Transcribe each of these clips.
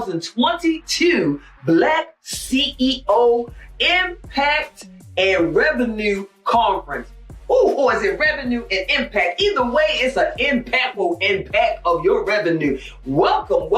2022 Black CEO Impact and Revenue Conference. Or is it revenue and impact? Either way, it's an impactful impact of your revenue. Welcome.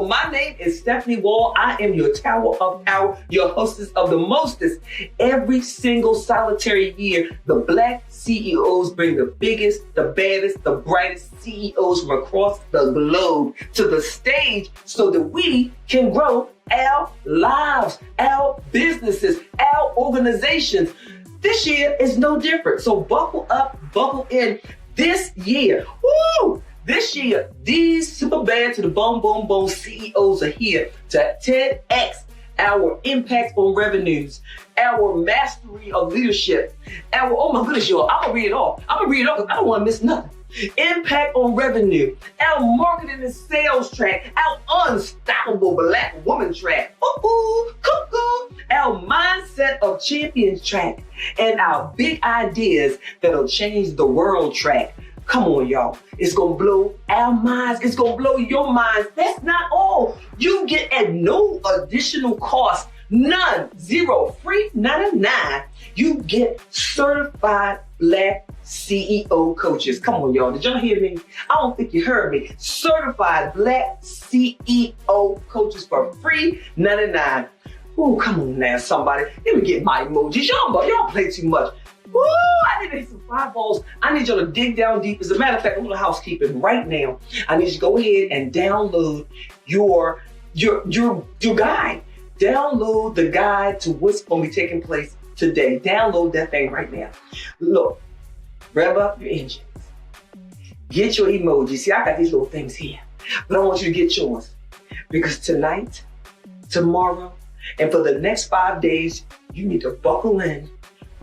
My name is Stephanie Wall. I am your Tower of Power, your hostess of the mostest. Every single solitary year, the Black CEOs bring the biggest, the baddest, the brightest CEOs from across the globe to the stage so that we can grow our lives, our businesses, our organizations. This year is no different. So buckle up, buckle in. This year, this year, these super bad to the boom CEOs are here to 10x our impact on revenues, our mastery of leadership, oh my goodness, y'all, I'm gonna read it all because I don't wanna miss nothing. Impact on revenue, our marketing and sales track, our unstoppable Black woman track, our mindset of champions track, and our big ideas that'll change the world track. Come on, y'all. It's gonna blow our minds. It's gonna blow your minds. That's not all. You get at no additional cost, none, zero, free, 99. You get certified Black CEO coaches. Come on, y'all. Did y'all hear me? I don't think you heard me. Certified Black CEO coaches for free, 99. Ooh, come on now, somebody. Let me get my emojis. Y'all play too much. Woo, I need to hit some fireballs. I need y'all to dig down deep. As a matter of fact, a little housekeeping right now. I need you to go ahead and download your guide. Download the guide to what's going to be taking place today. Download that thing right now. Look, rev up your engines. Get your emojis. See, I got these little things here, but I want you to get yours because tonight, tomorrow, and for the next 5 days, you need to buckle in,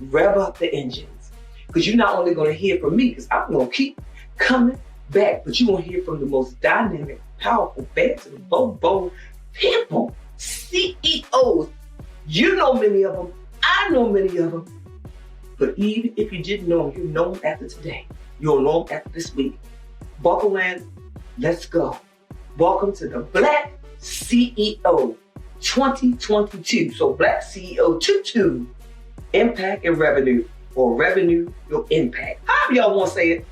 rev up the engines. Because you're not only going to hear from me, because I'm going to keep coming back, but you're going to hear from the most dynamic, powerful, bad to the bone people, CEOs. You know many of them. I know many of them. But even if you didn't know them, you know them after today. You'll know them after this week. Buckle in. Let's go. Welcome to the Black CEO 2022. So Black CEO 22, Impact and Revenue, or Revenue Your Impact. However y'all want to say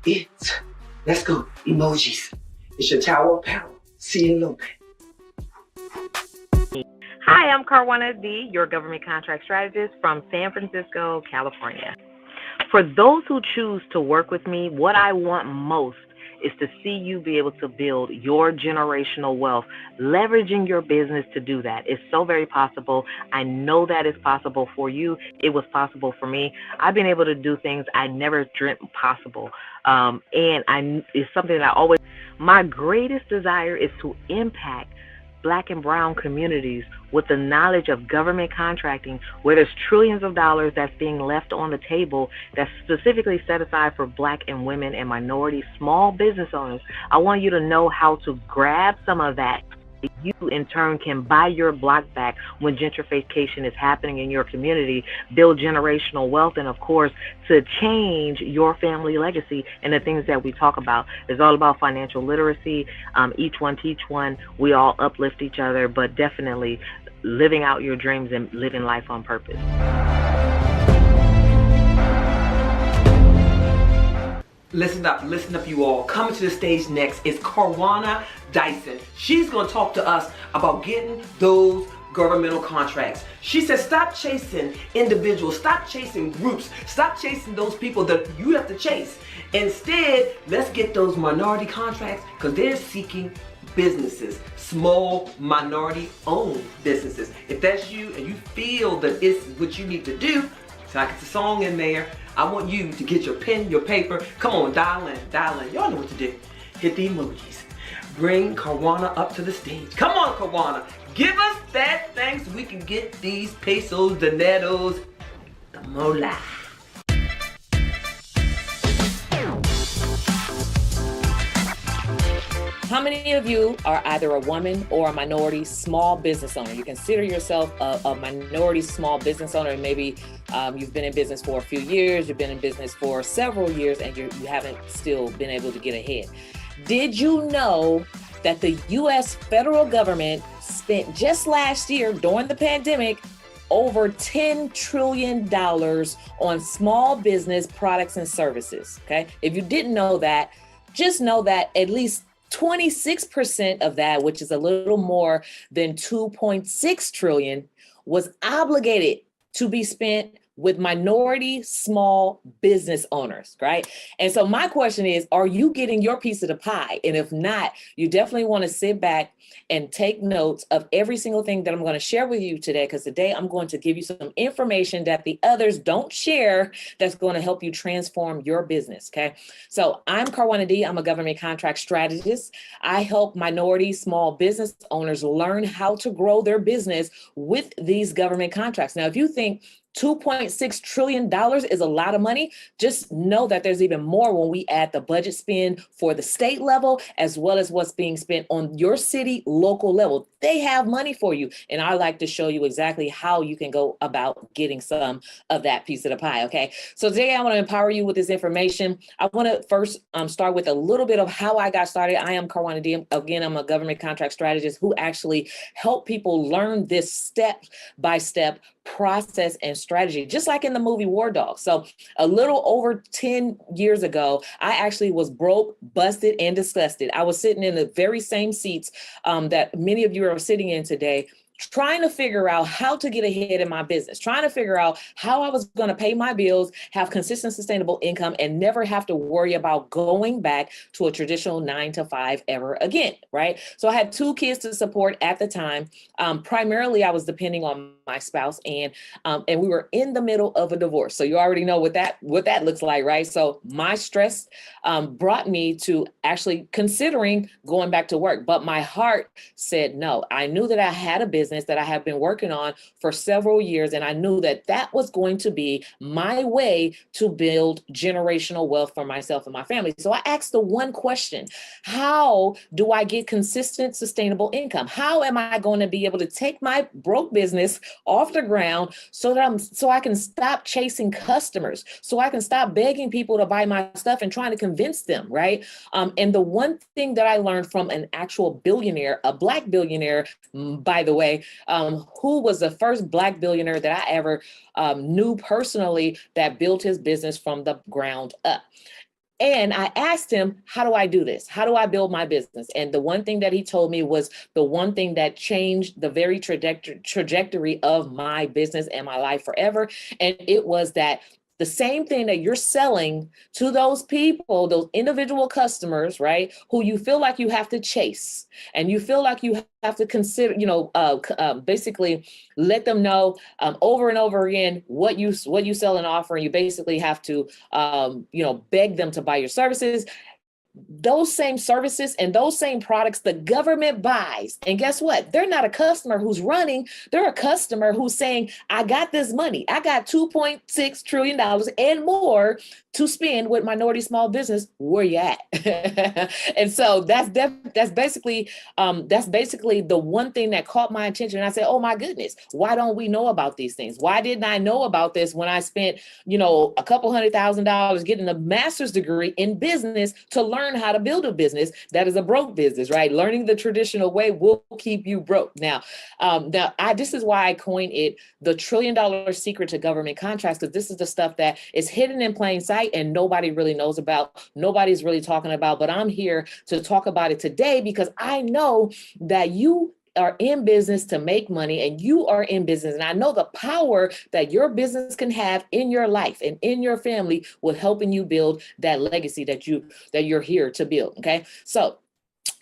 it. Let's go. Emojis. It's your Tower of Power. See you in a little bit. Hi, I'm Carwana D, your government contract strategist from San Francisco, California. For those who choose to work with me, what I want most is to see you be able to build your generational wealth, leveraging your business to do that. It's so very possible. I know that it's possible for you. It was possible for me. I've been able to do things I never dreamt possible. It's something that my greatest desire is to impact Black and brown communities with the knowledge of government contracting, where there's trillions of dollars that's being left on the table that's specifically set aside for Black and women and minority small business owners. I want you to know how to grab some of that. You, in turn, can buy your block back when gentrification is happening in your community, build generational wealth, and, of course, to change your family legacy and the things that we talk about. It's all about financial literacy. Each one teach one. We all uplift each other, but definitely living out your dreams and living life on purpose. Listen up, you all. Coming to the stage next is Carwana Dyson. She's going to talk to us about getting those governmental contracts. She says, stop chasing individuals, stop chasing groups, stop chasing those people that you have to chase. Instead, let's get those minority contracts because they're seeking businesses, small minority-owned businesses. If that's you and you feel that it's what you need to do, so I get the song in there. I want you to get your pen, your paper. Come on, dial in. Y'all know what to do. Hit the emojis. Bring Carwana up to the stage. Come on, Carwana. Give us that thing so we can get these pesos, dineros, the moolah. How many of you are either a woman or a minority small business owner? You consider yourself a minority small business owner, and maybe you've been in business for a few years, you've been in business for several years, and you haven't still been able to get ahead. Did you know that the US federal government spent just last year during the pandemic over $10 trillion on small business products and services, okay? If you didn't know that, just know that at least 26% of that, which is a little more than 2.6 trillion, was obligated to be spent with minority small business owners, right? And so my question is, are you getting your piece of the pie? And if not, you definitely want to sit back and take notes of every single thing that I'm going to share with you today, because today I'm going to give you some information that the others don't share that's going to help you transform your business, okay? So I'm Karwana D. I'm a government contract strategist. I help minority small business owners learn how to grow their business with these government contracts. Now, if you think $2.6 trillion is a lot of money, just know that there's even more when we add the budget spend for the state level, as well as what's being spent on your city local level. They have money for you. And I like to show you exactly how you can go about getting some of that piece of the pie, okay? So today I want to empower you with this information. I want to first start with a little bit of how I got started. I am Karwana D. Again, I'm a government contract strategist who actually help people learn this step-by-step process and strategy, just like in the movie War Dog. So a little over 10 years ago, I actually was broke, busted, and disgusted. I was sitting in the very same seats that many of you are sitting in today, trying to figure out how to get ahead in my business, trying to figure out how I was going to pay my bills, have consistent, sustainable income, and never have to worry about going back to a traditional 9-to-5 ever again, right? So I had 2 kids to support at the time. Primarily, I was depending on my spouse, and we were in the middle of a divorce. So you already know what that looks like, right? So my stress brought me to actually considering going back to work, but my heart said no. I knew that I had a business that I have been working on for several years, and I knew that that was going to be my way to build generational wealth for myself and my family. So I asked the one question: how do I get consistent, sustainable income? How am I going to be able to take my broke business off the ground so I can stop chasing customers, so I can stop begging people to buy my stuff and trying to convince them, right? And the one thing that I learned from an actual billionaire, a Black billionaire, by the way, who was the first Black billionaire that I ever knew personally that built his business from the ground up. And I asked him, how do I do this? How do I build my business? And the one thing that he told me was the one thing that changed the very trajectory of my business and my life forever. And it was that the same thing that you're selling to those people, those individual customers, right, who you feel like you have to chase, and you feel like you have to consider, basically let them know over and over again what you sell and offer, and you basically have to, beg them to buy your services. Those same services and those same products the government buys. And guess what? They're not a customer who's running. They're a customer who's saying, I got this money. I got $2.6 trillion and more to spend with minority small business. Where you at? And so that's basically the one thing that caught my attention. And I said, oh my goodness, why don't we know about these things? Why didn't I know about this when I spent, a couple $100,000 getting a master's degree in business to learn how to build a business that is a broke business, right? Learning the traditional way will keep you broke. Now, this is why I coined it the $1 trillion secret to government contracts, because this is the stuff that is hidden in plain sight and nobody really knows about, nobody's really talking about, but I'm here to talk about it today because I know that you are in business to make money, and you are in business. And I know the power that your business can have in your life and in your family with helping you build that legacy that you're here to build. Okay. So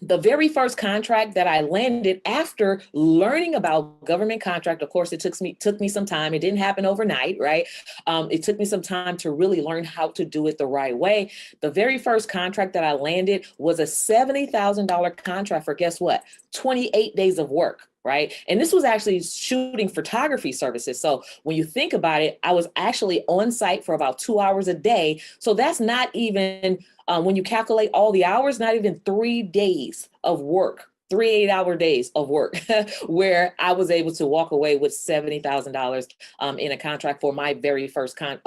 the very first contract that I landed after learning about government contract, of course, it took me some time. It didn't happen overnight, right? It took me some time to really learn how to do it the right way. The very first contract that I landed was a $70,000 contract for, guess what? 28 days of work. Right. And this was actually shooting photography services. So when you think about it, I was actually on site for about 2 hours a day. So that's not even when you calculate all the hours, not even 3 days of work, 3 8-hour days of work, where I was able to walk away with $70,000 in a contract for my very first client,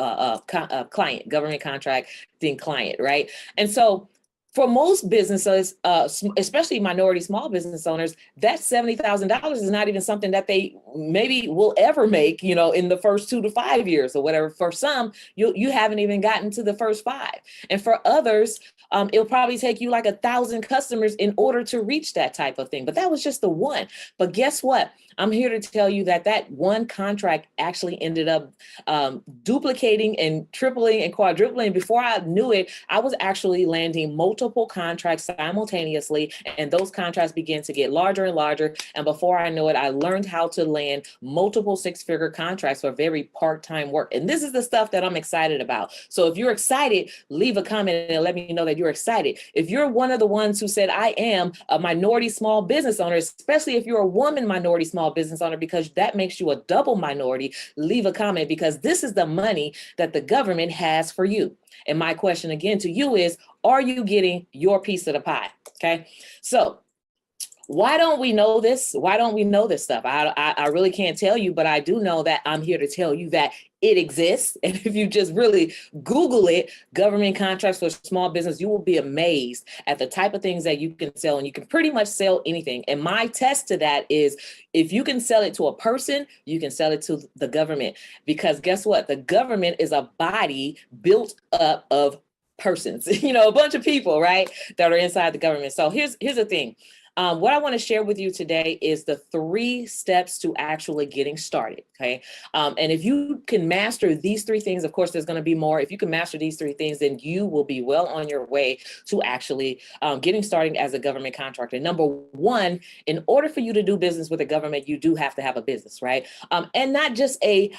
government contracting client. Right. And so for most businesses, especially minority small business owners, that $70,000 is not even something that they maybe will ever make, in the first 2 to 5 years or whatever. For some, you haven't even gotten to the first 5. And for others, it'll probably take you like 1,000 customers in order to reach that type of thing. But that was just the one. But guess what? I'm here to tell you that one contract actually ended up duplicating and tripling and quadrupling. Before I knew it, I was actually landing multiple contracts simultaneously, and those contracts began to get larger and larger. And before I know it, I learned how to land multiple 6-figure contracts for very part-time work. And this is the stuff that I'm excited about. So if you're excited, leave a comment and let me know that you're excited. If you're one of the ones who said, I am a minority small business owner, especially if you're a woman minority small business owner, because that makes you a double minority, leave a comment, because this is the money that the government has for you. And my question again to you is, are you getting your piece of the pie? Okay. So why don't we know this? Why don't we know this stuff? I really can't tell you, but I do know that I'm here to tell you that it exists. And if you just really Google it, government contracts for small business, you will be amazed at the type of things that you can sell. And you can pretty much sell anything. And my test to that is, if you can sell it to a person, you can sell it to the government. Because guess what? The government is a body built up of persons, a bunch of people, right, that are inside the government. So here's the thing. What I want to share with you today is the 3 steps to actually getting started. Okay. And if you can master these 3 things, of course, there's going to be more. If you can master these 3 things, then you will be well on your way to actually getting started as a government contractor. Number 1, in order for you to do business with the government, you do have to have a business, right? And not just a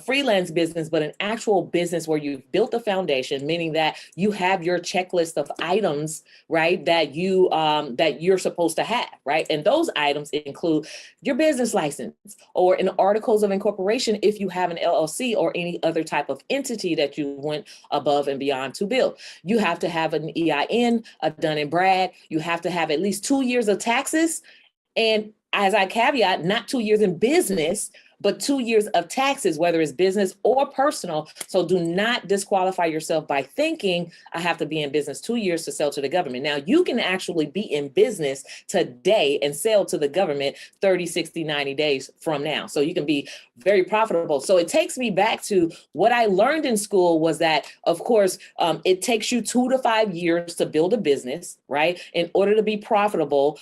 freelance business, but an actual business where you've built a foundation, meaning that you have your checklist of items, right, that you're supposed to have, right? And those items include your business license or an articles of incorporation if you have an LLC or any other type of entity that you went above and beyond to build. You have to have an EIN, a Dun and Brad. You have to have at least 2 years of taxes. And as I caveat, not 2 years in business, but 2 years of taxes, whether it's business or personal. So do not disqualify yourself by thinking I have to be in business 2 years to sell to the government. Now, you can actually be in business today and sell to the government 30, 60, 90 days from now. So you can be very profitable. So it takes me back to what I learned in school was that, of course, it takes you 2 to 5 years to build a business, right? In order to be profitable,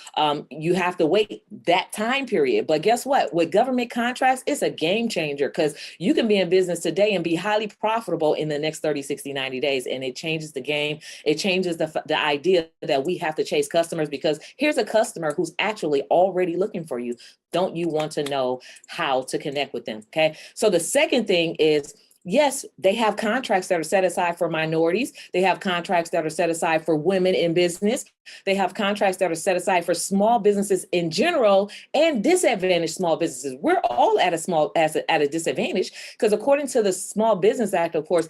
you have to wait that time period. But guess what? With government contracts, it's a game changer, because you can be in business today and be highly profitable in the next 30, 60, 90 days. And it changes the game. It changes the idea that we have to chase customers, because here's a customer who's actually already looking for you. Don't you want to know how to connect with them? Okay. So the second thing is, yes, they have contracts that are set aside for minorities. They have contracts that are set aside for women in business. They have contracts that are set aside for small businesses in general and disadvantaged small businesses. We're all at a disadvantage, because according to the Small Business Act, of course,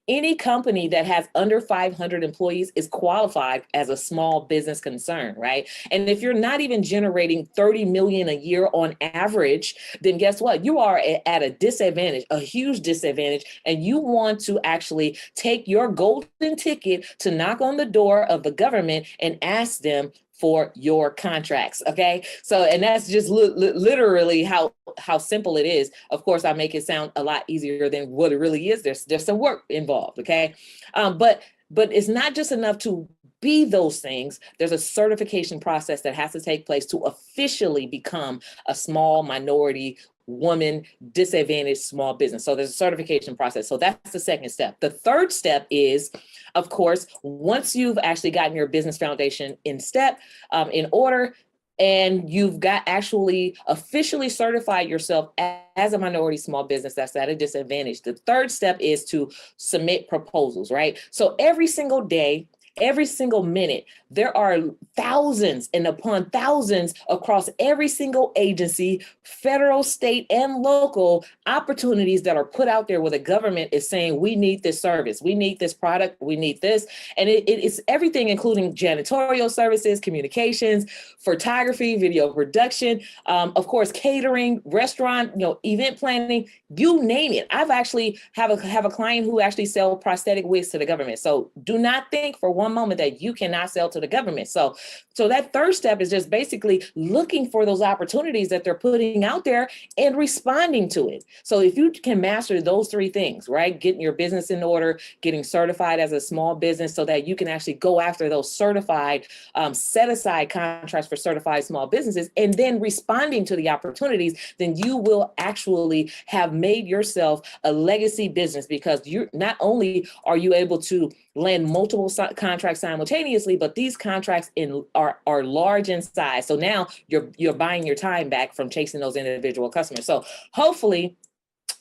any company that has under 500 employees is qualified as a small business concern, right? And if you're not even generating 30 million a year on average, then guess what? You are at a disadvantage, a huge disadvantage. And you want to actually take your golden ticket to knock on the door of the government and ask them for your contracts. Okay. So, and that's just literally how simple it is. Of course, I make it sound a lot easier than what it really is. There's some work involved. Okay. But it's not just enough to be those things. There's a certification process that has to take place to officially become a small minority woman disadvantaged small business. So there's a certification process. So that's the second step. The third step is, of course, once you've actually gotten your business foundation in order, and you've got actually officially certified yourself as a minority small business that's at a disadvantage, the third step is to submit proposals, right? So every single day, every single minute, there are thousands and upon thousands across every single agency, federal, state, and local opportunities that are put out there where the government is saying, we need this service, we need this product, we need this. And it's everything, including janitorial services, communications, photography, video production, of course, catering, restaurant, event planning, you name it. I've actually have a client who actually sell prosthetic wigs to the government. So do not think for one moment that you cannot sell to the government. So that third step is just basically looking for those opportunities that they're putting out there and responding to it. So if you can master those three things, right? Getting your business in order, getting certified as a small business so that you can actually go after those certified, set aside contracts for certified small businesses, and then responding to the opportunities, then you will actually have made yourself a legacy business, because you're not only are you able to land multiple contracts simultaneously, but these contracts are large in size. So now you're buying your time back from chasing those individual customers. So hopefully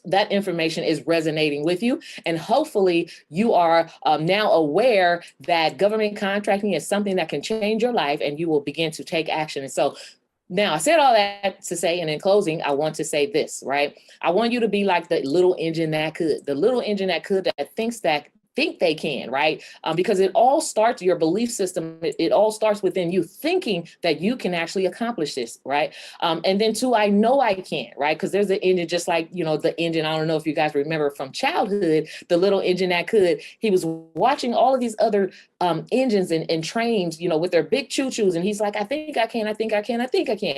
that information is resonating with you, and hopefully you are now aware that government contracting is something that can change your life, and you will begin to take action. And so now I said all that to say, and in closing, I want to say this, right? I want you to be like the little engine that could, that think they can, right? Because it all starts, your belief system, it all starts within you thinking that you can actually accomplish this, right? And then two, I know I can, right? Because there's an engine, just like, the engine, I don't know if you guys remember from childhood, the little engine that could, he was watching all of these other engines and trains, with their big choo-choos. And he's like, I think I can.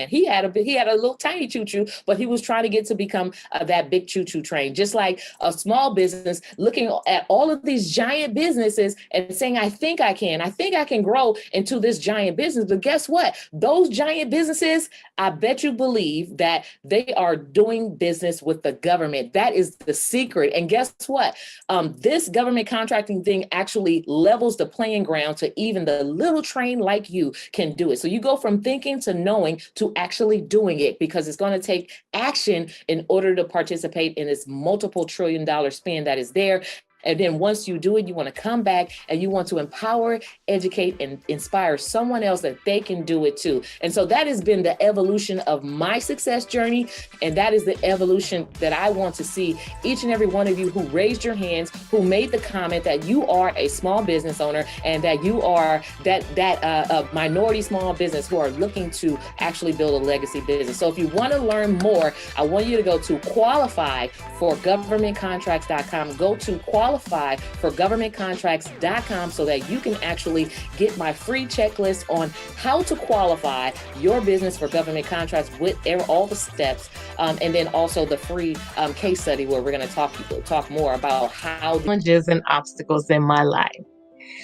He had a little tiny choo-choo, but he was trying to get to become that big choo-choo train. Just like a small business looking at all of these giant businesses and saying, I think I can grow into this giant business. But guess what? Those giant businesses, I bet you believe that they are doing business with the government. That is the secret. And guess what? This government contracting thing actually levels the playing ground to even the little train like you can do it. So you go from thinking to knowing to actually doing it, because it's going to take action in order to participate in this multiple $1 trillion spend that is there. And then once you do it, you want to come back and you want to empower, educate, and inspire someone else that they can do it too. And so that has been the evolution of my success journey. And that is the evolution that I want to see each and every one of you who raised your hands, who made the comment that you are a small business owner and that you are that minority small business who are looking to actually build a legacy business. So if you want to learn more, I want you to go to qualifyforgovernmentcontracts.com. Go to qualifyforgovernmentcontracts.com so that you can actually get my free checklist on how to qualify your business for government contracts with all the steps, and then also the free case study where we're going to talk more about how challenges and obstacles in my life.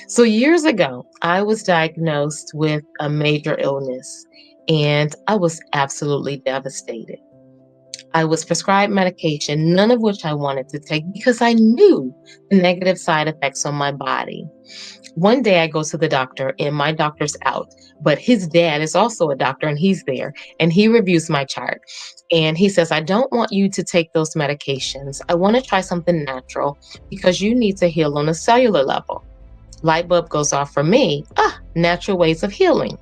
So years ago, I was diagnosed with a major illness, and I was absolutely devastated. I was prescribed medication, none of which I wanted to take because I knew the negative side effects on my body. One day I go to the doctor and my doctor's out, but his dad is also a doctor and he's there, and he reviews my chart. And he says, I don't want you to take those medications. I want to try something natural because you need to heal on a cellular level. Light bulb goes off for me. Natural ways of healing.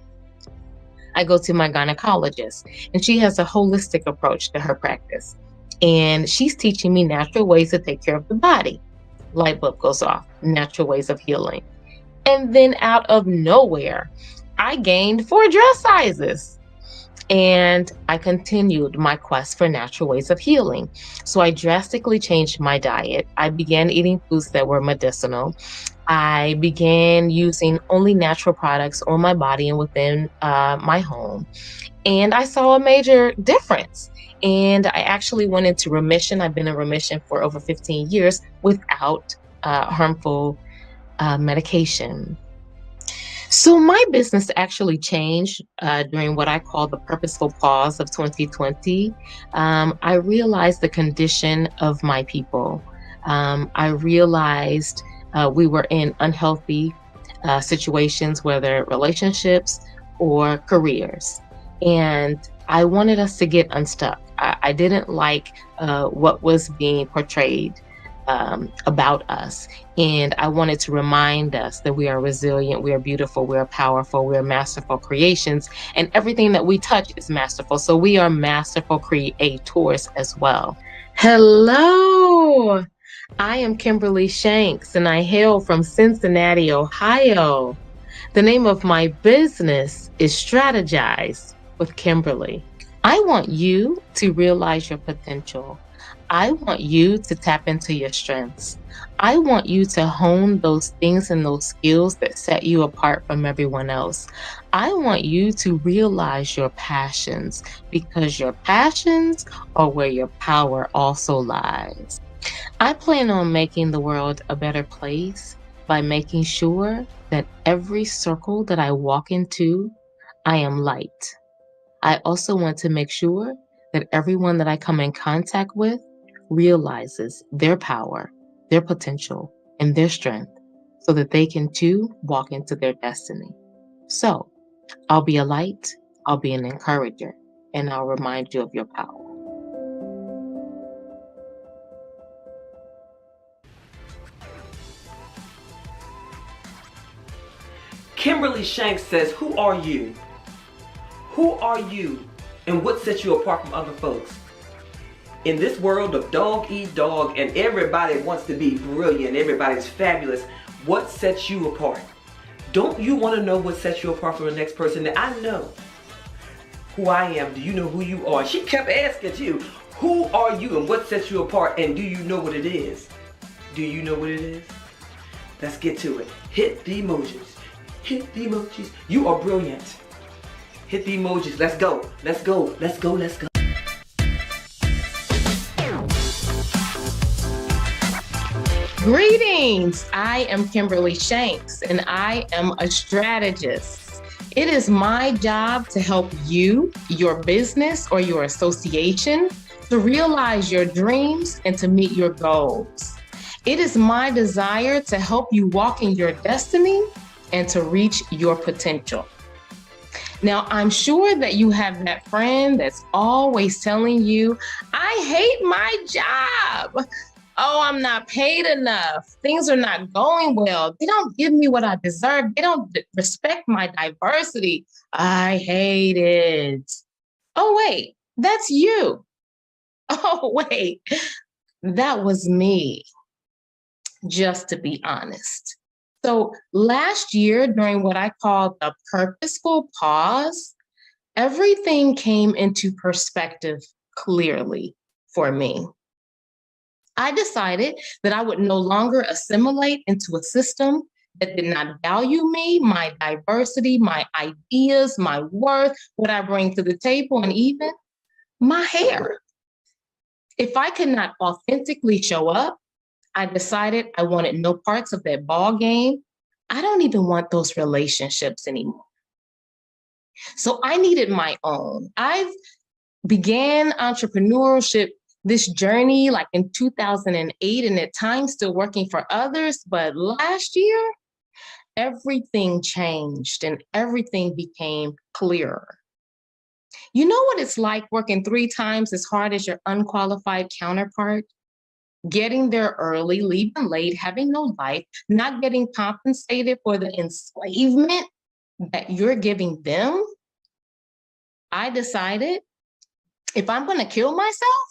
I go to my gynecologist, and she has a holistic approach to her practice. And she's teaching me natural ways to take care of the body. Light bulb goes off, natural ways of healing. And then out of nowhere, I gained 4 dress sizes. And I continued my quest for natural ways of healing. So I drastically changed my diet. I began eating foods that were medicinal. I began using only natural products on my body and within my home. And I saw a major difference. And I actually went into remission. I've been in remission for over 15 years without harmful medication. So my business actually changed during what I call the purposeful pause of 2020. I realized the condition of my people. I realized we were in unhealthy situations, whether relationships or careers. And I wanted us to get unstuck. I didn't like what was being portrayed about us. And I wanted to remind us that we are resilient, we are beautiful, we are powerful, we are masterful creations, and everything that we touch is masterful. So we are masterful creators as well. Hello, I am Kimberly Shanks, and I hail from Cincinnati, Ohio. The name of my business is Strategize with Kimberly. I want you to realize your potential. I want you to tap into your strengths. I want you to hone those things and those skills that set you apart from everyone else. I want you to realize your passions, because your passions are where your power also lies. I plan on making the world a better place by making sure that every circle that I walk into, I am light. I also want to make sure that everyone that I come in contact with realizes their power, their potential, and their strength so that they can too walk into their destiny. So I'll be a light, I'll be an encourager, and I'll remind you of your power. Kimberly Shanks says, who are you? Who are you, and what sets you apart from other folks? In this world of dog eat dog and everybody wants to be brilliant, everybody's fabulous, what sets you apart? Don't you want to know what sets you apart from the next person? That I know who I am. Do you know who you are? She kept asking you, who are you and what sets you apart, and do you know what it is? Do you know what it is? Let's get to it. Hit the emojis. Hit the emojis. You are brilliant. Hit the emojis. Let's go. Let's go. Let's go. Let's go. Greetings! I am Kimberly Shanks, and I am a strategist. It is my job to help you, your business, or your association to realize your dreams and to meet your goals. It is my desire to help you walk in your destiny and to reach your potential. Now, I'm sure that you have that friend that's always telling you, I hate my job. Oh, I'm not paid enough. Things are not going well. They don't give me what I deserve. They don't respect my diversity. I hate it. Oh, wait, that's you. Oh, wait, that was me, just to be honest. So last year, during what I call the purposeful pause, everything came into perspective clearly for me. I decided that I would no longer assimilate into a system that did not value me, my diversity, my ideas, my worth, what I bring to the table, and even my hair. If I could not authentically show up, I decided I wanted no parts of that ball game. I don't even want those relationships anymore. So I needed my own. I began entrepreneurship, this journey, like in 2008, and at times still working for others. But last year, everything changed and everything became clearer. You know what it's like working 3 times as hard as your unqualified counterpart? Getting there early, leaving late, having no life, not getting compensated for the enslavement that you're giving them? I decided if I'm going to kill myself,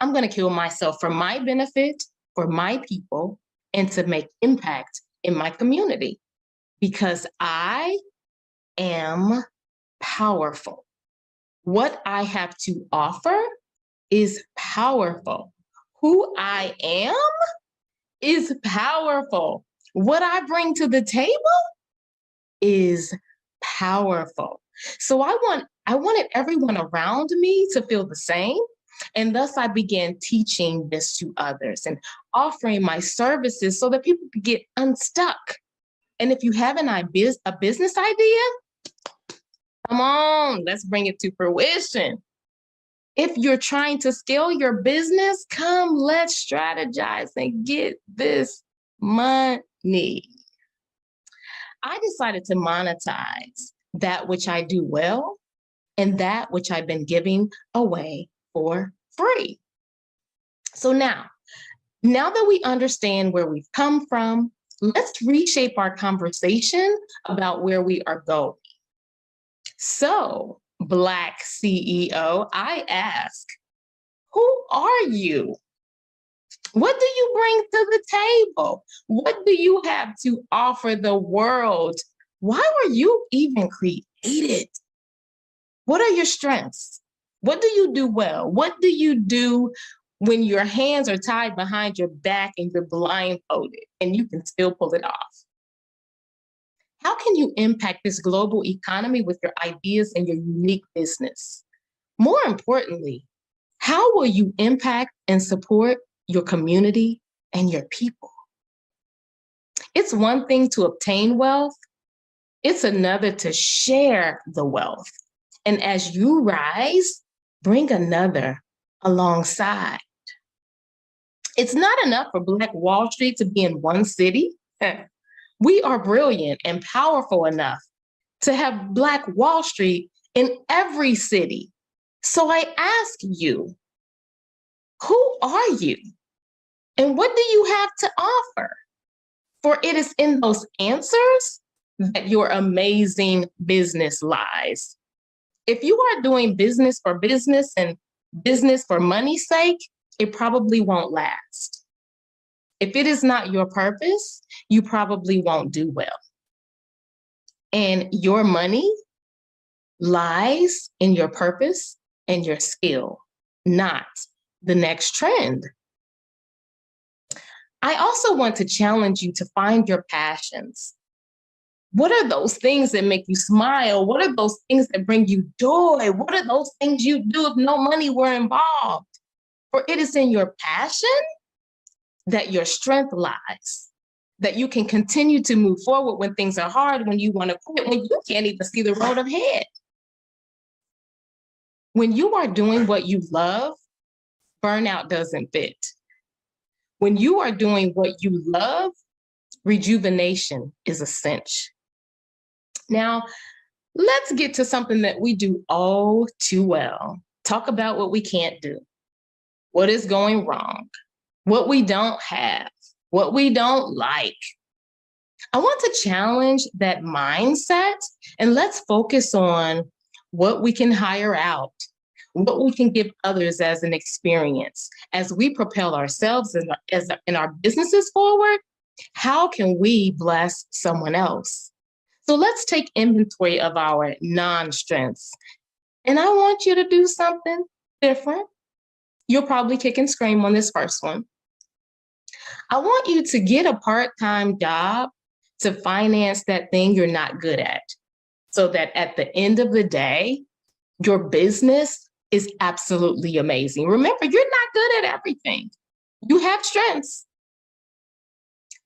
I'm going to kill myself for my benefit, for my people, and to make impact in my community, because I am powerful. What I have to offer is powerful. Who I am is powerful. What I bring to the table is powerful. So I wanted everyone around me to feel the same. And thus I began teaching this to others and offering my services so that people could get unstuck. And if you have a business idea, come on, let's bring it to fruition. If you're trying to scale your business, come, let's strategize and get this money. I decided to monetize that which I do well and that which I've been giving away for free. So now, Now that we understand where we've come from, let's reshape our conversation about where we are going. So, Black CEO, I ask, who are you? What do you bring to the table? What do you have to offer the world? Why were you even created? What are your strengths? What do you do well? What do you do when your hands are tied behind your back and you're blindfolded and you can still pull it off? How can you impact this global economy with your ideas and your unique business? More importantly, how will you impact and support your community and your people? It's one thing to obtain wealth, it's another to share the wealth. And as you rise, bring another alongside. It's not enough for Black Wall Street to be in one city. We are brilliant and powerful enough to have Black Wall Street in every city. So I ask you, who are you? And what do you have to offer? For it is in those answers that your amazing business lies. If you are doing business for business and business for money's sake, it probably won't last. If it is not your purpose, you probably won't do well. And your money lies in your purpose and your skill, not the next trend. I also want to challenge you to find your passions. What are those things that make you smile? What are those things that bring you joy? What are those things you do if no money were involved? For it is in your passion that your strength lies, that you can continue to move forward when things are hard, when you want to quit, when you can't even see the road ahead. When you are doing what you love, burnout doesn't fit. When you are doing what you love, rejuvenation is a cinch. Now, let's get to something that we do all too well. Talk about what we can't do, what is going wrong, what we don't have, what we don't like. I want to challenge that mindset and let's focus on what we can hire out, what we can give others as an experience. As we propel ourselves and our businesses forward, how can we bless someone else? So let's take inventory of our non-strengths. And I want you to do something different. You'll probably kick and scream on this first one. I want you to get a part-time job to finance that thing you're not good at, so that at the end of the day, your business is absolutely amazing. Remember, you're not good at everything. You have strengths,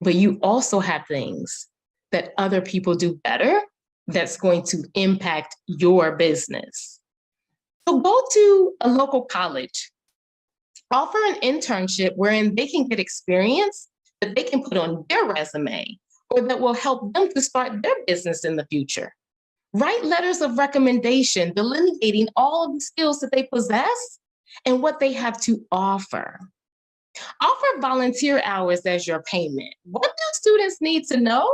but you also have things that other people do better that's going to impact your business. So go to a local college, offer an internship wherein they can get experience that they can put on their resume or that will help them to start their business in the future. Write letters of recommendation, delineating all of the skills that they possess and what they have to offer. Offer volunteer hours as your payment. What do students need to know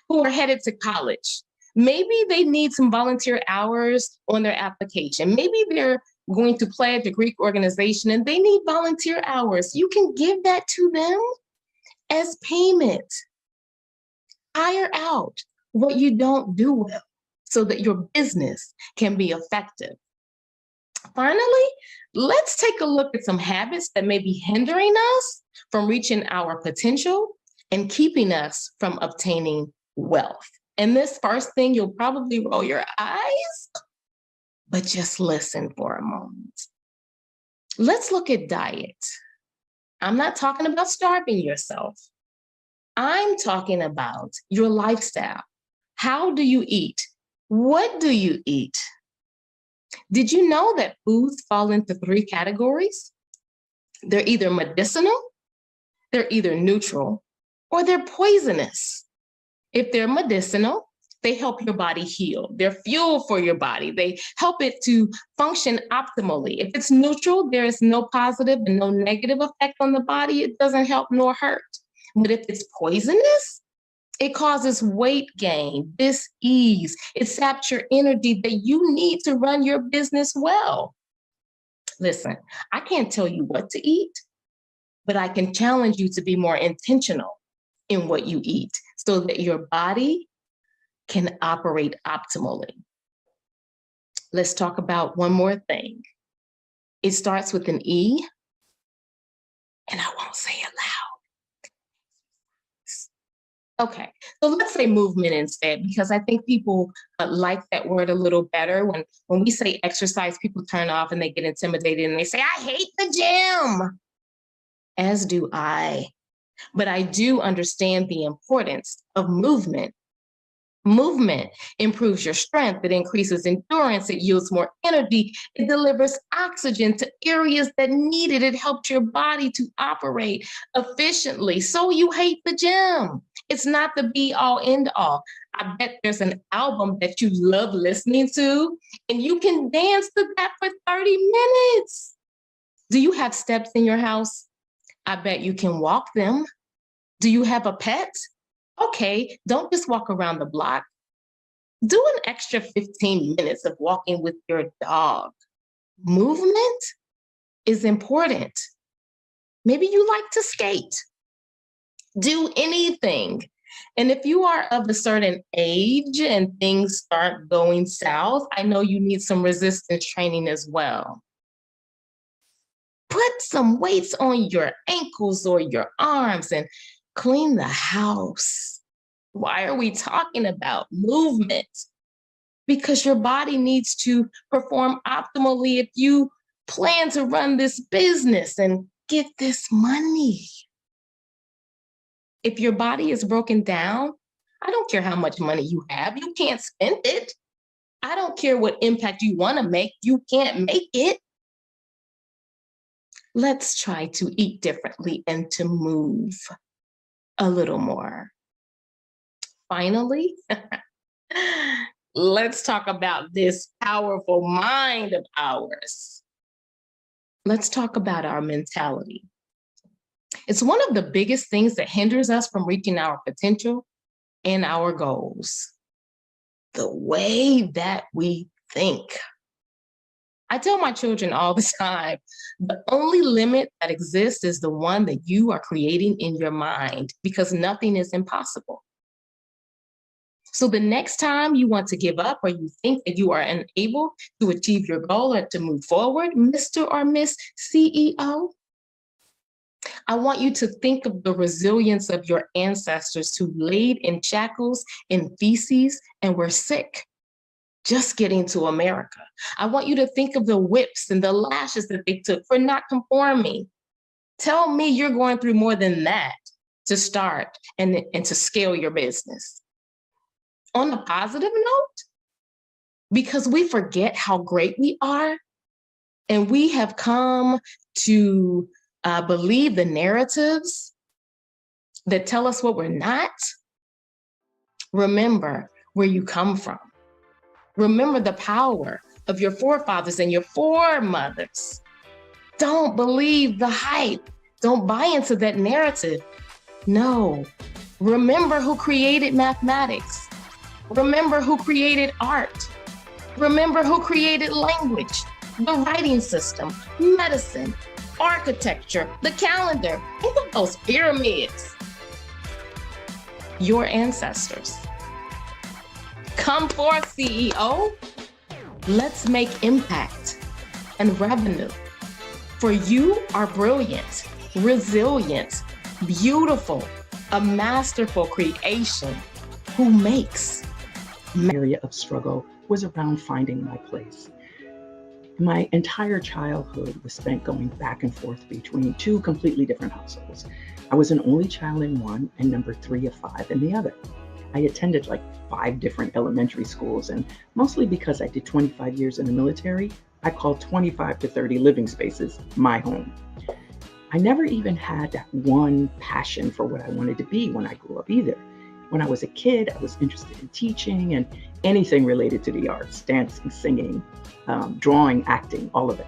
who are headed to college? Maybe they need some volunteer hours on their application. Maybe they're going to pledge a Greek organization and they need volunteer hours. You can give that to them as payment. Hire out what you don't do well so that your business can be effective. Finally, let's take a look at some habits that may be hindering us from reaching our potential and keeping us from obtaining wealth. And this first thing, you'll probably roll your eyes, but just listen for a moment. Let's look at diet. I'm not talking about starving yourself. I'm talking about your lifestyle. How do you eat? What do you eat? Did you know that foods fall into 3 categories? They're either medicinal, they're either neutral, or they're poisonous. If they're medicinal, They help your body heal. They're fuel for your body. They help it to function optimally. If it's neutral, there is no positive and no negative effect on the body. It doesn't help nor hurt. But if it's poisonous, it causes weight gain, dis-ease. It saps your energy that you need to run your business well. Listen, I can't tell you what to eat, but I can challenge you to be more intentional in what you eat so that your body can operate optimally. Let's talk about one more thing. It starts with an E, and I won't say it loud. Okay, so let's say movement instead, because I think people like that word a little better. When we say exercise, people turn off and they get intimidated and they say, I hate the gym, as do I. But I do understand the importance of movement. Movement improves your strength, it increases endurance, it yields more energy, it delivers oxygen to areas that need it, it helps your body to operate efficiently. So you hate the gym. It's not the be all end all. I bet there's an album that you love listening to, and you can dance to that for 30 minutes. Do you have steps in your house? I bet you can walk them. Do you have a pet? Okay, don't just walk around the block. Do an extra 15 minutes of walking with your dog. Movement is important. Maybe you like to skate. Do anything. And if you are of a certain age and things start going south, I know you need some resistance training as well. Put some weights on your ankles or your arms and clean the house. Why are we talking about movement? Because your body needs to perform optimally if you plan to run this business and get this money. If your body is broken down, I don't care how much money you have, you can't spend it. I don't care what impact you want to make, you can't make it. Let's try to eat differently and to move a little more. Finally, let's talk about this powerful mind of ours. Let's talk about our mentality. It's one of the biggest things that hinders us from reaching our potential and our goals. The way that we think. I tell my children all the time, the only limit that exists is the one that you are creating in your mind, because nothing is impossible. So the next time you want to give up or you think that you are unable to achieve your goal or to move forward, Mr. or Miss CEO, I want you to think of the resilience of your ancestors who laid in shackles, in feces, and were sick just getting to America. I want you to think of the whips and the lashes that they took for not conforming. Tell me you're going through more than that to start and to scale your business. On a positive note, because we forget how great we are, and we have come to believe the narratives that tell us what we're not, remember where you come from. Remember the power of your forefathers and your foremothers. Don't believe the hype. Don't buy into that narrative. No. Remember who created mathematics. Remember who created art. Remember who created language, the writing system, medicine, architecture, the calendar. Think of those pyramids. Your ancestors. Come forth, CEO. Let's make impact and revenue. For you are brilliant, resilient, beautiful, a masterful creation who makes. Area of struggle was around finding my place. My entire childhood was spent going back and forth between two completely different households. I was an only child in one and number 3 of 5 in the other. I attended like 5 different elementary schools, and mostly because I did 25 years in the military, I called 25 to 30 living spaces my home. I never even had that one passion for what I wanted to be when I grew up either. When I was a kid, I was interested in teaching and anything related to the arts, dancing, singing, drawing, acting, all of it.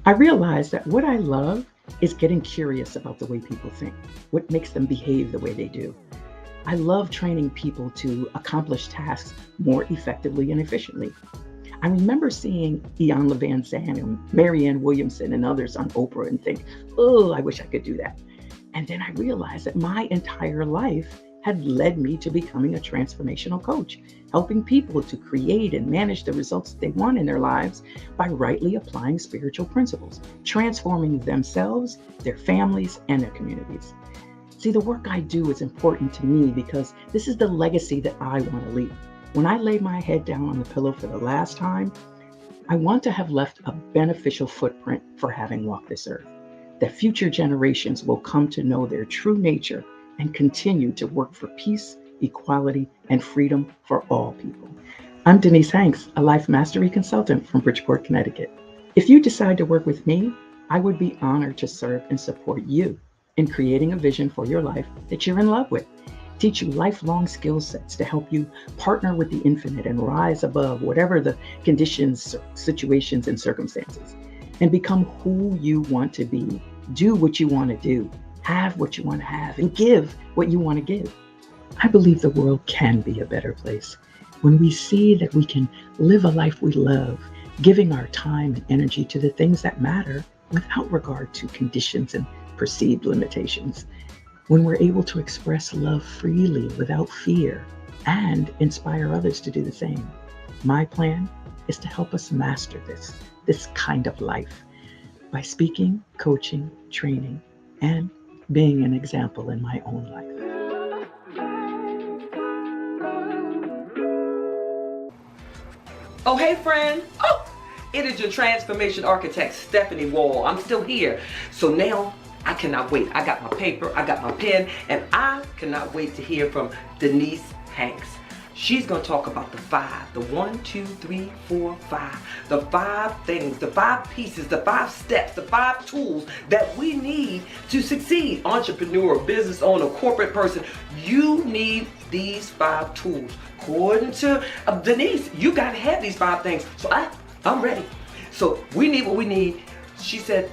I realized that what I love is getting curious about the way people think, what makes them behave the way they do. I love training people to accomplish tasks more effectively and efficiently. I remember seeing Ian Levan Zandt and Marianne Williamson and others on Oprah and think, oh, I wish I could do that. And then I realized that my entire life had led me to becoming a transformational coach, helping people to create and manage the results they want in their lives by rightly applying spiritual principles, transforming themselves, their families, and their communities. See, the work I do is important to me because this is the legacy that I want to leave. When I lay my head down on the pillow for the last time, I want to have left a beneficial footprint for having walked this earth, that future generations will come to know their true nature and continue to work for peace, equality, and freedom for all people. I'm Denise Hanks, a life mastery consultant from Bridgeport, Connecticut. If you decide to work with me, I would be honored to serve and support you in creating a vision for your life that you're in love with. Teach you lifelong skill sets to help you partner with the infinite and rise above whatever the conditions, situations, and circumstances, and become who you want to be, do what you want to do, have what you want to have, and give what you want to give. I believe the world can be a better place when we see that we can live a life we love, giving our time and energy to the things that matter without regard to conditions and perceived limitations. When we're able to express love freely without fear and inspire others to do the same. My plan is to help us master this kind of life by speaking, coaching, training, and being an example in my own life. Oh, hey, friend. Oh, it is your transformation architect, Stephanie Wall. I'm still here. So now I cannot wait. I got my paper, I got my pen, and I cannot wait to hear from Denise Hanks. She's going to talk about the 5, the 1, 2, 3, 4, 5, the 5 things, the 5 pieces, the 5 steps, the 5 tools that we need to succeed. Entrepreneur, business owner, corporate person, you need these 5 tools. According to Denise, you got to have these 5 things. So I'm ready. So we need what we need. She said,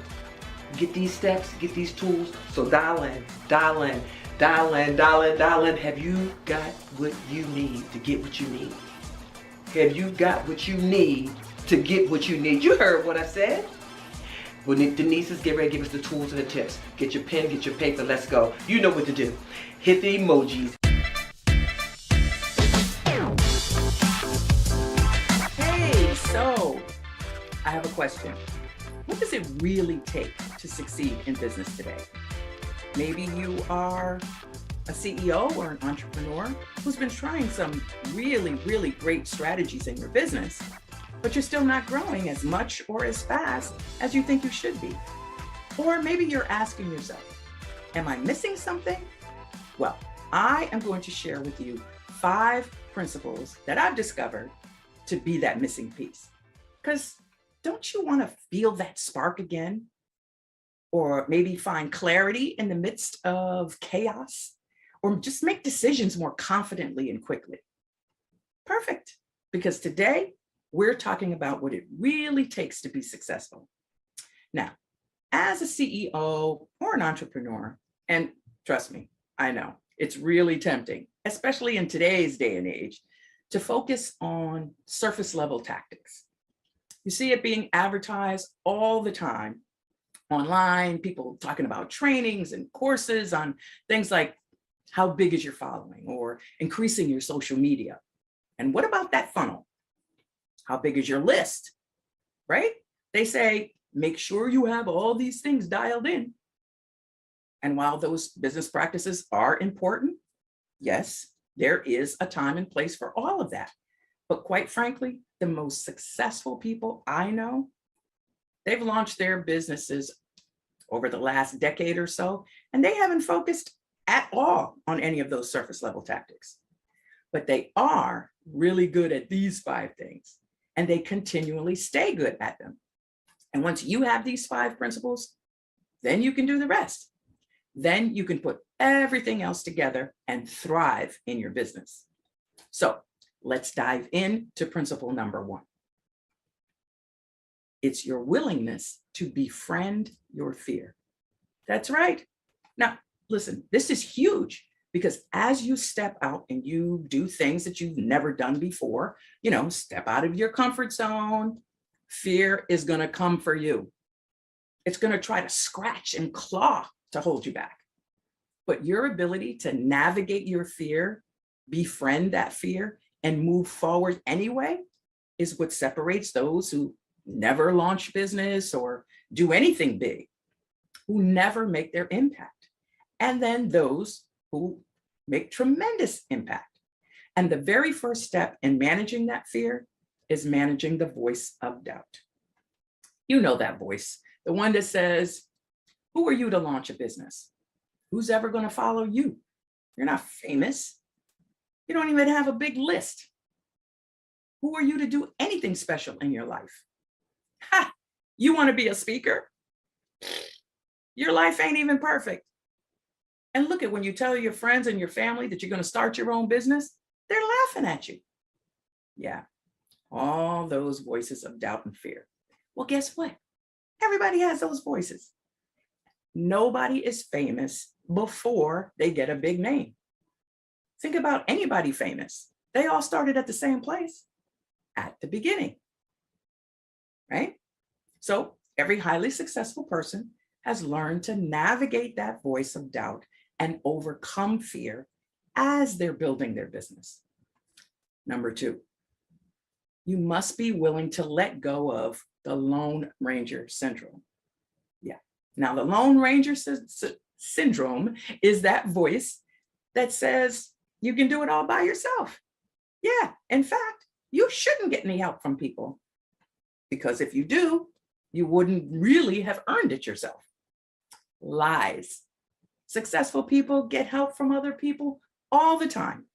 get these steps, get these tools. So dial in, dial in, dial in, dial in, dial in. Have you got what you need to get what you need? Have you got what you need to get what you need? You heard what I said. Well, Denise is getting ready to give us the tools and the tips. Get your pen, get your paper, let's go. You know what to do. Hit the emojis. Hey, so I have a question. What does it really take to succeed in business today? Maybe you are a CEO or an entrepreneur who's been trying some really, really great strategies in your business, but you're still not growing as much or as fast as you think you should be. Or maybe you're asking yourself, am I missing something? Well, I am going to share with you 5 principles that I've discovered to be that missing piece. Because don't you want to feel that spark again? Or maybe find clarity in the midst of chaos? Or just make decisions more confidently and quickly? Perfect, because today we're talking about what it really takes to be successful. Now, as a CEO or an entrepreneur, and trust me, I know it's really tempting, especially in today's day and age, to focus on surface level tactics. You see it being advertised all the time online, people talking about trainings and courses on things like how big is your following or increasing your social media. And what about that funnel? How big is your list, right? They say, make sure you have all these things dialed in. And while those business practices are important, yes, there is a time and place for all of that. But quite frankly, the most successful people I know, they've launched their businesses over the last decade or so, and they haven't focused at all on any of those surface level tactics. But they are really good at these 5 things, and they continually stay good at them. And once you have these 5 principles, then you can do the rest. Then you can put everything else together and thrive in your business. So let's dive into principle number 1. It's your willingness to befriend your fear. That's right. Now, listen, this is huge because as you step out and you do things that you've never done before, step out of your comfort zone, fear is going to come for you. It's going to try to scratch and claw to hold you back. But your ability to navigate your fear, befriend that fear, and move forward anyway is what separates those who never launch business or do anything big, who never make their impact, and then those who make tremendous impact. And the very first step in managing that fear is managing the voice of doubt. You know that voice, the one that says, who are you to launch a business? Who's ever going to follow you? You're not famous. You don't even have a big list. Who are you to do anything special in your life? Ha! You want to be a speaker? Your life ain't even perfect. And look at when you tell your friends and your family that you're going to start your own business, they're laughing at you. Yeah, all those voices of doubt and fear. Well, guess what? Everybody has those voices. Nobody is famous before they get a big name. Think about anybody famous. They all started at the same place, at the beginning, right? So every highly successful person has learned to navigate that voice of doubt and overcome fear as they're building their business. Number 2, you must be willing to let go of the Lone Ranger syndrome. Yeah. Now, the Lone Ranger syndrome is that voice that says you can do it all by yourself. Yeah. In fact, you shouldn't get any help from people, because if you do, you wouldn't really have earned it yourself. Lies. Successful people get help from other people all the time.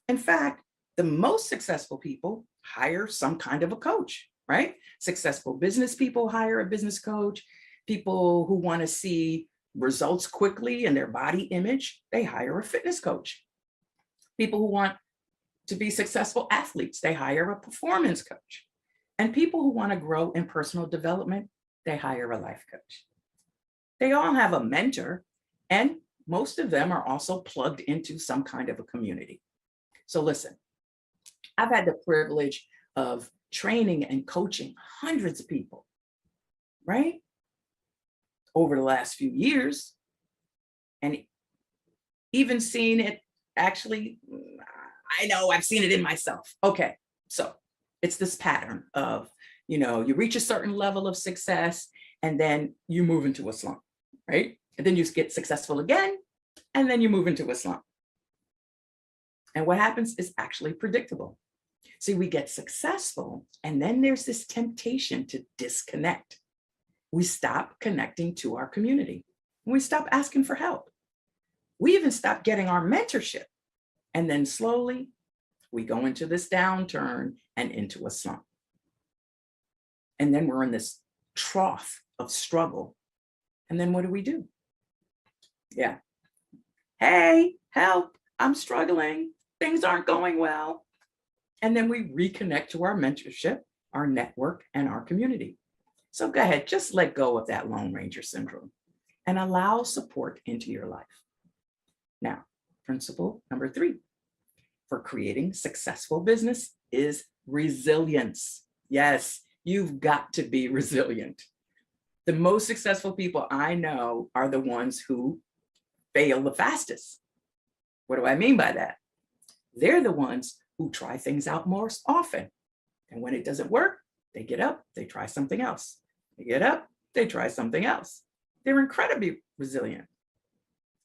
In fact, the most successful people hire some kind of a coach, right? Successful business people hire a business coach. People who want to see results quickly in their body image, they hire a fitness coach. People who want to be successful athletes, they hire a performance coach. And people who want to grow in personal development, they hire a life coach. They all have a mentor, and most of them are also plugged into some kind of a community. So listen, I've had the privilege of training and coaching hundreds of people, right? Over the last few years, and even seen it actually, I know I've seen it in myself. Okay, so it's this pattern of, you reach a certain level of success and then you move into a slump, right? And then you get successful again, and then you move into a slump. And what happens is actually predictable. See, we get successful, and then there's this temptation to disconnect. We stop connecting to our community. We stop asking for help. We even stop getting our mentorship. And then slowly, we go into this downturn and into a slump. And then we're in this trough of struggle. And then what do? Yeah. Hey, help, I'm struggling. Things aren't going well. And then we reconnect to our mentorship, our network, and our community. So go ahead, just let go of that Lone Ranger syndrome and allow support into your life. Now, principle number 3 for creating successful business is resilience. Yes, you've got to be resilient. The most successful people I know are the ones who fail the fastest. What do I mean by that? They're the ones who try things out more often. And when it doesn't work, they get up, they try something else. They get up, they try something else. They're incredibly resilient.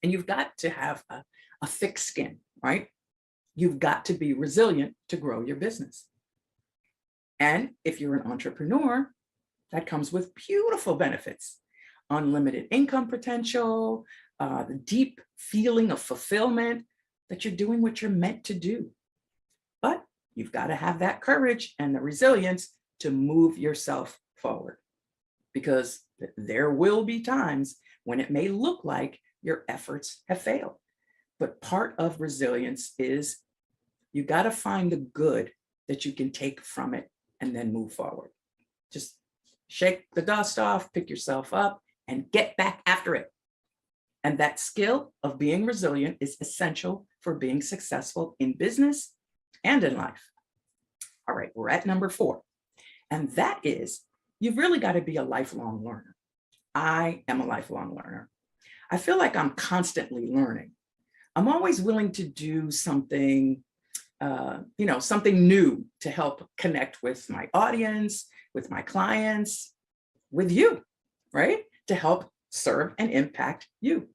And you've got to have a thick skin, right? You've got to be resilient to grow your business. And if you're an entrepreneur, that comes with beautiful benefits. Unlimited income potential, the deep feeling of fulfillment that you're doing what you're meant to do. But you've got to have that courage and the resilience to move yourself forward, because there will be times when it may look like your efforts have failed. But part of resilience is you got to find the good that you can take from it and then move forward. Just shake the dust off, pick yourself up, and get back after it. And that skill of being resilient is essential for being successful in business and in life. All right, we're at number 4. And that is, you've really got to be a lifelong learner. I am a lifelong learner. I feel like I'm constantly learning. I'm always willing to do something, something new to help connect with my audience, with my clients, with you, right? To help serve and impact you.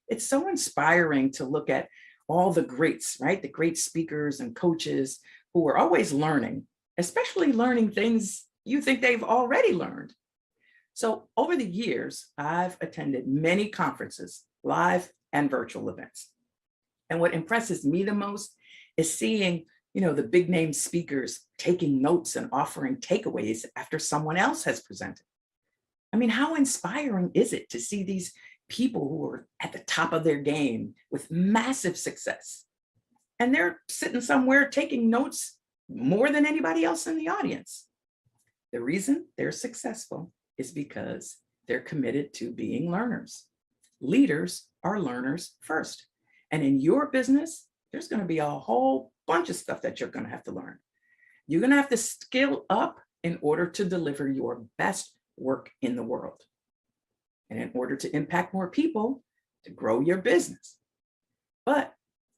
It's so inspiring to look at all the greats, right? The great speakers and coaches who are always learning, especially learning things you think they've already learned. So over the years, I've attended many conferences, live and virtual events. And what impresses me the most is seeing, the big name speakers taking notes and offering takeaways after someone else has presented. I mean, how inspiring is it to see these people who are at the top of their game with massive success, and they're sitting somewhere taking notes more than anybody else in the audience? The reason they're successful is because they're committed to being learners. Leaders are learners first. And in your business, there's going to be a whole bunch of stuff that you're going to have to learn. You're going to have to skill up in order to deliver your best work in the world. And in order to impact more people, to grow your business. But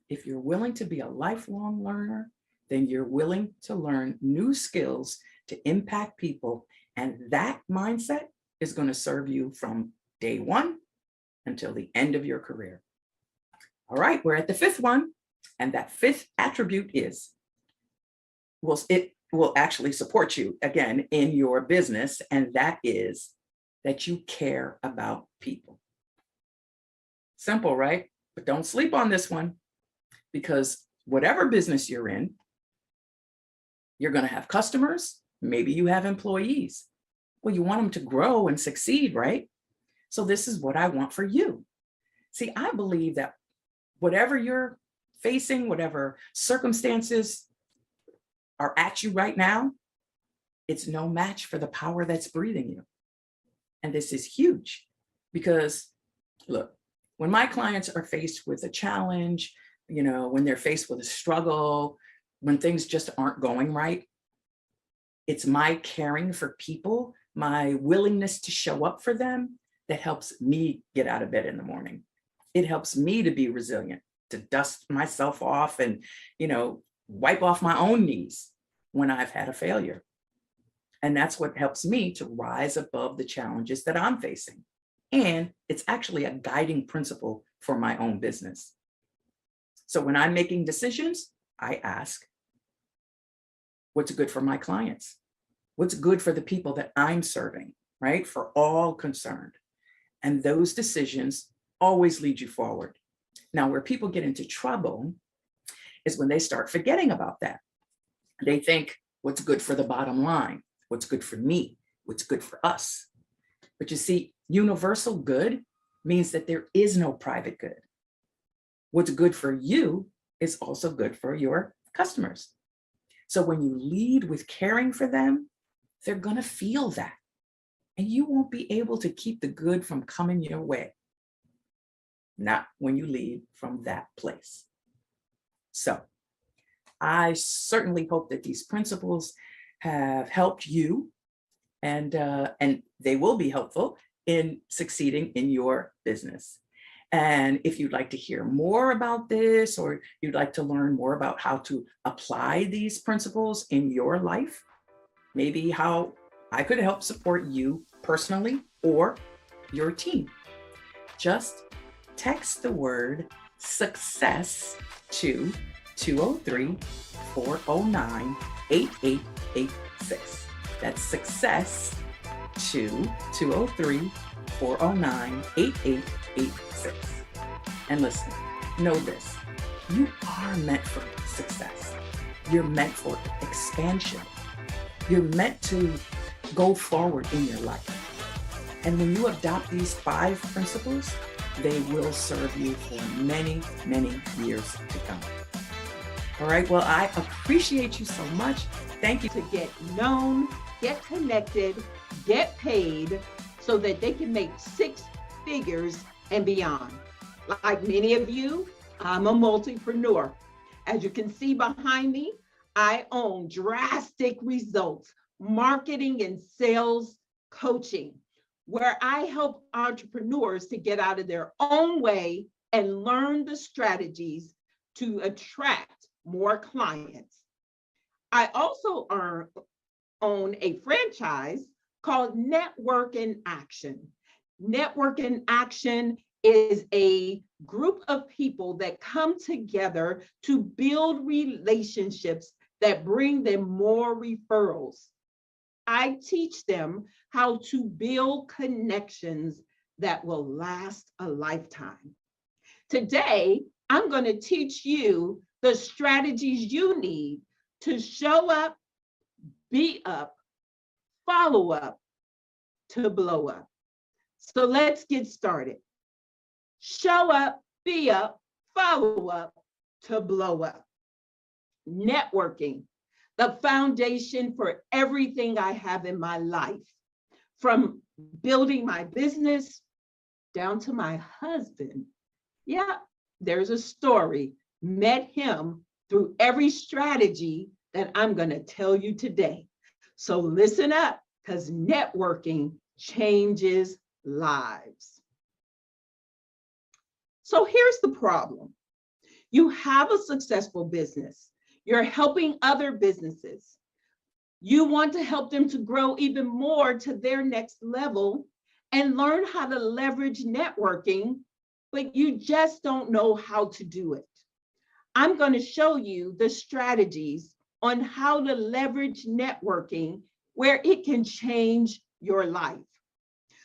if you're willing to be a lifelong learner, then you're willing to learn new skills to impact people. And that mindset is going to serve you from day one until the end of your career. All right, we're at the 5th one. And that 5th attribute is, it will actually support you again in your business. And that is that you care about people. Simple, right? But don't sleep on this one, because whatever business you're in, you're going to have customers. Maybe you have employees. Well, you want them to grow and succeed, right? So this is what I want for you. See, I believe that whatever you're facing, whatever circumstances are at you right now, it's no match for the power that's breathing you. And this is huge because, look, when my clients are faced with a challenge, when they're faced with a struggle, when things just aren't going right, it's my caring for people, my willingness to show up for them that helps me get out of bed in the morning. It helps me to be resilient, to dust myself off and, wipe off my own knees when I've had a failure. And that's what helps me to rise above the challenges that I'm facing. And it's actually a guiding principle for my own business. So when I'm making decisions, I ask, what's good for my clients? What's good for the people that I'm serving, right? For all concerned. And those decisions always lead you forward. Now, where people get into trouble is when they start forgetting about that. They think, what's good for the bottom line? What's good for me? What's good for us? But you see, universal good means that there is no private good. What's good for you is also good for your customers. So when you lead with caring for them, they're going to feel that. And you won't be able to keep the good from coming your way. Not when you lead from that place. So I certainly hope that these principles have helped you, and they will be helpful in succeeding in your business. And if you'd like to hear more about this, or you'd like to learn more about how to apply these principles in your life, maybe how I could help support you personally or your team, just text the word success to 203-409-8886. That's success to 203-409-8886. And listen, know this, you are meant for success. You're meant for expansion. You're meant to go forward in your life. And when you adopt these 5 principles, they will serve you for many, many years to come. All right, well, I appreciate you so much. Thank you. To get known, get connected, get paid so that they can make 6 figures and beyond. Like many of you, I'm a multipreneur. As you can see behind me, I own Drastic Results, marketing and sales coaching, where I help entrepreneurs to get out of their own way and learn the strategies to attract more clients. I also own a franchise called Network in Action. Network in Action is a group of people that come together to build relationships that bring them more referrals. I teach them how to build connections that will last a lifetime. Today, I'm going to teach you the strategies you need to show up, be up, follow up, to blow up. So let's get started. Show up, be up, follow up, to blow up. Networking, the foundation for everything I have in my life, from building my business down to my husband. Yeah, there's a story. Met him through every strategy that I'm going to tell you today. So listen up, because networking changes lives. So here's the problem. You have a successful business. You're helping other businesses. You want to help them to grow even more to their next level and learn how to leverage networking, but you just don't know how to do it. I'm going to show you the strategies on how to leverage networking where it can change your life.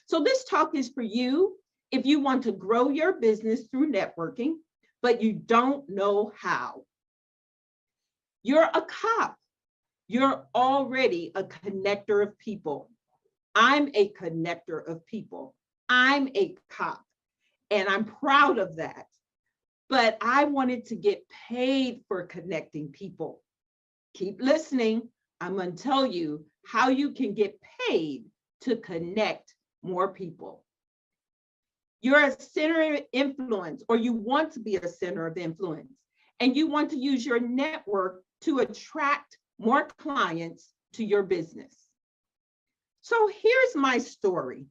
So this talk is for you if you want to grow your business through networking, but you don't know how. You're a cop. You're already a connector of people. I'm a connector of people. I'm a cop, and I'm proud of that. But I wanted to get paid for connecting people. Keep listening. I'm going to tell you how you can get paid to connect more people. You're a center of influence, or you want to be a center of influence, and you want to use your network to attract more clients to your business. So here's my story.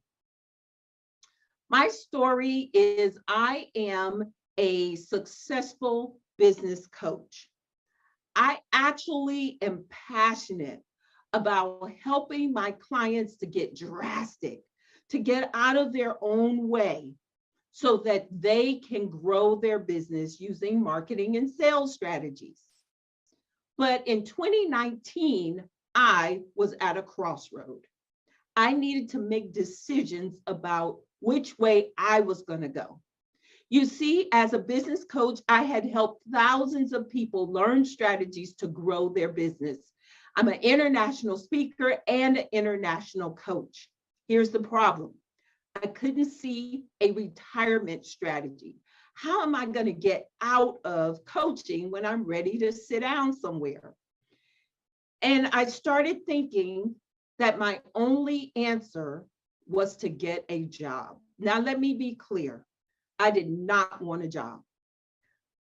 My story is I am a successful business coach. I actually am passionate about helping my clients to get drastic, to get out of their own way so that they can grow their business using marketing and sales strategies. But in 2019, I was at a crossroad. I needed to make decisions about which way I was going to go. You see, as a business coach, I had helped thousands of people learn strategies to grow their business. I'm an international speaker and an international coach. Here's the problem. I couldn't see a retirement strategy. How am I going to get out of coaching when I'm ready to sit down somewhere? And I started thinking that my only answer was to get a job. Now, let me be clear. I did not want a job,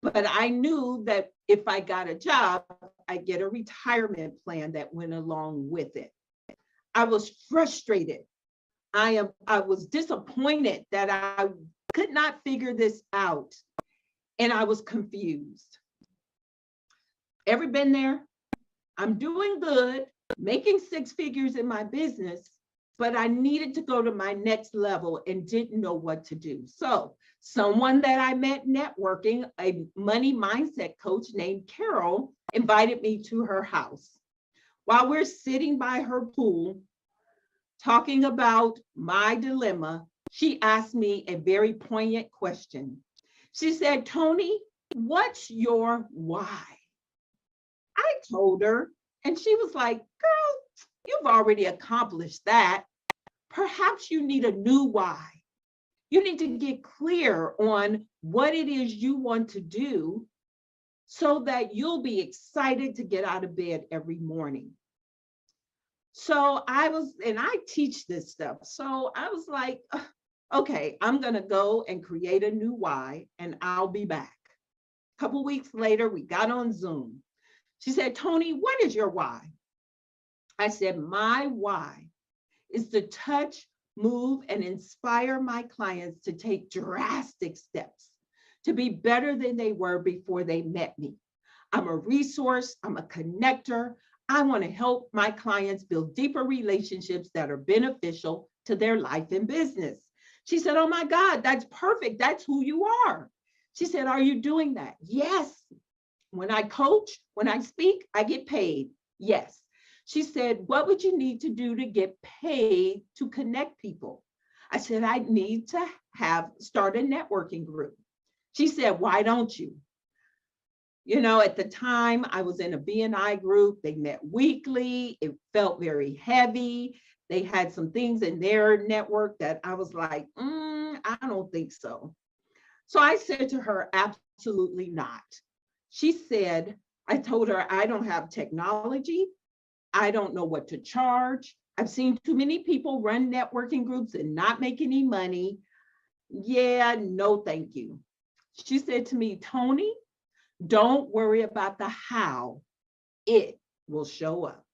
but I knew that if I got a job, I'd get a retirement plan that went along with it. I was frustrated. I was disappointed that I could not figure this out, and I was confused. Ever been there? I'm doing good, making 6 figures in my business, but I needed to go to my next level and didn't know what to do. So someone that I met networking, a money mindset coach named Carol, invited me to her house. While we're sitting by her pool, talking about my dilemma, she asked me a very poignant question. She said, Tony, what's your why? I told her, and she was like, girl, you've already accomplished that. Perhaps you need a new why. You need to get clear on what it is you want to do so that you'll be excited to get out of bed every morning. So I teach this stuff. So I was like, okay, I'm going to go and create a new why, and I'll be back. A couple weeks later, we got on Zoom. She said, Tony, what is your why? I said, my why is to touch, move, and inspire my clients to take drastic steps to be better than they were before they met me. I'm a resource, I'm a connector. I want to help my clients build deeper relationships that are beneficial to their life and business. She said, oh my God, that's perfect. That's who you are. She said, are you doing that? Yes. When I coach, when I speak, I get paid. Yes. She said, what would you need to do to get paid to connect people? I said, I need to start a networking group. She said, why don't you? You know, at the time I was in a BNI group. They met weekly. It felt very heavy. They had some things in their network that I was like, I don't think so. So I said to her, absolutely not. She said, I told her, I don't have technology. I don't know what to charge. I've seen too many people run networking groups and not make any money. Yeah, no, thank you. She said to me, Tony, don't worry about the how, it will show up.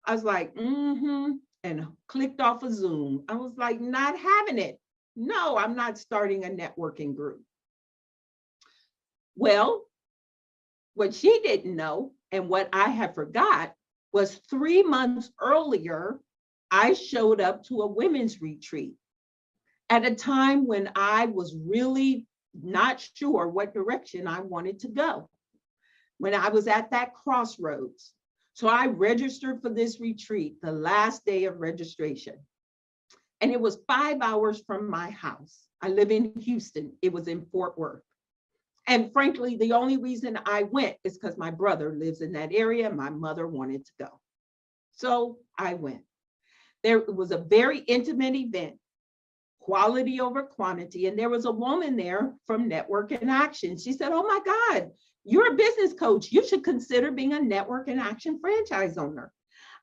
I was like, and clicked off of Zoom. I was like, not having it. No, I'm not starting a networking group. Well, what she didn't know and what I had forgot was 3 months earlier, I showed up to a women's retreat at a time when I was really not sure what direction I wanted to go. When I was at that crossroads. So I registered for this retreat, the last day of registration. And it was 5 hours from my house. I live in Houston. It was in Fort Worth. And frankly, the only reason I went is because my brother lives in that area. My mother wanted to go. So I went. There was a very intimate event, quality over quantity. And there was a woman there from Network in Action. She said, oh my God, you're a business coach. You should consider being a Network in Action franchise owner.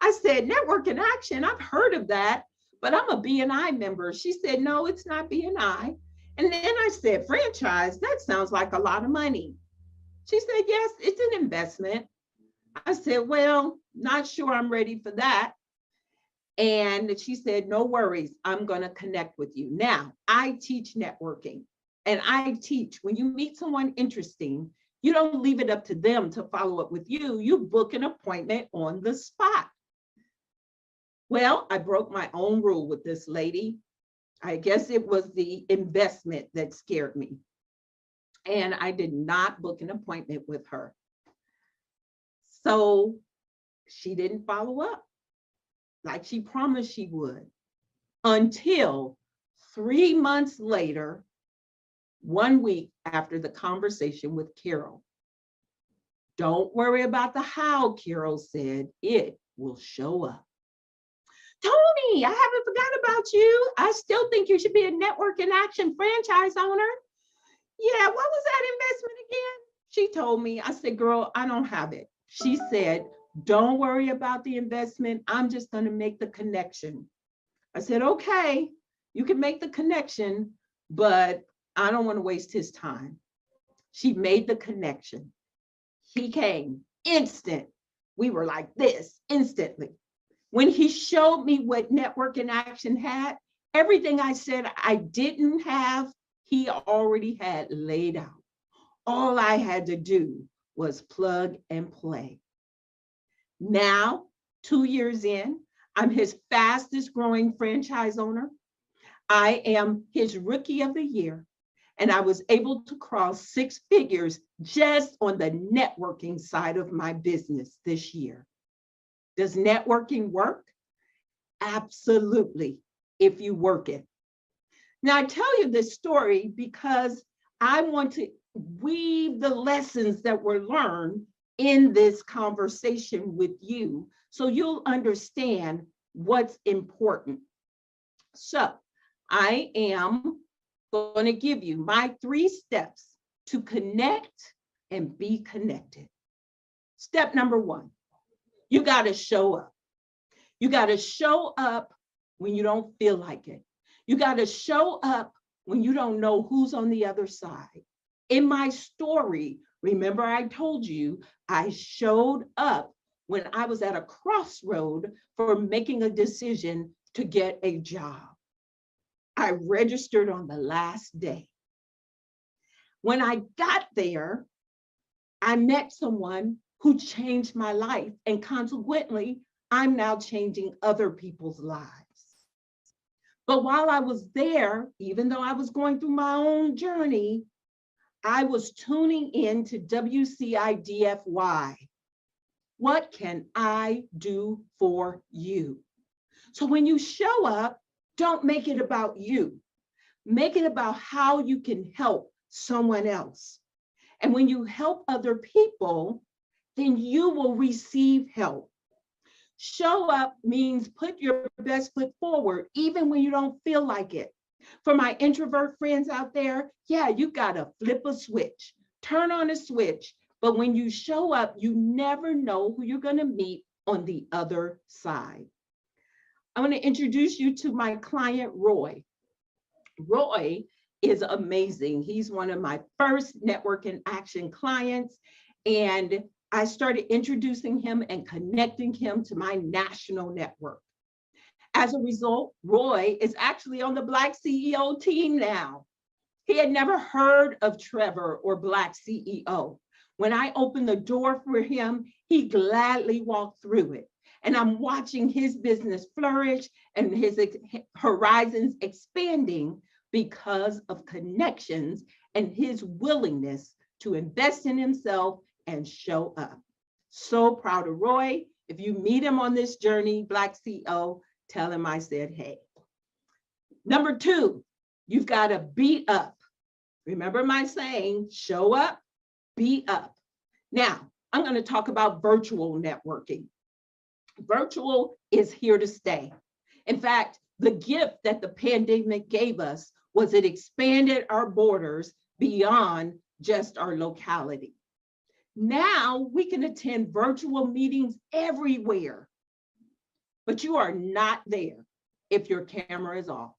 I said, Network in Action, I've heard of that, but I'm a BNI member. She said, no, it's not BNI. And then I said, franchise, that sounds like a lot of money. She said, yes, it's an investment. I said, well, not sure I'm ready for that. And she said, no worries, I'm going to connect with you. Now, I teach networking, and I teach when you meet someone interesting, you don't leave it up to them to follow up with you. You book an appointment on the spot. Well, I broke my own rule with this lady. I guess it was the investment that scared me. And I did not book an appointment with her. So she didn't follow up like she promised she would, until 3 months later, 1 week after the conversation with Carol. Don't worry about the how, Carol said, it will show up. Tony, I haven't forgotten about you. I still think you should be a Network in Action franchise owner. Yeah, what was that investment again? She told me. I said, girl, I don't have it. She said, don't worry about the investment. I'm just going to make the connection. I said, okay, you can make the connection, but I don't want to waste his time. She made the connection. He came instant. We were like this instantly. When he showed me what Network in Action had, everything I said I didn't have, he already had laid out. All I had to do was plug and play. Now, 2 years in, I'm his fastest growing franchise owner. I am his rookie of the year, and I was able to cross 6 figures just on the networking side of my business this year. Does networking work? Absolutely, if you work it. Now, I tell you this story because I want to weave the lessons that were learned in this conversation with you so you'll understand what's important. So I am going to give you my 3 steps to connect and be connected. Step number 1, you got to show up. You got to show up when you don't feel like it. You got to show up when you don't know who's on the other side. In my story, remember I told you I showed up when I was at a crossroad for making a decision to get a job. I registered on the last day. When I got there, I met someone who changed my life, and consequently, I'm now changing other people's lives. But while I was there, even though I was going through my own journey, I was tuning in to WCIDFY. What can I do for you? So when you show up, don't make it about you. Make it about how you can help someone else. And when you help other people, then you will receive help. Show up means put your best foot forward, even when you don't feel like it. For my introvert friends out there, yeah, you gotta flip a switch, turn on a switch. But when you show up, you never know who you're gonna meet on the other side. I wanna introduce you to my client, Roy. Roy is amazing. He's one of my first Network in Action clients, and I started introducing him and connecting him to my national network. As a result, Roy is actually on the Black CEO team now. He had never heard of Trevor or Black CEO. When I opened the door for him, he gladly walked through it. And I'm watching his business flourish and his horizons expanding because of connections and his willingness to invest in himself and show up. So proud of Roy. If you meet him on this journey, Black CEO, tell him I said, hey. Number 2, you've got to be up. Remember my saying, show up, be up. Now, I'm going to talk about virtual networking. Virtual is here to stay. In fact, the gift that the pandemic gave us was it expanded our borders beyond just our locality. Now we can attend virtual meetings everywhere, but you are not there if your camera is off.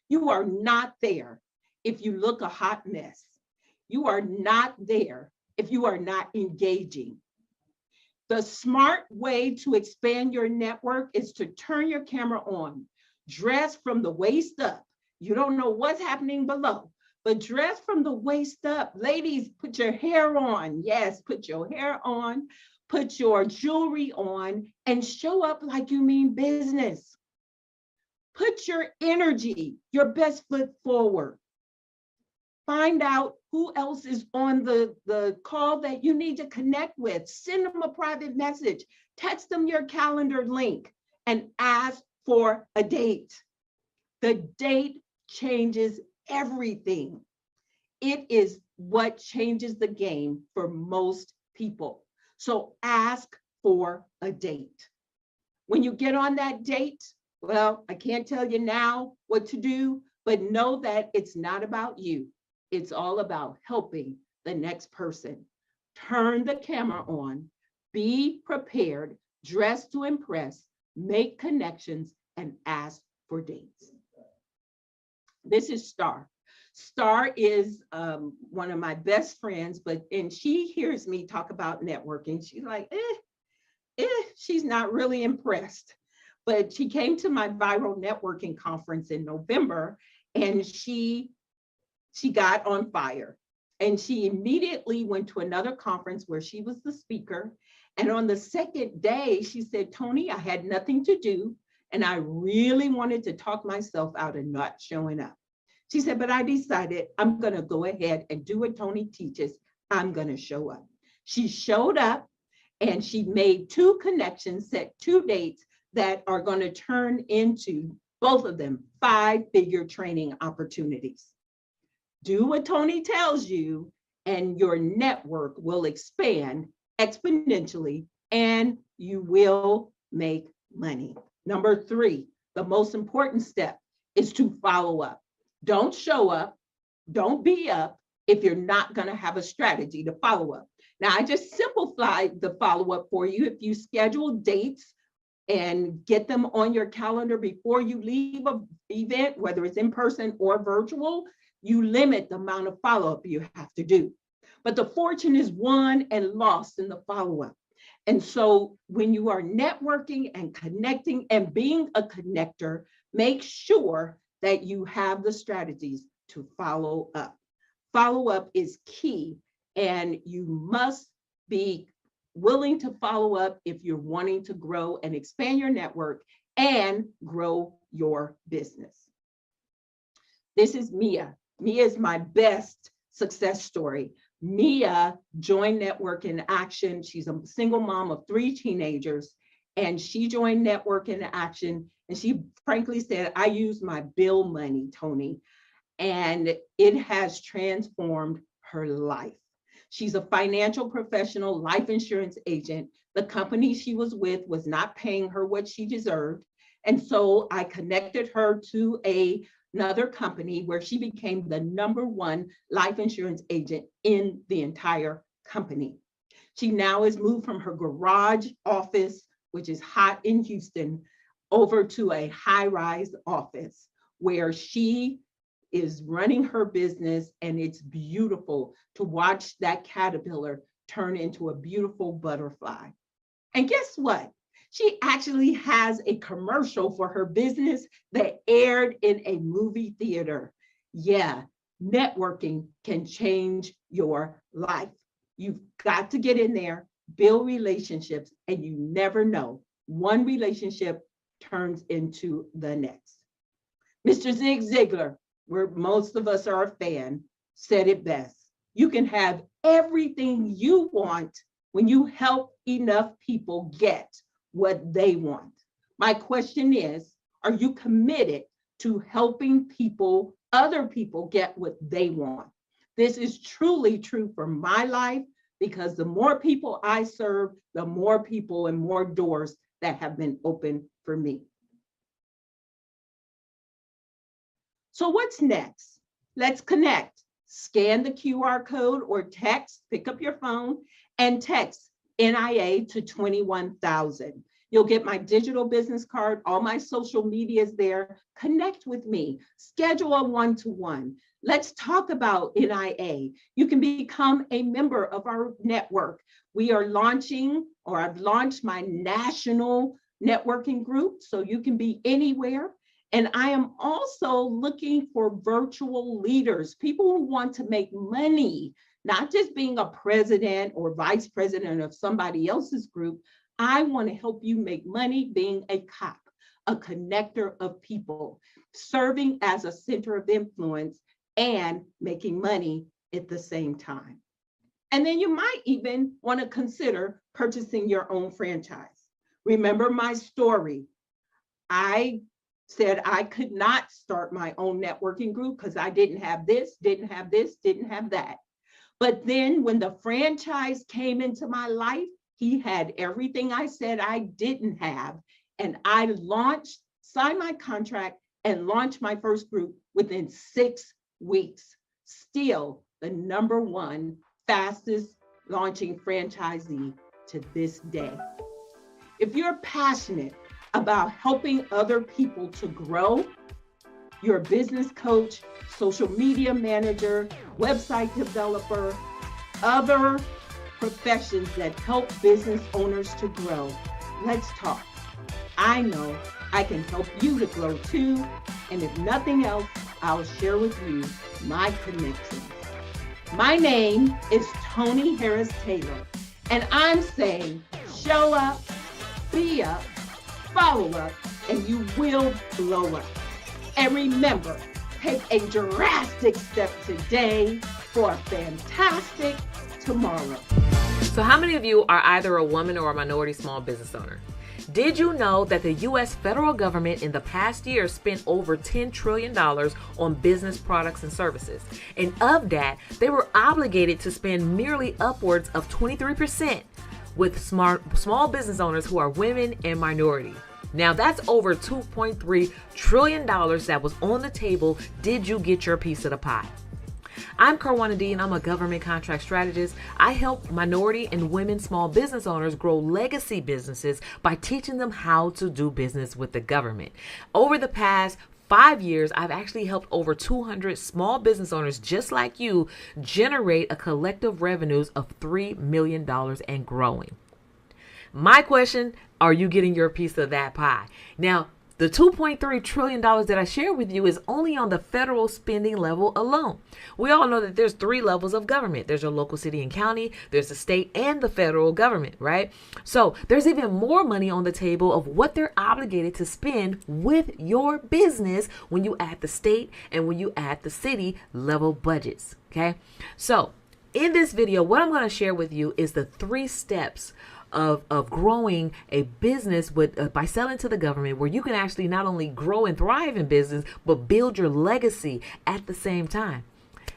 You are not there if you look a hot mess. You are not there if you are not engaging. The smart way to expand your network is to turn your camera on, dress from the waist up. You don't know what's happening below, but dress from the waist up. Ladies, put your hair on. Yes, put your hair on, put your jewelry on, and show up like you mean business. Put your energy, your best foot forward. Find out who else is on the call that you need to connect with. Send them a private message, text them your calendar link, and ask for a date. The date changes everything. It is what changes the game for most people. So ask for a date. When you get on that date, well, I can't tell you now what to do, but know that it's not about you. It's all about helping the next person. Turn the camera on, be prepared, dress to impress, make connections, and ask for dates. This is Star. Star is one of my best friends, and she hears me talk about networking. She's like, she's not really impressed. But she came to my viral networking conference in November, and she got on fire. And she immediately went to another conference where she was the speaker. And on the second day, she said, Tony, I had nothing to do, and I really wanted to talk myself out of not showing up. She said, but I decided I'm going to go ahead and do what Tony teaches. I'm going to show up. She showed up, and she made 2 connections, set 2 dates that are going to turn into, both of them, 5-figure training opportunities. Do what Tony tells you, and your network will expand exponentially, and you will make money. Number 3, the most important step is to follow up. Don't show up, don't be up if you're not going to have a strategy to follow up. Now, I just simplified the follow-up for you. If you schedule dates and get them on your calendar before you leave an event, whether it's in person or virtual, you limit the amount of follow-up you have to do. But the fortune is won and lost in the follow-up. And so when you are networking and connecting and being a connector, make sure that you have the strategies to follow up. Follow up is key, and you must be willing to follow up if you're wanting to grow and expand your network and grow your business. This is Mia. Mia is my best success story. Mia joined Network in Action. She's a single mom of 3 teenagers, and she joined Network in Action. And she frankly said, I use my bill money, Tony, and it has transformed her life. She's a financial professional, life insurance agent. The company she was with was not paying her what she deserved. And so I connected her to another company where she became the #1 life insurance agent in the entire company. She now has moved from her garage office, which is hot in Houston, over to a high-rise office where she is running her business, and it's beautiful to watch that caterpillar turn into a beautiful butterfly. And guess what? She actually has a commercial for her business that aired in a movie theater. Yeah, networking can change your life. You've got to get in there, build relationships, and you never know. One relationship turns into the next. Mr. Zig Ziglar, where most of us are a fan, said it best. You can have everything you want when you help enough people get what they want. My question is, are you committed to helping people, other people get what they want? This is truly true for my life, because the more people I serve, the more people and more doors that have been open for me. So what's next? Let's connect. Scan the QR code or text, pick up your phone and text NIA to 21,000. You'll get my digital business card, all my social media is there. Connect with me, schedule a one-to-one. Let's talk about NIA. You can become a member of our network. We are launching, or I've launched my national networking group, so you can be anywhere. And I am also looking for virtual leaders, people who want to make money, not just being a president or vice president of somebody else's group. I want to help you make money being a cop, a connector of people, serving as a center of influence and making money at the same time. And then you might even want to consider purchasing your own franchise. Remember my story. I said I could not start my own networking group because I didn't have this, didn't have this, didn't have that. But then when the franchise came into my life, he had everything I said I didn't have. And I launched, signed my contract and launched my first group within 6 weeks. Still the #1 fastest launching franchisee to this day. If you're passionate about helping other people to grow, you're a business coach, social media manager, website developer, other professions that help business owners to grow, let's talk. I know I can help you to grow too. And if nothing else, I'll share with you my connections. My name is Tony Harris Taylor, and I'm saying show up, be up, follow up, and you will blow up. And remember, take a drastic step today for a fantastic tomorrow. So how many of you are either a woman or a minority small business owner? Did you know that the U.S. federal government in the past year spent over $10 trillion on business products and services? And of that, they were obligated to spend merely upwards of 23% with small business owners who are women and minority. Now that's over $2.3 trillion that was on the table. Did you get your piece of the pie? I'm Karwana D, and I'm a government contract strategist. I help minority and women small business owners grow legacy businesses by teaching them how to do business with the government. Over the past 5 years, I've actually helped over 200 small business owners just like you generate a collective revenues of $3 million and growing. My question, are you getting your piece of that pie? Now, the $2.3 trillion that I shared with you is only on the federal spending level alone. We all know that there's 3 levels of government. There's your local city and county, there's the state and the federal government, right? So there's even more money on the table of what they're obligated to spend with your business when you add the state and when you add the city level budgets, okay? So in this video, what I'm going to share with you is the 3 steps of growing a business with by selling to the government, where you can actually not only grow and thrive in business, but build your legacy at the same time.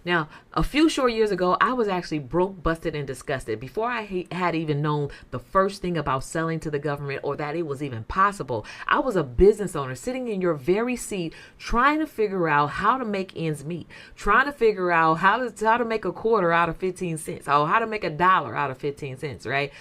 Now, a few short years ago, I was actually broke, busted, and disgusted. Before I had even known the first thing about selling to the government or that it was even possible, I was a business owner sitting in your very seat trying to figure out how to make ends meet, trying to figure out how to make a quarter out of 15 cents, or how to make $1 out of 15 cents, right?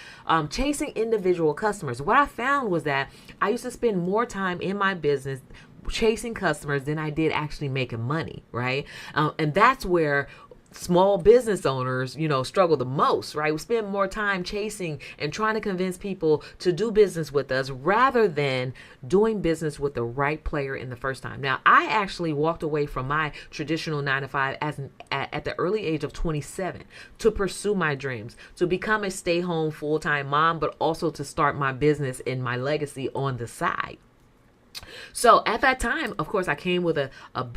Chasing individual customers. What I found was that I used to spend more time in my business chasing customers than I did actually making money, right? And that's where small business owners, struggle the most, right? We spend more time chasing and trying to convince people to do business with us rather than doing business with the right player in the first time. Now, I actually walked away from my traditional 9-to-5 at the early age of 27 to pursue my dreams, to become a stay-home full-time mom, but also to start my business and my legacy on the side. So at that time, of course, I came with a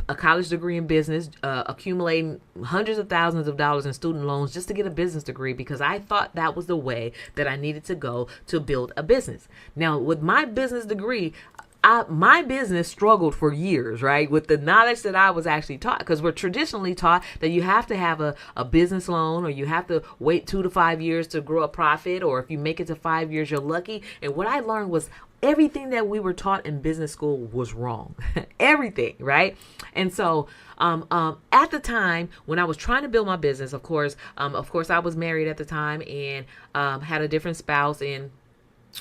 college degree in business, accumulating hundreds of thousands of dollars in student loans just to get a business degree, because I thought that was the way that I needed to go to build a business. Now, with my business degree, my business struggled for years, right? With the knowledge that I was actually taught, because we're traditionally taught that you have to have a business loan, or you have to wait 2 to 5 years to grow a profit, or if you make it to 5 years, you're lucky. And what I learned was everything that we were taught in business school was wrong. Everything, right? And so at the time when I was trying to build my business, of course, I was married at the time and had a different spouse, and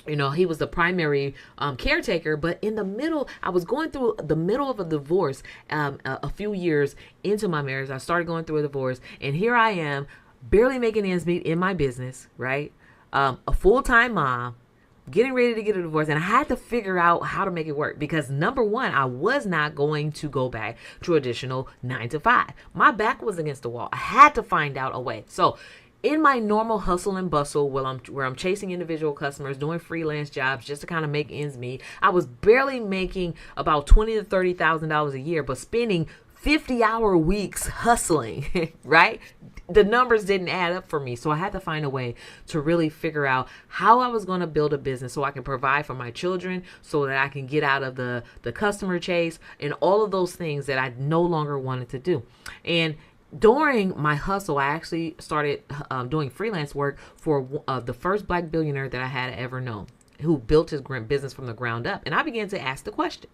he was the primary caretaker. But in the middle, I was going through the middle of a divorce. A few years into my marriage, I started going through a divorce, and here I am, barely making ends meet in my business, right? A full-time mom, getting ready to get a divorce, and I had to figure out how to make it work, because number one, I was not going to go back to traditional 9-to-5. My back was against the wall. I had to find out a way. So in my normal hustle and bustle, where I'm chasing individual customers, doing freelance jobs just to kind of make ends meet, I was barely making about $20,000 to $30,000 a year, but spending 50-hour weeks hustling, right? The numbers didn't add up for me. So I had to find a way to really figure out how I was going to build a business so I can provide for my children, so that I can get out of the customer chase and all of those things that I no longer wanted to do. And during my hustle, I actually started doing freelance work for the first Black billionaire that I had ever known, who built his business from the ground up. And I began to ask the question,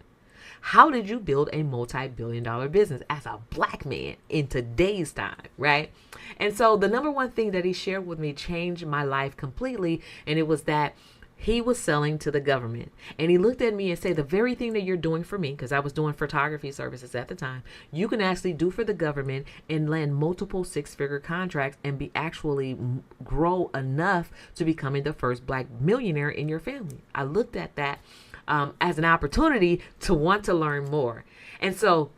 how did you build a multi-billion-dollar business as a Black man in today's time, right? And so the number one thing that he shared with me changed my life completely, and it was that he was selling to the government. And he looked at me and said, the very thing that you're doing for me, because I was doing photography services at the time, you can actually do for the government and land multiple 6-figure contracts and be actually grow enough to becoming the first Black millionaire in your family. I looked at that as an opportunity to want to learn more. And so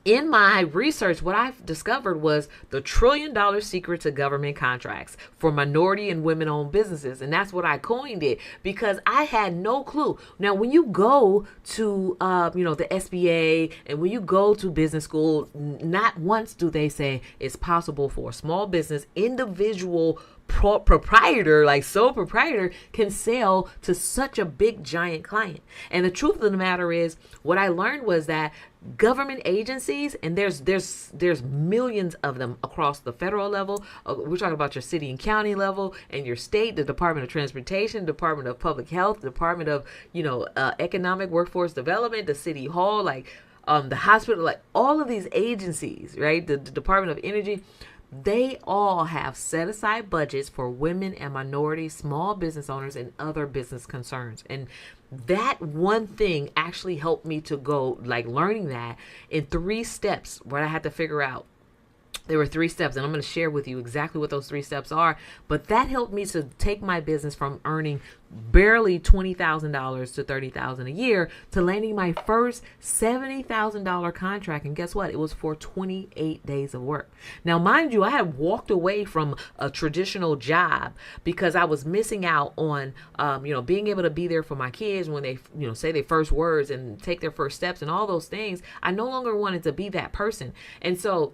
in my research, what I've discovered was the $1 trillion secret to government contracts for minority and women-owned businesses. And that's what I coined it, because I had no clue. Now, when you go to, the SBA, and when you go to business school, not once do they say it's possible for a small business, individual proprietor, like sole proprietor, can sell to such a big giant client. And the truth of the matter is, what I learned was that government agencies, and there's millions of them across the federal level. We're talking about your city and county level, and your state, the Department of Transportation, Department of Public Health, Department of Economic Workforce Development, the City Hall, like the hospital, like all of these agencies, right? The Department of Energy. They all have set aside budgets for women and minorities, small business owners, and other business concerns. And that one thing actually helped me to go, like, learning that in 3 steps, what I had to figure out. There were 3 steps, and I'm going to share with you exactly what those 3 steps are. But that helped me to take my business from earning barely $20,000 to $30,000 a year to landing my first $70,000 contract. And guess what? It was for 28 days of work. Now, mind you, I had walked away from a traditional job because I was missing out on, being able to be there for my kids when they, say their first words and take their first steps and all those things. I no longer wanted to be that person. And so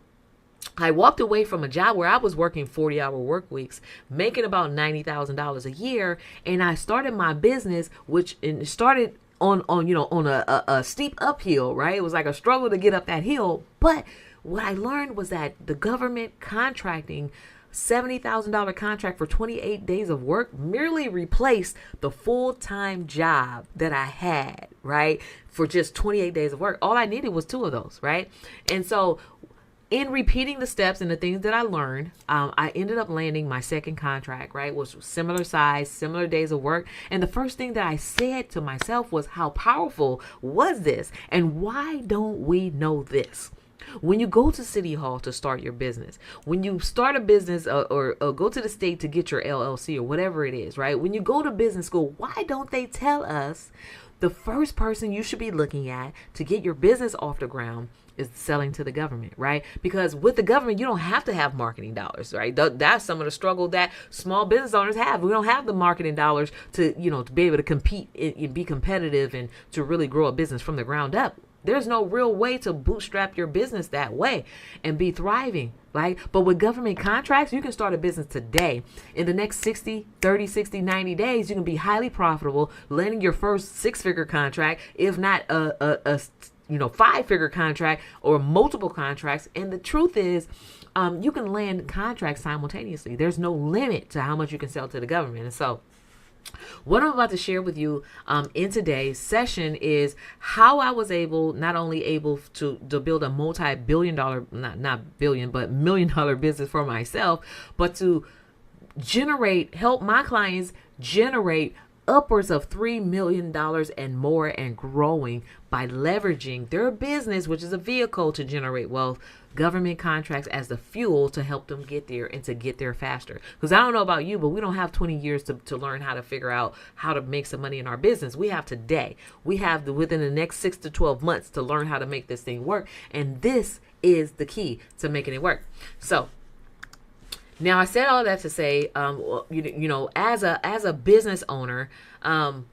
I walked away from a job where I was working 40-hour work weeks, making about $90,000 a year, and I started my business, which started on a steep uphill, right? It was like a struggle to get up that hill. But what I learned was that the government contracting $70,000 contract for 28 days of work merely replaced the full-time job that I had, right? For just 28 days of work. All I needed was 2 of those, right? And so in repeating the steps and the things that I learned, I ended up landing my second contract, right? Was similar size, similar days of work. And the first thing that I said to myself was, how powerful was this? And why don't we know this? When you go to City Hall to start your business, when you start a business or go to the state to get your LLC or whatever it is, right? When you go to business school, why don't they tell us the first person you should be looking at to get your business off the ground is selling to the government, right? Because with the government, you don't have to have marketing dollars, right? That's some of the struggle that small business owners have. We don't have the marketing dollars to, to be able to compete and be competitive and to really grow a business from the ground up. There's no real way to bootstrap your business that way and be thriving, right? But with government contracts, you can start a business today. In the next 60, 30, 60, 90 days, you can be highly profitable, landing your first 6-figure contract, if not a 5-figure contract or multiple contracts. And the truth is, you can land contracts simultaneously. There's no limit to how much you can sell to the government. And so what I'm about to share with you in today's session is how I was not only able to build a multi-billion-dollar, not billion, but $1 million business for myself, but to help my clients generate upwards of $3 million and more and growing by leveraging their business, which is a vehicle to generate wealth, government contracts as the fuel to help them get there and to get there faster. Because I don't know about you, but we don't have 20 years to learn how to figure out how to make some money in our business. We have today. We have within the next 6 to 12 months to learn how to make this thing work. And this is the key to making it work. So now, I said all that to say, as a business owner, the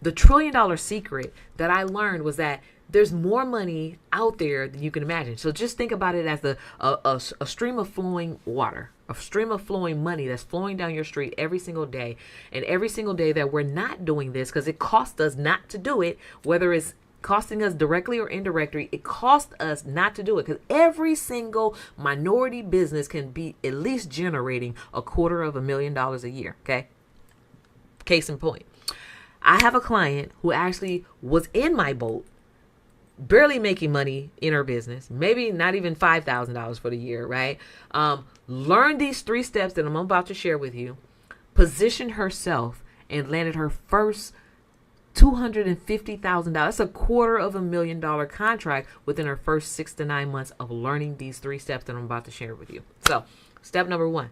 $1 trillion secret that I learned was that there's more money out there than you can imagine. So just think about it as a stream of flowing water, a stream of flowing money that's flowing down your street every single day. And every single day that we're not doing this, because it costs us not to do it, whether it's costing us directly or indirectly, it costs us not to do it, because every single minority business can be at least generating $250,000 a year. Okay. Case in point, I have a client who actually was in my boat, barely making money in her business, maybe not even $5,000 for the year, right? Learned these 3 steps that I'm about to share with you, positioned herself and landed her first $250,000. That's $250,000 contract within her first 6 to 9 months of learning these 3 steps that I'm about to share with you. So step number 1,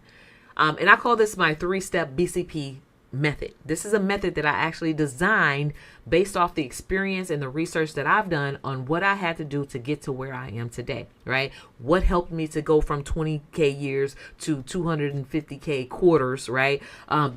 and I call this my 3-step BCP method. This is a method that I actually designed based off the experience and the research that I've done on what I had to do to get to where I am today, right? What helped me to go from 20K years to 250K quarters, right?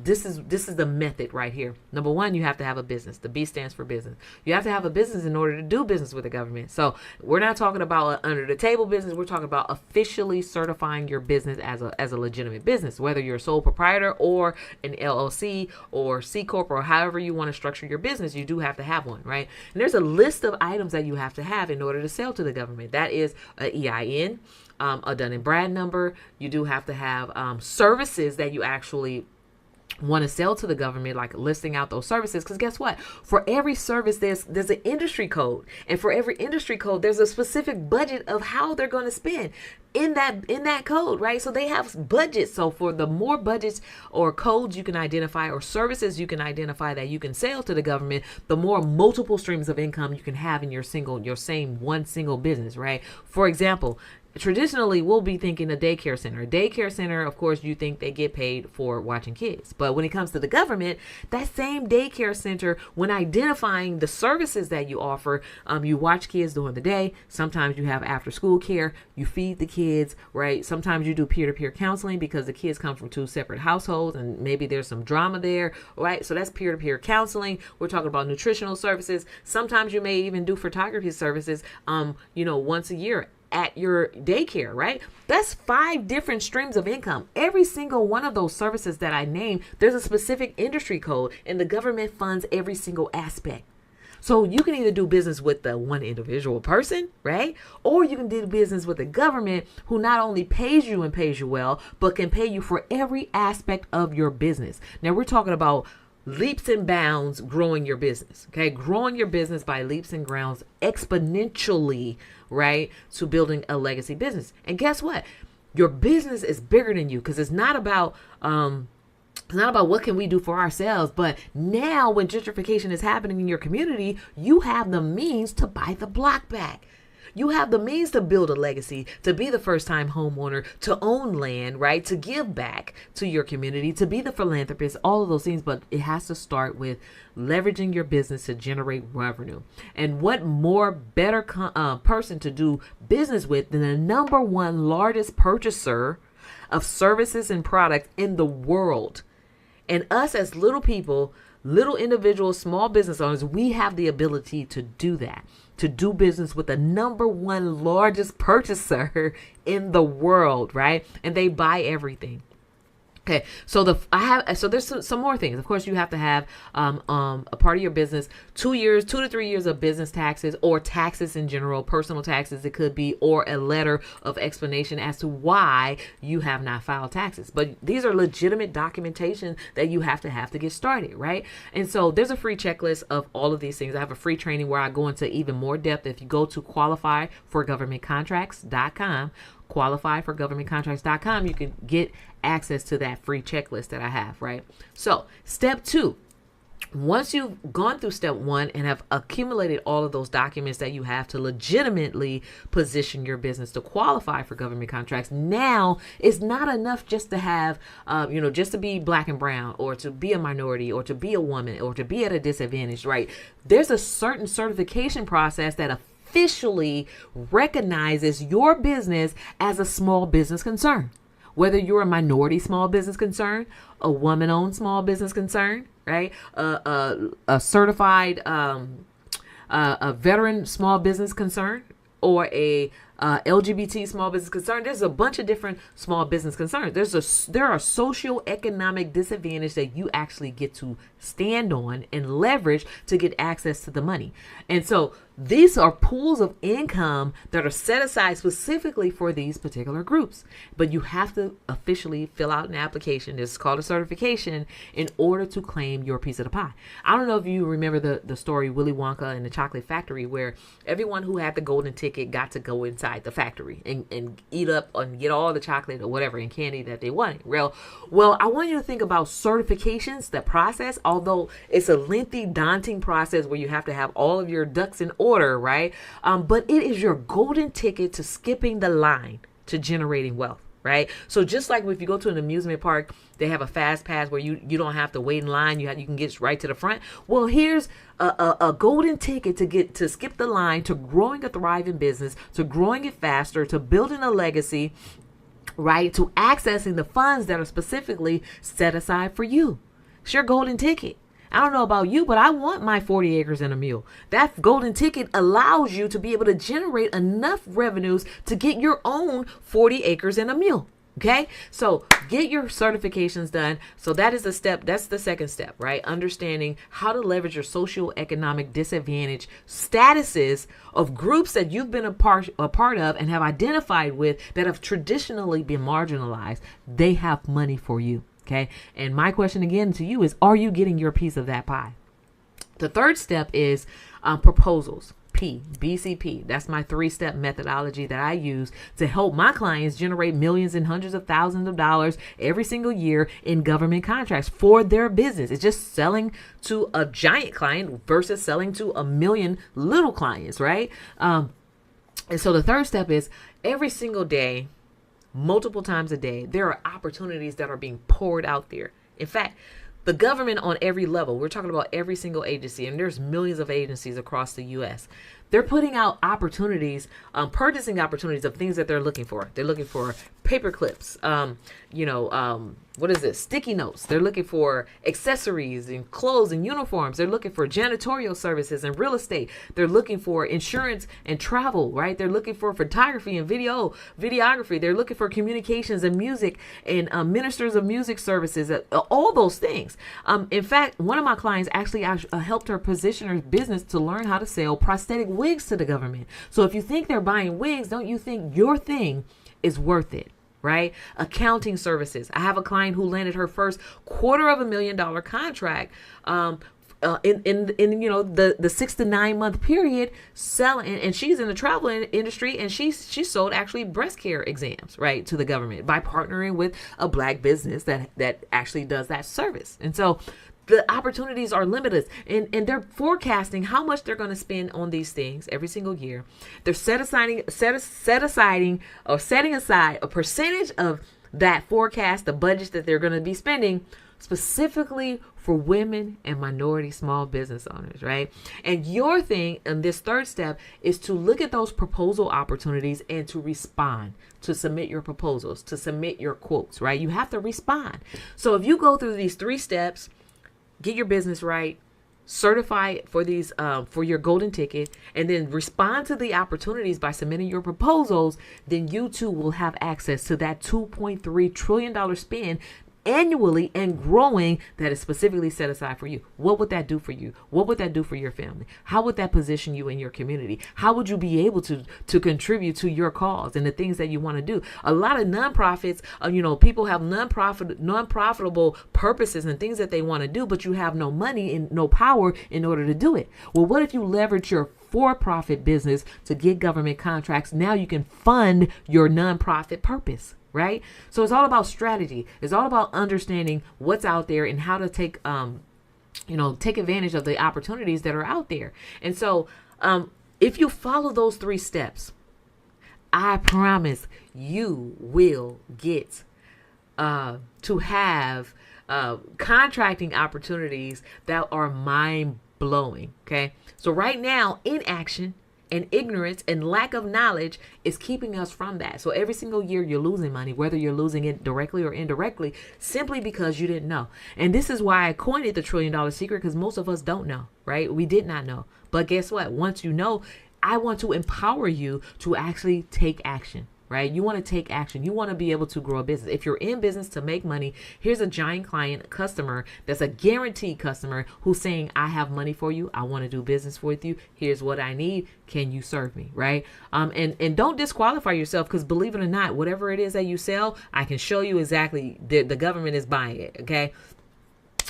This is the method right here. Number 1, you have to have a business. The B stands for business. You have to have a business in order to do business with the government. So we're not talking about an under the table business. We're talking about officially certifying your business as a legitimate business, whether you're a sole proprietor or an LLC LLC or C Corp or however you want to structure your business, you do have to have one, right? And there's a list of items that you have to have in order to sell to the government. That is a EIN, a Dun and Brad number. You do have to have services that you actually want to sell to the government, like listing out those services, because guess what, for every service there's an industry code, and for every industry code there's a specific budget of how they're going to spend in that code, right? So they have budgets. So for the more budgets or codes you can identify or services you can identify that you can sell to the government, the more multiple streams of income you can have in your same one single business, right? For example, traditionally, we'll be thinking a daycare center. A daycare center, of course, you think they get paid for watching kids. But when it comes to the government, that same daycare center, when identifying the services that you offer, you watch kids during the day. Sometimes you have after school care. You feed the kids, right? Sometimes you do peer-to-peer counseling because the kids come from two separate households and maybe there's some drama there, right? So that's peer-to-peer counseling. We're talking about nutritional services. Sometimes you may even do photography services, once a year at your daycare, right? That's 5 different streams of income. Every single one of those services that I named, there's a specific industry code, and the government funds every single aspect. So you can either do business with the one individual person, right? Or you can do business with the government, who not only pays you and pays you well, but can pay you for every aspect of your business. Now we're talking about leaps and bounds growing your business, okay? Growing your business by leaps and bounds exponentially, right? To building a legacy business. And guess what? Your business is bigger than you, because it's not about what can we do for ourselves, but now when gentrification is happening in your community, you have the means to buy the block back. You have the means to build a legacy, to be the first time homeowner, to own land, right? To give back to your community, to be the philanthropist, all of those things. But it has to start with leveraging your business to generate revenue. And what more better person to do business with than the number one largest purchaser of services and products in the world? And us as little people, little individuals, small business owners, we have the ability to do that, to do business with the number one largest purchaser in the world, right? And they buy everything. Okay, so there's some more things. Of course, you have to have a part of your business 2 to 3 years of business taxes, or taxes in general, personal taxes it could be, or a letter of explanation as to why you have not filed taxes. But these are legitimate documentation that you have to get started, right? And so there's a free checklist of all of these things. I have a free training where I go into even more depth. If you go to qualifyforgovernmentcontracts.com, qualifyforgovernmentcontracts.com, you can get access to that free checklist that I have, right? So step 2, once you've gone through step 1 and have accumulated all of those documents that you have to legitimately position your business to qualify for government contracts, now it's not enough just to have, just to be black and brown, or to be a minority, or to be a woman, or to be at a disadvantage, right? There's a certain certification process that officially recognizes your business as a small business concern. Whether you're a minority small business concern, a woman-owned small business concern, right? A certified, a veteran small business concern, or a LGBT small business concern. There's a bunch of different small business concerns. There are socioeconomic disadvantages that you actually get to stand on and leverage to get access to the money. And so these are pools of income that are set aside specifically for these particular groups. But you have to officially fill out an application. This is called a certification in order to claim your piece of the pie. I don't know if you remember the story Willy Wonka and the Chocolate Factory, where everyone who had the golden ticket got to go inside the factory and eat up and get all the chocolate or whatever and candy that they wanted. Well, I want you to think about certifications, the process, although it's a lengthy, daunting process where you have to have all of your ducks in order, right? But it is your golden ticket to skipping the line to generating wealth, right? So just like if you go to an amusement park, they have a fast pass where you don't have to wait in line. You can get right to the front. Well, here's a golden ticket to skip the line to growing a thriving business, to growing it faster, to building a legacy, right? To accessing the funds that are specifically set aside for you. It's your golden ticket. I don't know about you, but I want my 40 acres and a mule. That golden ticket allows you to be able to generate enough revenues to get your own 40 acres and a mule. Okay, so get your certifications done. So that is the step. That's the second step, right? Understanding how to leverage your socioeconomic disadvantage statuses of groups that you've been a part of and have identified with that have traditionally been marginalized. They have money for you. Okay, and my question again to you is, are you getting your piece of that pie? The third step is proposals. BCP. That's my 3-step methodology that I use to help my clients generate millions and hundreds of thousands of dollars every single year in government contracts for their business. It's just selling to a giant client versus selling to a million little clients, right? And so the third step is every single day, multiple times a day, there are opportunities that are being poured out there. In fact, the government on every level, we're talking about every single agency, and there's millions of agencies across the U.S. They're putting out opportunities, purchasing opportunities of things that they're looking for. They're looking for paper clips, what is it? Sticky notes. They're looking for accessories and clothes and uniforms. They're looking for janitorial services and real estate. They're looking for insurance and travel, right? They're looking for photography and videography. They're looking for communications and music and ministers of music services, all those things. In fact, one of my clients actually helped her position her business to learn how to sell prosthetic wigs to the government. So if you think they're buying wigs, don't you think your thing is worth it? Right? Accounting services. I have a client who landed her first $250,000 contract in the 6 to 9 month period selling, and she's in the travel industry, and she sold actually breast care exams, right, to the government by partnering with a Black business that actually does that service. And so the opportunities are limitless, and they're forecasting how much they're going to spend on these things every single year. They're setting aside a percentage of that forecast, the budget that they're going to be spending specifically for women and minority small business owners, right? And your thing in this third step is to look at those proposal opportunities and to respond, to submit your proposals, to submit your quotes, right? You have to respond. So if you go through these 3 steps, get your business right, certify for these for your golden ticket, and then respond to the opportunities by submitting your proposals, then you too will have access to that $2.3 trillion spend annually and growing that is specifically set aside for you. What would that do for you? What would that do for your family? How would that position you in your community? How would you be able to contribute to your cause and the things that you want to do? A lot of nonprofits, people have non-profitable purposes and things that they want to do, but you have no money and no power in order to do it. Well, what if you leverage your for-profit business to get government contracts? Now you can fund your nonprofit purpose. Right? So it's all about strategy. It's all about understanding what's out there and how to take advantage of the opportunities that are out there. And so if you follow those 3 steps, I promise you will get to have contracting opportunities that are mind blowing. Okay. So right now, inaction and ignorance and lack of knowledge is keeping us from that. So every single year you're losing money, whether you're losing it directly or indirectly, simply because you didn't know. And this is why I coined it the $1 trillion secret, because most of us don't know, right? We did not know. But guess what? Once you know, I want to empower you to actually take action. Right? You want to take action. You want to be able to grow a business. If you're in business to make money, here's a giant client customer that's a guaranteed customer who's saying, I have money for you. I want to do business with you. Here's what I need. Can you serve me? Right? And don't disqualify yourself, because believe it or not, whatever it is that you sell, I can show you exactly the government is buying it. Okay.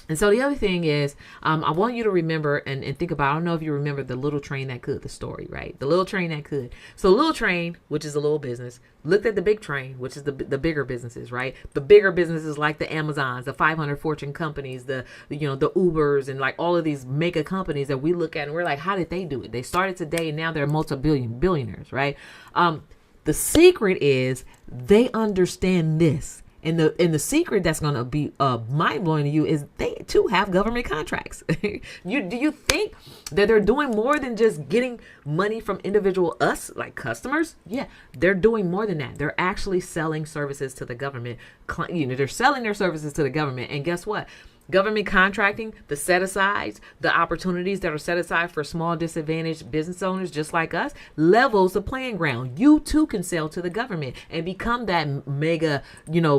And so the other thing is, I want you to remember and think about, I don't know if you remember the little train that could, the story, right? The little train that could. So little train, which is a little business, looked at the big train, which is the bigger businesses, right? The bigger businesses like the Amazons, the 500 Fortune companies, the Ubers, and like all of these mega companies that we look at and we're like, how did they do it? They started today and now they're billionaires, right? The secret is they understand this. And the secret that's going to be mind-blowing to you is they too have government contracts. Do you think that they're doing more than just getting money from individual us, like customers? Yeah, they're doing more than that. They're actually selling services to the government. They're selling their services to the government. And guess what? Government contracting, the set-asides, the opportunities that are set aside for small disadvantaged business owners just like us, levels the playing ground. You too can sell to the government and become that mega,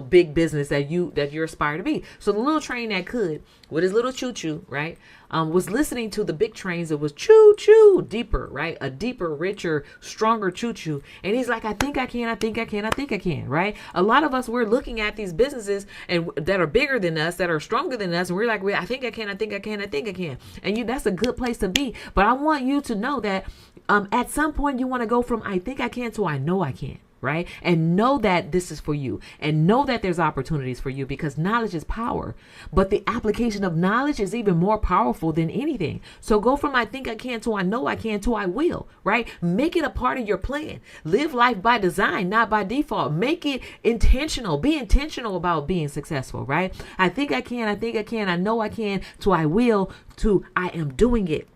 big business that you aspire to be. So the little train that could, with his little choo-choo, right, was listening to the big trains that was choo-choo deeper, right? A deeper, richer, stronger choo-choo. And he's like, I think I can, right? A lot of us, we're looking at these businesses and that are bigger than us, that are stronger than us. And we're like, I think I can. And that's a good place to be. But I want you to know that at some point you want to go from I think I can to I know I can. Right? And know that this is for you, and know that there's opportunities for you, because knowledge is power, but the application of knowledge is even more powerful than anything. So go from I think I can to I know I can to I will, right? Make it a part of your plan. Live life by design, not by default. Make it intentional. Be intentional about being successful, right? I think I can, I know I can, to I will, to I am doing it.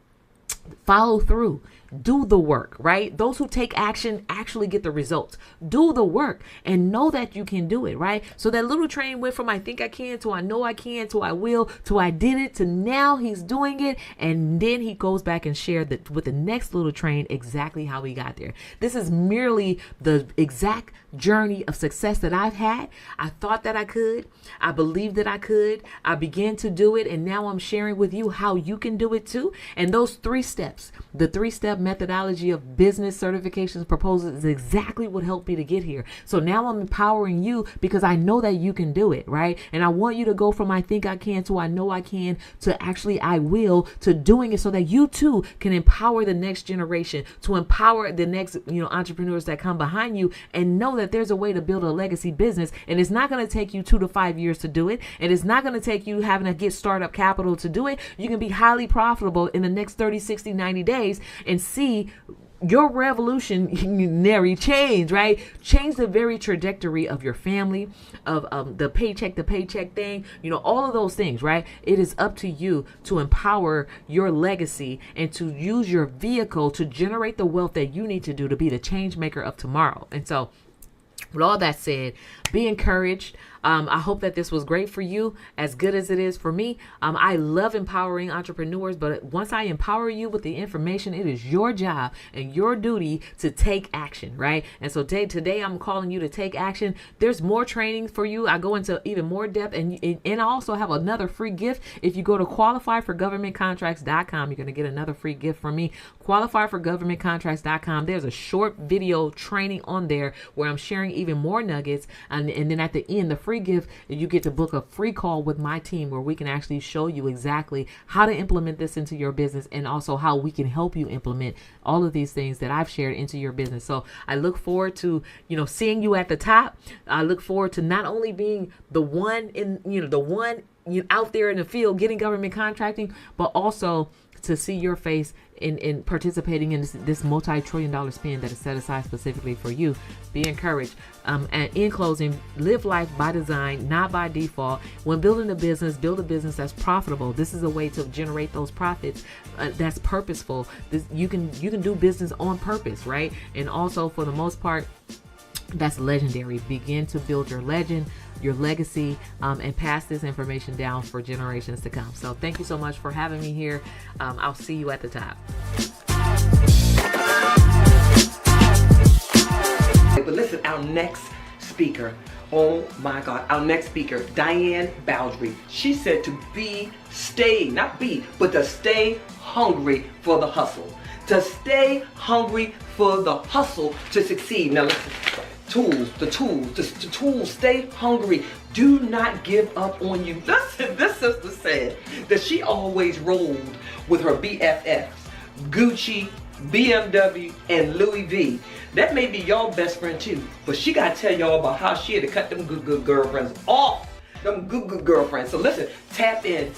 Follow through. Do the work, right? Those who take action actually get the results. Do the work and know that you can do it, right? So that little train went from I think I can to I know I can to I will to I did it to now he's doing it. And then he goes back and shared that with the next little train exactly how he got there. This is merely the exact journey of success that I've had. I thought that I could. I believed that I could. I began to do it. And now I'm sharing with you how you can do it too. And those 3 steps, the 3-step methodology of business certifications proposals is exactly what helped me to get here. So now I'm empowering you because I know that you can do it, right? And I want you to go from I think I can to I know I can to actually I will to doing it so that you too can empower the next generation, to empower the next, entrepreneurs that come behind you, and know that there's a way to build a legacy business. And it's not going to take you 2 to 5 years to do it. And it's not going to take you having to get startup capital to do it. You can be highly profitable in the next 30, 60, 90 days and see your revolutionary change, right? Change the very trajectory of your family, of the paycheck to paycheck thing, all of those things, right? It is up to you to empower your legacy and to use your vehicle to generate the wealth that you need to do to be the change maker of tomorrow. And so with all that said, be encouraged. I hope that this was great for you, as good as it is for me. I love empowering entrepreneurs, but once I empower you with the information, it is your job and your duty to take action, right? And so today I'm calling you to take action. There's more training for you. I go into even more depth, and I also have another free gift. If you go to qualifyforgovernmentcontracts.com, you're going to get another free gift from me. Qualifyforgovernmentcontracts.com. There's a short video training on there where I'm sharing even more nuggets, and then at the end, the free gift, you get to book a free call with my team where we can actually show you exactly how to implement this into your business, and also how we can help you implement all of these things that I've shared into your business. So I look forward to, seeing you at the top. I look forward to not only being the one out there in the field getting government contracting, but also to see your face in participating in this multi-trillion-dollar spend that is set aside specifically for you. Be encouraged. And in closing, live life by design, not by default. When building a business, build a business that's profitable. This is a way to generate those profits that's purposeful. You can do business on purpose, right? And also, for the most part, that's legendary. Begin to build your legend, your legacy, and pass this information down for generations to come. So thank you so much for having me here. I'll see you at the top. But listen, our next speaker, oh my God, our next speaker, Diane Baldry. She said to stay hungry for the hustle. To stay hungry for the hustle to succeed. Now listen. The tools, stay hungry. Do not give up on you. Listen, this sister said that she always rolled with her BFFs, Gucci, BMW, and Louis V. That may be y'all best friend too, but she gotta tell y'all about how she had to cut them good girlfriends off. Them good girlfriends. So listen, tap in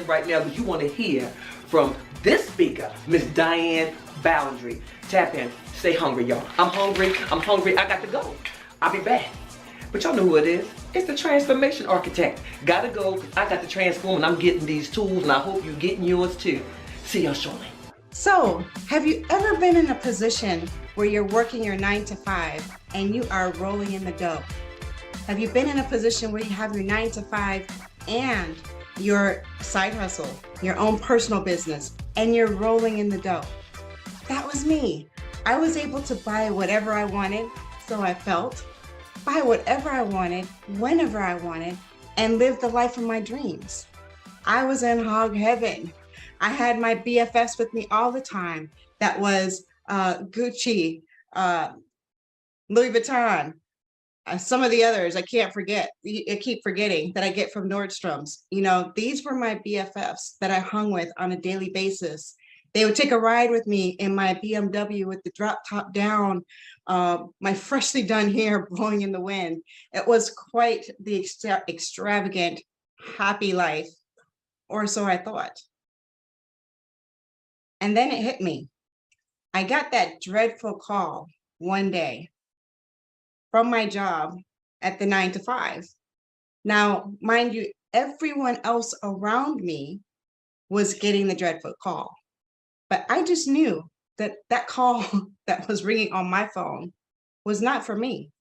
right now, because you want to hear from this speaker, Miss Diane Baldry. Tap in. Stay hungry, y'all. I'm hungry. I got to go. I'll be back. But y'all know who it is. It's the Transformation Architect. Gotta go, because I got to transform, and I'm getting these tools, and I hope you're getting yours too. See y'all shortly. So, have you ever been in a position where you're working your 9 to 5 and you are rolling in the dough? Have you been in a position where you have your 9 to 5 and your side hustle, your own personal business, and you're rolling in the dough. That was me. I was able to buy whatever I wanted, so I felt, buy whatever I wanted, whenever I wanted, and live the life of my dreams. I was in hog heaven. I had my BFFs with me all the time. That was Gucci, Louis Vuitton, some of the others I can't forget. I keep forgetting that I get from Nordstrom's. You know, these were my BFFs that I hung with on a daily basis. They would take a ride with me in my BMW with the drop top down, my freshly done hair blowing in the wind. It was quite the extravagant, happy life, or so I thought. And then it hit me. I got that dreadful call one day from my job at the 9 to 5. Now, mind you, everyone else around me was getting the dreadful call. But I just knew that that call that was ringing on my phone was not for me.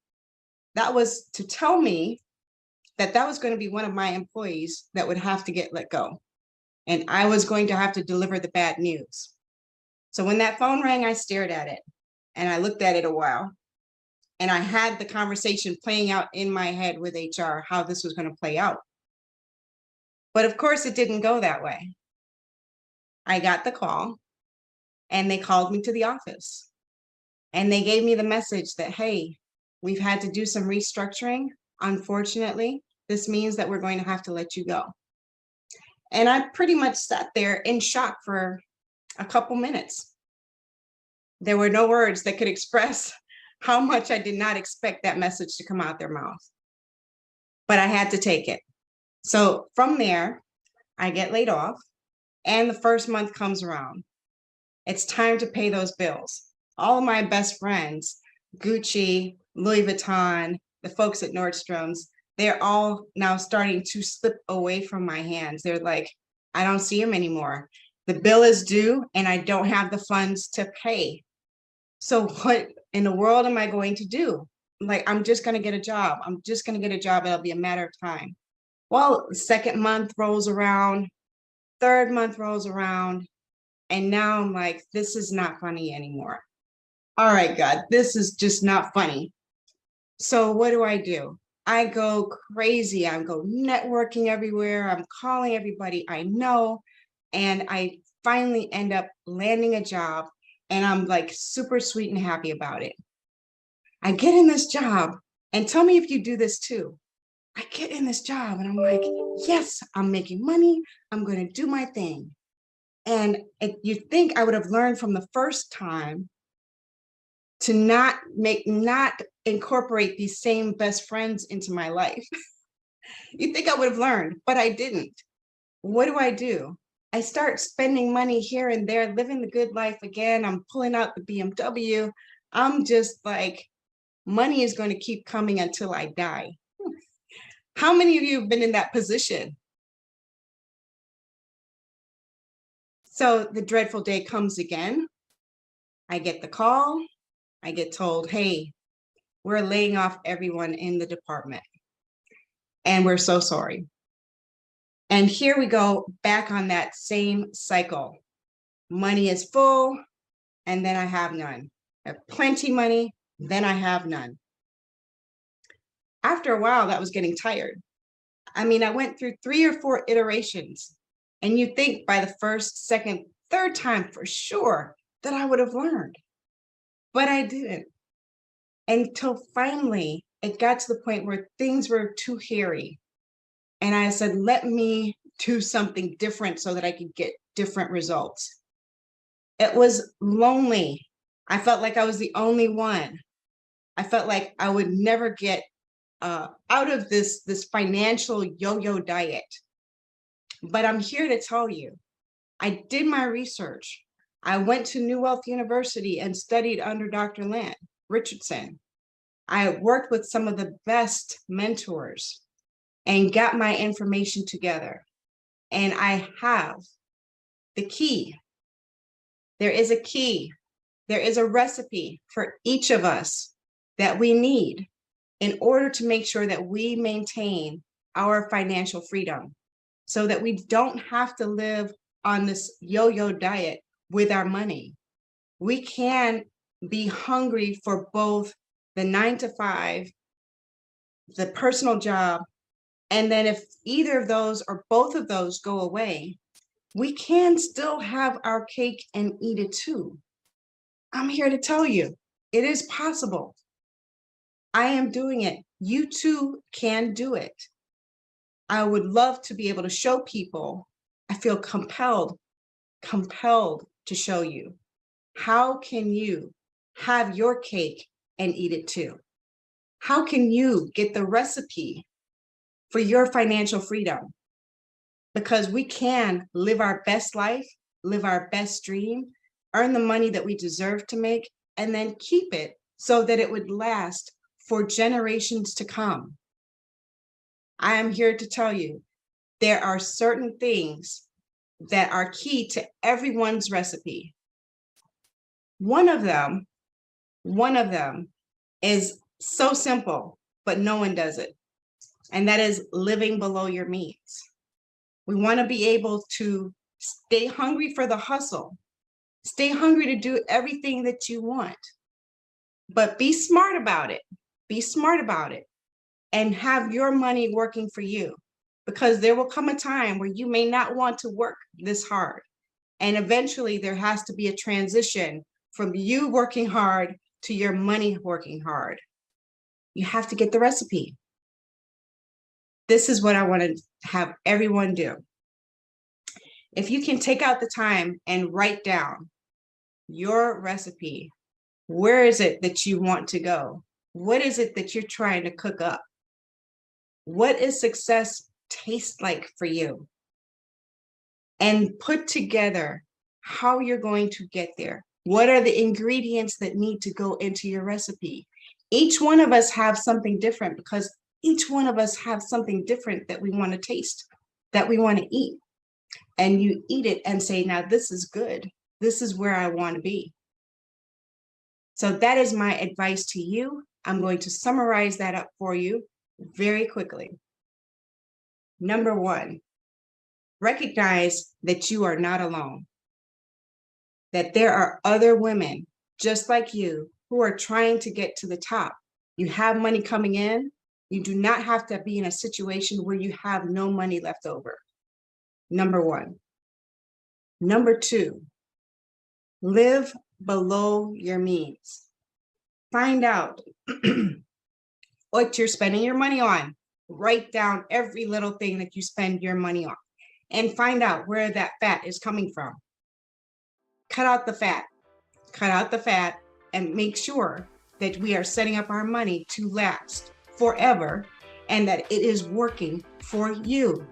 That was to tell me that that was going to be one of my employees that would have to get let go. And I was going to have to deliver the bad news. So when that phone rang, I stared at it and I looked at it a while. And I had the conversation playing out in my head with HR, how this was going to play out. But of course, it didn't go that way. I got the call and they called me to the office. And they gave me the message that, hey, we've had to do some restructuring. Unfortunately, this means that we're going to have to let you go. And I pretty much sat there in shock for a couple minutes. There were no words that could express how much I did not expect that message to come out their mouth. But I had to take it. So from there, I get laid off and the first month comes around. It's time to pay those bills. All of my best friends, Gucci, Louis Vuitton, the folks at Nordstrom's, they're all now starting to slip away from my hands. They're like, I don't see them anymore. The bill is due and I don't have the funds to pay. So what in the world am I going to do? Like, I'm just going to get a job. I'm just going to get a job. It'll be a matter of time. Well, the second month rolls around, third month rolls around, and now I'm like, this is not funny anymore. All right, God, this is just not funny. So what do? I go crazy. I go networking everywhere. I'm calling everybody I know, and I finally end up landing a job. And I'm like super sweet and happy about it. I get in this job, and tell me if you do this too. I get in this job and I'm like, yes, I'm making money. I'm going to do my thing. And you'd think I would have learned from the first time to not incorporate these same best friends into my life. You'd think I would have learned, but I didn't. What do? I start spending money here and there, living the good life again. I'm pulling out the BMW. I'm just like, money is going to keep coming until I die. How many of you have been in that position? So the dreadful day comes again. I get the call. I get told, hey, we're laying off everyone in the department. And we're so sorry. And here we go back on that same cycle. Money is full, and then I have none. I have plenty money, then I have none. After a while, that was getting tired. I mean, I went through 3 or 4 iterations, and you think by the first, second, third time for sure that I would have learned, but I didn't. Until finally, it got to the point where things were too hairy. And I said, let me do something different so that I could get different results. It was lonely. I felt like I was the only one. I felt like I would never get out of this financial yo-yo diet. But I'm here to tell you, I did my research. I went to New Wealth University and studied under Dr. Lynn Richardson. I worked with some of the best mentors and got my information together. And I have the key. There is a key. There is a recipe for each of us that we need in order to make sure that we maintain our financial freedom. so that we don't have to live on this yo-yo diet with our money. We can be hungry for both the 9 to 5, the personal job, and then if either of those or both of those go away, we can still have our cake and eat it too. I'm here to tell you, it is possible. I am doing it. You too can do it. I would love to be able to show people. I feel compelled to show you. How can you have your cake and eat it too? How can you get the recipe for your financial freedom? Because we can live our best life, live our best dream, earn the money that we deserve to make, and then keep it so that it would last for generations to come. I am here to tell you, there are certain things that are key to everyone's recipe. One of them is so simple, but no one does it. And that is living below your means. We want to be able to stay hungry for the hustle, stay hungry to do everything that you want, but be smart about it. Be smart about it and have your money working for you, because there will come a time where you may not want to work this hard. And eventually there has to be a transition from you working hard to your money working hard. You have to get the recipe. This is what I want to have everyone do. If you can take out the time and write down your recipe, where is it that you want to go? What is it that you're trying to cook up? What does success taste like for you? And put together how you're going to get there. What are the ingredients that need to go into your recipe? Each one of us have something different, because each one of us have something different that we want to taste, that we want to eat. And you eat it and say, now this is good. This is where I want to be. So that is my advice to you. I'm going to summarize that up for you very quickly. Number 1, recognize that you are not alone, that there are other women just like you who are trying to get to the top. You have money coming in. You do not have to be in a situation where you have no money left over. Number 1. Number 2, live below your means. Find out what you're spending your money on. Write down every little thing that you spend your money on and find out where that fat is coming from. Cut out the fat. Cut out the fat and make sure that we are setting up our money to last forever and that it is working for you.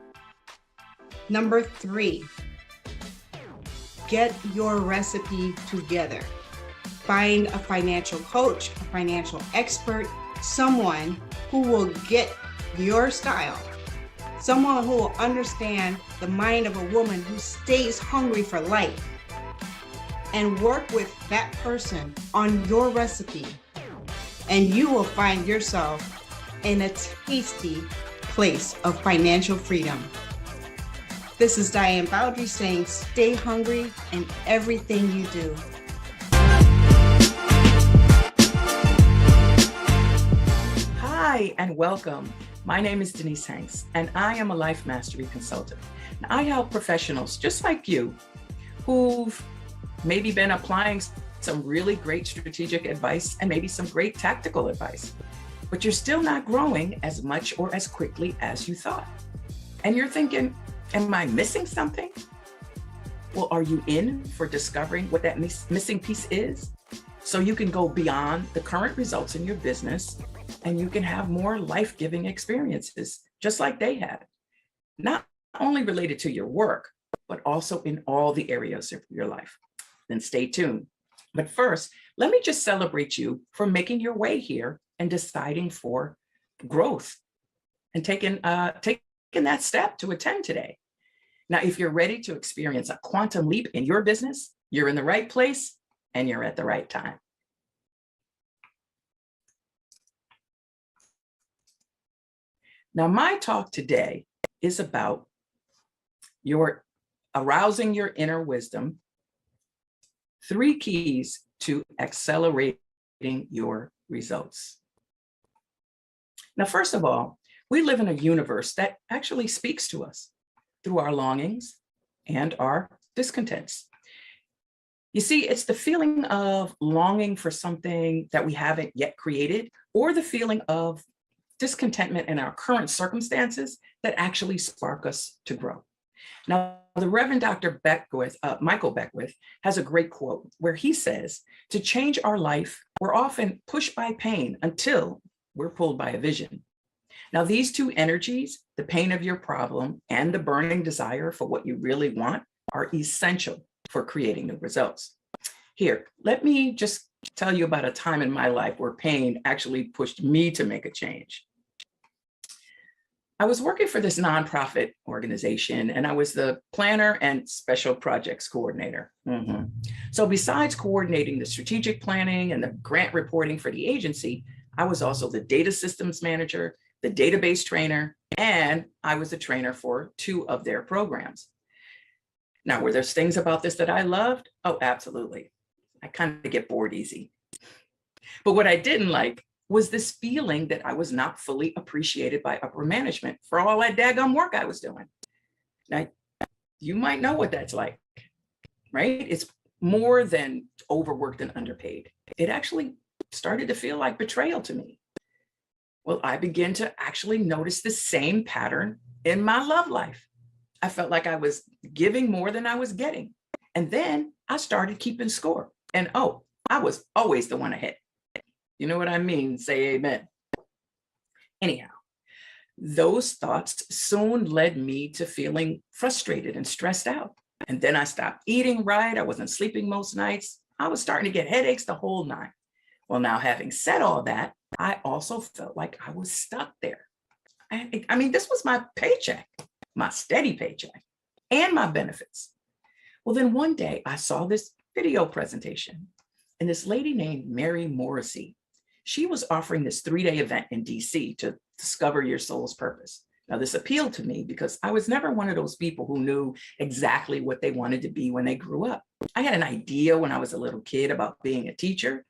Number 3, get your recipe together. Find a financial coach, a financial expert, someone who will get your style, someone who will understand the mind of a woman who stays hungry for life, and work with that person on your recipe. And you will find yourself in a tasty place of financial freedom. This is Diane Bowdry saying, stay hungry in everything you do. Hi, and welcome. My name is Denise Hanks, and I am a life mastery consultant. I help professionals just like you who've maybe been applying some really great strategic advice and maybe some great tactical advice, but you're still not growing as much or as quickly as you thought. And you're thinking, am I missing something? Well, are you in for discovering what that missing piece is? So you can go beyond the current results in your business and you can have more life-giving experiences, just like they had. Not only related to your work, but also in all the areas of your life. Then stay tuned. But first, let me just celebrate you for making your way here and deciding for growth and taking that step to attend today. Now, if you're ready to experience a quantum leap in your business, you're in the right place and you're at the right time. Now, my talk today is about You're arousing your inner wisdom. 3 keys to accelerating your results. Now, first of all, we live in a universe that actually speaks to us through our longings and our discontents. You see, it's the feeling of longing for something that we haven't yet created, or the feeling of discontentment in our current circumstances that actually spark us to grow. Now, the Reverend Dr. Beckwith, Michael Beckwith, has a great quote where he says, to change our life, we're often pushed by pain until we're pulled by a vision. Now, these 2 energies, the pain of your problem and the burning desire for what you really want, are essential for creating new results. Here, let me just tell you about a time in my life where pain actually pushed me to make a change. I was working for this nonprofit organization, and I was the planner and special projects coordinator. So besides coordinating the strategic planning and the grant reporting for the agency, I was also the data systems manager, the database trainer, and I was the trainer for 2 of their programs. Now, were there things about this that I loved? Oh, absolutely. I kind of get bored easy. But what I didn't like was this feeling that I was not fully appreciated by upper management for all that daggum work I was doing. Now, you might know what that's like, right? It's more than overworked and underpaid. It actually started to feel like betrayal to me. Well, I began to actually notice the same pattern in my love life. I felt like I was giving more than I was getting. And then I started keeping score. And oh, I was always the one ahead. You know what I mean? Say amen. Anyhow, those thoughts soon led me to feeling frustrated and stressed out. And then I stopped eating right. I wasn't sleeping most nights. I was starting to get headaches the whole 9. Well, now, having said all that, I also felt like I was stuck there. I mean, this was my paycheck, my steady paycheck, and my benefits. Well, then one day I saw this video presentation, and this lady named Mary Morrissey, she was offering this 3-day event in DC to discover your soul's purpose. Now, this appealed to me because I was never one of those people who knew exactly what they wanted to be when they grew up. I had an idea when I was a little kid about being a teacher,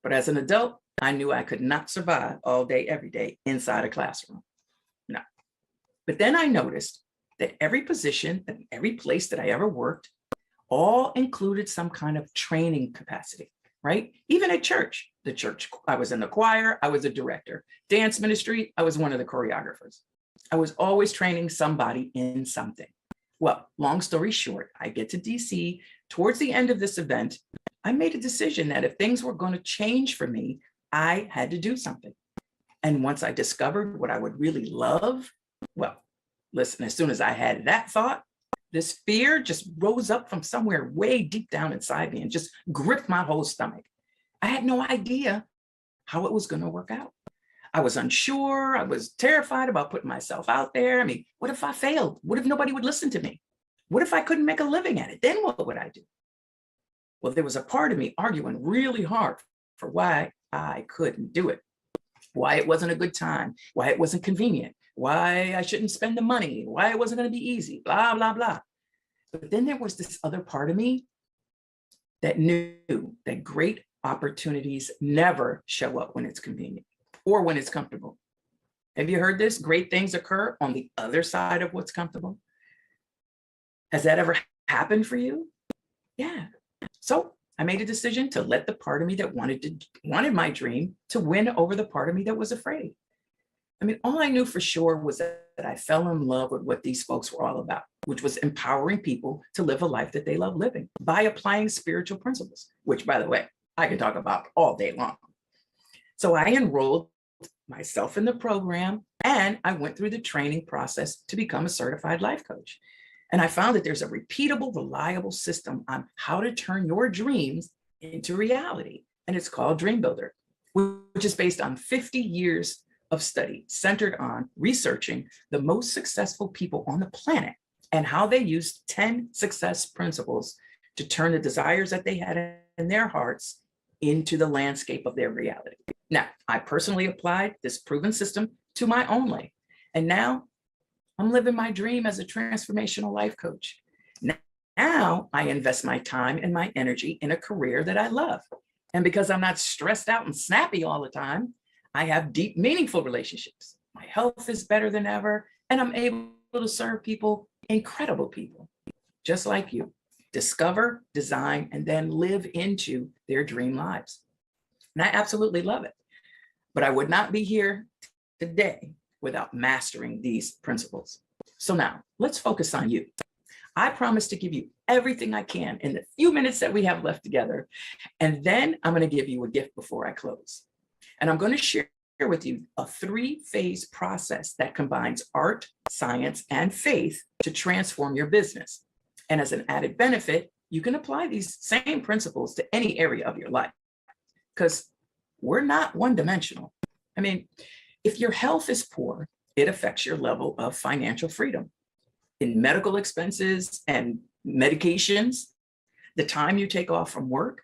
but as an adult, I knew I could not survive all day, every day inside a classroom. No. But then I noticed that every position and every place that I ever worked all included some kind of training capacity, right? Even at church, the church, I was in the choir, I was a director. Dance ministry, I was one of the choreographers. I was always training somebody in something. Well, long story short, I get to DC. Towards the end of this event, I made a decision that if things were going to change for me, I had to do something. And once I discovered what I would really love, well, listen, as soon as I had that thought, this fear just rose up from somewhere way deep down inside me and just gripped my whole stomach. I had no idea how it was going to work out. I was unsure. I was terrified about putting myself out there. I mean, what if I failed? What if nobody would listen to me? What if I couldn't make a living at it? Then what would I do? Well, there was a part of me arguing really hard for why I couldn't do it, why it wasn't a good time, why it wasn't convenient, why I shouldn't spend the money, why it wasn't going to be easy, blah, blah, blah. But then there was this other part of me that knew that great opportunities never show up when it's convenient or when it's comfortable. Have you heard this? Great things occur on the other side of what's comfortable. Has that ever happened for you? Yeah. So I made a decision to let the part of me that wanted my dream to win over the part of me that was afraid. I mean, all I knew for sure was that I fell in love with what these folks were all about, which was empowering people to live a life that they love living by applying spiritual principles, which, by the way, I can talk about all day long. So I enrolled myself in the program and I went through the training process to become a certified life coach. And I found that there's a repeatable, reliable system on how to turn your dreams into reality. And it's called Dream Builder, which is based on 50 years of study centered on researching the most successful people on the planet and how they used 10 success principles to turn the desires that they had in their hearts into the landscape of their reality. Now, I personally applied this proven system to my own life. And now I'm living my dream as a transformational life coach. Now I invest my time and my energy in a career that I love. And because I'm not stressed out and snappy all the time, I have deep, meaningful relationships. My health is better than ever, and I'm able to serve people, incredible people, just like you. Discover, design, and then live into their dream lives. And I absolutely love it. But I would not be here today without mastering these principles. So now let's focus on you. I promise to give you everything I can in the few minutes that we have left together. And then I'm going to give you a gift before I close. And I'm going to share with you a 3-phase process that combines art, science, and faith to transform your business. And as an added benefit, you can apply these same principles to any area of your life, because we're not one-dimensional. I mean, if your health is poor, it affects your level of financial freedom. In medical expenses and medications, the time you take off from work,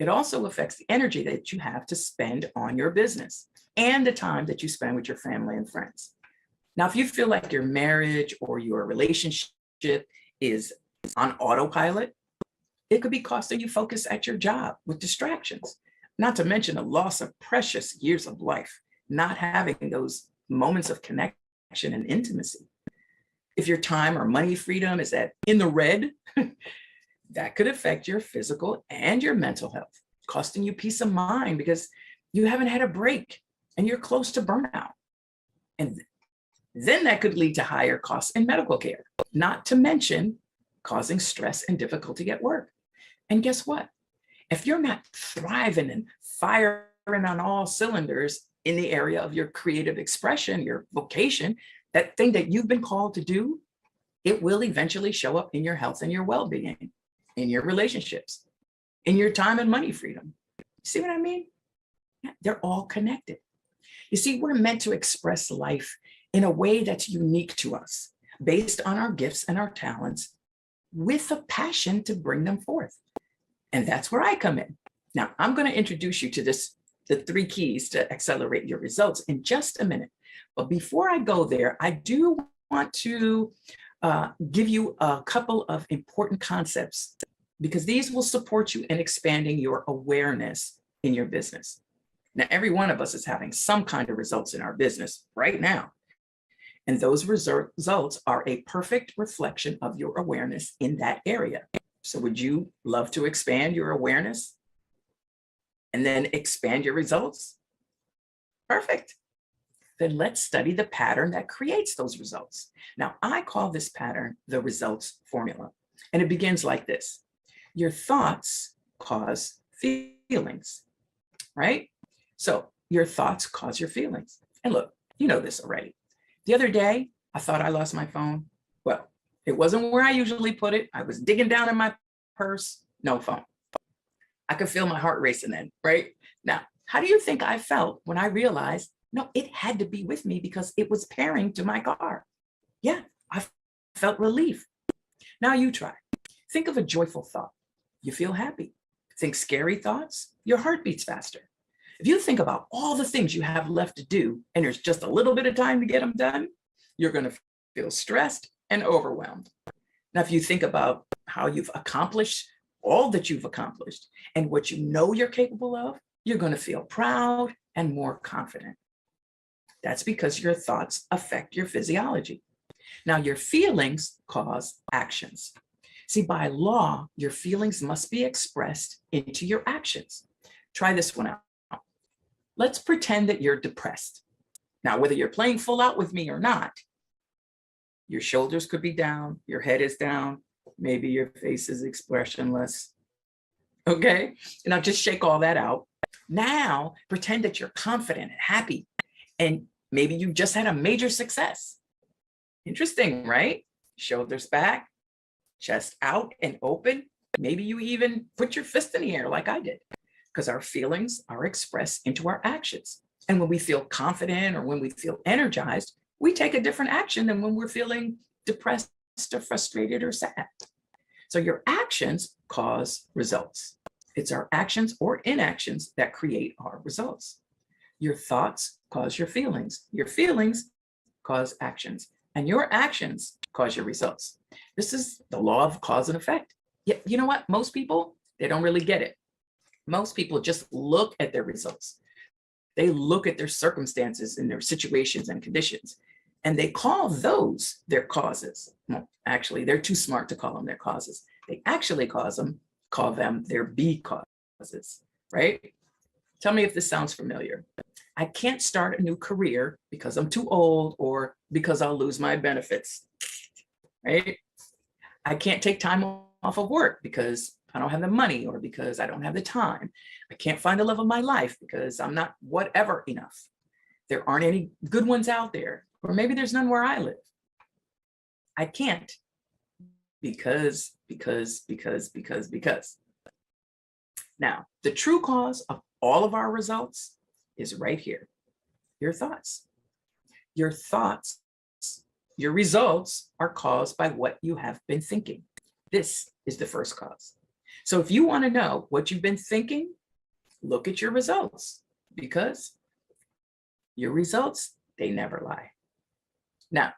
it also affects the energy that you have to spend on your business and the time that you spend with your family and friends. Now, if you feel like your marriage or your relationship is on autopilot, it could be costing you focus at your job with distractions, not to mention the loss of precious years of life, not having those moments of connection and intimacy. If your time or money freedom is in the red, that could affect your physical and your mental health, costing you peace of mind because you haven't had a break and you're close to burnout. And then that could lead to higher costs in medical care, not to mention causing stress and difficulty at work. And guess what? If you're not thriving and firing on all cylinders in the area of your creative expression, your vocation, that thing that you've been called to do, it will eventually show up in your health and your well-being, in your relationships, in your time and money freedom. See what I mean? Yeah, they're all connected. You see, we're meant to express life in a way that's unique to us, based on our gifts and our talents, with a passion to bring them forth. And that's where I come in. Now, I'm going to introduce you to the 3 keys to accelerate your results in just a minute. But before I go there, I do want to give you a couple of important concepts, because these will support you in expanding your awareness in your business. Now, every one of us is having some kind of results in our business right now. And those results are a perfect reflection of your awareness in that area. So would you love to expand your awareness and then expand your results? Perfect. Then let's study the pattern that creates those results. Now, I call this pattern the results formula. And it begins like this. Your thoughts cause feelings, right? So your thoughts cause your feelings. And look, you know this already. The other day, I thought I lost my phone. Well, it wasn't where I usually put it. I was digging down in my purse, no phone. I could feel my heart racing then, right? Now, how do you think I felt when I realized, no, it had to be with me because it was pairing to my car? Yeah, I felt relief. Now you try. Think of a joyful thought. You feel happy. Think scary thoughts. Your heart beats faster. If you think about all the things you have left to do and there's just a little bit of time to get them done, you're going to feel stressed and overwhelmed. Now, if you think about how you've accomplished all that you've accomplished and what you know you're capable of, you're going to feel proud and more confident. That's because your thoughts affect your physiology. Now, your feelings cause actions. See, by law, your feelings must be expressed into your actions. Try this one out. Let's pretend that you're depressed. Now, whether you're playing full out with me or not, your shoulders could be down, your head is down, maybe your face is expressionless. Okay, now just shake all that out. Now, pretend that you're confident and happy, and maybe you just had a major success. Interesting, right? Shoulders back, chest out and open. Maybe you even put your fist in the air like I did, because our feelings are expressed into our actions. And when we feel confident or when we feel energized, we take a different action than when we're feeling depressed or frustrated or sad. So your actions cause results. It's our actions or inactions that create our results. Your thoughts cause your feelings. Your feelings cause actions. and your actions cause your results. This is the law of cause and effect. Yet, you know what? Most people, they don't really get it. Most people just look at their results. They look at their circumstances and their situations and conditions, and they call those their causes. Well, actually, they're too smart to call them their causes. They actually call them their be causes, right? Tell me if this sounds familiar. I can't start a new career because I'm too old or because I'll lose my benefits, right? I can't take time off of work because I don't have the money or because I don't have the time. I can't find the love of my life because I'm not whatever enough. There aren't any good ones out there, or maybe there's none where I live. I can't because. Now, the true cause of all of our results is right here. Your thoughts. Your thoughts, your results are caused by what you have been thinking. This is the first cause. So if you want to know what you've been thinking, look at your results, because your results, they never lie. Now,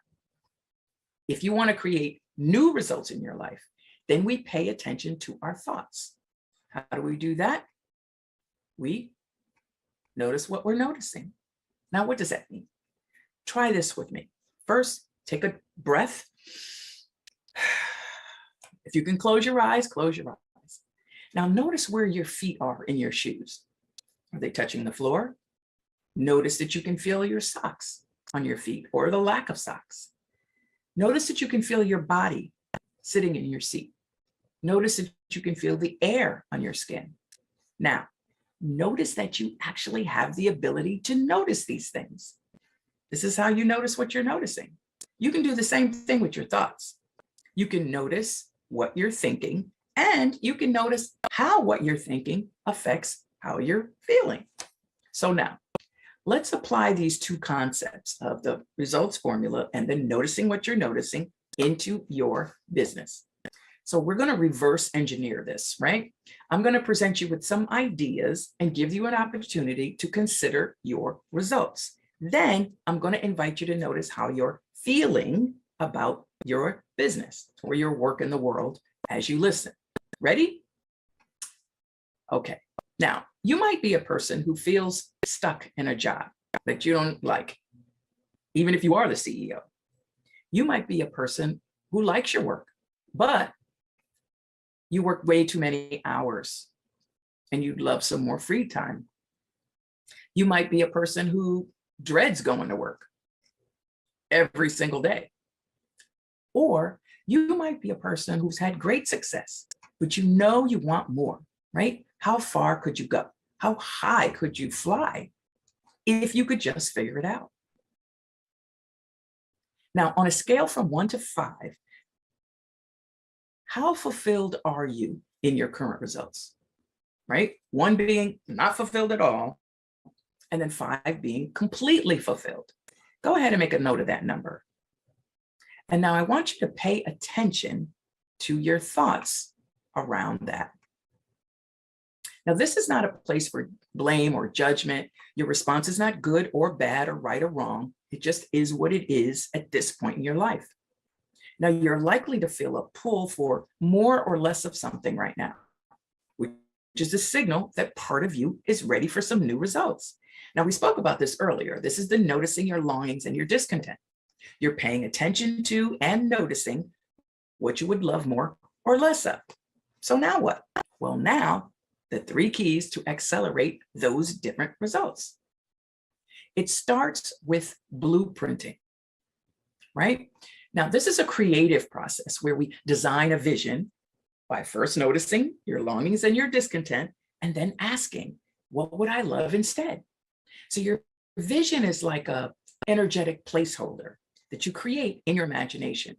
if you want to create new results in your life, then we pay attention to our thoughts. How do we do that? We notice what we're noticing. Now, what does that mean? Try this with me. First, take a breath. If you can close your eyes, close your eyes. Now, notice where your feet are in your shoes. Are they touching the floor? Notice that you can feel your socks on your feet or the lack of socks. Notice that you can feel your body sitting in your seat. Notice that you can feel the air on your skin. Now, notice that you actually have the ability to notice these things. This is how you notice what you're noticing. You can do the same thing with your thoughts. You can notice what you're thinking, and you can notice how what you're thinking affects how you're feeling. So now, let's apply these two concepts of the results formula and then noticing what you're noticing into your business. So we're going to reverse engineer this, right? I'm going to present you with some ideas and give you an opportunity to consider your results. Then I'm going to invite you to notice how you're feeling about your business or your work in the world as you listen. Ready? Okay. Now, you might be a person who feels stuck in a job that you don't like, even if you are the CEO. You might be a person who likes your work, but you work way too many hours and you'd love some more free time. You might be a person who dreads going to work every single day. Or you might be a person who's had great success, but you know you want more, right? How far could you go? How high could you fly if you could just figure it out? Now, on a scale from 1 to 5, how fulfilled are you in your current results, right? 1 being not fulfilled at all, and then 5 being completely fulfilled. Go ahead and make a note of that number. And now I want you to pay attention to your thoughts around that. Now, this is not a place for blame or judgment. Your response is not good or bad or right or wrong. It just is what it is at this point in your life. Now, you're likely to feel a pull for more or less of something right now, which is a signal that part of you is ready for some new results. Now, we spoke about this earlier. This is the noticing your longings and your discontent. You're paying attention to and noticing what you would love more or less of. So now what? Well, now the 3 keys to accelerate those different results. It starts with blueprinting, right? Now, this is a creative process where we design a vision by first noticing your longings and your discontent, and then asking, what would I love instead? So your vision is like a energetic placeholder that you create in your imagination.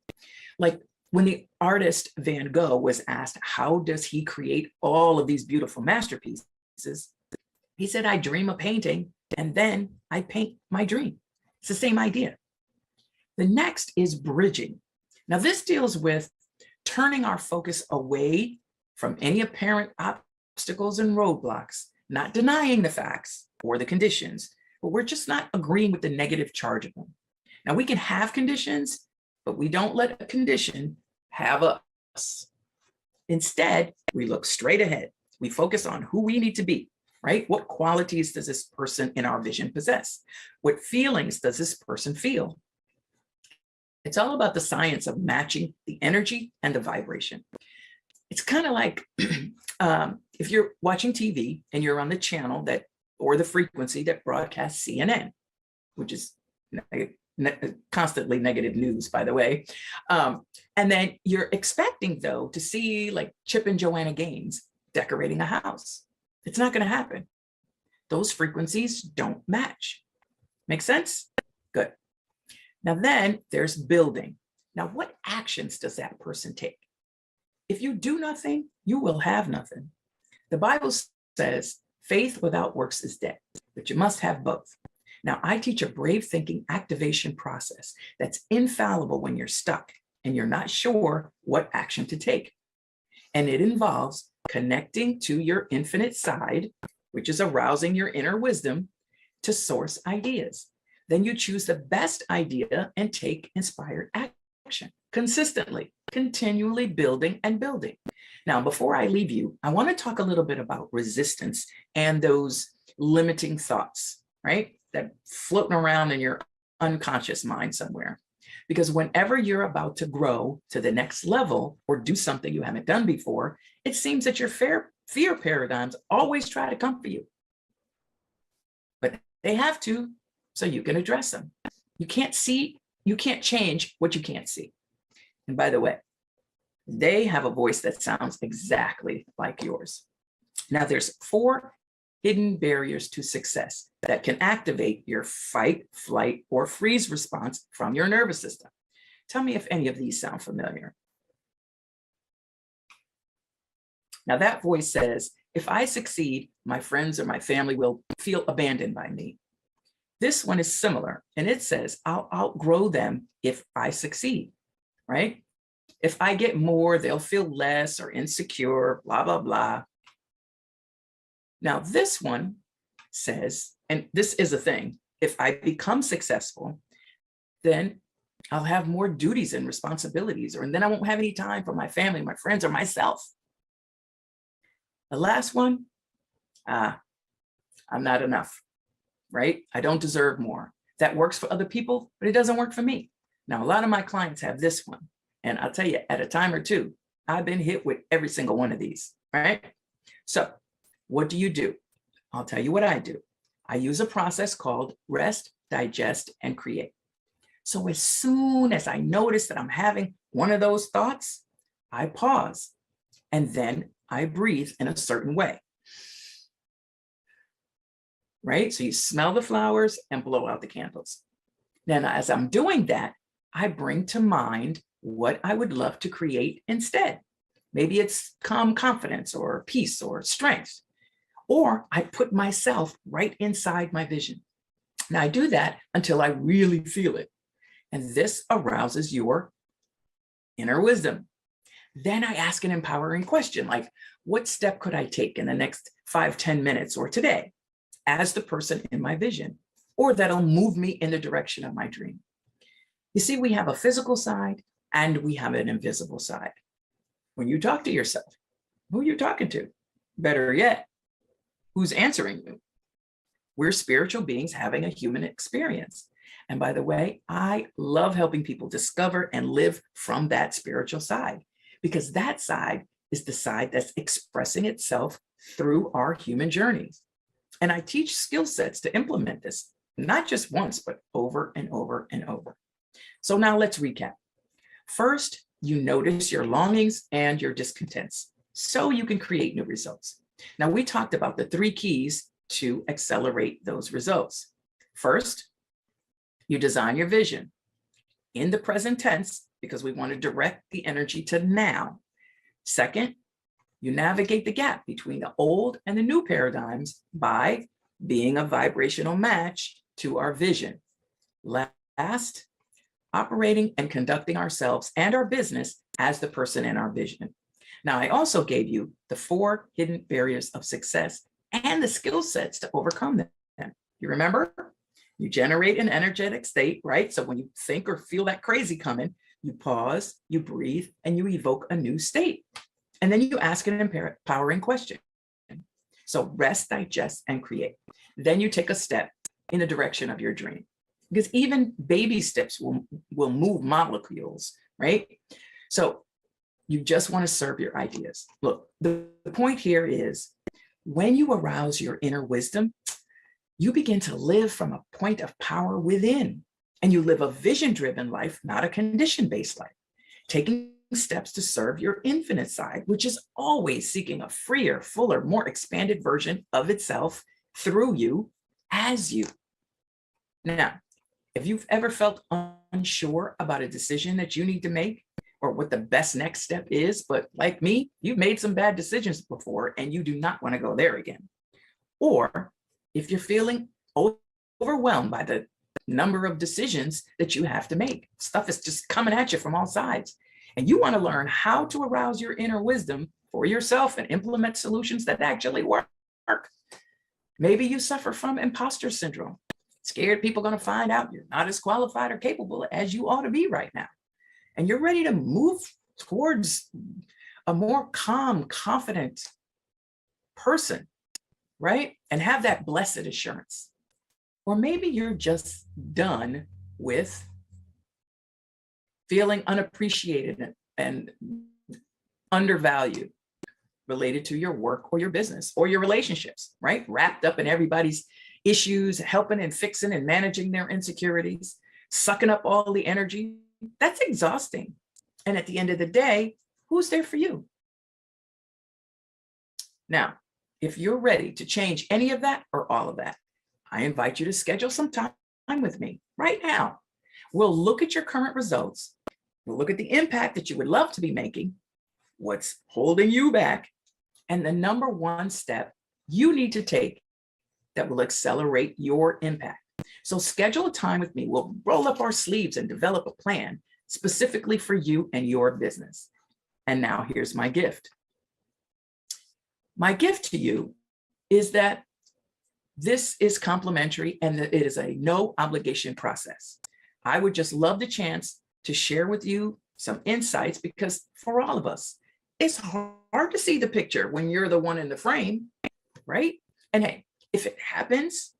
Like when the artist Van Gogh was asked, how does he create all of these beautiful masterpieces? He said, I dream a painting and then I paint my dream. It's the same idea. The next is bridging. Now, this deals with turning our focus away from any apparent obstacles and roadblocks, not denying the facts or the conditions, but we're just not agreeing with the negative charge of them. Now, we can have conditions, but we don't let a condition have us. Instead, we look straight ahead. We focus on who we need to be, right? What qualities does this person in our vision possess? What feelings does this person feel? It's all about the science of matching the energy and the vibration. It's kind of like if you're watching TV and you're on the channel that, or the frequency that broadcasts CNN, which is constantly negative news, by the way. And then you're expecting, though, to see like Chip and Joanna Gaines decorating a house. It's not going to happen. Those frequencies don't match. Make sense? Good. Now then there's building. Now, what actions does that person take? If you do nothing, you will have nothing. The Bible says faith without works is dead, but you must have both. Now, I teach a brave thinking activation process that's infallible when you're stuck and you're not sure what action to take. And it involves connecting to your infinite side, which is arousing your inner wisdom to source ideas. Then you choose the best idea and take inspired action consistently, continually building and building. Now, before I leave you, I want to talk a little bit about resistance and those limiting thoughts, right? That floating around in your unconscious mind somewhere. Because whenever you're about to grow to the next level or do something you haven't done before, it seems that your fear paradigms always try to come for you. But they have to, so you can address them. You can't change what you can't see. And by the way, they have a voice that sounds exactly like yours. Now, there's 4 hidden barriers to success that can activate your fight, flight, or freeze response from your nervous system. Tell me if any of these sound familiar. Now, that voice says, if I succeed, my friends or my family will feel abandoned by me. This one is similar, and it says, I'll outgrow them if I succeed, right? If I get more, they'll feel less or insecure, blah, blah, blah. Now, this one says, and this is a thing, if I become successful, then I'll have more duties and responsibilities, and then I won't have any time for my family, my friends, or myself. The last one, I'm not enough, right? I don't deserve more. That works for other people, but it doesn't work for me. Now, a lot of my clients have this one, and I'll tell you, at a time or two, I've been hit with every single one of these, right? So what do? I'll tell you what I do. I use a process called rest, digest, and create. So as soon as I notice that I'm having one of those thoughts, I pause and then I breathe in a certain way. Right? So you smell the flowers and blow out the candles. Then as I'm doing that, I bring to mind what I would love to create instead. Maybe it's calm confidence or peace or strength. Or I put myself right inside my vision. Now I do that until I really feel it. And this arouses your inner wisdom. Then I ask an empowering question like, what step could I take in the next 5-10 minutes or today as the person in my vision, or that'll move me in the direction of my dream? You see, we have a physical side and we have an invisible side. When you talk to yourself, who are you talking to? Better yet, who's answering you? We're spiritual beings having a human experience. And by the way, I love helping people discover and live from that spiritual side, because that side is the side that's expressing itself through our human journeys. And I teach skill sets to implement this, not just once, but over and over and over. So now let's recap. First, you notice your longings and your discontents so you can create new results. Now, we talked about the 3 keys to accelerate those results. First, you design your vision in the present tense because we want to direct the energy to now. Second, you navigate the gap between the old and the new paradigms by being a vibrational match to our vision. Last, operating and conducting ourselves and our business as the person in our vision. Now, I also gave you the 4 hidden barriers of success and the skill sets to overcome them. You remember? You generate an energetic state, right? So when you think or feel that crazy coming, You pause, you breathe, and you evoke a new state. And then you ask an empowering question. So rest, digest, and create. Then you take a step in the direction of your dream. Because even baby steps will move molecules, right? So you just want to serve your ideas. Look, the point here is when you arouse your inner wisdom, you begin to live from a point of power within, and you live a vision-driven life, not a condition-based life, taking steps to serve your infinite side, which is always seeking a freer, fuller, more expanded version of itself through you as you. Now, if you've ever felt unsure about a decision that you need to make or what the best next step is, but like me, you've made some bad decisions before and you do not want to go there again. Or if you're feeling overwhelmed by the number of decisions that you have to make, stuff is just coming at you from all sides, and you want to learn how to arouse your inner wisdom for yourself and implement solutions that actually work. Maybe you suffer from imposter syndrome. Scared people are going to find out you're not as qualified or capable as you ought to be right now. And you're ready to move towards a more calm, confident person, right? And have that blessed assurance. Or maybe you're just done with feeling unappreciated and undervalued related to your work or your business or your relationships, right? Wrapped up in everybody's issues, helping and fixing and managing their insecurities, sucking up all the energy. That's exhausting. And at the end of the day, who's there for you? Now, if you're ready to change any of that or all of that, I invite you to schedule some time with me right now. We'll look at your current results. We'll look at the impact that you would love to be making, what's holding you back, and the number one step you need to take that will accelerate your impact. So schedule a time with me. We'll roll up our sleeves and develop a plan specifically for you and your business. And now here's my gift. My gift to you is that this is complimentary and that it is a no obligation process. I would just love the chance to share with you some insights, because for all of us, it's hard to see the picture when you're the one in the frame, right? And hey, if it happens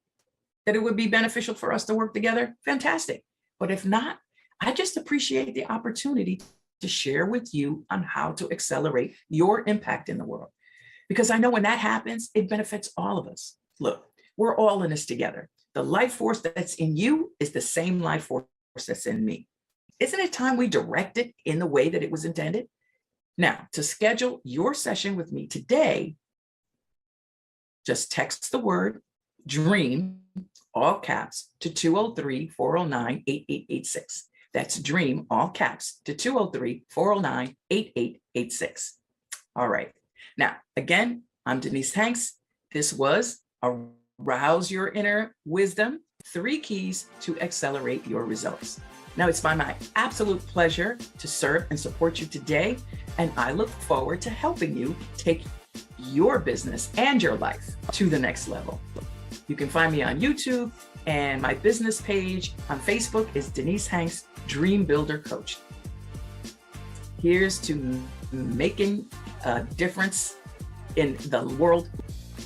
that it would be beneficial for us to work together, fantastic. But if not, I just appreciate the opportunity to share with you on how to accelerate your impact in the world. Because I know when that happens, it benefits all of us. Look, we're all in this together. The life force that's in you is the same life force that's in me. Isn't it time we direct it in the way that it was intended? Now, to schedule your session with me today, just text the word DREAM, all caps, to 203-409-8886. That's DREAM, all caps, to 203-409-8886. All right. Now, again, I'm Denise Hanks. This was Arouse Your Inner Wisdom, 3 Keys to Accelerate Your Results. Now, it's my absolute pleasure to serve and support you today, and I look forward to helping you take your business and your life to the next level. You can find me on YouTube, and my business page on Facebook is Denise Hanks Dream Builder Coach. Here's to making a difference in the world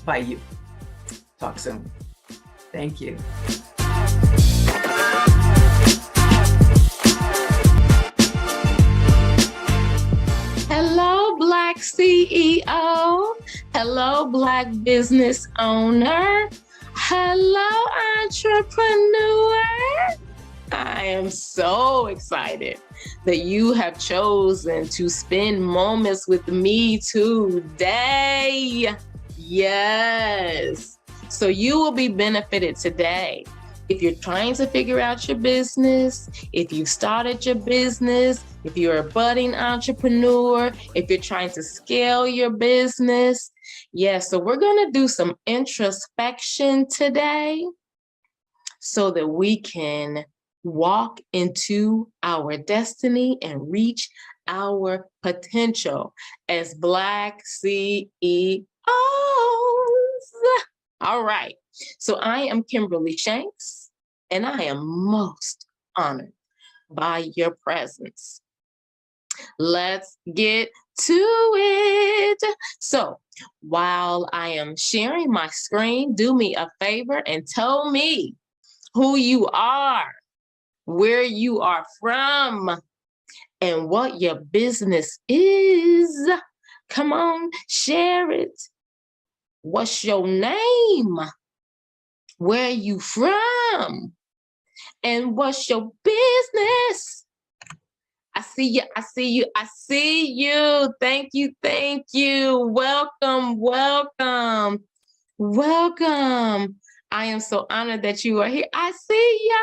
by you. Talk soon. Thank you. Hello, Black CEO. Hello, Black business owner. Hello, entrepreneur. I am so excited that you have chosen to spend moments with me today. Yes. So you will be benefited today. If you're trying to figure out your business, if you started your business, if you're a budding entrepreneur, if you're trying to scale your business. Yes, so we're going to do some introspection today so that we can walk into our destiny and reach our potential as Black CEOs. All right. So I am Kimberly Shanks, and I am most honored by your presence. let's get to it. So while I am sharing my screen, do me a favor and tell me who you are, where you are from, and what your business is. Come on, share it. What's your name? Where you from? And what's your business? I see you, I see you, I see you. Thank you, thank you. Welcome, welcome, welcome. I am so honored that you are here. I see ya.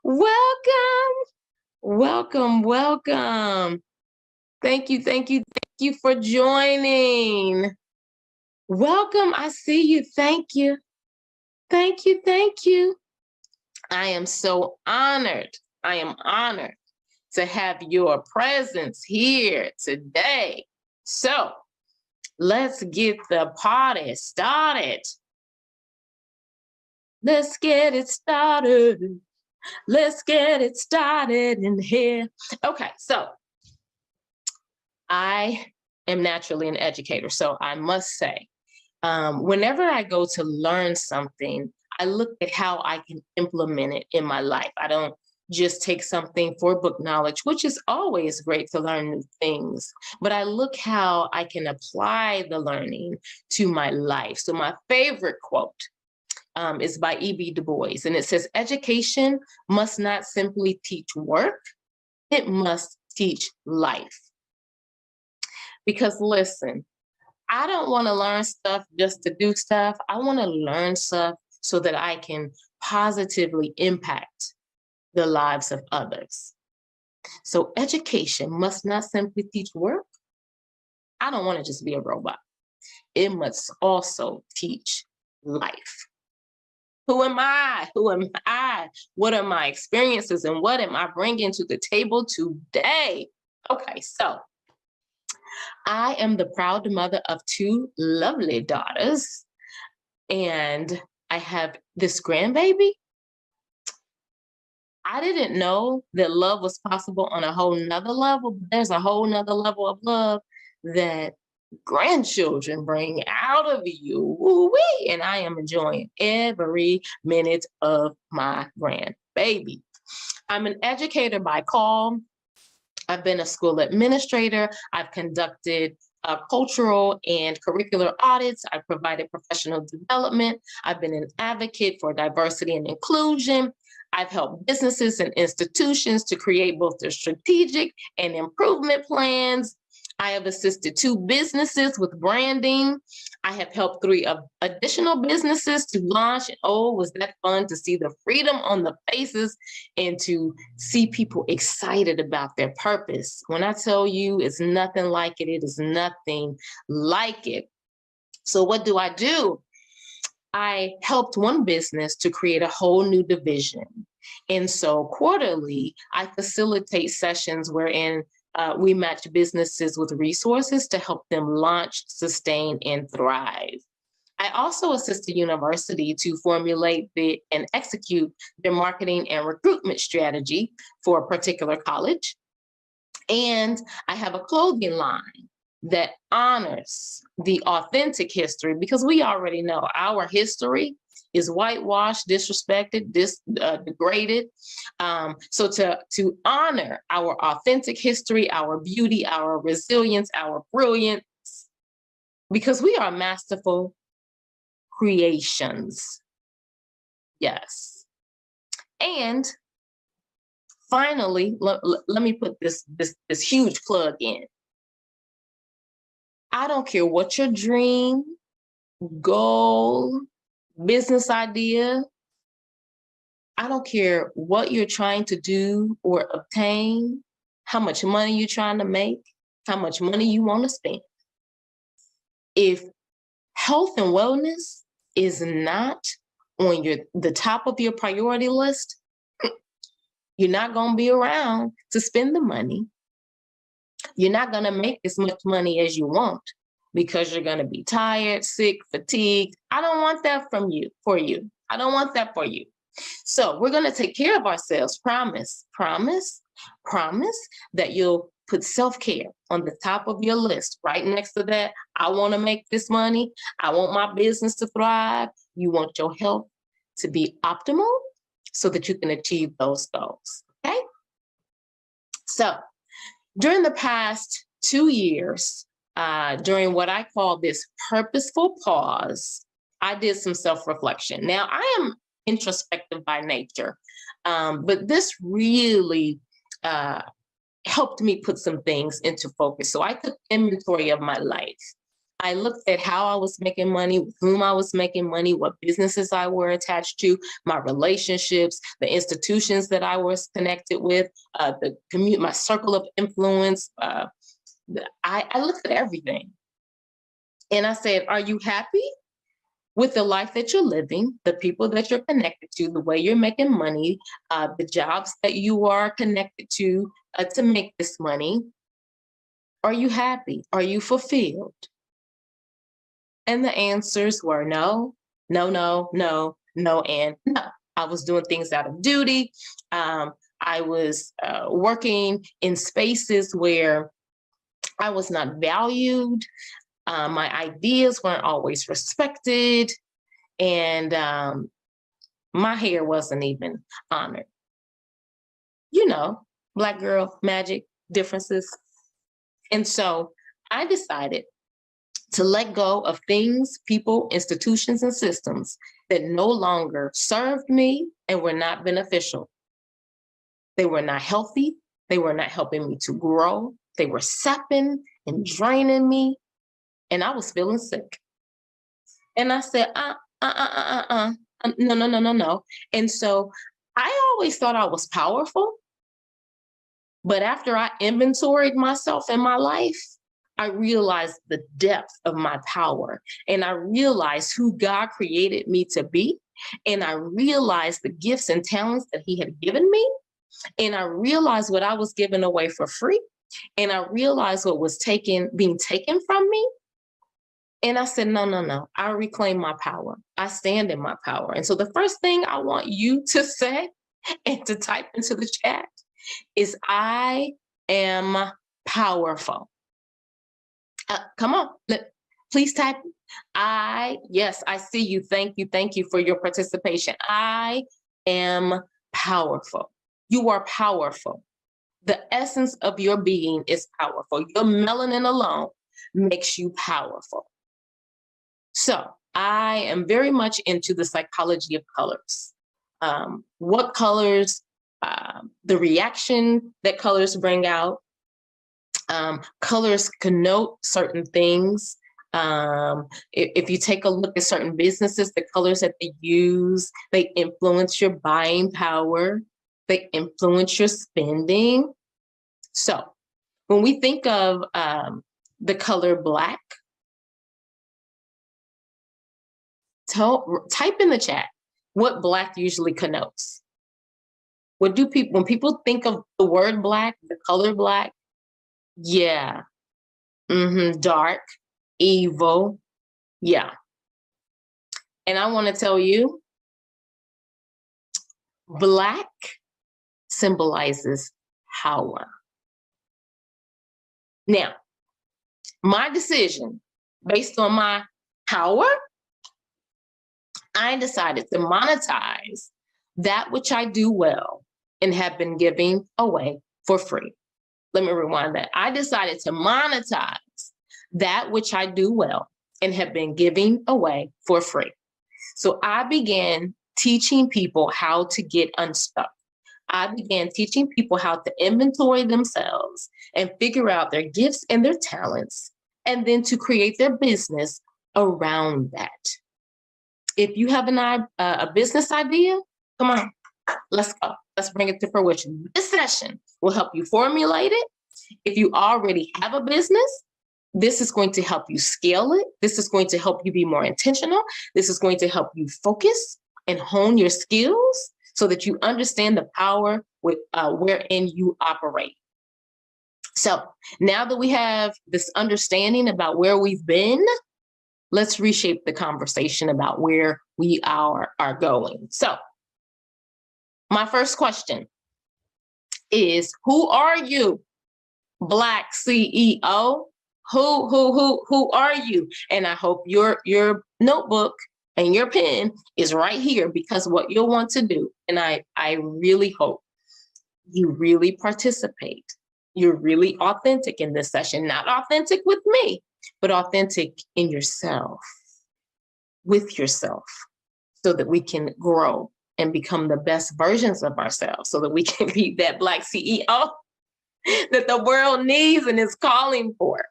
Welcome, welcome, welcome. Thank you, thank you, thank you for joining. Welcome, I see you. Thank you. Thank you, thank you. I am so honored. I am honored to have your presence here today. So let's get the party started. Let's get it started. Let's get it started in here. Okay, so I am naturally an educator, so I must say, whenever I go to learn something, I look at how I can implement it in my life. I don't just take something for book knowledge, which is always great to learn new things, but I look how I can apply the learning to my life. So my favorite quote is by E.B. Du Bois, and it says, "Education must not simply teach work, it must teach life." Because listen, I don't want to learn stuff just to do stuff. I want to learn stuff so that I can positively impact the lives of others. So education must not simply teach work. I don't want to just be a robot. It must also teach life. Who am I? Who am I? What are my experiences and what am I bringing to the table today? Okay, so I am the proud mother of 2 lovely daughters, and I have this grandbaby. I didn't know that love was possible on a whole nother level. But there's a whole nother level of love that grandchildren bring out of you. Woo-wee, and I am enjoying every minute of my grandbaby. I'm an educator by call. I've been a school administrator. I've conducted cultural and curricular audits. I've provided professional development. I've been an advocate for diversity and inclusion. I've helped businesses and institutions to create both their strategic and improvement plans. I have assisted 2 businesses with branding. I have helped 3 additional businesses to launch. Oh, was that fun to see the freedom on the faces and to see people excited about their purpose. When I tell you it's nothing like it, it is nothing like it. So what do? I helped one business to create a whole new division. And so quarterly, I facilitate sessions wherein we match businesses with resources to help them launch, sustain, and thrive. I also assist the university to formulate and execute their marketing and recruitment strategy for a particular college. And I have a clothing line that honors the authentic history, because we already know our history is whitewashed, disrespected, degraded. So to honor our authentic history, our beauty, our resilience, our brilliance, because we are masterful creations. Yes. And finally, let me put this huge plug in. I don't care what your dream, goal, business idea, I don't care what you're trying to do or obtain, how much money you're trying to make, how much money you want to spend. If health and wellness is not on the top of your priority list, you're not going to be around to spend the money. You're not going to make as much money as you want because you're going to be tired, sick, fatigued. I don't want that for you. I don't want that for you. So we're going to take care of ourselves. Promise that you'll put self-care on the top of your list. Right next to that, I want to make this money. I want my business to thrive. You want your health to be optimal so that you can achieve those goals. Okay? So during the past 2 years, during what I call this purposeful pause, I did some self-reflection. Now, I am introspective by nature, but this really helped me put some things into focus. So I took inventory of my life. I looked at how I was making money, with whom I was making money, what businesses I were attached to, my relationships, the institutions that I was connected with, my circle of influence. I looked at everything. And I said, are you happy with the life that you're living, the people that you're connected to, the way you're making money, the jobs that you are connected to make this money? Are you happy? Are you fulfilled? And the answers were no, no, no, no, no, and no. I was doing things out of duty. I was working in spaces where I was not valued. My ideas weren't always respected. And my hair wasn't even honored. You know, Black girl magic differences. And so I decided to let go of things, people, institutions, and systems that no longer served me and were not beneficial. They were not healthy. They were not helping me to grow. They were sapping and draining me. And I was feeling sick. And I said, no, no, no, no, no. And so I always thought I was powerful. But after I inventoried myself and my life, I realized the depth of my power. And I realized who God created me to be. And I realized the gifts and talents that He had given me. And I realized what I was giving away for free. And I realized what was being taken from me. And I said, no, no, no, I reclaim my power. I stand in my power. And so the first thing I want you to say and to type into the chat is, I am powerful. Come on, please type. Yes, I see you. Thank you. Thank you for your participation. I am powerful. You are powerful. The essence of your being is powerful. Your melanin alone makes you powerful. So I am very much into the psychology of colors. What colors, the reaction that colors bring out. Colors connote certain things. If you take a look at certain businesses, the colors that they use, they influence your buying power. They influence your spending. So when we think of the color Black, type in the chat what Black usually connotes. When people think of the word Black, the color Black, yeah, dark, evil, yeah. And I want to tell you, Black symbolizes power. Now, my decision, based on my power, I decided to monetize that which I do well and have been giving away for free. Let me rewind that. I decided to monetize that which I do well and have been giving away for free. So I began teaching people how to get unstuck. I began teaching people how to inventory themselves and figure out their gifts and their talents, and then to create their business around that. If you have a business idea, come on, let's go. Let's bring it to fruition. This session will help you formulate it. If you already have a business, this is going to help you scale it. This is going to help you be more intentional. This is going to help you focus and hone your skills so that you understand the power wherein you operate. So now that we have this understanding about where we've been, let's reshape the conversation about where we are going. So my first question is, who are you? Black CEO? Who are you? And I hope your notebook and your pen is right here, because what you'll want to do, and I really hope you really participate. You're really authentic in this session, not authentic with me, but authentic in yourself, with yourself, so that we can grow and become the best versions of ourselves, so that we can be that Black CEO that the world needs and is calling for.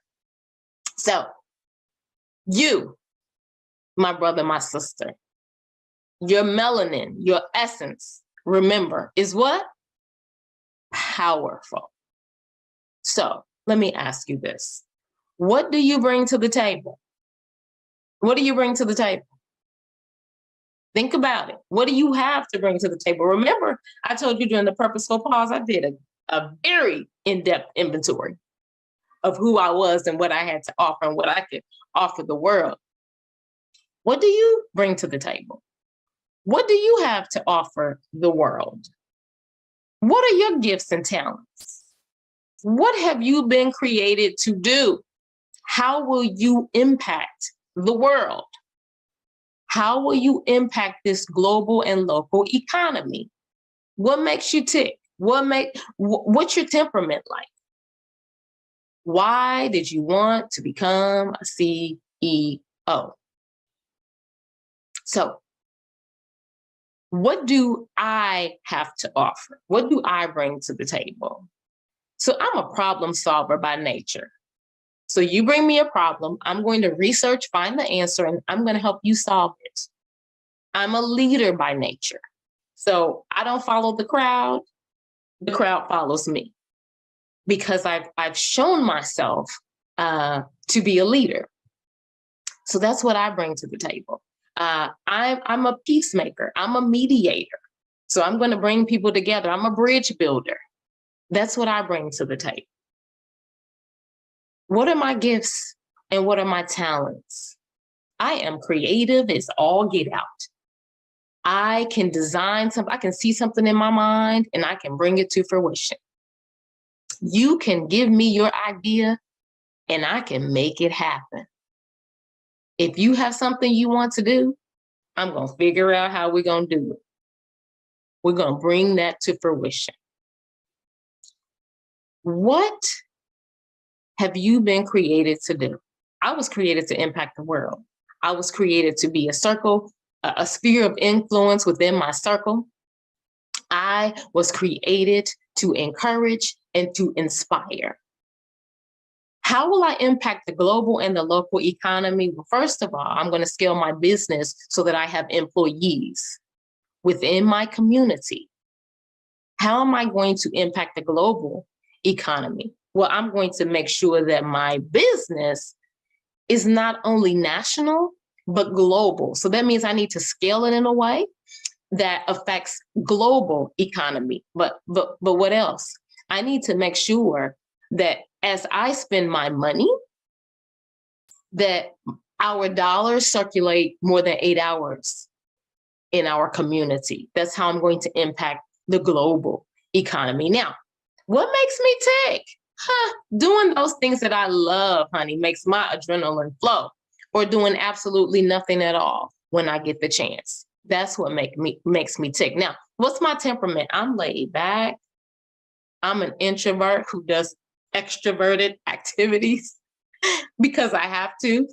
So you, my brother, my sister, your melanin, your essence, remember, is what? Powerful. So let me ask you this. What do you bring to the table? What do you bring to the table? Think about it. What do you have to bring to the table? Remember, I told you during the purposeful pause, I did a very in-depth inventory of who I was and what I had to offer and what I could offer the world. What do you bring to the table? What do you have to offer the world? What are your gifts and talents? What have you been created to do? How will you impact the world? How will you impact this global and local economy? What makes you tick? What's your temperament like? Why did you want to become a CEO? So, what do I have to offer? What do I bring to the table? So I'm a problem solver by nature. So you bring me a problem, I'm going to research, find the answer, and I'm going to help you solve it. I'm a leader by nature. So I don't follow the crowd follows me, because I've shown myself to be a leader. So that's what I bring to the table. I'm a peacemaker. I'm a mediator. So I'm going to bring people together. I'm a bridge builder. That's what I bring to the table. What are my gifts and what are my talents? I am creative as all get out. I can design something. I can see something in my mind and I can bring it to fruition. You can give me your idea and I can make it happen. If you have something you want to do, I'm going to figure out how we're going to do it. We're going to bring that to fruition. What have you been created to do? I was created to impact the world. I was created to be a circle, a sphere of influence within my circle. I was created to encourage and to inspire. How will I impact the global and the local economy? Well, first of all, I'm going to scale my business so that I have employees within my community. How am I going to impact the global economy? Well, I'm going to make sure that my business is not only national, but global. So that means I need to scale it in a way that affects global economy. But what else? I need to make sure that as I spend my money, that our dollars circulate more than 8 hours in our community. That's how I'm going to impact the global economy. Now, what makes me tick? Doing those things that I love, honey, makes my adrenaline flow, or doing absolutely nothing at all when I get the chance. That's what makes me tick. Now, what's my temperament? I'm laid back. I'm an introvert who does extroverted activities because I have to.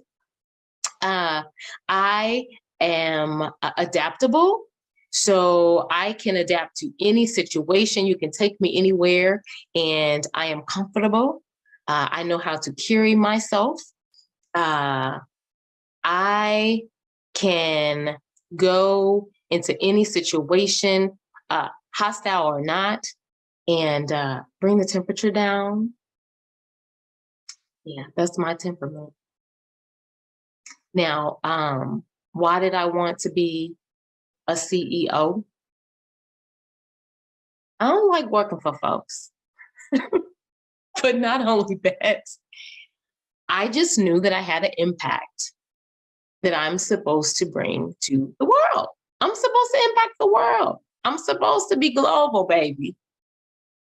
I am adaptable. So I can adapt to any situation. You can take me anywhere and I am comfortable. I know how to carry myself. I can go into any situation, hostile or not, and bring the temperature down. Yeah, that's my temperament. Now, why did I want to be a CEO? I don't like working for folks. But not only that, I just knew that I had an impact that I'm supposed to bring to the world. I'm supposed to impact the world. I'm supposed to be global, baby.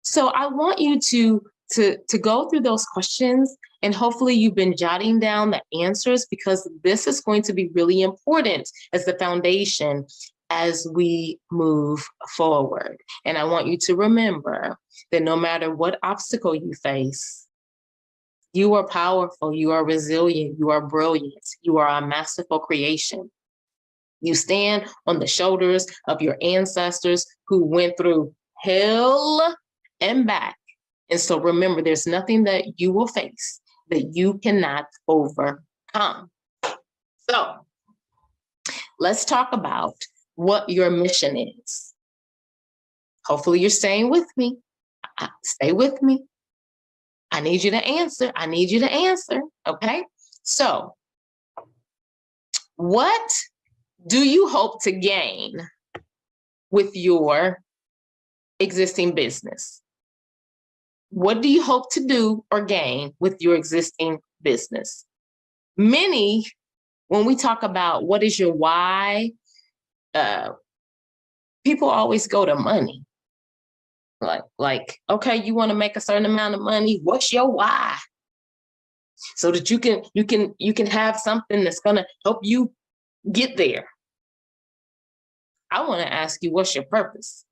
So I want you to to go through those questions, and hopefully you've been jotting down the answers, because this is going to be really important as the foundation as we move forward. And I want you to remember that no matter what obstacle you face, you are powerful, you are resilient, you are brilliant, you are a masterful creation. You stand on the shoulders of your ancestors who went through hell and back. And so remember, there's nothing that you will face that you cannot overcome. So let's talk about what your mission is. Hopefully you're staying with me. Stay with me. I need you to answer. I need you to answer. Okay. So what do you hope to gain with your existing business? What do you hope to do or gain with your existing business? Many, when we talk about what is your why, people always go to money. Like, okay, you want to make a certain amount of money. What's your why? So that you can have something that's going to help you get there. I want to ask you, what's your purpose?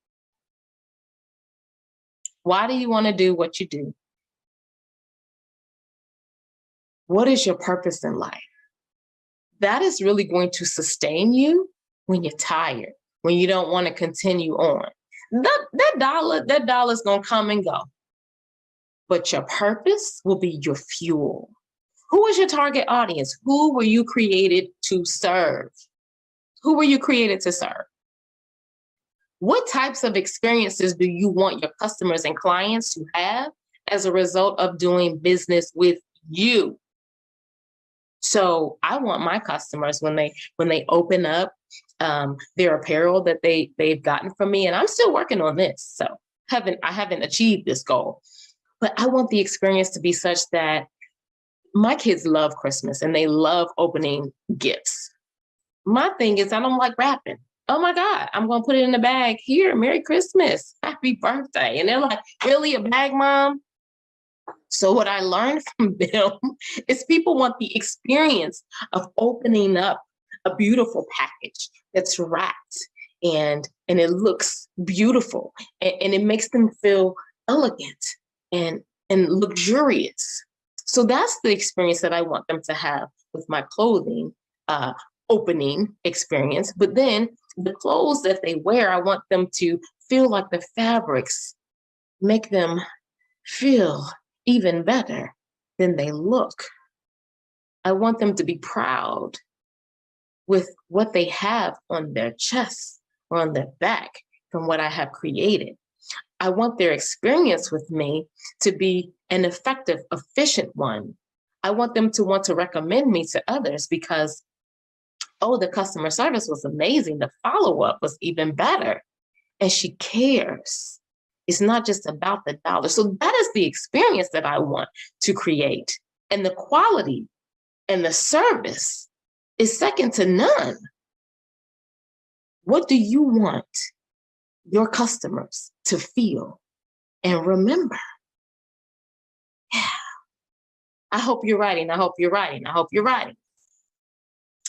Why do you want to do what you do? What is your purpose in life? That is really going to sustain you when you're tired, when you don't want to continue on. That dollar's going to come and go. But your purpose will be your fuel. Who is your target audience? Who were you created to serve? Who were you created to serve? What types of experiences do you want your customers and clients to have as a result of doing business with you? So I want my customers, when they open up their apparel that they've gotten from me, and I'm still working on this, so I haven't achieved this goal, but I want the experience to be such that my kids love Christmas and they love opening gifts. My thing is, I don't like wrapping. Oh my God, I'm going to put it in a bag. Here, Merry Christmas, Happy Birthday. And they're like, really, a bag, Mom? So what I learned from them is people want the experience of opening up a beautiful package that's wrapped and it looks beautiful and it makes them feel elegant and luxurious. So that's the experience that I want them to have with my clothing opening experience. But then the clothes that they wear, I want them to feel like the fabrics make them feel even better than they look. I want them to be proud with what they have on their chest or on their back from what I have created. I want their experience with me to be an effective, efficient one. I want them to want to recommend me to others because, oh, the customer service was amazing. The follow-up was even better. And she cares. It's not just about the dollar. So that is the experience that I want to create. And the quality and the service is second to none. What do you want your customers to feel and remember? Yeah. I hope you're writing. I hope you're writing. I hope you're writing.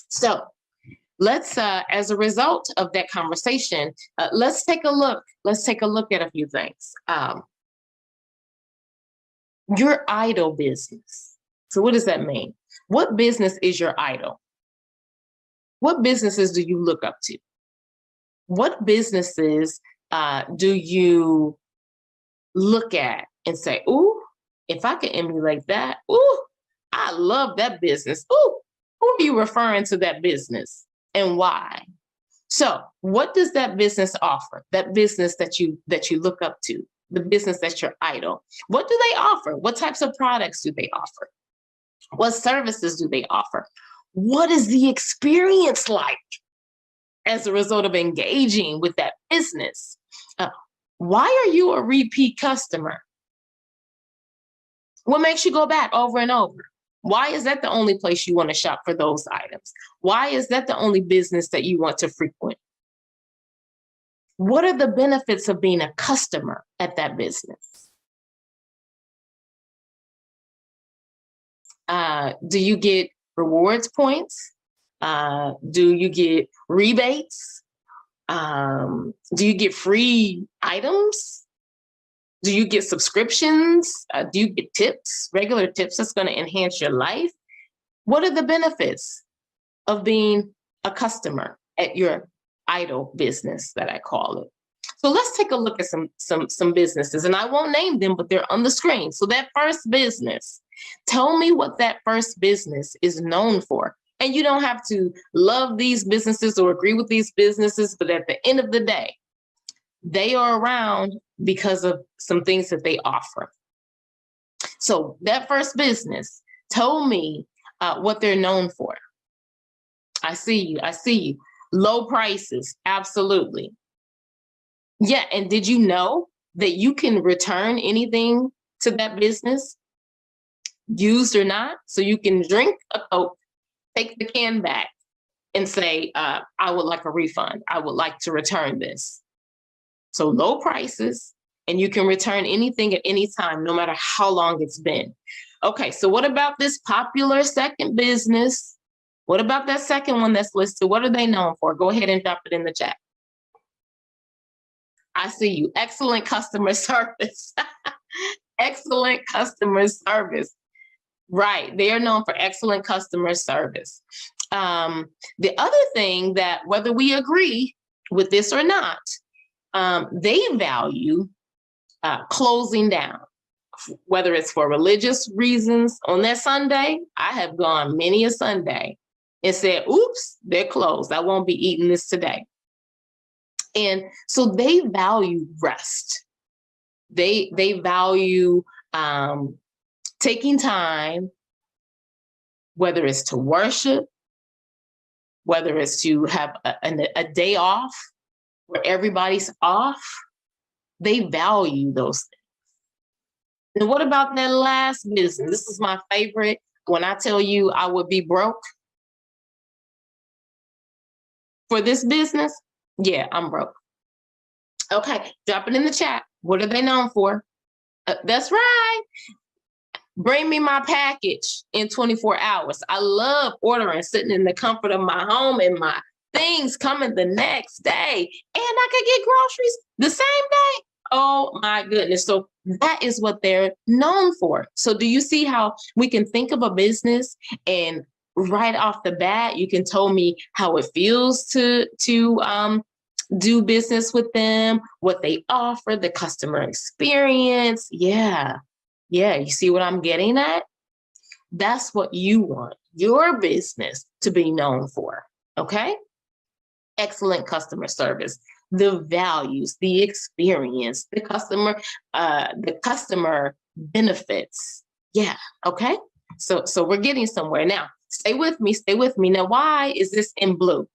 So let's, as a result of that conversation, let's take a look. Let's take a look at a few things. Your idol business. So what does that mean? What business is your idol? What businesses do you look up to? What businesses do you look at and say, ooh, if I could emulate that, ooh, I love that business. Ooh, who are you referring to that business and why? So what does that business offer? That business that you look up to, the business that's your idol. What do they offer? What types of products do they offer? What services do they offer? What is the experience like as a result of engaging with that business? Why are you a repeat customer? What makes you go back over and over? Why is that the only place you want to shop for those items? Why is that the only business that you want to frequent? What are the benefits of being a customer at that business? Do you get rewards points? Do you get rebates? Do you get free items? Do you get subscriptions? Do you get tips, regular tips that's going to enhance your life? What are the benefits of being a customer at your idol business, that I call it? So let's take a look at some businesses, and I won't name them, but they're on the screen. So that first business, tell me what that first business is known for. And you don't have to love these businesses or agree with these businesses, but at the end of the day, they are around because of some things that they offer. So that first business, tell me what they're known for. I see you. I see you. Low prices. Absolutely. Yeah. And did you know that you can return anything to that business, used or not? So you can drink a Coke, take the can back, and say, I would like a refund. I would like to return this. So low prices, and you can return anything at any time, no matter how long it's been. Okay, so what about this popular second business? What about that second one that's listed? What are they known for? Go ahead and drop it in the chat. I see you. Excellent customer service. Excellent customer service. Right. They are known for excellent customer service. The other thing that, whether we agree with this or not, they value closing down, whether it's for religious reasons. On that Sunday, I have gone many a Sunday and said, oops, they're closed. I won't be eating this today. And so they value rest. They value taking time, whether it's to worship, whether it's to have a day off where everybody's off. They value those things. And what about that last business? This is my favorite. When I tell you I would be broke for this business, yeah, I'm broke. Okay, drop it in the chat. What are they known for? That's right. Bring me my package in 24 hours. I love ordering, sitting in the comfort of my home and my things coming the next day. And I could get groceries the same day. Oh my goodness. So that is what they're known for. So do you see how we can think of a business and right off the bat, you can tell me how it feels to do business with them, what they offer, the customer experience. Yeah. You see what I'm getting at? That's what you want your business to be known for. Okay. Excellent customer service, the values, the experience, the customer benefits. Yeah. Okay. So we're getting somewhere now. Stay with me. Now, why is this in blue?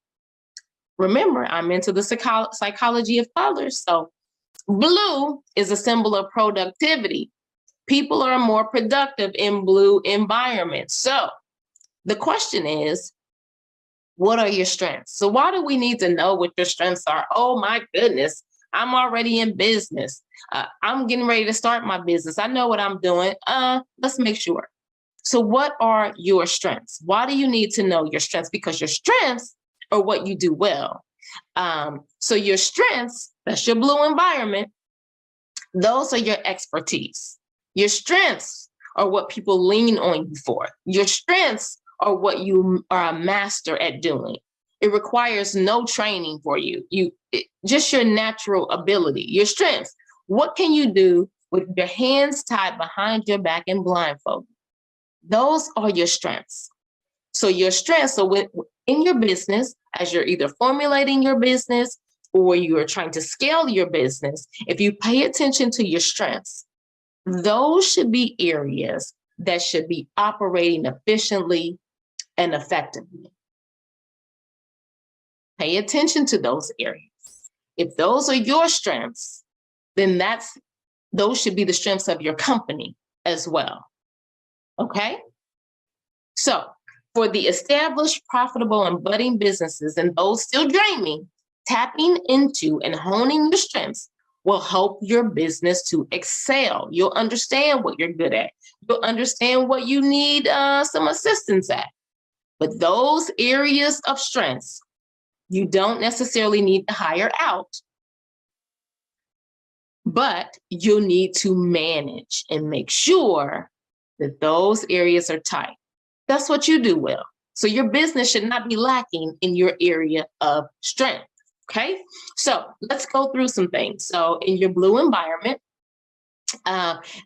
Remember, I'm into the psychology of colors. So blue is a symbol of productivity. People are more productive in blue environments. So the question is, what are your strengths? So why do we need to know what your strengths are? Oh my goodness, I'm already in business. I'm getting ready to start my business. I know what I'm doing. Let's make sure. So what are your strengths? Why do you need to know your strengths? Because your strengths are what you do well. So your strengths, that's your blue environment, those are your expertise. Your strengths are what people lean on you for. Your strengths are what you are a master at doing. It requires no training for you. Just your natural ability, your strengths. What can you do with your hands tied behind your back and blindfolded? Those are your strengths. So your strengths, so in your business, as you're either formulating your business or you're trying to scale your business, if you pay attention to your strengths, those should be areas that should be operating efficiently and effectively. Pay attention to those areas. If those are your strengths, then those should be the strengths of your company as well. Okay? So for the established, profitable, and budding businesses and those still dreaming, tapping into and honing your strengths will help your business to excel. You'll understand what you're good at. You'll understand what you need some assistance at. But those areas of strengths, you don't necessarily need to hire out, but you'll need to manage and make sure that those areas are tight. That's what you do well. So your business should not be lacking in your area of strength. Okay, so let's go through some things. So in your blue environment,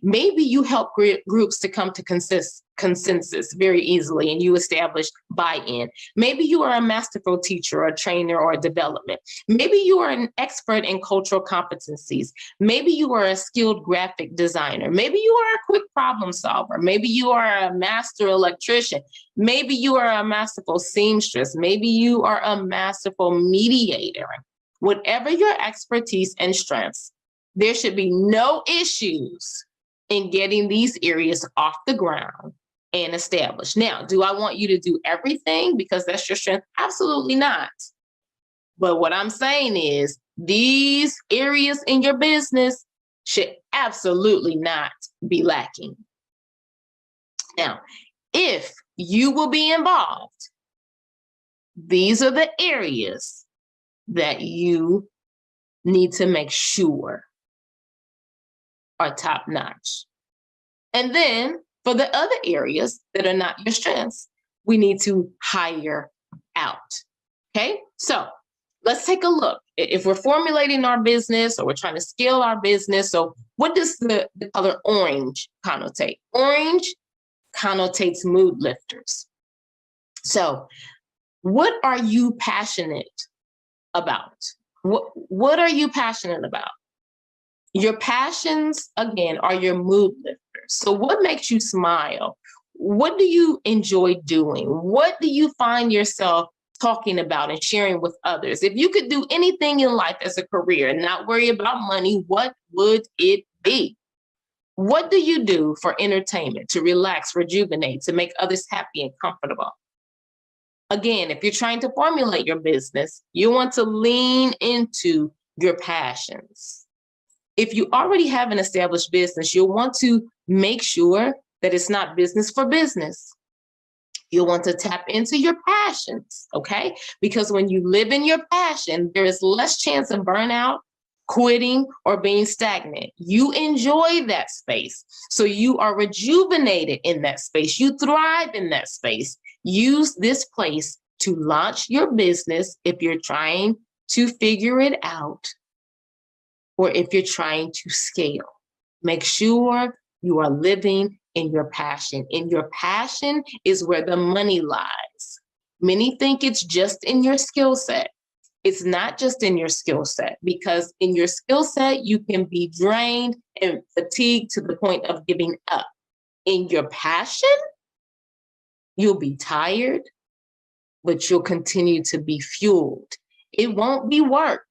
maybe you help groups to come to consensus very easily and you establish buy-in. Maybe you are a masterful teacher or a trainer or a development. Maybe you are an expert in cultural competencies. Maybe you are a skilled graphic designer. Maybe you are a quick problem solver. Maybe you are a master electrician. Maybe you are a masterful seamstress. Maybe you are a masterful mediator. Whatever your expertise and strengths, there should be no issues in getting these areas off the ground and established. Now, do I want you to do everything because that's your strength? Absolutely not. But what I'm saying is these areas in your business should absolutely not be lacking. Now, if you will be involved, these are the areas that you need to make sure are top notch. And then for the other areas that are not your strengths, we need to hire out. Okay, so let's take a look. If we're formulating our business or we're trying to scale our business, so what does the color orange connotate? Orange connotates mood lifters. So what are you passionate about? What are you passionate about? Your passions, again, are your mood lifters. So what makes you smile? What do you enjoy doing? What do you find yourself talking about and sharing with others? If you could do anything in life as a career and not worry about money, what would it be? What do you do for entertainment, to relax, rejuvenate, to make others happy and comfortable? Again, if you're trying to formulate your business, you want to lean into your passions. If you already have an established business, you'll want to make sure that it's not business for business. You'll want to tap into your passions, okay? Because when you live in your passion, there is less chance of burnout, quitting, or being stagnant. You enjoy that space. So you are rejuvenated in that space. You thrive in that space. Use this place to launch your business if you're trying to figure it out, or if you're trying to scale. Make sure you are living in your passion. In your passion is where the money lies. Many think it's just in your skill set. It's not just in your skill set, because in your skill set, you can be drained and fatigued to the point of giving up. In your passion, you'll be tired, but you'll continue to be fueled. It won't be work.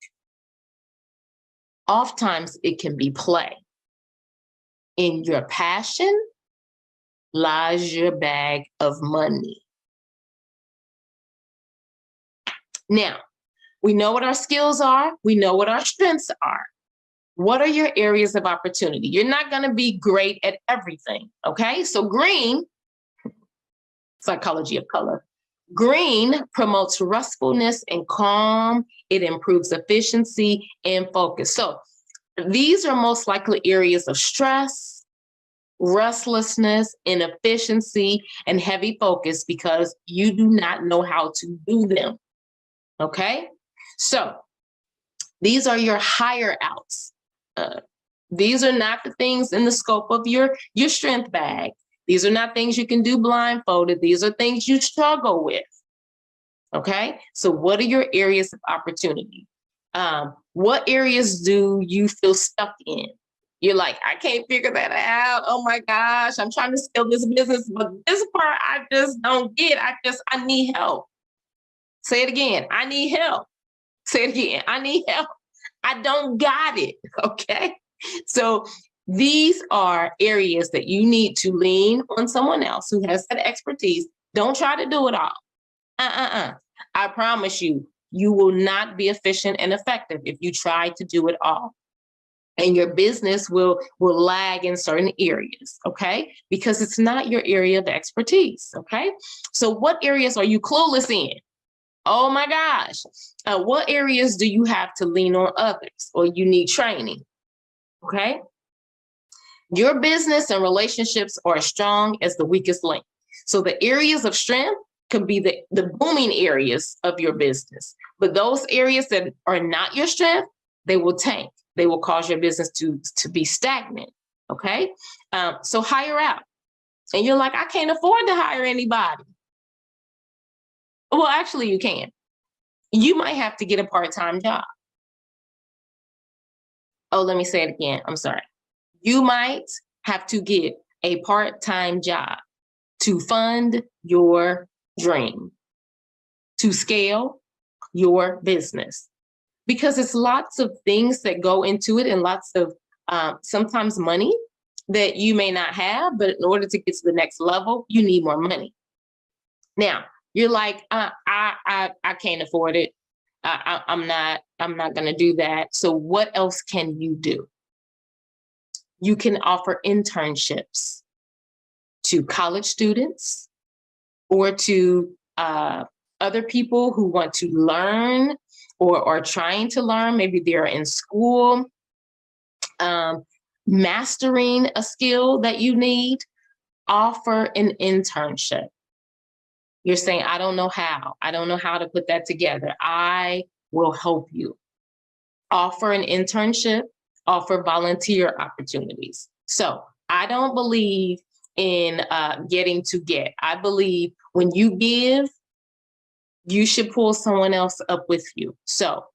Oftentimes it can be play. In your passion lies your bag of money. Now, we know what our skills are. We know what our strengths are. What are your areas of opportunity? You're not going to be great at everything, okay? So green, psychology of color. Green promotes restfulness and calm. It improves efficiency and focus. So these are most likely areas of stress, restlessness, inefficiency, and heavy focus because you do not know how to do them. Okay? So these are your hire outs. These are not the things in the scope of your strength bag. These are not things you can do blindfolded. These are things you struggle with. Okay? So what are your areas of opportunity? What areas do you feel stuck in? You're like, I can't figure that out. Oh my gosh, I'm trying to scale this business, but this part I just don't get. I need help. Say it again. I need help. Say it again. I need help. I don't got it. Okay? So these are areas that you need to lean on someone else who has that expertise. Don't try to do it all. I promise you, you will not be efficient and effective if you try to do it all. And your business will lag in certain areas, okay? Because it's not your area of expertise, okay? So what areas are you clueless in? Oh my gosh. What areas do you have to lean on others or you need training, okay? Your business and relationships are as strong as the weakest link. So the areas of strength could be the booming areas of your business, but those areas that are not your strength, they will tank. They will cause your business to be stagnant, okay? So hire out. And you're like, I can't afford to hire anybody. Well, actually you can. You might have to get a part-time job. Oh, let me say it again. I'm sorry. You might have to get a part-time job to fund your dream, to scale your business. Because it's lots of things that go into it and lots of sometimes money that you may not have, but in order to get to the next level, you need more money. Now, you're like, I can't afford it. I'm not going to do that. So what else can you do? You can offer internships to college students or to other people who want to learn or are trying to learn. Maybe they're in school, mastering a skill that you need. Offer an internship. You're saying, I don't know how. I don't know how to put that together. I will help you. Offer an internship, offer volunteer opportunities. So I don't believe in getting to get. I believe when you give, you should pull someone else up with you. So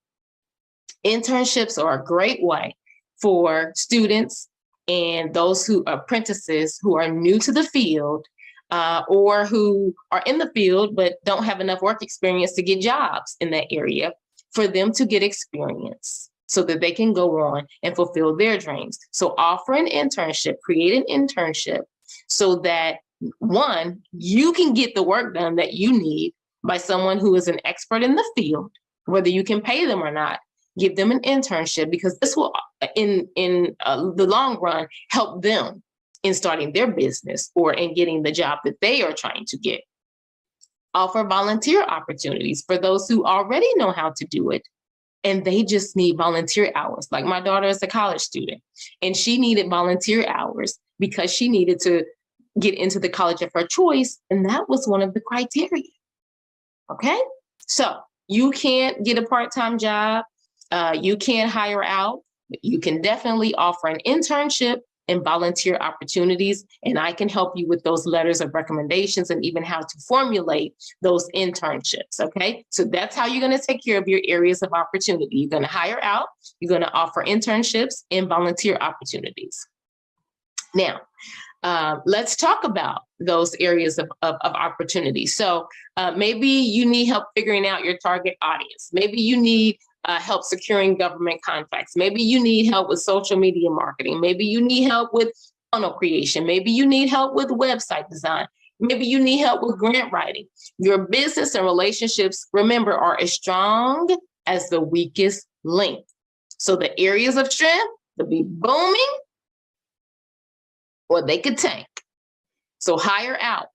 internships are a great way for students and those who are apprentices who are new to the field or who are in the field but don't have enough work experience to get jobs in that area, for them to get experience so that they can go on and fulfill their dreams. So offer an internship, create an internship so that, one, you can get the work done that you need by someone who is an expert in the field, whether you can pay them or not. Give them an internship, because this will, in the long run, help them in starting their business or in getting the job that they are trying to get. Offer volunteer opportunities for those who already know how to do it, and they just need volunteer hours. Like my daughter is a college student, and she needed volunteer hours because she needed to get into the college of her choice, and that was one of the criteria. Okay, so you can't get a part-time job, you can't hire out, but you can definitely offer an internship and volunteer opportunities, and I can help you with those letters of recommendations and even how to formulate those internships, okay? So that's how you're gonna take care of your areas of opportunity. You're gonna hire out, you're gonna offer internships and volunteer opportunities. Now, let's talk about those areas of opportunity. So maybe you need help figuring out your target audience. Maybe you need help securing government contracts. Maybe you need help with social media marketing. Maybe you need help with funnel creation. Maybe you need help with website design. Maybe you need help with grant writing. Your business and relationships, remember, are as strong as the weakest link. So the areas of strength could be booming, or they could tank. So hire out,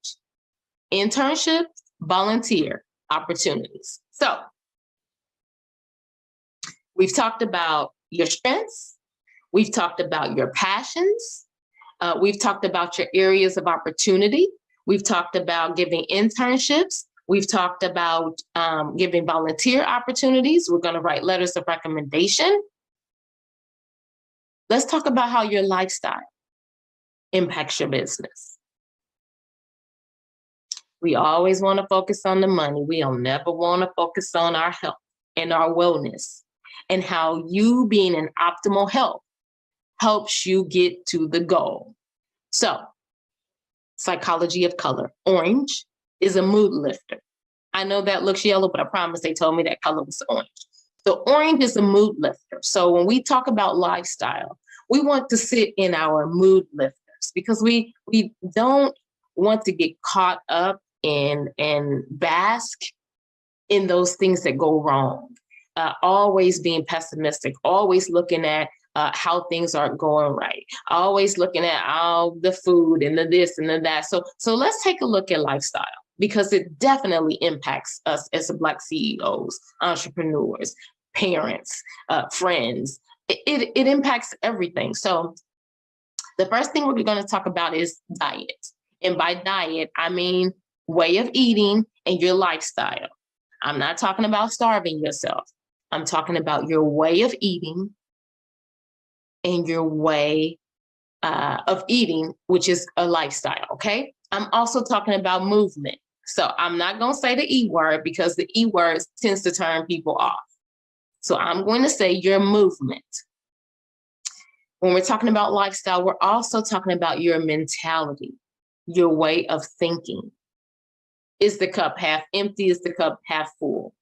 internship, volunteer opportunities. So we've talked about your strengths. We've talked about your passions. We've talked about your areas of opportunity. We've talked about giving internships. We've talked about giving volunteer opportunities. We're going to write letters of recommendation. Let's talk about how your lifestyle impacts your business. We always want to focus on the money. We don't never want to focus on our health and our wellness, and how you being in optimal health helps you get to the goal. So, psychology of color. Orange is a mood lifter. I know that looks yellow, but I promise they told me that color was orange. So orange is a mood lifter. So when we talk about lifestyle, we want to sit in our mood lifters, because we don't want to get caught up in and bask in those things that go wrong. Always being pessimistic, always looking at how things aren't going right. Always looking at all the food and the this and the that. So let's take a look at lifestyle, because it definitely impacts us as Black CEOs, entrepreneurs, parents, friends. It impacts everything. So the first thing we're going to talk about is diet. And by diet, I mean way of eating and your lifestyle. I'm not talking about starving yourself. I'm talking about your way of eating and your way of eating, which is a lifestyle, okay? I'm also talking about movement. So I'm not going to say the E word, because the E word tends to turn people off. So I'm going to say your movement. When we're talking about lifestyle, we're also talking about your mentality, your way of thinking. Is the cup half empty? Is the cup half full?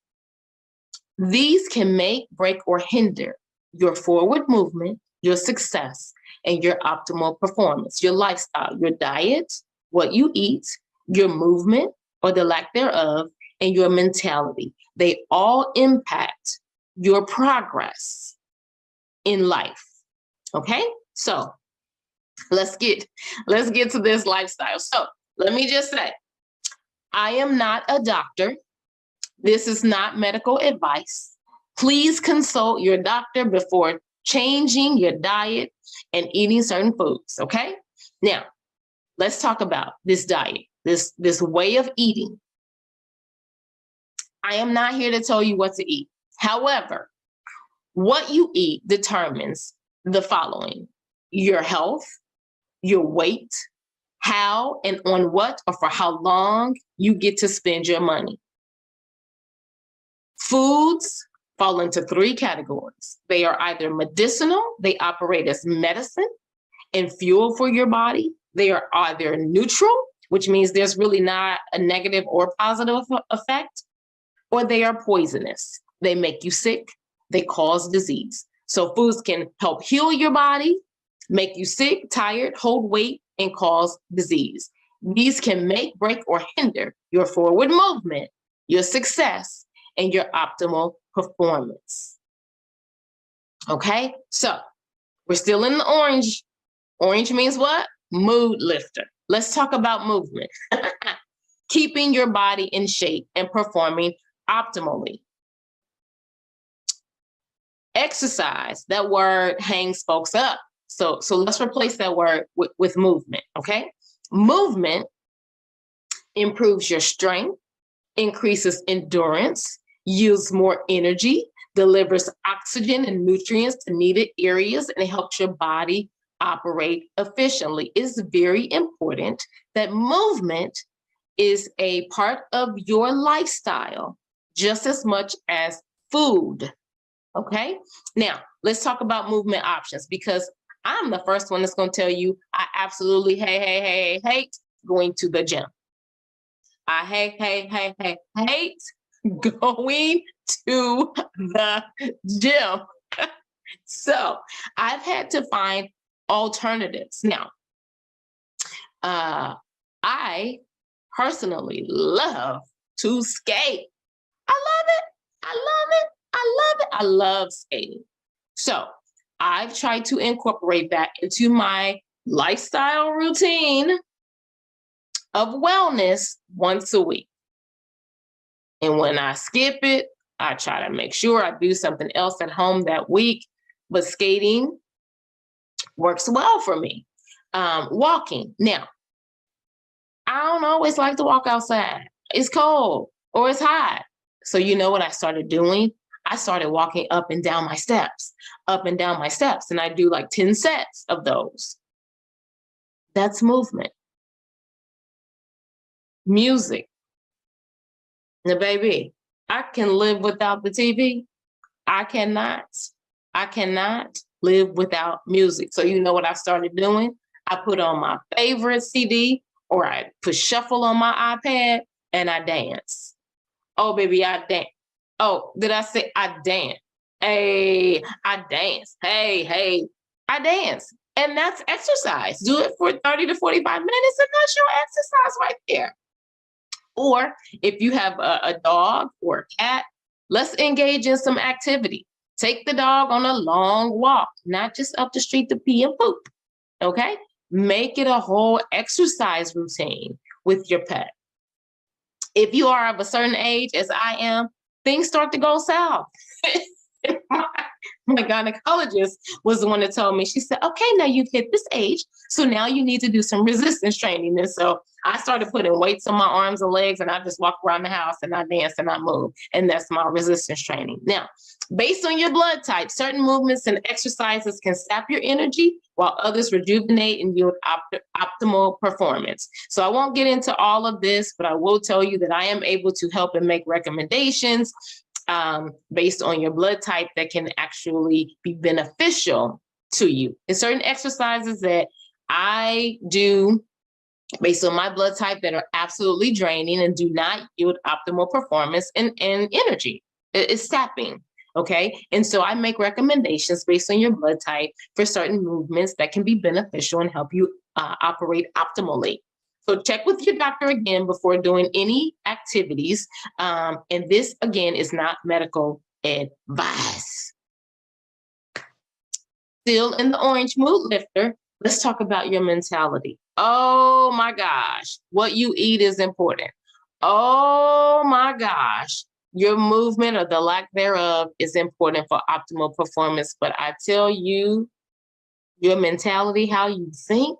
These can make, break, or hinder your forward movement, your success, and your optimal performance. Your lifestyle, your diet, what you eat, your movement or the lack thereof, and your mentality. They all impact your progress in life. Okay, so let's get to this lifestyle. So let me just say, I am not a doctor. This is not medical advice. Please consult your doctor before changing your diet and eating certain foods, okay? Now, let's talk about this diet, this way of eating. I am not here to tell you what to eat. However, what you eat determines the following: your health, your weight, how and on what or for how long you get to spend your money. Foods fall into three categories. They are either medicinal, they operate as medicine and fuel for your body. They are either neutral, which means there's really not a negative or positive effect, or they are poisonous. They make you sick, they cause disease. So foods can help heal your body, make you sick, tired, hold weight, and cause disease. These can make, break, or hinder your forward movement, your success, and your optimal performance. Okay, so we're still in the orange. Orange means what? Mood lifter. Let's talk about movement. Keeping your body in shape and performing optimally. Exercise, that word hangs folks up. So let's replace that word with movement, okay? Movement improves your strength, increases endurance, yields more energy, delivers oxygen and nutrients to needed areas, and it helps your body operate efficiently. It's very important that movement is a part of your lifestyle just as much as food. Okay, now let's talk about movement options, because I'm the first one that's going to tell you I absolutely hate going to the gym. I hate going to the gym. So I've had to find alternatives. Now, I personally love to skate. I love it. I love skating. So I've tried to incorporate that into my lifestyle routine of wellness once a week. And when I skip it, I try to make sure I do something else at home that week. But skating works well for me. Walking. Now, I don't always like to walk outside. It's cold or it's hot. So you know what I started doing? I started walking up and down my steps. And I do like 10 sets of those. That's movement. Music. Now, baby, I can live without the TV. I cannot live without music. So you know what I started doing? I put on my favorite CD, or I put shuffle on my iPad, and I dance. Oh, baby, I dance. Oh, did I say I dance? Hey, I dance. Hey, I dance. And that's exercise. Do it for 30 to 45 minutes, and that's your exercise right there. Or if you have a dog or a cat, let's engage in some activity. Take the dog on a long walk, not just up the street to pee and poop. Okay? Make it a whole exercise routine with your pet. If you are of a certain age, as I am, things start to go south. My gynecologist was the one that told me, she said, okay, now you've hit this age, so now you need to do some resistance training. And so I started putting weights on my arms and legs, and I just walk around the house and I dance and I move. And that's my resistance training. Now, based on your blood type, certain movements and exercises can sap your energy, while others rejuvenate and yield optimal performance. So I won't get into all of this, but I will tell you that I am able to help and make recommendations based on your blood type that can actually be beneficial to you. There's certain exercises that I do based on my blood type that are absolutely draining and do not yield optimal performance and energy. It's sapping. Okay. And so I make recommendations based on your blood type for certain movements that can be beneficial and help you operate optimally. So check with your doctor again before doing any activities. And this, again, is not medical advice. Still in the orange mood lifter, let's talk about your mentality. Oh my gosh, what you eat is important. Oh my gosh, your movement or the lack thereof is important for optimal performance. But I tell you, your mentality, how you think,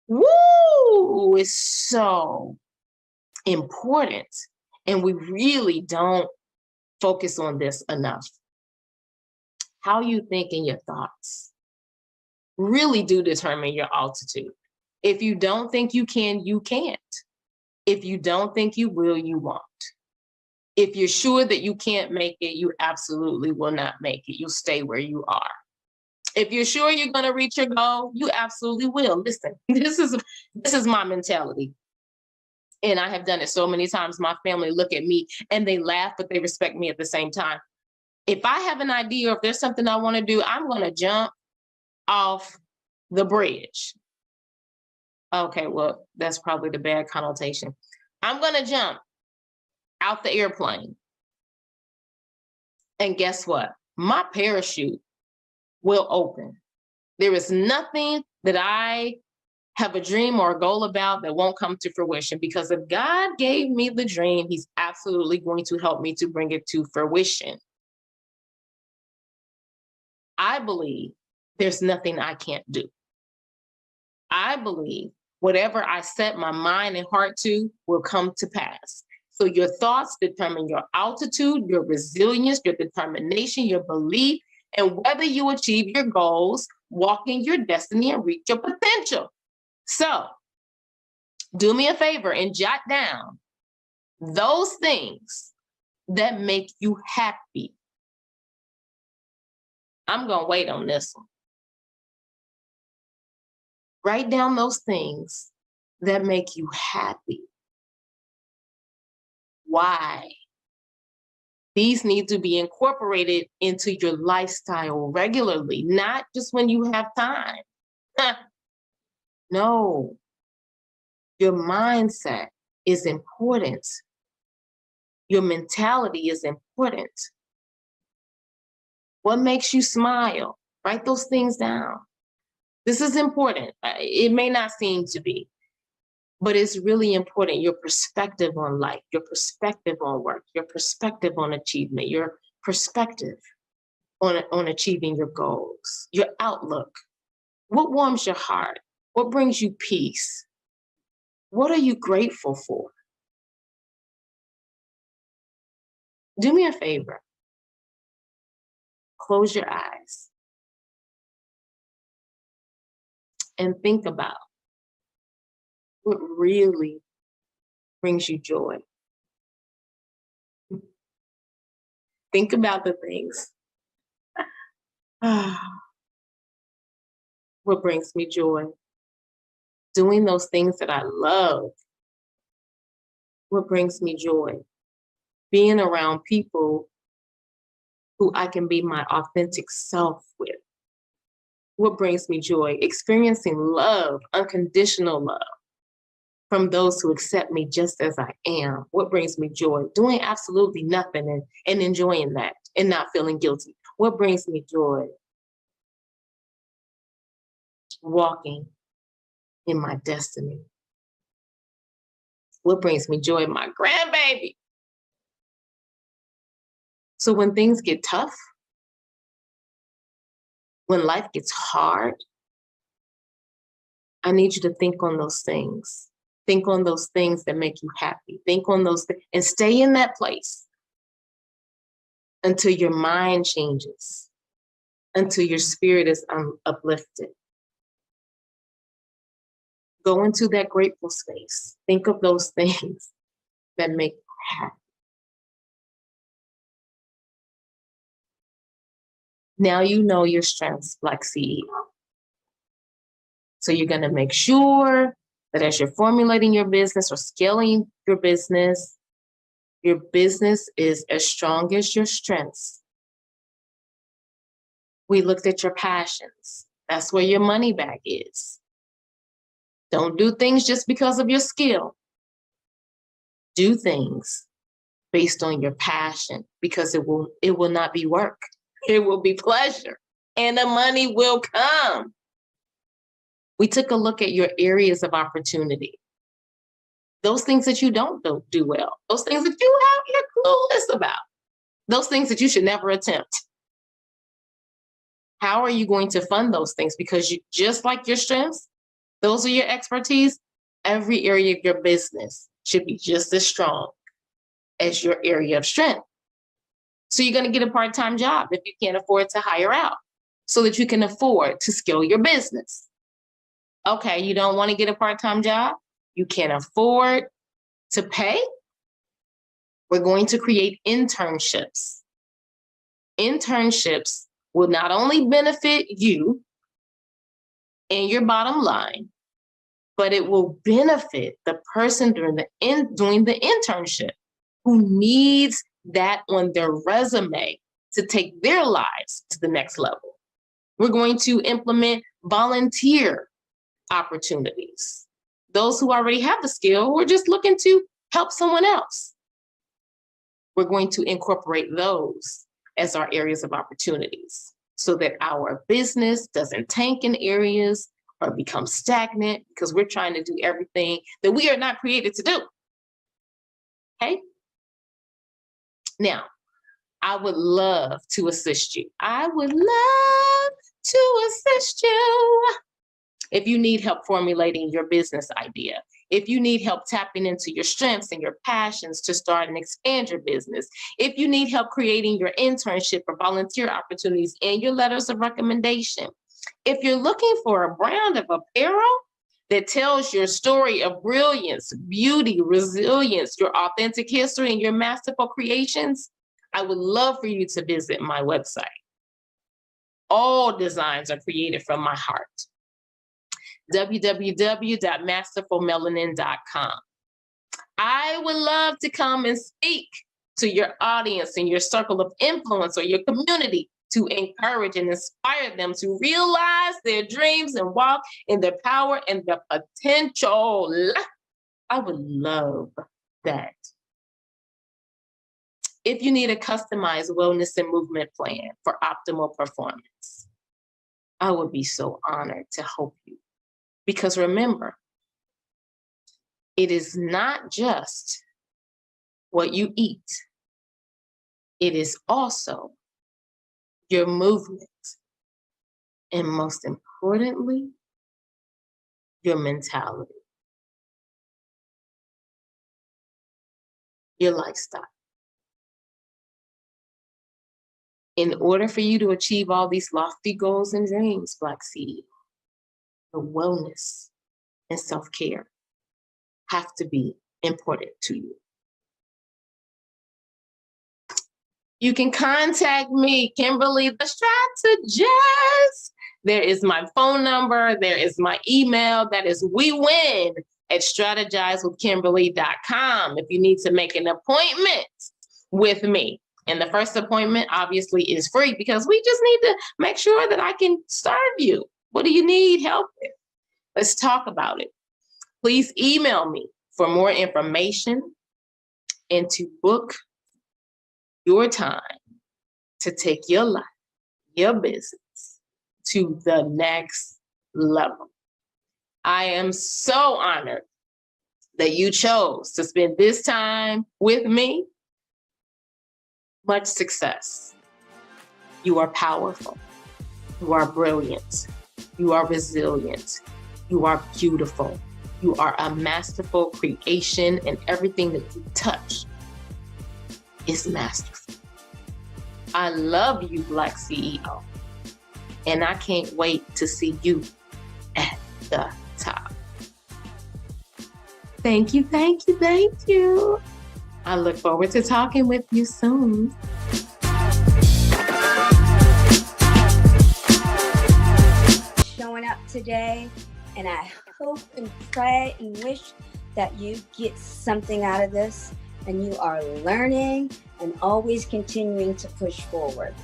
woo, is so important. And we really don't focus on this enough. How you think and your thoughts really do determine your altitude. If you don't think you can, you can't. If you don't think you will, you won't. If you're sure that you can't make it, you absolutely will not make it. You'll stay where you are. If you're sure you're going to reach your goal, you absolutely will. Listen, this is my mentality. And I have done it so many times. My family look at me and they laugh, but they respect me at the same time. If I have an idea, or if there's something I want to do, I'm going to jump off the bridge. Okay, well, that's probably the bad connotation. I'm going to jump out the airplane. And guess what? My parachute will open. There is nothing that I have a dream or a goal about that won't come to fruition, because if God gave me the dream, he's absolutely going to help me to bring it to fruition. I believe there's nothing I can't do. I believe whatever I set my mind and heart to will come to pass. So your thoughts determine your altitude, your resilience, your determination, your belief, and whether you achieve your goals, walk in your destiny, and reach your potential. So do me a favor and jot down those things that make you happy. I'm going to wait on this one. Write down those things that make you happy. Why? These need to be incorporated into your lifestyle regularly, not just when you have time. No, your mindset is important. Your mentality is important. What makes you smile? Write those things down. This is important. It may not seem to be, but it's really important. Your perspective on life, your perspective on work, your perspective on achievement, your perspective on achieving your goals, your outlook. What warms your heart? What brings you peace? What are you grateful for? Do me a favor. Close your eyes and think about what really brings you joy. Think about the things. What brings me joy? Doing those things that I love. What brings me joy? Being around people who I can be my authentic self with. What brings me joy? Experiencing love, unconditional love. from those who accept me just as I am? What brings me joy? Doing absolutely nothing and enjoying that and not feeling guilty. What brings me joy? Walking in my destiny. What brings me joy? My grandbaby. So when things get tough, when life gets hard, I need you to think on those things. Think on those things that make you happy. Think on those things and stay in that place until your mind changes, until your spirit is uplifted. Go into that grateful space. Think of those things that make you happy. Now you know your strengths, Black CEO. So you're going to make sure that as you're formulating your business or scaling your business is as strong as your strengths. We looked at your passions. That's where your money bag is. Don't do things just because of your skill. Do things based on your passion, because it will not be work. It will be pleasure, and the money will come. We took a look at your areas of opportunity. Those things that you don't do well, those things that you're clueless about, those things that you should never attempt. How are you going to fund those things? Because you, just like your strengths, those are your expertise. Every area of your business should be just as strong as your area of strength. So you're going to get a part-time job if you can't afford to hire out, so that you can afford to scale your business. Okay, you don't want to get a part-time job? You can't afford to pay? We're going to create internships. Internships will not only benefit you and your bottom line, but it will benefit the person doing the internship who needs that on their resume to take their lives to the next level. We're going to implement volunteer opportunities. Those who already have the skill, who are just looking to help someone else. We're going to incorporate those as our areas of opportunities so that our business doesn't tank in areas or become stagnant because we're trying to do everything that we are not created to do. Okay? Now, I would love to assist you. I would love to assist you. If you need help formulating your business idea, if you need help tapping into your strengths and your passions to start and expand your business, if you need help creating your internship or volunteer opportunities and your letters of recommendation, if you're looking for a brand of apparel that tells your story of brilliance, beauty, resilience, your authentic history, and your masterful creations, I would love for you to visit my website. All designs are created from my heart. www.masterfulmelanin.com. I would love to come and speak to your audience and your circle of influence or your community to encourage and inspire them to realize their dreams and walk in their power and their potential. I would love that. If you need a customized wellness and movement plan for optimal performance, I would be so honored to help you. Because remember, it is not just what you eat. It is also your movement. And most importantly, your mentality, your lifestyle. In order for you to achieve all these lofty goals and dreams, Black CEO, the wellness and self-care have to be important to you. You can contact me, Kimberly the Strategist. There is my phone number. There is my email. That is wewin@strategizewithkimberly.com if you need to make an appointment with me. And the first appointment obviously is free because we just need to make sure that I can serve you. What do you need help with? Let's talk about it. Please email me for more information and to book your time to take your life, your business to the next level. I am so honored that you chose to spend this time with me. Much success. You are powerful. You are brilliant. You are resilient. You are beautiful. You are a masterful creation, and everything that you touch is masterful. I love you, Black CEO, and I can't wait to see you at the top. Thank you, thank you, thank you. I look forward to talking with you soon. Showing up today, and I hope and pray and wish that you get something out of this and you are learning and always continuing to push forward.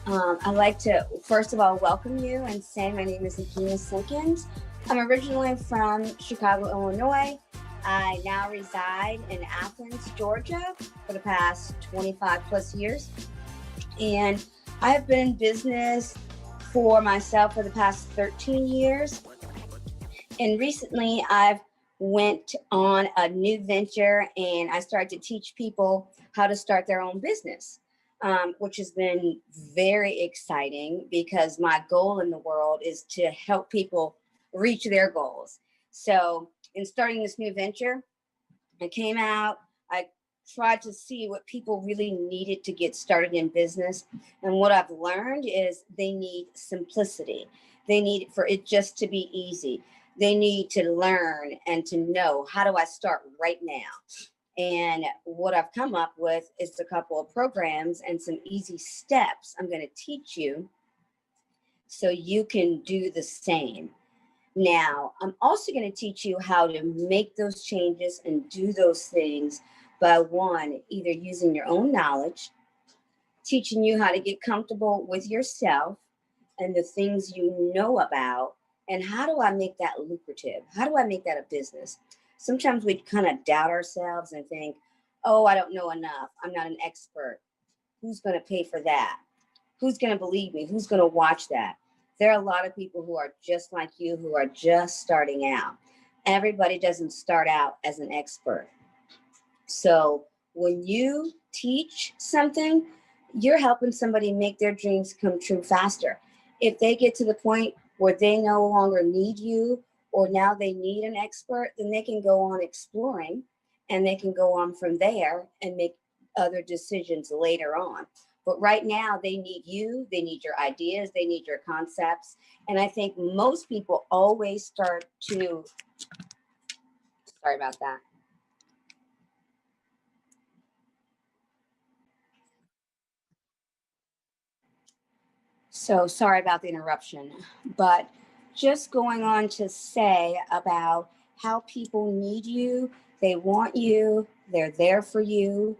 I'd like to, first of all, welcome you and say my name is Akina Simpkins. I'm originally from Chicago, Illinois. I now reside in Athens, Georgia for the past 25 plus years. And I have been in business for myself for the past 13 years. And recently I've went on a new venture and I started to teach people how to start their own business, which has been very exciting because my goal in the world is to help people reach their goals. So in starting this new venture, I came out, I tried to see what people really needed to get started in business. And what I've learned is they need simplicity. They need for it just to be easy. They need to learn and to know, how do I start right now? And what I've come up with is a couple of programs and some easy steps I'm going to teach you so you can do the same. Now, I'm also going to teach you how to make those changes and do those things by one, either using your own knowledge, teaching you how to get comfortable with yourself and the things you know about, and how do I make that lucrative? How do I make that a business? Sometimes we kind of doubt ourselves and think, oh, I don't know enough. I'm not an expert. Who's going to pay for that? Who's going to believe me? Who's going to watch that? There are a lot of people who are just like you, who are just starting out. Everybody doesn't start out as an expert. So when you teach something, you're helping somebody make their dreams come true faster. If they get to the point where they no longer need you, or now they need an expert, then they can go on exploring and they can go on from there and make other decisions later on. But right now they need you, they need your ideas, they need your concepts. And I think most people always start to, sorry about that. So sorry about the interruption, but just going on to say about how people need you, they want you, they're there for you,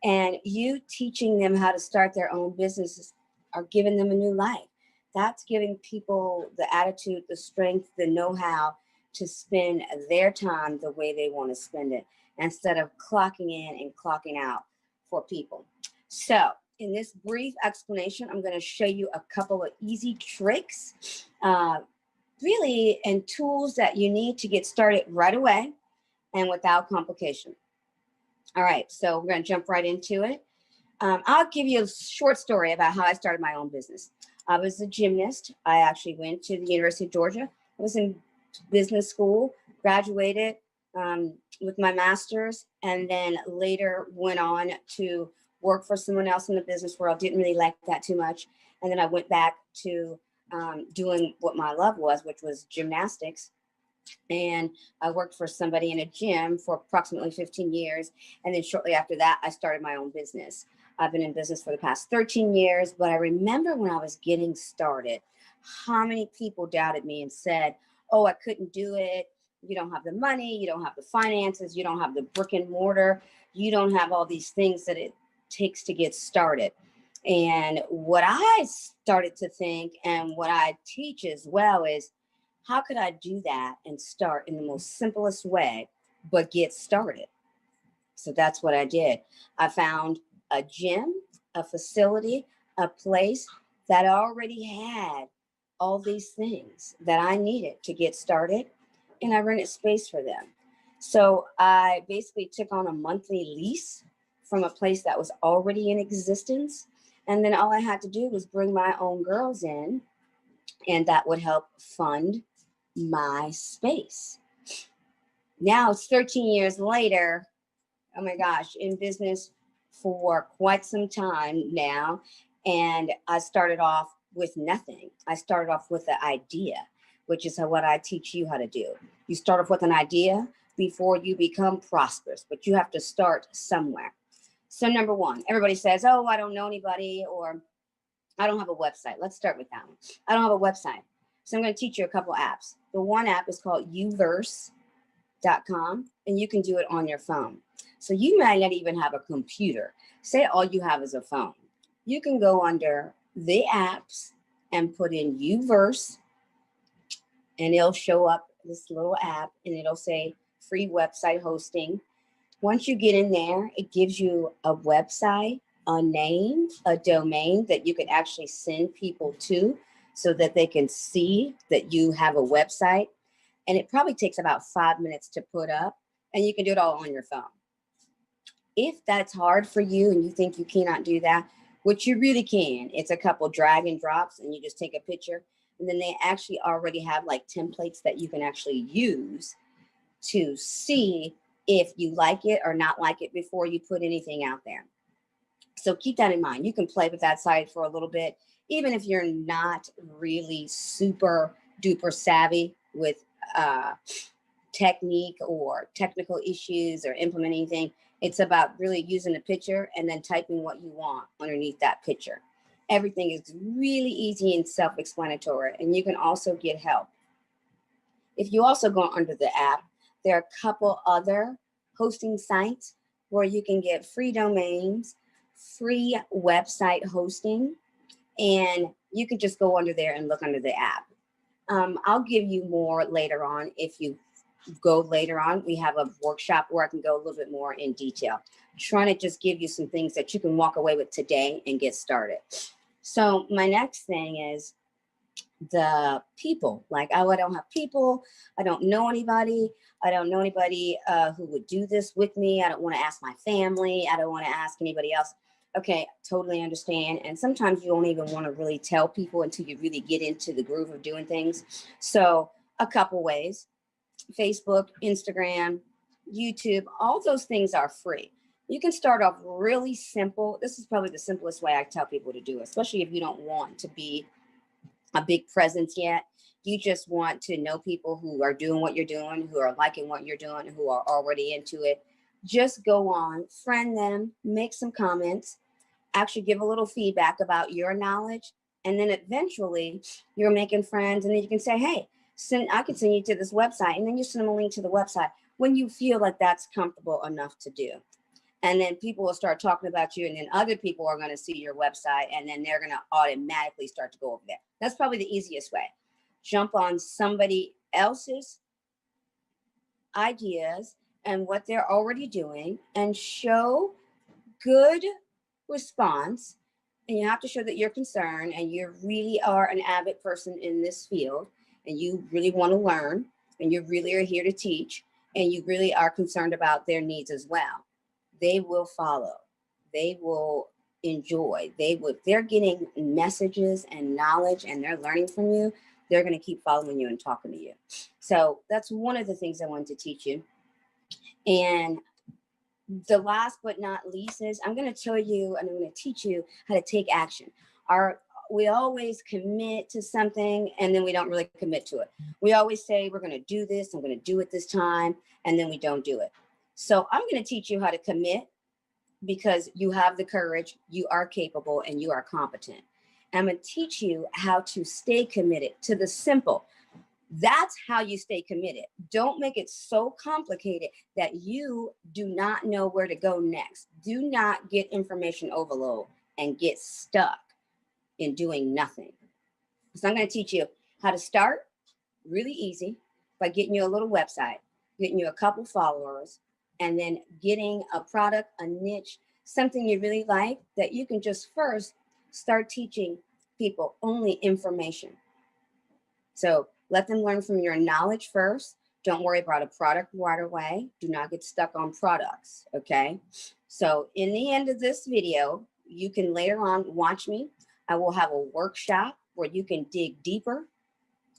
and you teaching them how to start their own businesses are giving them a new life. That's giving people the attitude, the strength, the know-how to spend their time the way they want to spend it, instead of clocking in and clocking out for people. So in this brief explanation, I'm going to show you a couple of easy tricks, really, and tools that you need to get started right away and without complication. All right, so we're going to jump right into it. I'll give you a short story about how I started my own business. I was a gymnast. I actually went to the University of Georgia. I was in business school, graduated with my master's, and then later went on to work for someone else in the business world. Didn't really like that too much. And then I went back to doing what my love was, which was gymnastics. And I worked for somebody in a gym for approximately 15 years. And then shortly after that, I started my own business. I've been in business for the past 13 years, but I remember when I was getting started, how many people doubted me and said, oh, I couldn't do it. You don't have the money, you don't have the finances, you don't have the brick and mortar, you don't have all these things that it takes to get started. And what I started to think, and what I teach as well, is how could I do that and start in the most simplest way, but get started? So that's what I did. I found a gym, a facility, a place that already had all these things that I needed to get started, and I rented space for them. So I basically took on a monthly lease from a place that was already in existence. And then all I had to do was bring my own girls in, and that would help fund my space. Now it's 13 years later. Oh my gosh, in business for quite some time now. And I started off with nothing. I started off with the idea, which is what I teach you how to do. You start off with an idea before you become prosperous, but you have to start somewhere. So number one, everybody says, oh, I don't know anybody, or I don't have a website. Let's start with that one. I don't have a website. So I'm going to teach you a couple apps. The one app is called uverse.com, and you can do it on your phone. So you might not even have a computer. Say all you have is a phone. You can go under the apps and put in Uverse, and it'll show up this little app, and it'll say free website hosting. Once you get in there, it gives you a website, a name, a domain that you can actually send people to so that they can see that you have a website. And it probably takes about 5 minutes to put up, and you can do it all on your phone. If that's hard for you and you think you cannot do that, which you really can, it's a couple drag and drops, and you just take a picture, and then they actually already have like templates that you can actually use to see if you like it or not like it before you put anything out there. So keep that in mind. You can play with that site for a little bit, even if you're not really super duper savvy with technique or technical issues or implementing anything. It's about really using a picture and then typing what you want underneath that picture. Everything is really easy and self-explanatory, and you can also get help. If you also go under the app, there are a couple other hosting sites where you can get free domains, free website hosting, and you can just go under there and look under the app. I'll give you more later on. If you go later on, we have a workshop where I can go a little bit more in detail, trying to just give you some things that you can walk away with today and get started. So my next thing is the people. Like, oh, I don't have people. I don't know anybody. I don't know anybody who would do this with me. I don't want to ask my family. I don't want to ask anybody else. Okay, totally understand. And sometimes you don't even want to really tell people until you really get into the groove of doing things. So a couple ways: Facebook, Instagram, YouTube, all those things are free. You can start off really simple. This is probably the simplest way I tell people to do it, especially if you don't want to be a big presence yet. You just want to know people who are doing what you're doing, who are liking what you're doing, who are already into it. Just go on, friend them, make some comments, actually give a little feedback about your knowledge. And then eventually you're making friends, and then you can say, hey, I can send you to this website. And then you send them a link to the website when you feel like that's comfortable enough to do. And then people will start talking about you, and then other people are going to see your website, and then they're going to automatically start to go over there. That's probably the easiest way. Jump on somebody else's ideas and what they're already doing, and show good response. And you have to show that you're concerned and you really are an avid person in this field, and you really want to learn, and you really are here to teach, and you really are concerned about their needs as well. They will follow. They will enjoy. They're getting messages and knowledge, and they're learning from you. They're going to keep following you and talking to you. So that's one of the things I wanted to teach you. And the last but not least is I'm going to tell you, and I'm going to teach you how to take action. We always commit to something, and then we don't really commit to it. We always say, we're going to do this, I'm going to do it this time, and then we don't do it. So I'm going to teach you how to commit, because you have the courage, you are capable, and you are competent. I'm going to teach you how to stay committed to the simple. That's how you stay committed. Don't make it so complicated that you do not know where to go next. Do not get information overload and get stuck in doing nothing. So I'm going to teach you how to start, really easy by getting you a little website, getting you a couple followers, and then getting a product, a niche, something you really like that you can just first start teaching people only information. So let them learn from your knowledge first. Don't worry about a product right away. Do not get stuck on products, okay? So in the end of this video, you can later on watch me. I will have a workshop where you can dig deeper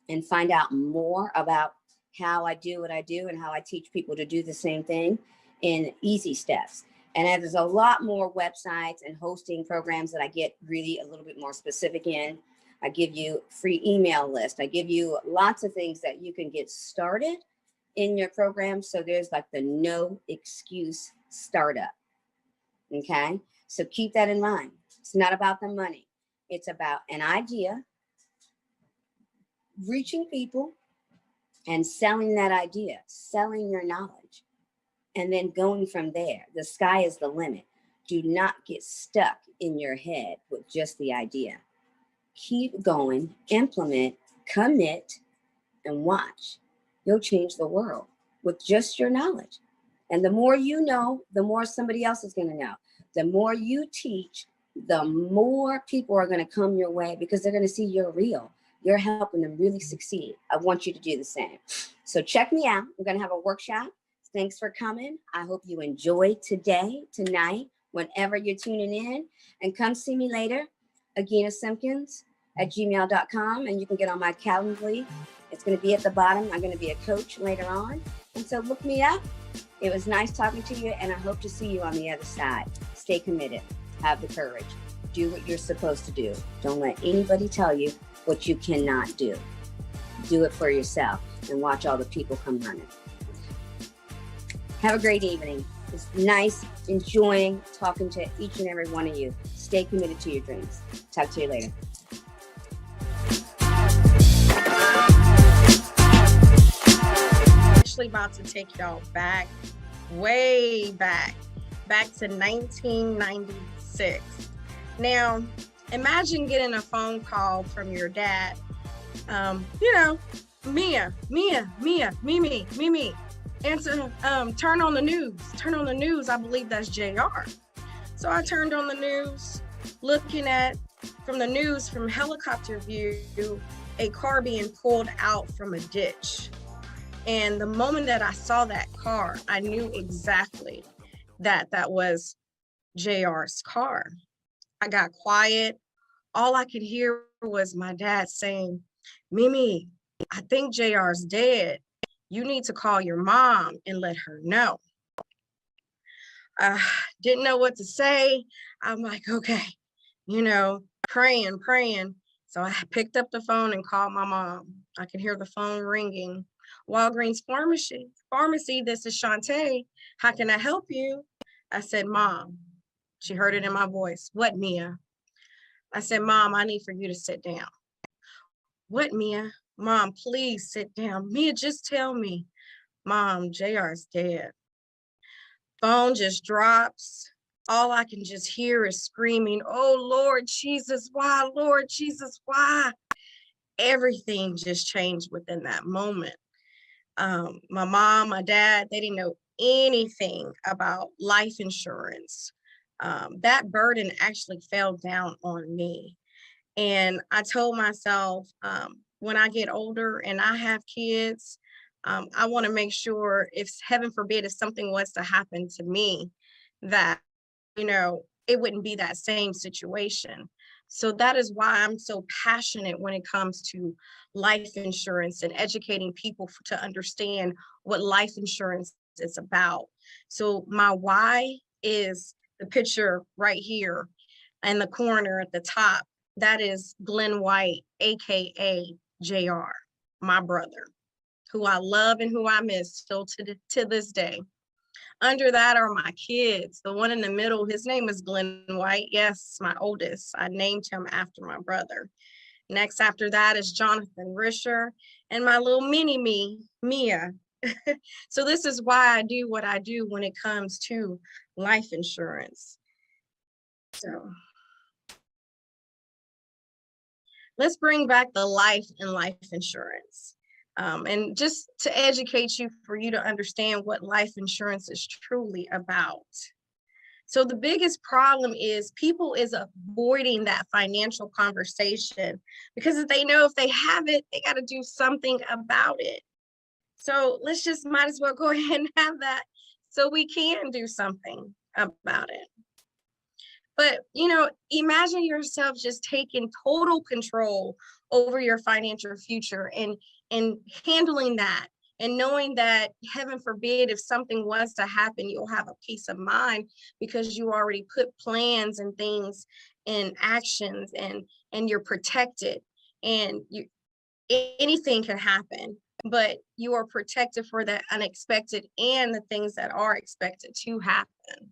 and find out more about how I do what I do and how I teach people to do the same thing in easy steps. And there's a lot more websites and hosting programs that I get really a little bit more specific in. I give you free email list. I give you lots of things that you can get started in your program. So there's like the no excuse startup. Okay. So keep that in mind. It's not about the money. It's about an idea, reaching people and selling that idea, selling your knowledge, and then going from there. The sky is the limit. Do not get stuck in your head with just the idea. Keep going, implement, commit, and watch. You'll change the world with just your knowledge. And the more you know, the more somebody else is going to know. The more you teach, the more people are going to come your way because they're going to see you're real. You're helping them really succeed. I want you to do the same. So check me out. We're going to have a workshop. Thanks for coming. I hope you enjoyed today, tonight, whenever you're tuning in. And come see me later, AginaSimpkins@gmail.com. And you can get on my Calendly. It's going to be at the bottom. I'm going to be a coach later on. And so look me up. It was nice talking to you, and I hope to see you on the other side. Stay committed. Have the courage. Do what you're supposed to do. Don't let anybody tell you what you cannot do. Do it for yourself and watch all the people come running. Have a great evening. It's nice enjoying talking to each and every one of you. Stay committed to your dreams. Talk to you later. Actually about to take y'all back, way back to 1996. Now, imagine getting a phone call from your dad. Mia, Mimi. Answer, turn on the news. I believe that's JR. So I turned on the news, looking at, from helicopter view, a car being pulled out from a ditch. And the moment that I saw that car, I knew exactly that was JR's car. I got quiet. All I could hear was my dad saying, Mimi, I think JR's dead. You need to call your mom and let her know. Didn't know what to say. I'm like, okay, praying. So I picked up the phone and called my mom. I could hear the phone ringing. Walgreens Pharmacy, this is Shantae. How can I help you? I said, Mom. She heard it in my voice. What, Mia? I said, Mom, I need for you to sit down. What, Mia? Mom, please sit down. Mia, just tell me. Mom, JR's dead. Phone just drops. All I can just hear is screaming, oh, Lord Jesus, why? Lord Jesus, why? Everything just changed within that moment. My mom, my dad, they didn't know anything about life insurance. That burden actually fell down on me. And I told myself, when I get older and I have kids, I want to make sure, if heaven forbid, if something was to happen to me, that, it wouldn't be that same situation. So that is why I'm so passionate when it comes to life insurance and educating people to understand what life insurance is about. So my why is the picture right here in the corner at the top. That is Glenn White, AKA JR, my brother, who I love and who I miss still to this day. Under that are my kids. The one in the middle, his name is Glenn White. Yes, my oldest. I named him after my brother. Next after that is Jonathan Risher and my little mini me, Mia. So this is why I do what I do when it comes to life insurance. So let's bring back the life in life insurance. And just to educate you, for you to understand what life insurance is truly about. So the biggest problem is people is avoiding that financial conversation because they know if they have it, they got to do something about it. So let's just might as well go ahead and have that so we can do something about it. But, imagine yourself just taking total control over your financial future and handling that, and knowing that, heaven forbid, if something was to happen, you'll have a peace of mind because you already put plans and things and actions, and you're protected, and anything can happen, but you are protected for the unexpected and the things that are expected to happen.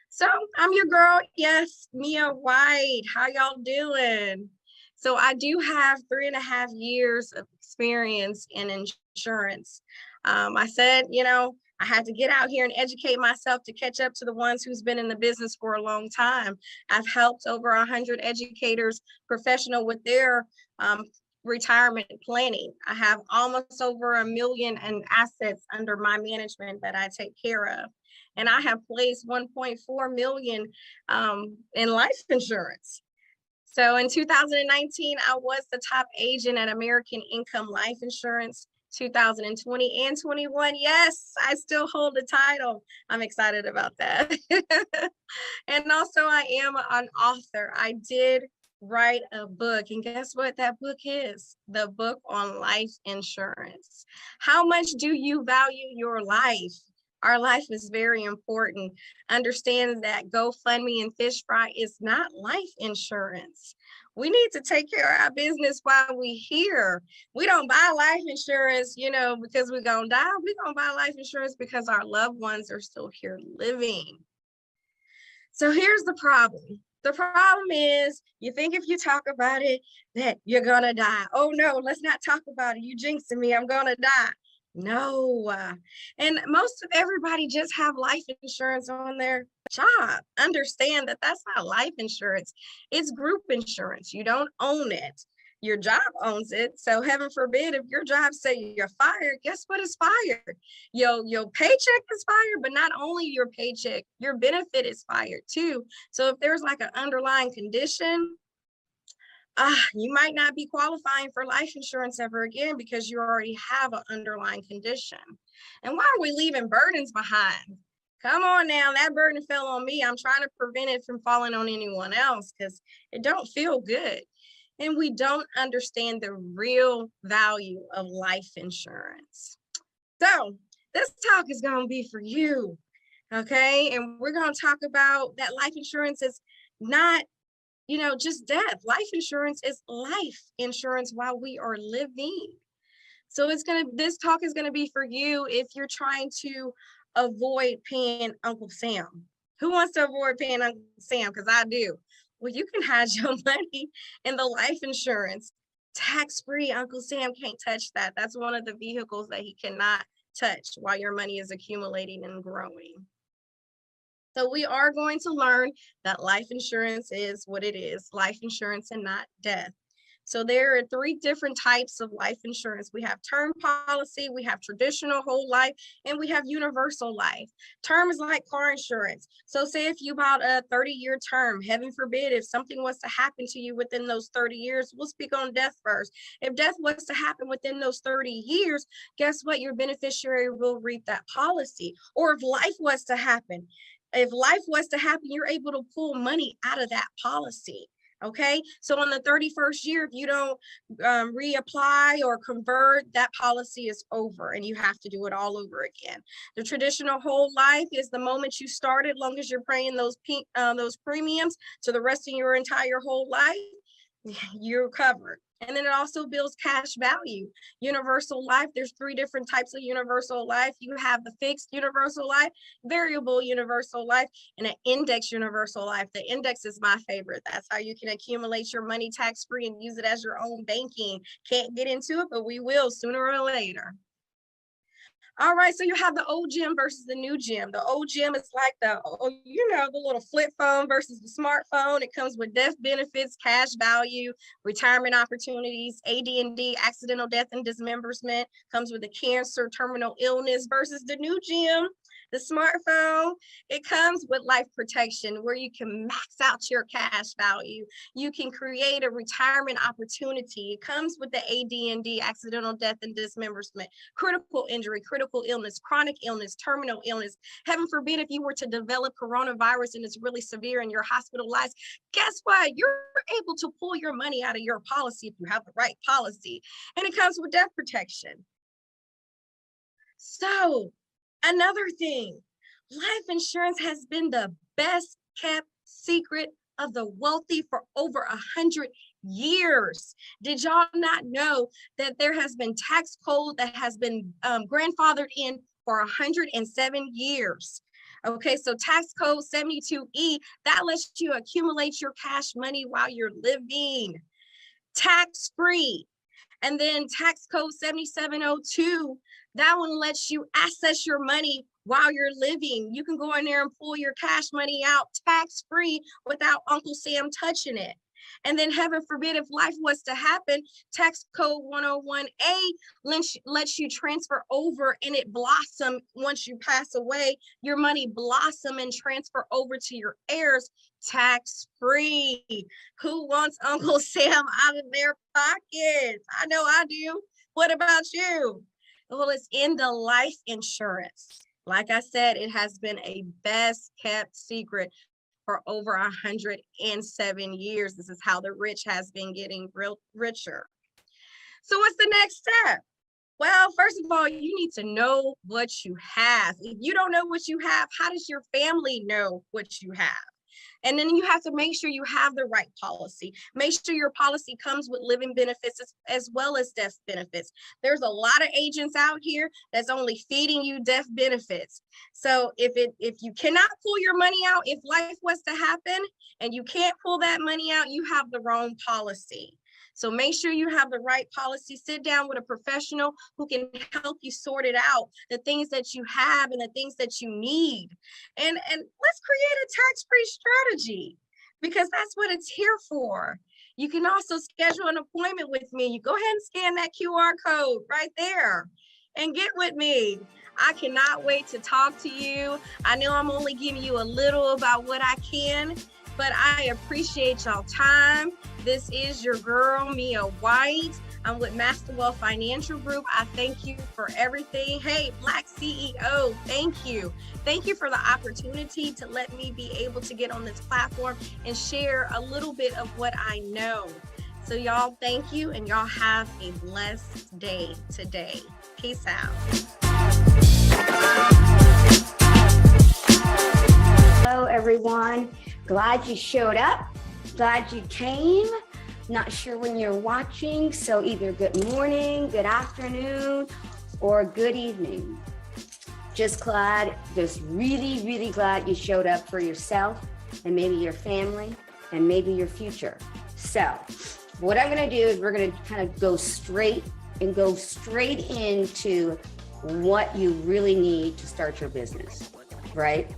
So I'm your girl, yes, Mia White. How y'all doing? So I do have 3.5 years of experience in insurance. I said, I had to get out here and educate myself to catch up to the ones who's been in the business for a long time. I've helped over 100 educators professional with their retirement planning. I have almost over $1 million in assets under my management that I take care of. And I have placed 1.4 million in life insurance. So in 2019, I was the top agent at American Income Life Insurance. 2020 and 21, yes, I still hold the title. I'm excited about that. And also I am an author. I did write a book, and guess what that book is? The book on life insurance. How much do you value your life? Our life is very important. Understand that GoFundMe and Fish Fry is not life insurance. We need to take care of our business while we're here. We don't buy life insurance, because we're going to die. We're going to buy life insurance because our loved ones are still here living. So here's the problem. The problem is you think if you talk about it that you're going to die. Oh, no, let's not talk about it. You jinxing me. I'm going to die. No. And most of everybody just have life insurance on their job. Understand that that's not life insurance. It's group insurance. You don't own it. Your job owns it. So heaven forbid, if your job say you're fired, guess what is fired? Your paycheck is fired, but not only your paycheck, your benefit is fired too. So if there's like an underlying condition, you might not be qualifying for life insurance ever again because you already have an underlying condition. And why are we leaving burdens behind? Come on now, that burden fell on me. I'm trying to prevent it from falling on anyone else because it don't feel good. And we don't understand the real value of life insurance. So this talk is going to be for you, okay? And we're going to talk about that life insurance is not just death. Life insurance is life insurance while we are living. So this talk is going to be for you if you're trying to avoid paying Uncle Sam. Who wants to avoid paying Uncle Sam? Because I do. Well, you can hide your money in the life insurance. Tax-free, Uncle Sam can't touch that. That's one of the vehicles that he cannot touch while your money is accumulating and growing. So we are going to learn that life insurance is what it is, life insurance and not death. So there are 3 different types of life insurance. We have term policy, we have traditional whole life, and we have universal life. Term is like car insurance. So say if you bought a 30-year term, heaven forbid, if something was to happen to you within those 30 years, we'll speak on death first. If death was to happen within those 30 years, guess what? Your beneficiary will reap that policy. Or if life was to happen, you're able to pull money out of that policy. Okay, so on the 31st year, if you don't reapply or convert, that policy is over and you have to do it all over again. The traditional whole life is the moment you started, long as you're paying those premiums to the rest of your entire whole life, you're covered. And then it also builds cash value. Universal life, there's 3 different types of universal life. You have the fixed universal life, variable universal life, and an index universal life. The index is my favorite. That's how you can accumulate your money tax-free and use it as your own banking. Can't get into it, but we will sooner or later. All right, so you have the old gym versus the new gym. The old gym is like the little flip phone versus the smartphone. It comes with death benefits, cash value, retirement opportunities, AD&D, accidental death and dismemberment, comes with the cancer, terminal illness versus the new gym. The smartphone, it comes with life protection where you can max out your cash value. You can create a retirement opportunity. It comes with the AD&D, accidental death and dismemberment, critical injury, critical illness, chronic illness, terminal illness. Heaven forbid if you were to develop coronavirus and it's really severe and you're hospitalized, guess what? You're able to pull your money out of your policy if you have the right policy. And it comes with death protection. So, another thing, life insurance has been the best kept secret of the wealthy for over 100 years. Did y'all not know that there has been tax code that has been grandfathered in for 107 years? Okay, so tax code 72E, that lets you accumulate your cash money while you're living, tax-free. And then tax code 7702, that one lets you access your money while you're living. You can go in there and pull your cash money out tax-free without Uncle Sam touching it. And then heaven forbid, if life was to happen, tax code 101A lets you transfer over and it blossom once you pass away. Your money blossom and transfer over to your heirs tax-free. Who wants Uncle Sam out of their pockets? I know I do. What about you? Well, it's in the life insurance. Like I said, it has been a best kept secret for over 107 years. This is how the rich has been getting richer. So what's the next step? Well, first of all, you need to know what you have. If you don't know what you have, how does your family know what you have? And then you have to make sure you have the right policy. Make sure your policy comes with living benefits as well as death benefits. There's a lot of agents out here that's only feeding you death benefits. So if you cannot pull your money out, if life was to happen and you can't pull that money out, you have the wrong policy. So make sure you have the right policy. Sit down with a professional who can help you sort it out, the things that you have and the things that you need. And let's create a tax-free strategy because that's what it's here for. You can also schedule an appointment with me. You go ahead and scan that QR code right there and get with me. I cannot wait to talk to you. I know I'm only giving you a little about what I can, but I appreciate y'all time. This is your girl, Mia White. I'm with Master Wealth Financial Group. I thank you for everything. Hey, Black CEO, thank you. Thank you for the opportunity to let me be able to get on this platform and share a little bit of what I know. So y'all, thank you, and y'all have a blessed day today. Peace out. Hello, everyone. Glad you showed up. Glad you came. Not sure when you're watching, so either good morning, good afternoon, or good evening. Just really, really glad you showed up for yourself and maybe your family and maybe your future. So what I'm gonna do is we're gonna kind of go straight into what you really need to start your business, right?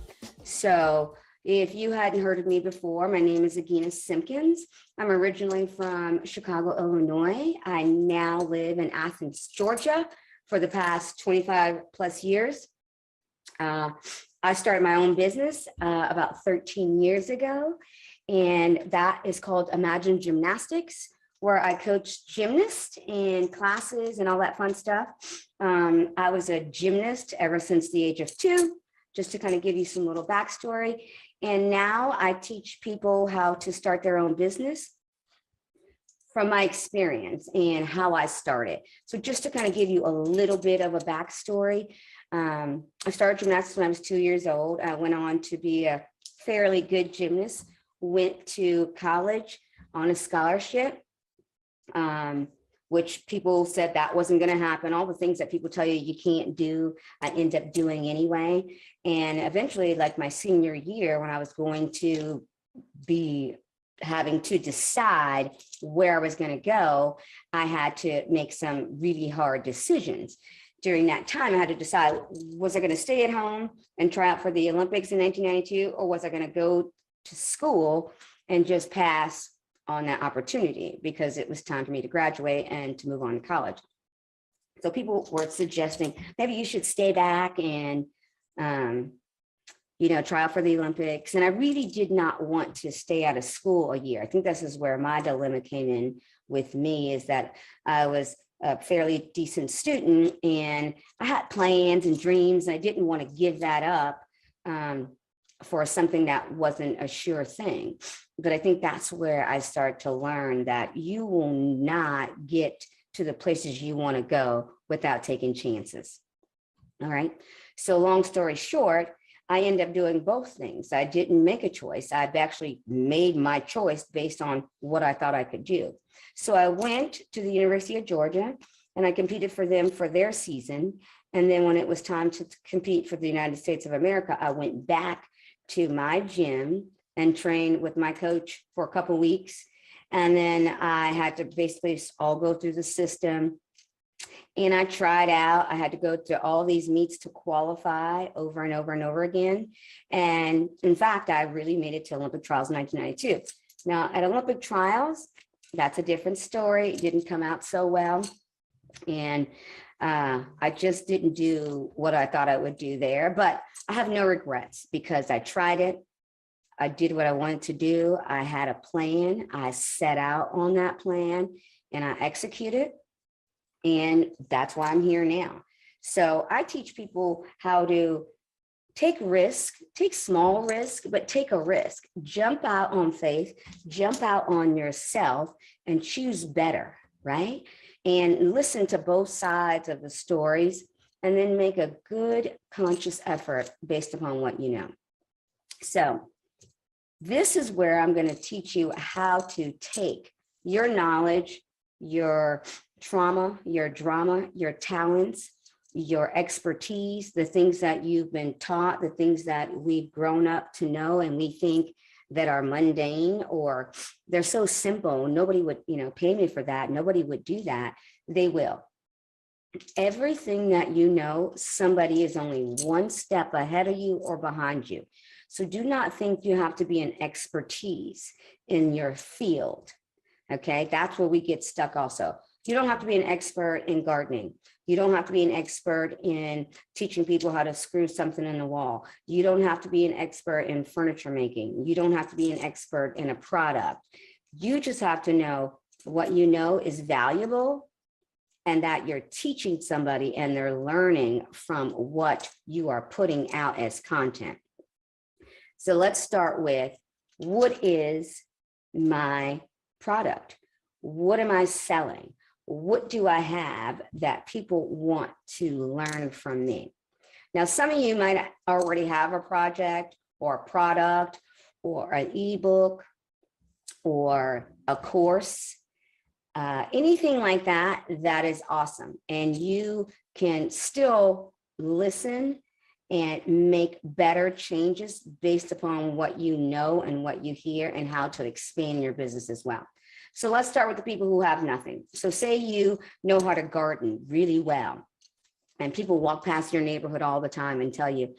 So if you hadn't heard of me before, my name is Agina Simpkins. I'm originally from Chicago, Illinois. I now live in Athens, Georgia for the past 25 plus years. I started my own business about 13 years ago, and that is called Imagine Gymnastics, where I coach gymnasts in classes and all that fun stuff. I was a gymnast ever since the age of 2, just to kind of give you some little backstory. And now I teach people how to start their own business from my experience and how I started. So just to kind of give you a little bit of a backstory, I started gymnastics when I was 2 years old. I went on to be a fairly good gymnast, went to college on a scholarship, which people said that wasn't going to happen. All the things that people tell you you can't do, I end up doing anyway. And eventually, like my senior year, when I was going to be having to decide where I was going to go, I had to make some really hard decisions. during that time, I had to decide, was I going to stay at home and try out for the Olympics in 1992, or was I going to go to school and just pass on that opportunity because it was time for me to graduate and to move on to college. So people were suggesting maybe you should stay back and, try out for the Olympics. And I really did not want to stay out of school a year. I think this is where my dilemma came in with me, is that I was a fairly decent student and I had plans and dreams, and I didn't want to give that up for something that wasn't a sure thing. But I think that's where I start to learn that you will not get to the places you want to go without taking chances. All right. So long story short, I ended up doing both things. I didn't make a choice. I've actually made my choice based on what I thought I could do. So I went to the University of Georgia and I competed for them for their season. And then when it was time to compete for the United States of America, I went back to my gym and trained with my coach for a couple of weeks. And then I had to basically all go through the system. And I tried out. I had to go through all these meets to qualify over and over and over again. And in fact, I really made it to Olympic trials in 1992. Now at Olympic trials, that's a different story. It didn't come out so well. And I just didn't do what I thought I would do there, but I have no regrets because I tried it. I did what I wanted to do. I had a plan. I set out on that plan and I executed. And that's why I'm here now. So I teach people how to take risk, take small risk, but take a risk. Jump out on faith, jump out on yourself and choose better, right? And listen to both sides of the stories and then make a good conscious effort based upon what you know. So this is where I'm going to teach you how to take your knowledge, your trauma, your drama, your talents, your expertise, the things that you've been taught, the things that we've grown up to know and we think that are mundane or they're so simple. Nobody would, pay me for that. Nobody would do that. They will. Everything that you know, somebody is only one step ahead of you or behind you. So do not think you have to be an expertise in your field. Okay, that's where we get stuck also. You don't have to be an expert in gardening. You don't have to be an expert in teaching people how to screw something in the wall. You don't have to be an expert in furniture making. You don't have to be an expert in a product. You just have to know what you know is valuable and that you're teaching somebody and they're learning from what you are putting out as content. So let's start with, what is my product? What am I selling? What do I have that people want to learn from me? Now, some of you might already have a project or a product or an ebook or a course, anything like that, that is awesome. And you can still listen and make better changes based upon what you know and what you hear and how to expand your business as well. So let's start with the people who have nothing. So say you know how to garden really well, and people walk past your neighborhood all the time and tell you,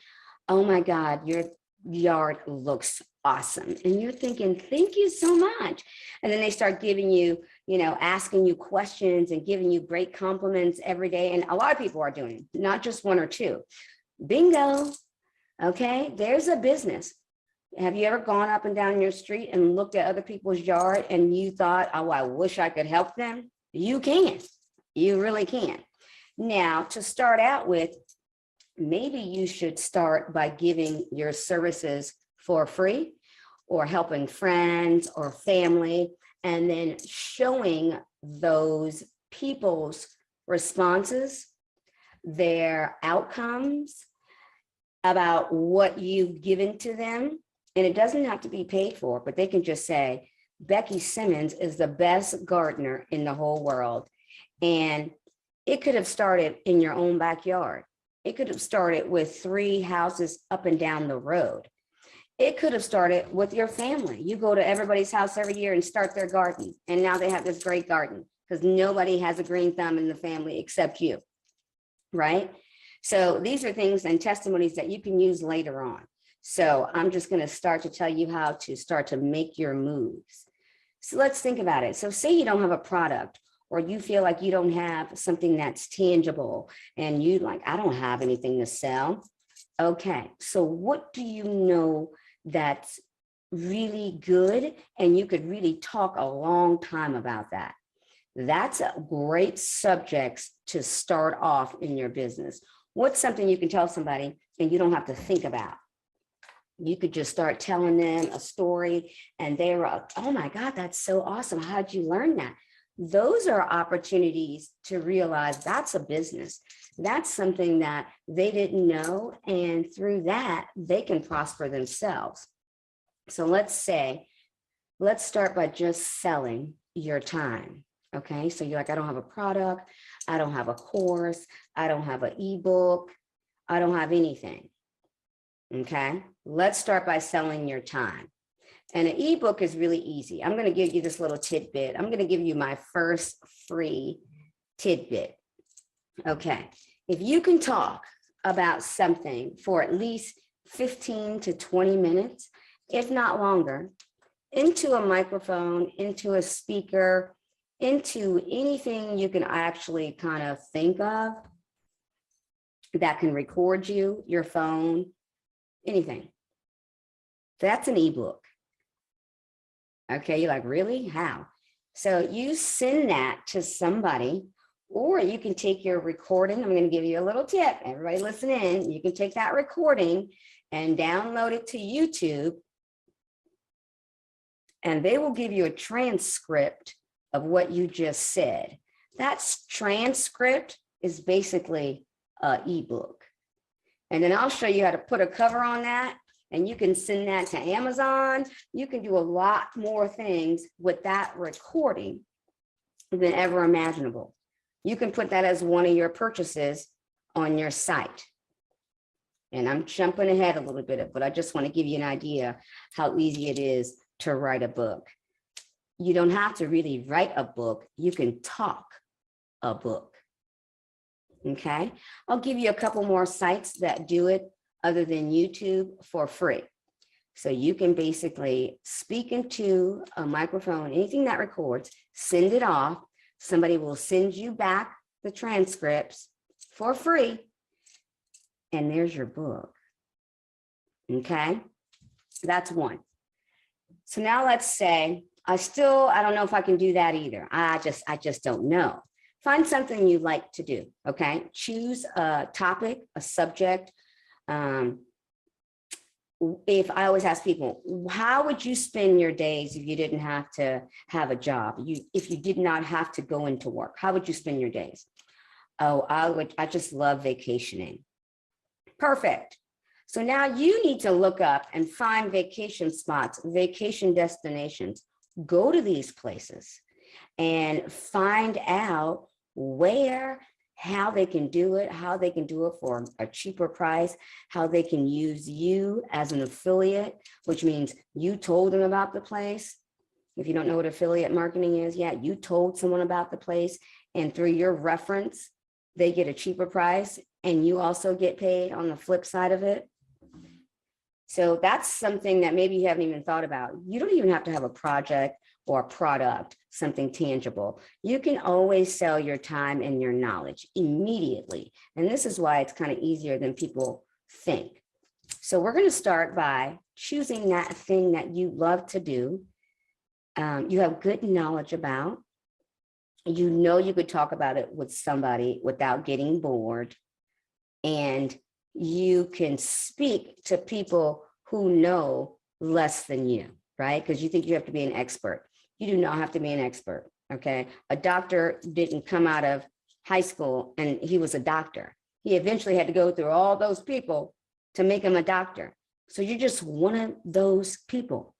oh my God, your yard looks awesome. And you're thinking, thank you so much. And then they start giving you, asking you questions and giving you great compliments every day. And a lot of people are doing it, not just one or two. Bingo. Okay, there's a business. Have you ever gone up and down your street and looked at other people's yard and you thought, oh, I wish I could help them? You can. You really can. Now, to start out with, maybe you should start by giving your services for free or helping friends or family, and then showing those people's responses, their outcomes about what you've given to them. And it doesn't have to be paid for, but they can just say, Becky Simmons is the best gardener in the whole world. And it could have started in your own backyard. It could have started with 3 houses up and down the road. It could have started with your family. You go to everybody's house every year and start their garden. And now they have this great garden because nobody has a green thumb in the family except you. right? So these are things and testimonies that you can use later on. So I'm just going to start to tell you how to start to make your moves. So let's think about it. So say you don't have a product, or you feel like you don't have something that's tangible and you like, I don't have anything to sell. Okay, so what do you know that's really good and you could really talk a long time about that? That's a great subject to start off in your business. What's something you can tell somebody and you don't have to think about? You could just start telling them a story and they're, oh my God, that's so awesome. How'd you learn that? Those are opportunities to realize that's a business. That's something that they didn't know. And through that, they can prosper themselves. So let's start by just selling your time. Okay, so you're like, I don't have a product, I don't have a course, I don't have an ebook, I don't have anything. Okay, let's start by selling your time. And an ebook is really easy. I'm going to give you this little tidbit. I'm going to give you my first free tidbit. Okay, if you can talk about something for at least 15 to 20 minutes, if not longer, into a microphone, into a speaker, into anything you can actually kind of think of that can record you, your phone, anything. That's an ebook. Okay, you're like, really? How? So you send that to somebody, or you can take your recording. I'm going to give you a little tip. Everybody listen in. You can take that recording and download it to YouTube, and they will give you a transcript of what you just said. That transcript is basically an ebook. And then I'll show you how to put a cover on that, and you can send that to Amazon. You can do a lot more things with that recording than ever imaginable. You can put that as one of your purchases on your site. And I'm jumping ahead a little bit, but I just want to give you an idea how easy it is to write a book. You don't have to really write a book. You can talk a book. Okay, I'll give you a couple more sites that do it other than YouTube for free. So you can basically speak into a microphone, anything that records, send it off. Somebody will send you back the transcripts for free. And there's your book. Okay, that's one. So now let's say, I don't know if I can do that either. I just don't know. Find something you like to do, okay? Choose a topic, a subject. If I always ask people, how would you spend your days if you didn't have to have a job? If you did not have to go into work, how would you spend your days? Oh, I just love vacationing. Perfect. So now you need to look up and find vacation spots, vacation destinations. Go to these places and find out how they can do it, how they can do it for a cheaper price, how they can use you as an affiliate, which means you told them about the place. If you don't know what affiliate marketing is, yeah, you told someone about the place, and through your reference, they get a cheaper price, and you also get paid on the flip side of it. So that's something that maybe you haven't even thought about. You don't even have to have a project or a product, something tangible. You can always sell your time and your knowledge immediately. And this is why it's kind of easier than people think. So we're going to start by choosing that thing that you love to do. You have good knowledge about. You know you could talk about it with somebody without getting bored. And you can speak to people who know less than you, right? Because you think you have to be an expert. You do not have to be an expert, okay? A doctor didn't come out of high school and he was a doctor. He eventually had to go through all those people to make him a doctor. So you're just one of those people.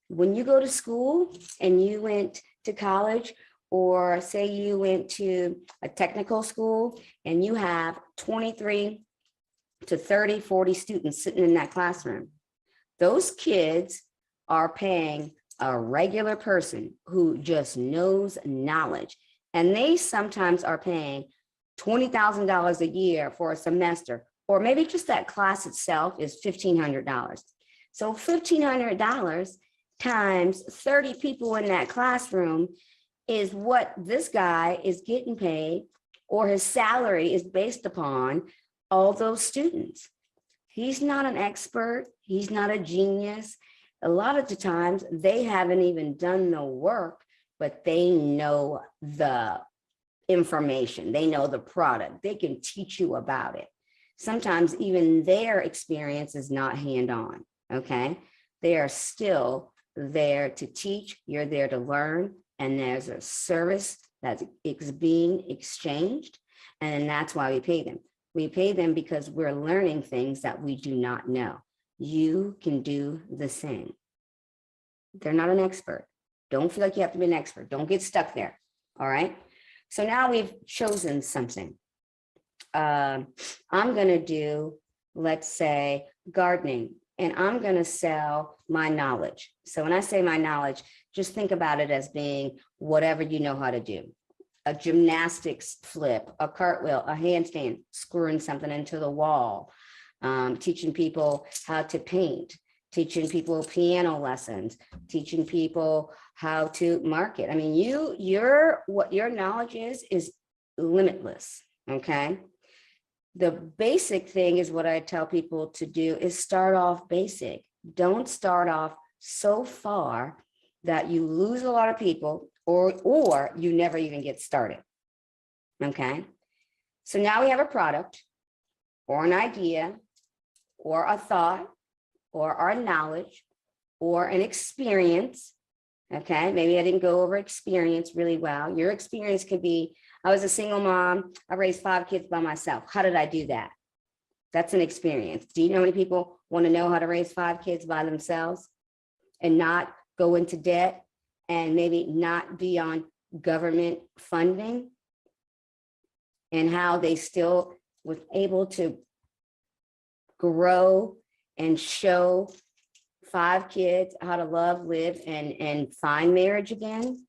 When you go to school and you went to college, or say you went to a technical school and you have 23 to 30, 40 students sitting in that classroom, those kids are paying a regular person who just knows knowledge. And they sometimes are paying $20,000 a year for a semester, or maybe just that class itself is $1,500. So $1,500 times 30 people in that classroom is what this guy is getting paid, or his salary is based upon all those students. He's not an expert. He's not a genius. A lot of the times they haven't even done the work, but they know the information. They know the product. They can teach you about it. Sometimes even their experience is not hand-on, okay? They are still there to teach. You're there to learn, and there's a service that is being exchanged, and that's why we pay them. We pay them because we're learning things that we do not know. You can do the same. They're not an expert. Don't feel like you have to be an expert. Don't get stuck there, all right? So now we've chosen something. I'm gonna do, let's say, gardening, and I'm gonna sell my knowledge. So when I say my knowledge, just think about it as being whatever you know how to do. A gymnastics flip, a cartwheel, a handstand, screwing something into the wall, teaching people how to paint, teaching people piano lessons, teaching people how to market. I mean, what your knowledge is limitless, okay? The basic thing is what I tell people to do is start off basic. Don't start off so far that you lose a lot of people or you never even get started, okay? So now we have a product or an idea or a thought or our knowledge or an experience, okay? Maybe I didn't go over experience really well. Your experience could be, I was a single mom, I raised 5 kids by myself. How did I do that? That's an experience. Do you know how many people want to know how to raise 5 kids by themselves and not go into debt and maybe not be on government funding, and how they still was able to grow and show 5 kids how to love, live, and find marriage again?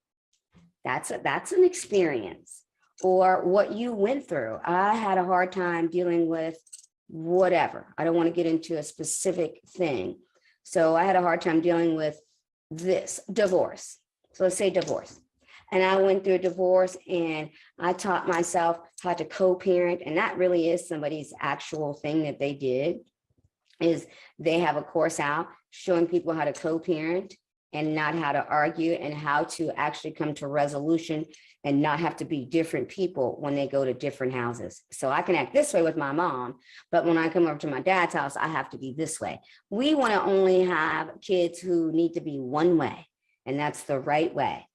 That's an experience. Or what you went through. I had a hard time dealing with whatever. I don't want to get into a specific thing. So I had a hard time dealing with this divorce. So let's say divorce. And I went through a divorce and I taught myself how to co-parent. And that really is somebody's actual thing that they did, is they have a course out showing people how to co-parent and not how to argue, and how to actually come to resolution and not have to be different people when they go to different houses. So I can act this way with my mom, but when I come over to my dad's house, I have to be this way. We want to only have kids who need to be one way, and that's the right way.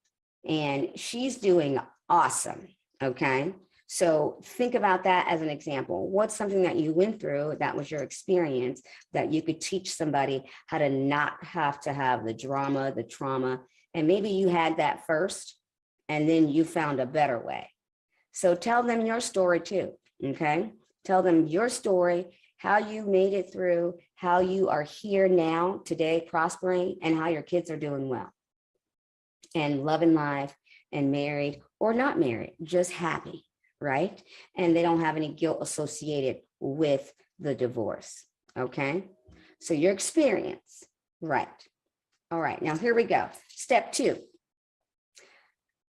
And she's doing awesome, okay? So think about that as an example. What's something that you went through that was your experience that you could teach somebody how to not have to have the drama, the trauma, and maybe you had that first and then you found a better way. So tell them your story too, okay? Tell them your story, how you made it through, how you are here now today prospering, and how your kids are doing well and loving life and married or not married, just happy. Right? And they don't have any guilt associated with the divorce. Okay. So your experience, right? All right. Now here we go. Step 2.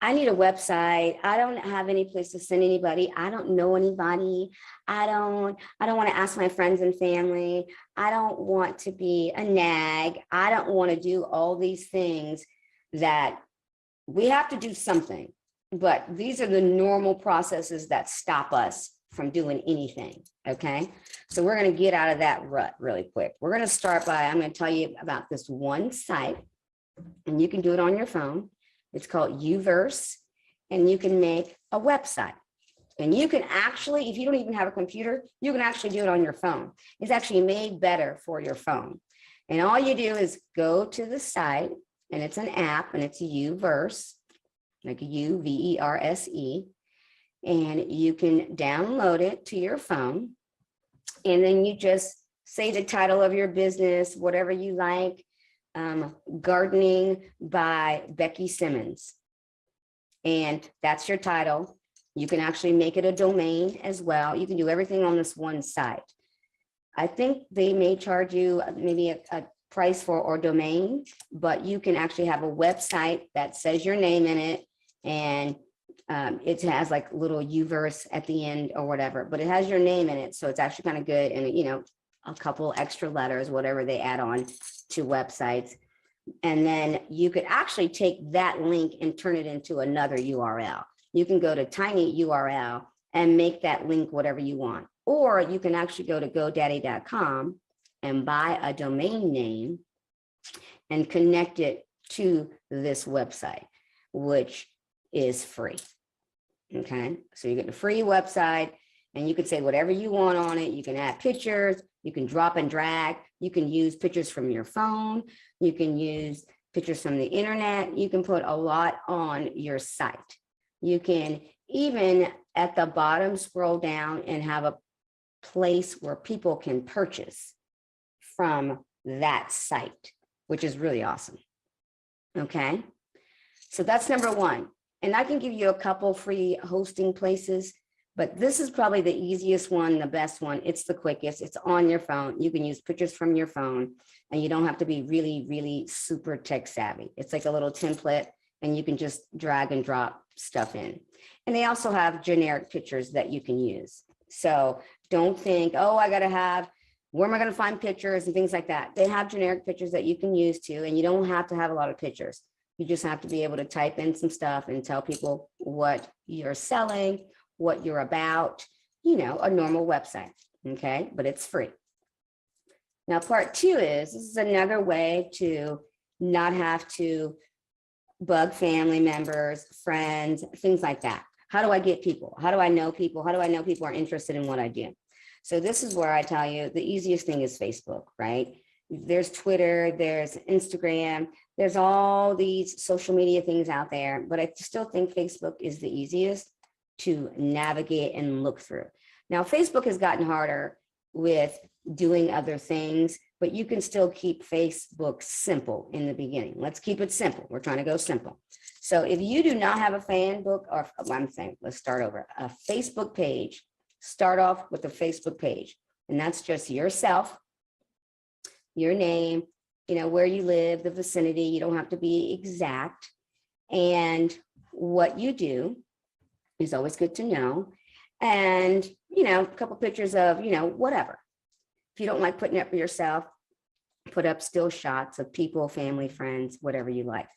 I need a website. I don't have any place to send anybody. I don't know anybody. I don't want to ask my friends and family. I don't want to be a nag. I don't want to do all these things that we have to do something. But these are the normal processes that stop us from doing anything, okay? So we're gonna get out of that rut really quick. We're gonna start by, I'm gonna tell you about this one site, and you can do it on your phone. It's called Uverse, and you can make a website. And you can actually, if you don't even have a computer, you can actually do it on your phone. It's actually made better for your phone. And all you do is go to the site, and it's an app, and it's Uverse, like Uverse, and you can download it to your phone, and then you just say the title of your business, whatever you like, Gardening by Becky Simmons, and that's your title. You can actually make it a domain as well. You can do everything on this one site. I think they may charge you maybe a price for or domain, but you can actually have a website that says your name in it, and it has like little UVerse at the end or whatever, but it has your name in it. So it's actually kind of good. And, you know, a couple extra letters, whatever they add on to websites. And then you could actually take that link and turn it into another URL. You can go to Tiny URL and make that link whatever you want. Or you can actually go to GoDaddy.com and buy a domain name and connect it to this website, which is free. Okay, so you get the free website and you can say whatever you want on it. You can add pictures, you can drop and drag, you can use pictures from your phone, you can use pictures from the internet, you can put a lot on your site. You can even at the bottom scroll down and have a place where people can purchase from that site, which is really awesome. Okay, so that's number one. And I can give you a couple free hosting places, but this is probably the easiest one, the best one. It's the quickest. It's on your phone. You can use pictures from your phone and you don't have to be really, really super tech savvy. It's like a little template and you can just drag and drop stuff in. And they also have generic pictures that you can use. So don't think, oh, I got to have, where am I going to find pictures and things like that? They have generic pictures that you can use too, and you don't have to have a lot of pictures. You just have to be able to type in some stuff and tell people what you're selling, what you're about, you know, a normal website, okay? But it's free. Now, part two is, this is another way to not have to bug family members, friends, things like that. How do I get people? How do I know people? How do I know people are interested in what I do? So this is where I tell you the easiest thing is Facebook, right? There's Twitter, there's Instagram, there's all these social media things out there, but I still think Facebook is the easiest to navigate and look through. Now, Facebook has gotten harder with doing other things, but you can still keep Facebook simple in the beginning. Let's keep it simple. We're trying to go simple. So if you do not have a fan book, or I'm saying, let's start over, a Facebook page, start off with a Facebook page, and that's just yourself, your name, you know, where you live, the vicinity. You don't have to be exact. And what you do is always good to know. And, you know, a couple pictures of, you know, whatever. If you don't like putting up for yourself, put up still shots of people, family, friends, whatever you like.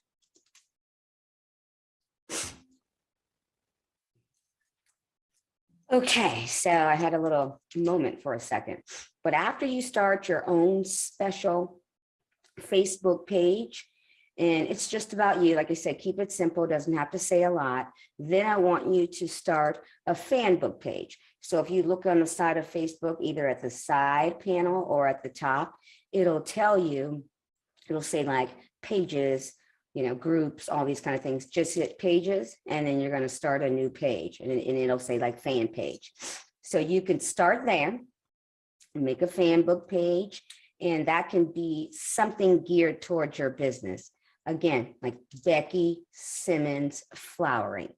Okay, so I had a little moment for a second, but after you start your own special Facebook page, and it's just about you, like I said, keep it simple, doesn't have to say a lot. Then I want you to start a fan book page. So if you look on the side of Facebook, either at the side panel or at the top, it'll tell you, it'll say like pages, you know, groups, all these kind of things. Just hit pages, and then you're going to start a new page, and it'll say like fan page. So you can start there, make a fan book page, and that can be something geared towards your business. Again, like Becky Simmons Flowering.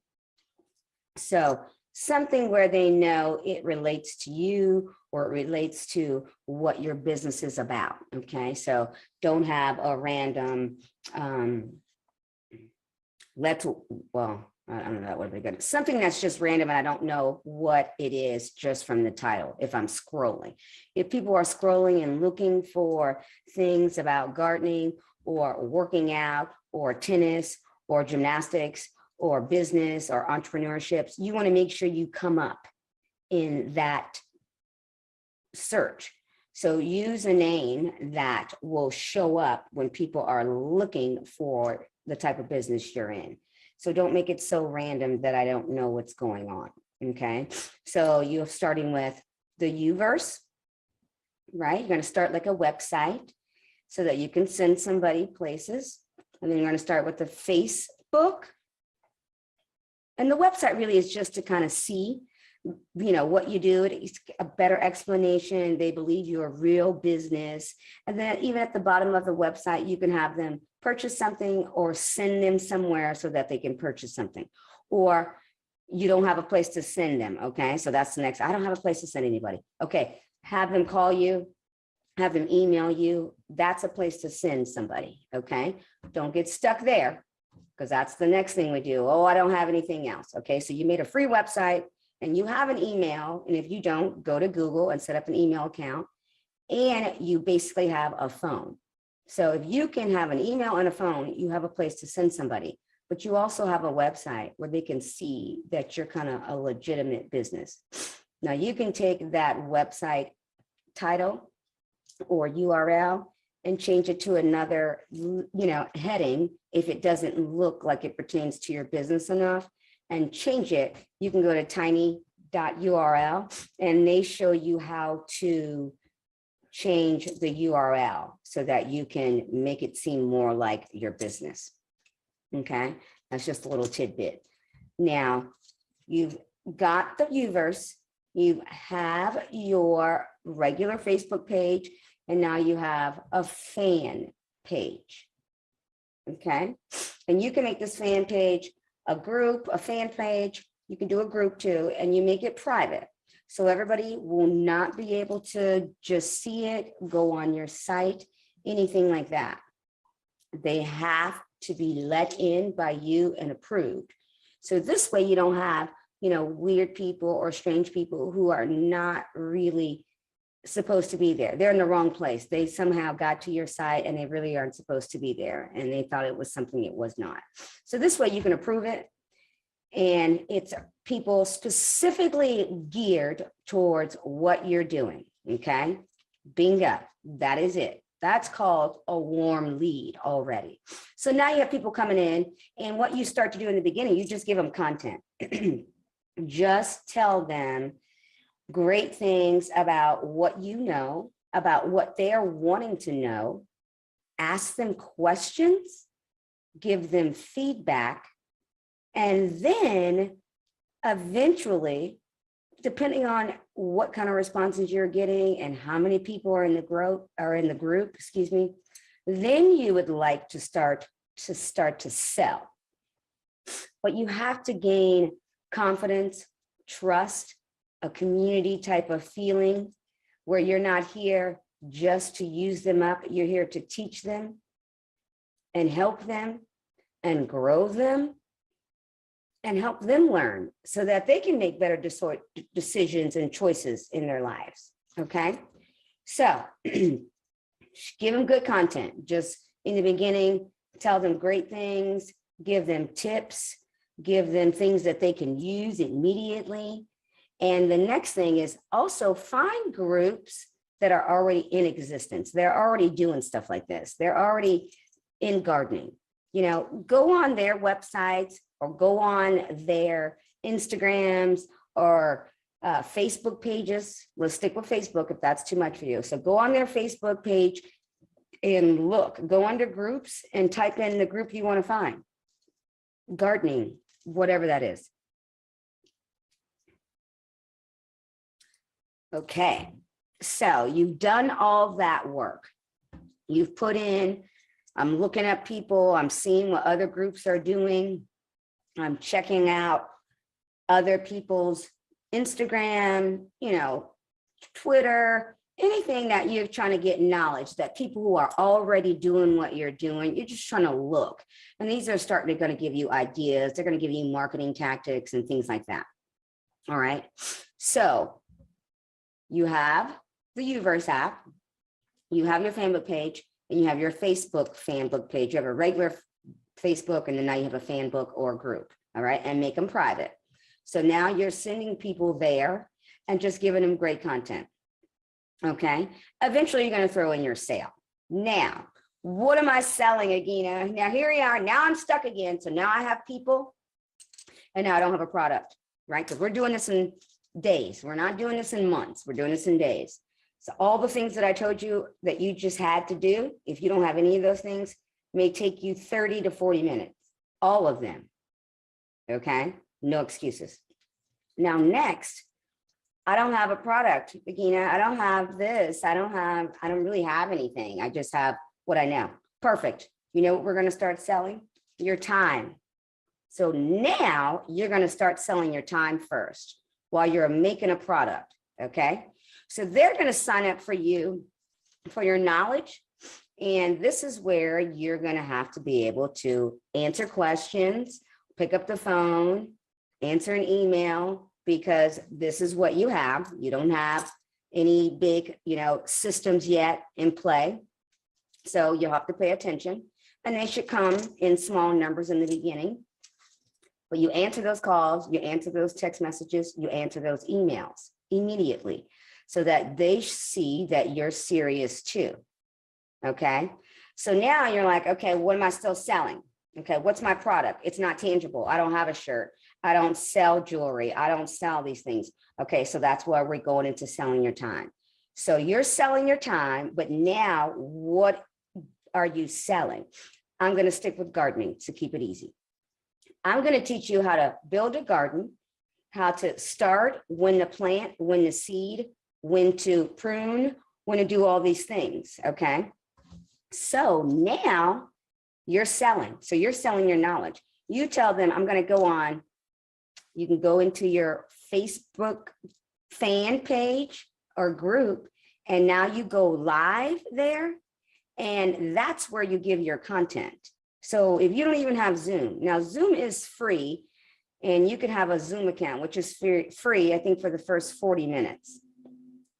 So something where they know it relates to you or it relates to what your business is about. Okay, so don't have a random, I don't know, that would be good. Something that's just random and I don't know what it is just from the title if I'm scrolling. If people are scrolling and looking for things about gardening or working out or tennis or gymnastics or business or entrepreneurships, you want to make sure you come up in that search. So use a name that will show up when people are looking for the type of business you're in. So don't make it so random that I don't know what's going on, okay? So you're starting with the UVerse, right? You're gonna start like a website so that you can send somebody places. And then you're gonna start with the Facebook. And the website really is just to kind of see, you know, what you do. It's a better explanation. They believe you're a real business. And then even at the bottom of the website, you can have them purchase something or send them somewhere so that they can purchase something. Or You don't have a place to send them. Okay. So that's the next. I don't have a place to send anybody. Okay. Have them call you, have them email you. That's a place to send somebody. Okay. Don't get stuck there, because that's the next thing we do. Oh, I don't have anything else. Okay. So you made a free website and you have an email. And if you don't, go to Google and set up an email account. And you basically have a phone. So if you can have an email and a phone, you have a place to send somebody. But you also have a website where they can see that you're kind of a legitimate business. Now you can take that website title or URL and change it to another, heading if it doesn't look like it pertains to your business enough, and change it. You can go to tiny.url and they show you how to change the URL so that you can make it seem more like your business. Okay, that's just a little tidbit. Now, you've got the Uverse, you have your regular Facebook page, and now you have a fan page. Okay, and you can make this fan page a group, a fan page. You can do a group too, and you make it private. So everybody will not be able to just see it, go on your site, anything like that. They have to be let in by you and approved. So this way you don't have, weird people or strange people who are not really supposed to be there. They're in the wrong place. They somehow got to your site and they really aren't supposed to be there. And they thought it was something it was not. So this way you can approve it. And it's people specifically geared towards what you're doing. Okay. Bingo. That is it. That's called a warm lead already. So now you have people coming in, and what you start to do in the beginning, you just give them content. Just tell them great things about what you know, about what they're wanting to know. Ask them questions, give them feedback, and then eventually, depending on what kind of responses you're getting and how many people are in the group, then you would like to start to sell. But you have to gain confidence, trust, a community type of feeling where you're not here just to use them up. You're here to teach them and help them and grow them and help them learn so that they can make better decisions and choices in their lives. Okay. So give them good content. Just in the beginning, tell them great things, give them tips, give them things that they can use immediately. And the next thing is also find groups that are already in existence. They're already doing stuff like this. They're already in gardening. Go on their websites or go on their Instagrams or Facebook pages. Let's stick with Facebook if that's too much for you. So go on their Facebook page and go under groups and type in the group you want to find. Gardening, whatever that is. Okay, so you've done all that work. You've put in, I'm looking at people, I'm seeing what other groups are doing. I'm checking out other people's Instagram, Twitter, anything that you're trying to get knowledge, that people who are already doing what you're doing, you're just trying to look. And these are going to give you ideas. They're going to give you marketing tactics and things like that. All right. So you have the Uverse app, you have your fanbook page, and you have your Facebook fanbook page. You have a regular Facebook, and then now you have a fan book or group. All right. And make them private. So now you're sending people there and just giving them great content. Okay. Eventually you're going to throw in your sale. Now, what am I selling, Agina? Now here we are. Now I'm stuck again. So now I have people and now I don't have a product, right? Because we're doing this in days. We're not doing this in months. We're doing this in days. So all the things that I told you that you just had to do, if you don't have any of those things, may take you 30 to 40 minutes, all of them. Okay. No excuses. Now, next, I don't have a product, Agina. I don't have this. I don't really have anything. I just have what I know. Perfect. You know what we're going to start selling? Your time. So now you're going to start selling your time first while you're making a product. Okay. So they're going to sign up for you for your knowledge. And this is where you're going to have to be able to answer questions, pick up the phone, answer an email, because this is what you have. You don't have any big, systems yet in play. So you'll have to pay attention, and they should come in small numbers in the beginning. But you answer those calls, you answer those text messages, you answer those emails immediately so that they see that you're serious too. Okay. So now you're like, okay, what am I still selling? Okay. What's my product? It's not tangible. I don't have a shirt. I don't sell jewelry. I don't sell these things. Okay. So that's where we're going into selling your time. So you're selling your time, but now what are you selling? I'm going to stick with gardening to keep it easy. I'm going to teach you how to build a garden, how to start, when to plant, when to seed, when to prune, when to do all these things. Okay. So now you're selling. So you're selling your knowledge. You tell them, I'm going to go on. You can go into your Facebook fan page or group, and now you go live there. And that's where you give your content. So if you don't even have Zoom, now Zoom is free, and you can have a Zoom account, which is free, I think, for the first 40 minutes.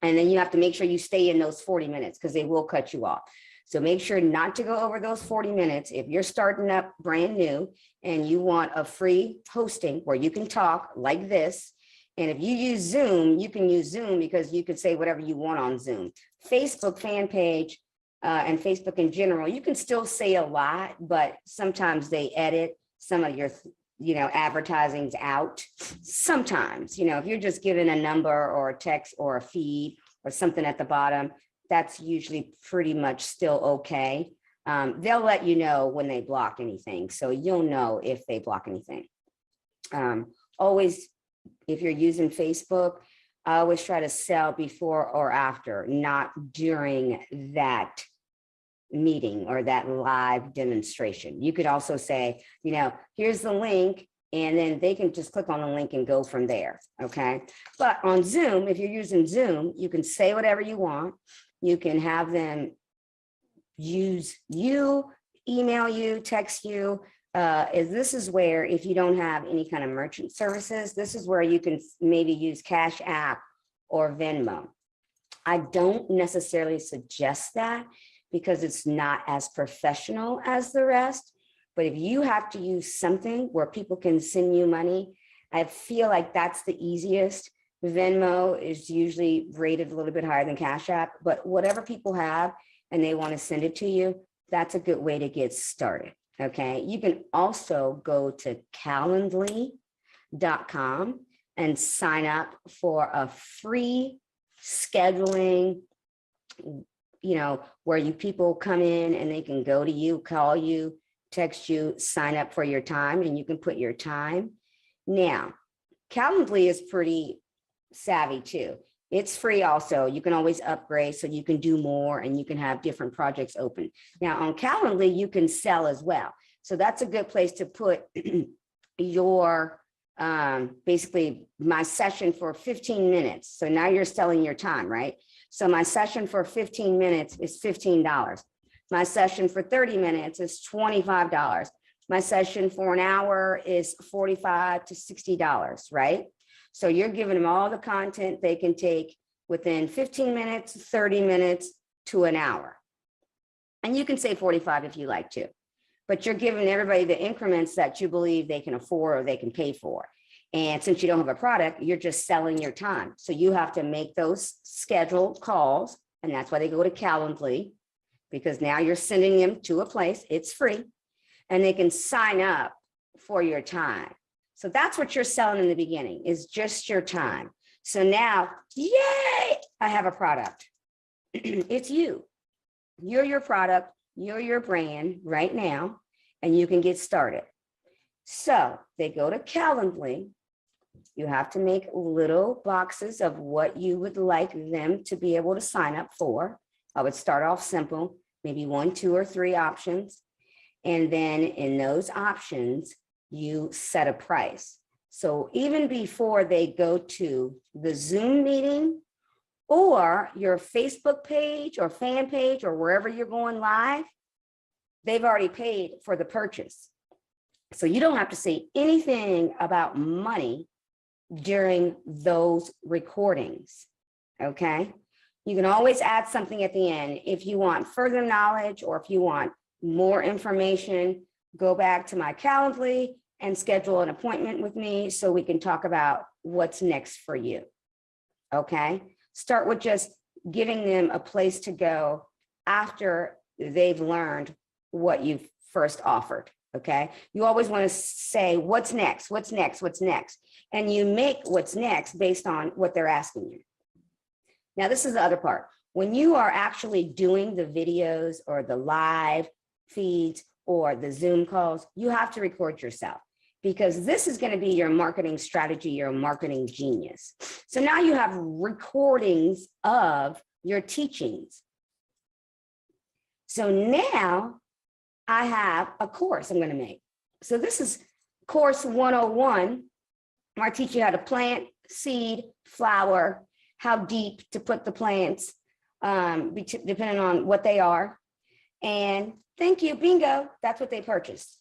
And then you have to make sure you stay in those 40 minutes because they will cut you off. So make sure not to go over those 40 minutes. If you're starting up brand new and you want a free hosting where you can talk like this, and if you use Zoom, you can use Zoom because you can say whatever you want on Zoom. Facebook fan page and Facebook in general, you can still say a lot, but sometimes they edit some of your advertising's out. Sometimes, if you're just given a number or a text or a feed or something at the bottom, that's usually pretty much still okay. They'll let you know when they block anything. So you'll know if they block anything. Always, if you're using Facebook, I always try to sell before or after, not during that meeting or that live demonstration. You could also say, here's the link, and then they can just click on the link and go from there. Okay. But on Zoom, if you're using Zoom, you can say whatever you want. You can have them use you, email you, text you. This is where, if you don't have any kind of merchant services, this is where you can maybe use Cash App or Venmo. I don't necessarily suggest that because it's not as professional as the rest. But if you have to use something where people can send you money, I feel like that's the easiest. Venmo is usually rated a little bit higher than Cash App, but whatever people have and they want to send it to you, that's a good way to get started. Okay. You can also go to Calendly.com and sign up for a free scheduling, where people come in and they can go to you, call you, text you, sign up for your time, and you can put your time. Now, Calendly is pretty savvy too. It's free also. You can always upgrade so you can do more and you can have different projects open. Now on Calendly, you can sell as well. So that's a good place to put your, basically my session for 15 minutes. So now you're selling your time, right? So my session for 15 minutes is $15. My session for 30 minutes is $25. My session for an hour is $45 to $60, right? So you're giving them all the content they can take within 15 minutes, 30 minutes to an hour. And you can say 45 if you like to, but you're giving everybody the increments that you believe they can afford or they can pay for. And since you don't have a product, you're just selling your time. So you have to make those scheduled calls. And that's why they go to Calendly, because now you're sending them to a place, it's free, and they can sign up for your time. So that's what you're selling in the beginning, is just your time. So now, yay, I have a product. It's you. You're your product, you're your brand right now, and you can get started. So they go to Calendly. You have to make little boxes of what you would like them to be able to sign up for. I would start off simple, maybe 1, 2, or 3 options. And then in those options, you set a price. So even before they go to the Zoom meeting or your Facebook page or fan page or wherever you're going live, they've already paid for the purchase. So you don't have to say anything about money during those recordings, okay? You can always add something at the end. If you want further knowledge or if you want more information, go back to my Calendly and schedule an appointment with me so we can talk about what's next for you, okay? Start with just giving them a place to go after they've learned what you've first offered, okay? You always want to say, what's next, what's next, what's next? And you make what's next based on what they're asking you. Now, this is the other part. When you are actually doing the videos or the live feeds or the Zoom calls, you have to record yourself because this is going to be your marketing strategy, your marketing genius. So now you have recordings of your teachings. So now I have a course I'm going to make. So this is course 101, where I teach you how to plant, seed, flower, how deep to put the plants, depending on what they are. And thank you, bingo, that's what they purchased.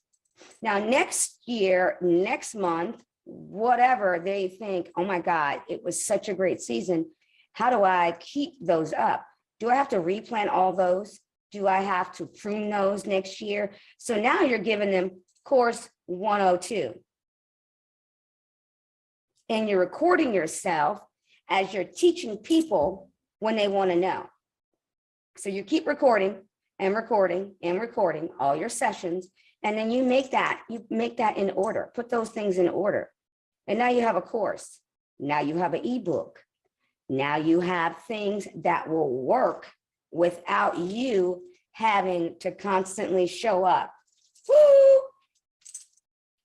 Now, next year, next month, whatever they think, oh my God, it was such a great season. How do I keep those up? Do I have to replant all those? Do I have to prune those next year? So now you're giving them course 102. And you're recording yourself as you're teaching people when they want to know. So you keep recording and recording and recording all your sessions, and then you make that in order, put those things in order. And now you have a course. Now you have an ebook. Now you have things that will work without you having to constantly show up. Woo!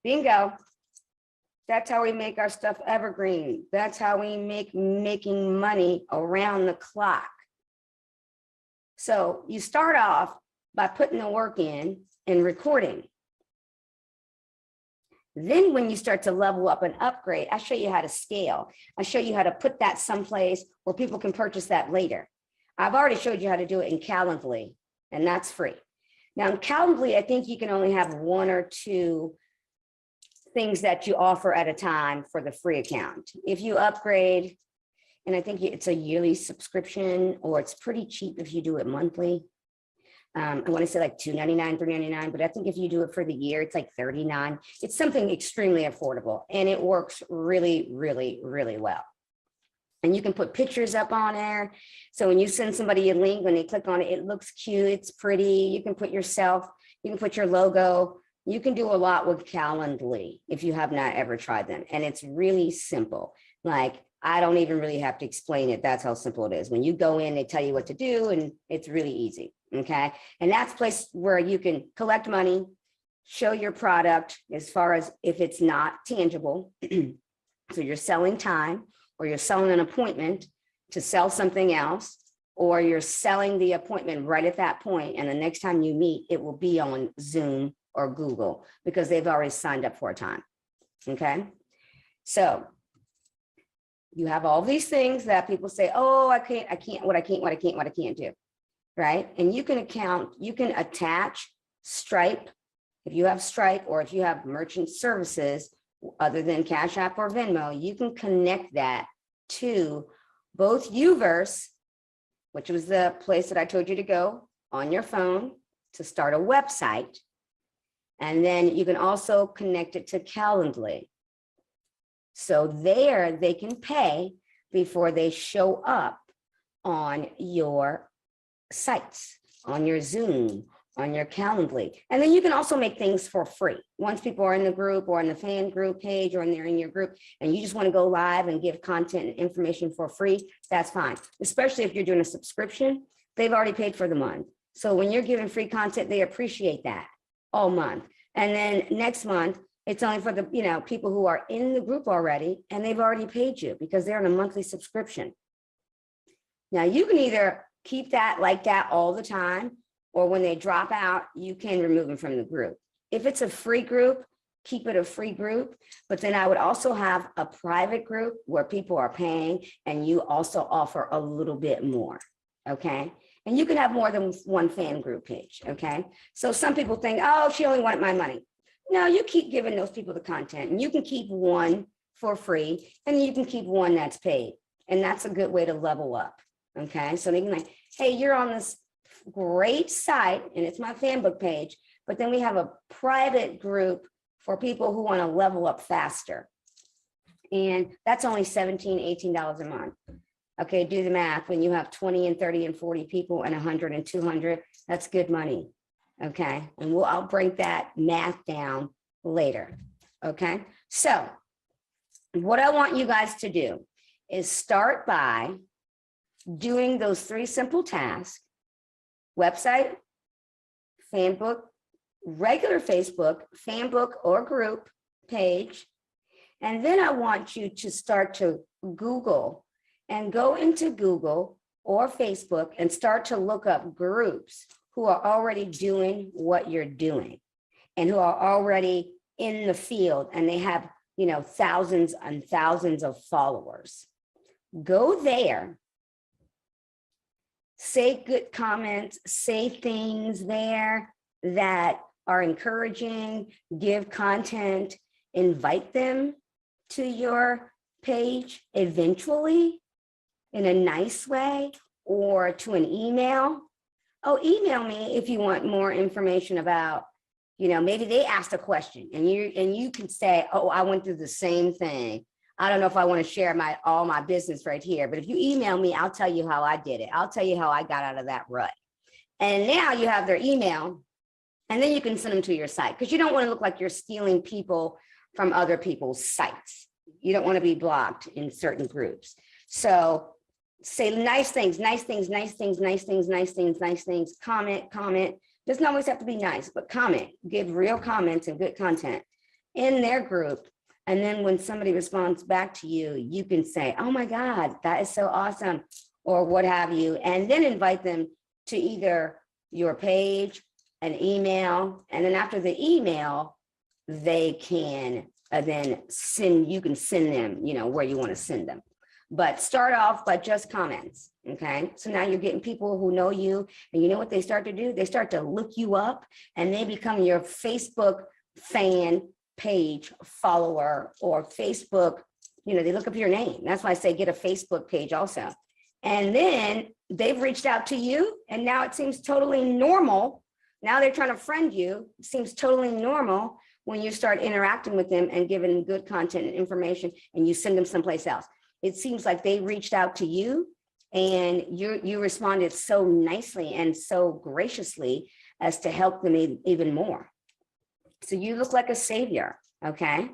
Bingo. That's how we make our stuff evergreen. That's how we make making money around the clock. So you start off by putting the work in and recording. Then when you start to level up and upgrade, I show you how to scale. I show you how to put that someplace where people can purchase that later. I've already showed you how to do it in Calendly, and that's free. Now in Calendly, I think you can only have 1 or 2 things that you offer at a time for the free account. If you upgrade, and I think it's a yearly subscription, or it's pretty cheap if you do it monthly. I want to say like $2.99, $3.99, but I think if you do it for the year, it's like $39. It's something extremely affordable, and it works really, really, really well. And you can put pictures up on there. So when you send somebody a link, when they click on it, it looks cute, it's pretty. You can put yourself, you can put your logo. You can do a lot with Calendly if you have not ever tried them. And it's really simple. Like, I don't even really have to explain it. That's how simple it is. When you go in, they tell you what to do, and it's really easy, okay? And that's a place where you can collect money, show your product as far as if it's not tangible. So you're selling time, or you're selling an appointment to sell something else, or you're selling the appointment right at that point, and the next time you meet, it will be on Zoom or Google because they've already signed up for a time, okay? So you have all these things that people say, oh, I can't do, right? And you can attach Stripe, if you have Stripe, or if you have merchant services other than Cash App or Venmo, you can connect that to both Uverse, which was the place that I told you to go on your phone to start a website. And then you can also connect it to Calendly. So there they can pay before they show up on your sites, on your Zoom, on your Calendly. And then you can also make things for free. Once people are in the group or in the fan group page, or they're in your group, and you just want to go live and give content and information for free, that's fine. Especially if you're doing a subscription, they've already paid for the month. So when you're giving free content, they appreciate that all month. And then next month, it's only for the people who are in the group already, and they've already paid you because they're on a monthly subscription. Now you can either keep that like that all the time, or when they drop out, you can remove them from the group. If it's a free group, keep it a free group, but then I would also have a private group where people are paying and you also offer a little bit more, okay? And you can have more than one fan group page, okay? So some people think, oh, she only wanted my money. No, you keep giving those people the content, and you can keep one for free, and you can keep one that's paid. And that's a good way to level up, okay? So they can like, hey, you're on this great site, and it's my fan book page, but then we have a private group for people who want to level up faster. And that's only $17, $18 a month. Okay, do the math. When you have 20 and 30 and 40 people and 100 and 200, that's good money. Okay, and I'll break that math down later. Okay, so what I want you guys to do is start by doing those 3 simple tasks: website, fan book, regular Facebook, fan book or group page. And then I want you to start to Google and go into Google or Facebook and start to look up groups who are already doing what you're doing and who are already in the field, and they have, you know, thousands and thousands of followers. Go there, say good comments, say things there that are encouraging, give content, invite them to your page eventually in a nice way, or to an email. Oh, email me if you want more information about, you know, maybe they asked a question and you can say, oh, I went through the same thing. I don't know if I want to share all my business right here, but if you email me, I'll tell you how I did it. I'll tell you how I got out of that rut. And now you have their email, and then you can send them to your site, because you don't want to look like you're stealing people from other people's sites. You don't want to be blocked in certain groups. So say nice things, nice things, nice things, nice things, nice things, nice things, comment. Doesn't always have to be nice, but comment, give real comments and good content in their group. And then when somebody responds back to you, you can say, oh my God, that is so awesome, or what have you. And then invite them to either your page, an email, and then after the email, they can then you can send them, you know, where you want to send them. But start off by just comments, okay? So now you're getting people who know you, and you know what they start to do? They start to look you up, and they become your Facebook fan page follower, or Facebook, you know, they look up your name. That's why I say get a Facebook page also. And then they've reached out to you, and now it seems totally normal. Now they're trying to friend you. It seems totally normal when you start interacting with them and giving good content and information, and you send them someplace else. It seems like they reached out to you, and you responded so nicely and so graciously as to help them even more. So you look like a savior, okay?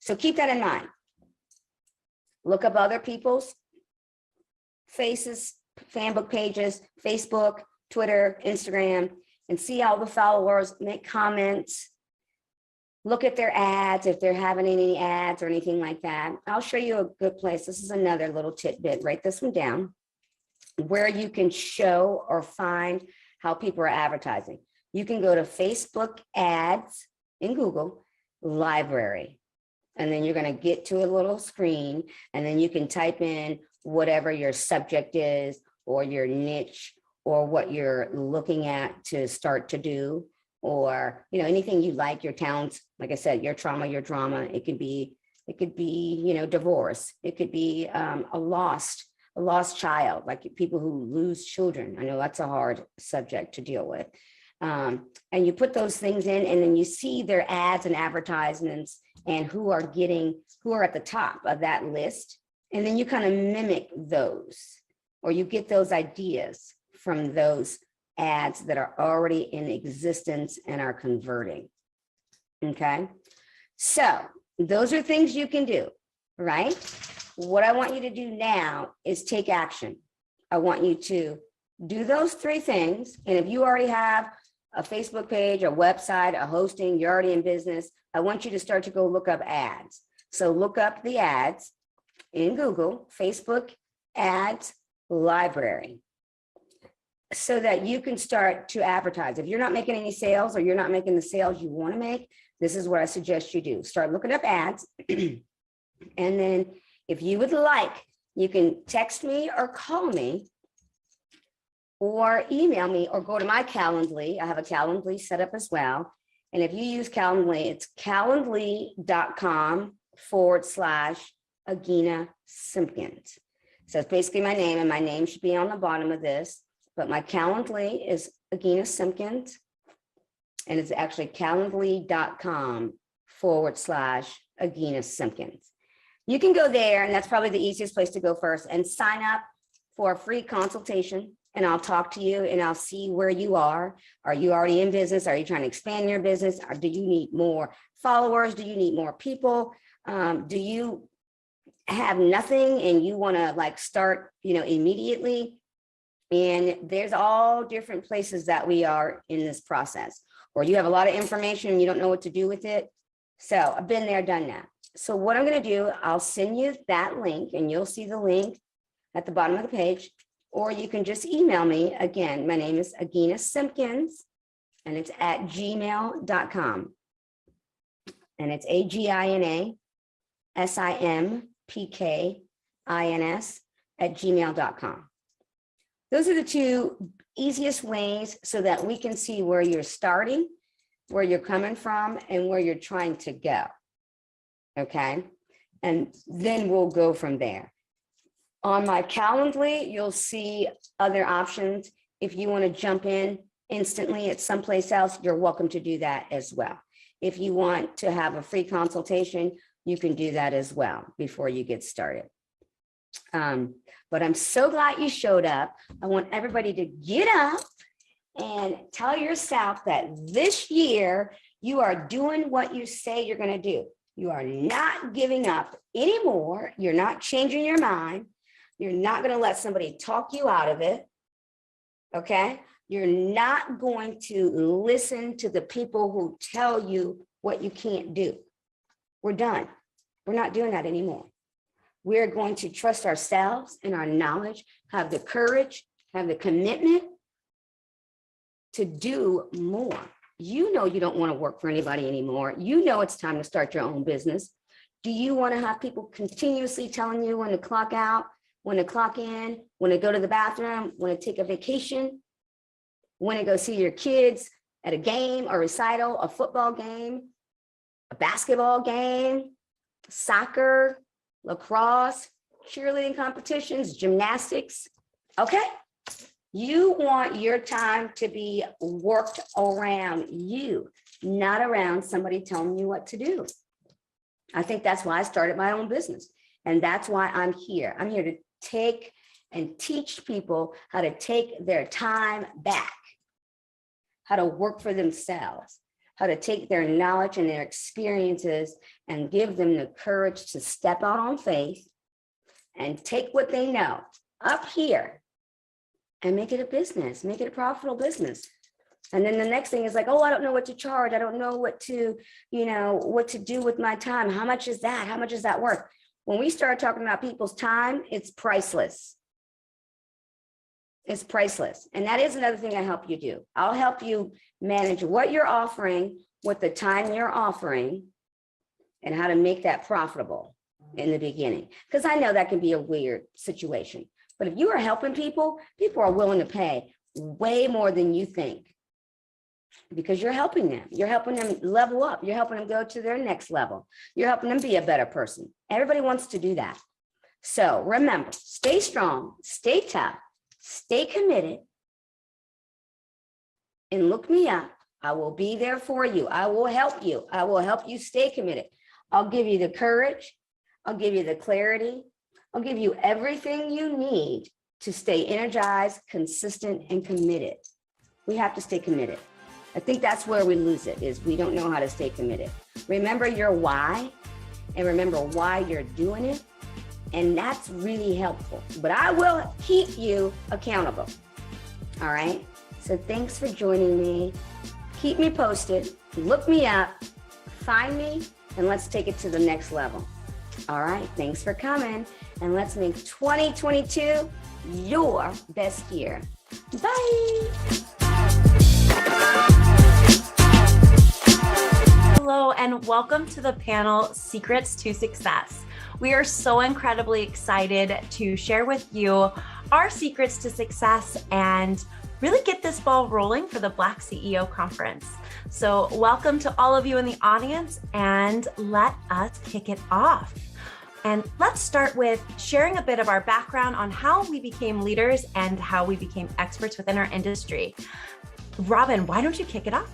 So keep that in mind. Look up other people's faces, fan book pages, Facebook, Twitter, Instagram, and see all the followers, make comments. Look at their ads, if they're having any ads or anything like that. I'll show you a good place. This is another little tidbit. Write this one down, where you can show or find how people are advertising. You can go to Facebook ads in Google, library, and then you're going to get to a little screen, and then you can type in whatever your subject is, or your niche, or what you're looking at to start to do, or, you know, anything you like, your talents. Like I said, your trauma, your drama. It could be, you know, divorce. It could be a lost child, like people who lose children. I know that's a hard subject to deal with. And you put those things in, and then you see their ads and advertisements and who are at the top of that list. And then you kind of mimic those, or you get those ideas from those ads that are already in existence and are converting. Okay. So those are things you can do, right? What I want you to do now is take action. I want you to do those 3 things. And if you already have a Facebook page, a website, a hosting, you're already in business, I want you to start to go look up ads. So look up the ads in Google, Facebook ads library. so that you can start to advertise. If you're not making any sales or you're not making the sales you want to make, this is what I suggest you do. Start looking up ads. And then if you would like, you can text me or call me or email me or go to my Calendly. I have a Calendly set up as well. And if you use Calendly, it's calendly.com/Agena Simpkins. So it's basically my name, and my name should be on the bottom of this. But my Calendly is Agena Simpkins. And it's actually calendly.com/Agena Simpkins. You can go there, and that's probably the easiest place to go first, and sign up for a free consultation. And I'll talk to you and I'll see where you are. Are you already in business? Are you trying to expand your business? Or do you need more followers? Do you need more people? Do you have nothing and you want to like start, immediately? And there's all different places that we are in this process. Or you have a lot of information and you don't know what to do with it. So I've been there, done that. So what I'm going to do, I'll send you that link and you'll see the link at the bottom of the page. Or you can just email me. Again, my name is Agena Simpkins and it's at gmail.com. And it's AGINASIMPKINS@gmail.com. Those are the two easiest ways so that we can see where you're starting, where you're coming from, and where you're trying to go. Okay. And then we'll go from there. On my Calendly, you'll see other options. If you want to jump in instantly at someplace else, you're welcome to do that as well. If you want to have a free consultation, you can do that as well before you get started. But I'm so glad you showed up. I want everybody to get up and tell yourself that this year you are doing what you say you're going to do. You are not giving up anymore. You're not changing your mind. You're not going to let somebody talk you out of it. Okay? You're not going to listen to the people who tell you what you can't do. We're done. We're not doing that anymore. We're going to trust ourselves and our knowledge, have the courage, have the commitment to do more. You know you don't want to work for anybody anymore. You know it's time to start your own business. Do you want to have people continuously telling you when to clock out, when to clock in, when to go to the bathroom, when to take a vacation, when to go see your kids at a game, a recital, a football game, a basketball game, soccer, lacrosse, cheerleading competitions, gymnastics? Okay. You want your time to be worked around you, not around somebody telling you what to do. I think that's why I started my own business. And that's why I'm here. I'm here to take and teach people how to take their time back, how to work for themselves, how to take their knowledge and their experiences and give them the courage to step out on faith and take what they know up here and make it a business, make it a profitable business. And then the next thing is like, oh, I don't know what to charge. I don't know what to, what to do with my time. How much is that? How much is that worth? When we start talking about people's time, it's priceless. It's priceless. And that is another thing I help you do. I'll help you manage what you're offering, what the time you're offering, and how to make that profitable in the beginning. Because I know that can be a weird situation. But if you are helping people, people are willing to pay way more than you think. Because you're helping them. You're helping them level up. You're helping them go to their next level. You're helping them be a better person. Everybody wants to do that. So remember, stay strong, stay tough, stay committed, and look me up. I will be there for you. I will help you. I will help you stay committed. I'll give you the courage. I'll give you the clarity. I'll give you everything you need to stay energized, consistent, and committed. We have to stay committed. I think that's where we lose it, is we don't know how to stay committed. Remember your why, and remember why you're doing it, and that's really helpful. But I will keep you accountable. All right? So thanks for joining me. Keep me posted. Look me up. Find me, and let's take it to the next level. All right? Thanks for coming, and let's make 2022 your best year. Bye. Hello, and welcome to the panel Secrets to Success. We are so incredibly excited to share with you our secrets to success and really get this ball rolling for the Black CEO Conference. So welcome to all of you in the audience, and let us kick it off. And let's start with sharing a bit of our background on how we became leaders and how we became experts within our industry. Robin, why don't you kick it off?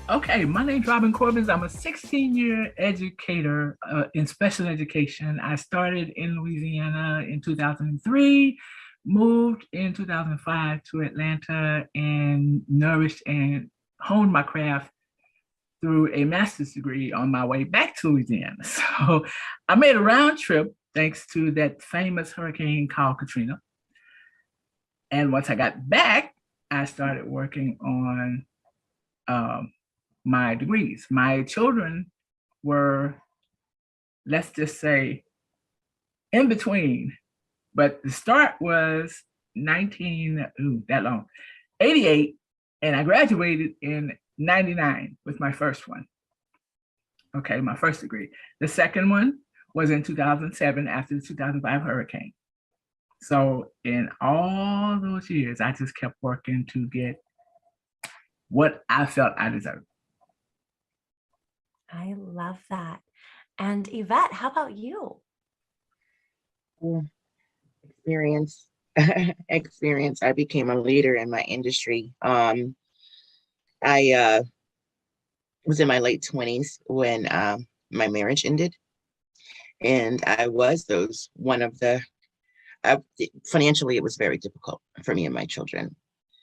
Okay, my name's Robin Corbins. I'm a 16-year educator in special education. I started in Louisiana in 2003, moved in 2005 to Atlanta, and nourished and honed my craft through a master's degree on my way back to Louisiana. So I made a round trip thanks to that famous hurricane called Katrina. And once I got back, I started working on my degrees. My children were, let's just say, in between, but the start was 88, and I graduated in 99 with my first one. Okay, my first degree. The second one was in 2007 after the 2005 hurricane. So in all those years, I just kept working to get what I felt I deserved. I love that. And Yvette, how about you? Experience. I became a leader in my industry. I was in my late 20s when my marriage ended. And I was financially, it was very difficult for me and my children.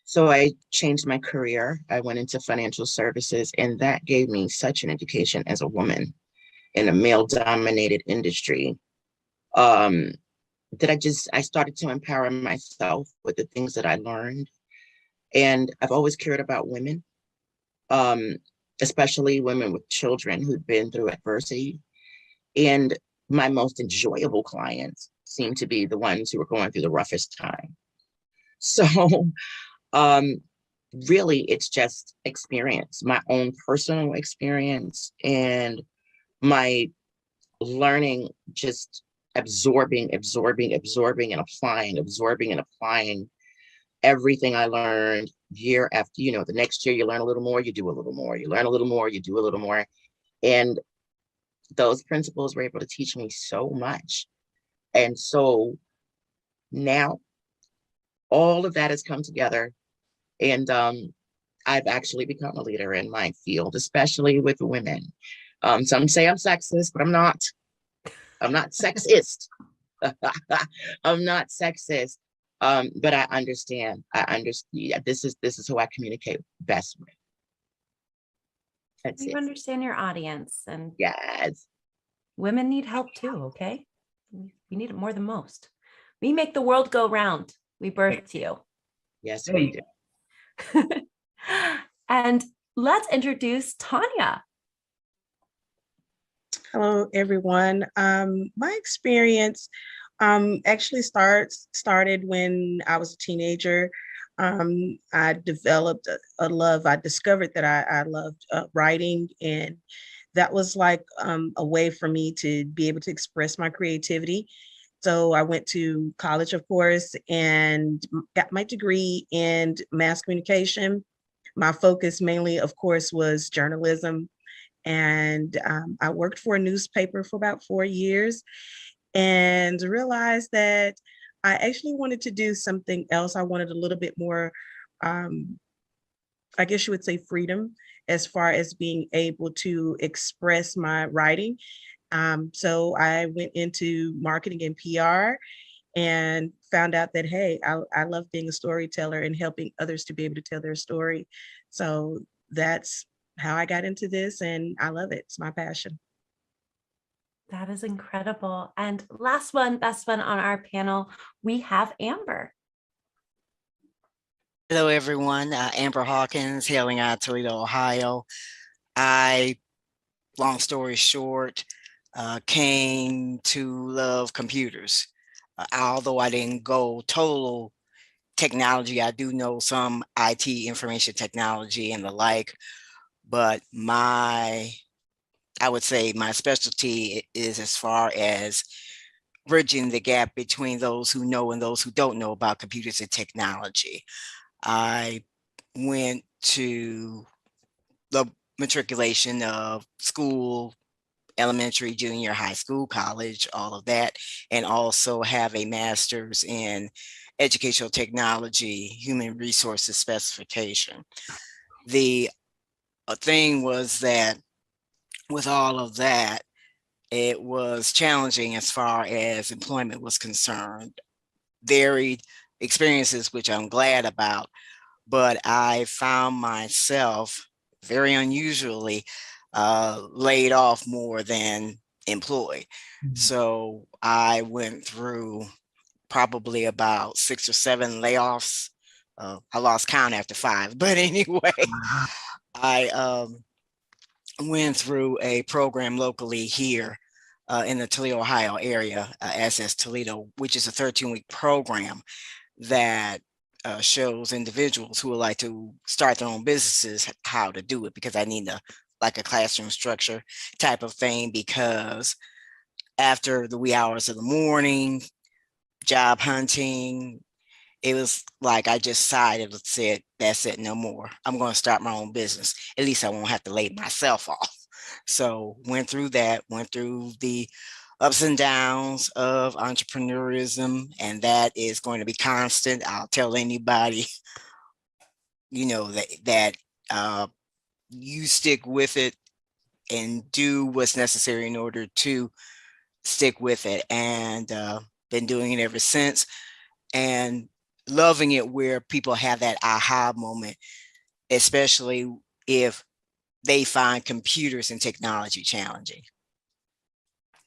So I changed my career. I went into financial services, and that gave me such an education as a woman in a male-dominated industry that I started to empower myself with the things that I learned. And I've always cared about women, especially women with children who've been through adversity. And my most enjoyable clients seem to be the ones who are going through the roughest time. So really, it's just experience, my own personal experience, and my learning, just absorbing and applying everything I learned year after, the next year you learn a little more, you do a little more, you learn a little more, you do a little more. And those principles were able to teach me so much. And so now all of that has come together, and I've actually become a leader in my field, especially with women. Some say I'm sexist, but I'm not. I'm not sexist. I'm not sexist. But I understand. Yeah, this is who I communicate best with. That's You it. understand your audience, and Yes. women need help too, okay? We need it more than most. We make the world go round. We birthed you. Yes, we do. And let's introduce Tanya. Hello, everyone. My experience actually started when I was a teenager. I developed a love. I discovered that I loved writing, and that was like a way for me to be able to express my creativity. So I went to college, of course, and got my degree in mass communication. My focus mainly, of course, was journalism. And I worked for a newspaper for about 4 years and realized that I actually wanted to do something else. I wanted a little bit more, I guess you would say, freedom as far as being able to express my writing. So I went into marketing and PR and found out that, hey, I love being a storyteller and helping others to be able to tell their story. So that's how I got into this, and I love it. It's my passion. That is incredible. And last one, best one on our panel, we have Amber. Hello, everyone. Amber Hawkins, hailing out of Toledo, Ohio. Long story short, came to love computers. Although I didn't go total technology. I do know some IT, information technology and the like, but I would say my specialty is as far as bridging the gap between those who know and those who don't know about computers and technology. I went to the matriculation of school, elementary, junior, high school, college, all of that, and also have a master's in educational technology, human resources specification. The thing was that with all of that, it was challenging as far as employment was concerned. Varied experiences, which I'm glad about, but I found myself very unusually laid off more than employed. So I went through probably about 6 or 7 layoffs. I lost count after 5, but anyway, I went through a program locally here in the Toledo, Ohio area, SS Toledo, which is a 13-week program that shows individuals who would like to start their own businesses how to do it, because I need like a classroom structure type of thing, because after the wee hours of the morning, job hunting, it was like I just sighed and said, that's it, no more. I'm going to start my own business. At least I won't have to lay myself off. So went through that, went through the ups and downs of entrepreneurism, and that is going to be constant. I'll tell anybody, you know, that you stick with it and do what's necessary in order to stick with it, and been doing it ever since, and loving it where people have that aha moment, especially if they find computers and technology challenging.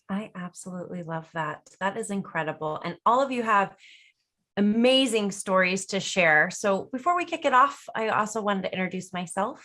I absolutely love that. That is incredible. And all of you have amazing stories to share. So before we kick it off, I also wanted to introduce myself.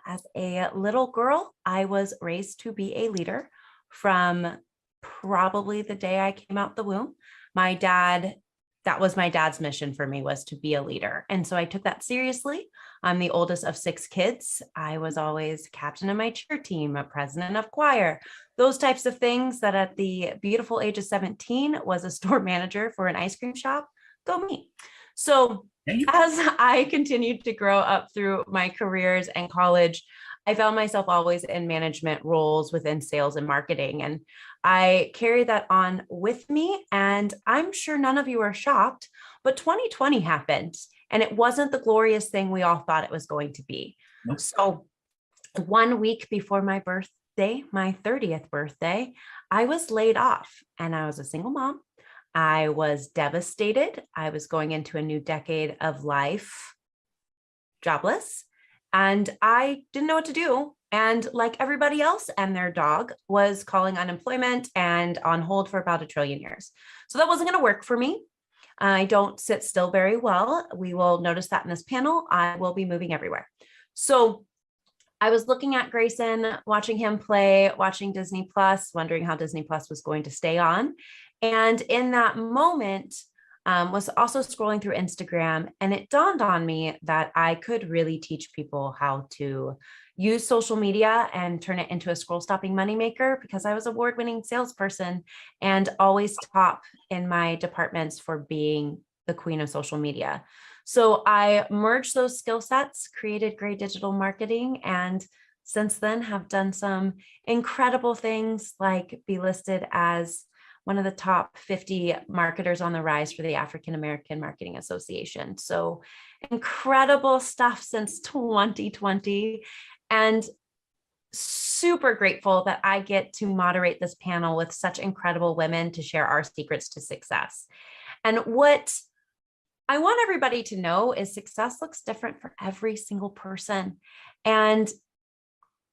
As a little girl, I was raised to be a leader from probably the day I came out the womb. My dad, that was my dad's mission for me, was to be a leader. And so I took that seriously. I'm the oldest of 6 kids. I was always captain of my cheer team, a president of choir, those types of things. That at the beautiful age of 17 was a store manager for an ice cream shop. Go me. So as I continued to grow up through my careers and college, I found myself always in management roles within sales and marketing. And I carry that on with me. And I'm sure none of you are shocked, but 2020 happened, and it wasn't the glorious thing we all thought it was going to be. Nope. So 1 week before my birthday, my 30th birthday, I was laid off, and I was a single mom. I was devastated. I was going into a new decade of life, jobless, and I didn't know what to do. And like everybody else and their dog, was calling unemployment and on hold for about 1 trillion years. So that wasn't going to work for me. I don't sit still very well. We will notice that in this panel. I will be moving everywhere. So I was looking at Grayson, watching him play, watching Disney Plus, wondering how Disney Plus was going to stay on. And in that moment, was also scrolling through Instagram, and it dawned on me that I could really teach people how to use social media and turn it into a scroll stopping moneymaker, because I was an award-winning salesperson and always top in my departments for being the queen of social media. So I merged those skill sets, created Gray Digital Marketing, and since then have done some incredible things, like be listed as one of the top 50 marketers on the rise for the African American Marketing Association. So incredible stuff since 2020, and super grateful that I get to moderate this panel with such incredible women to share our secrets to success. And what I want everybody to know is success looks different for every single person. And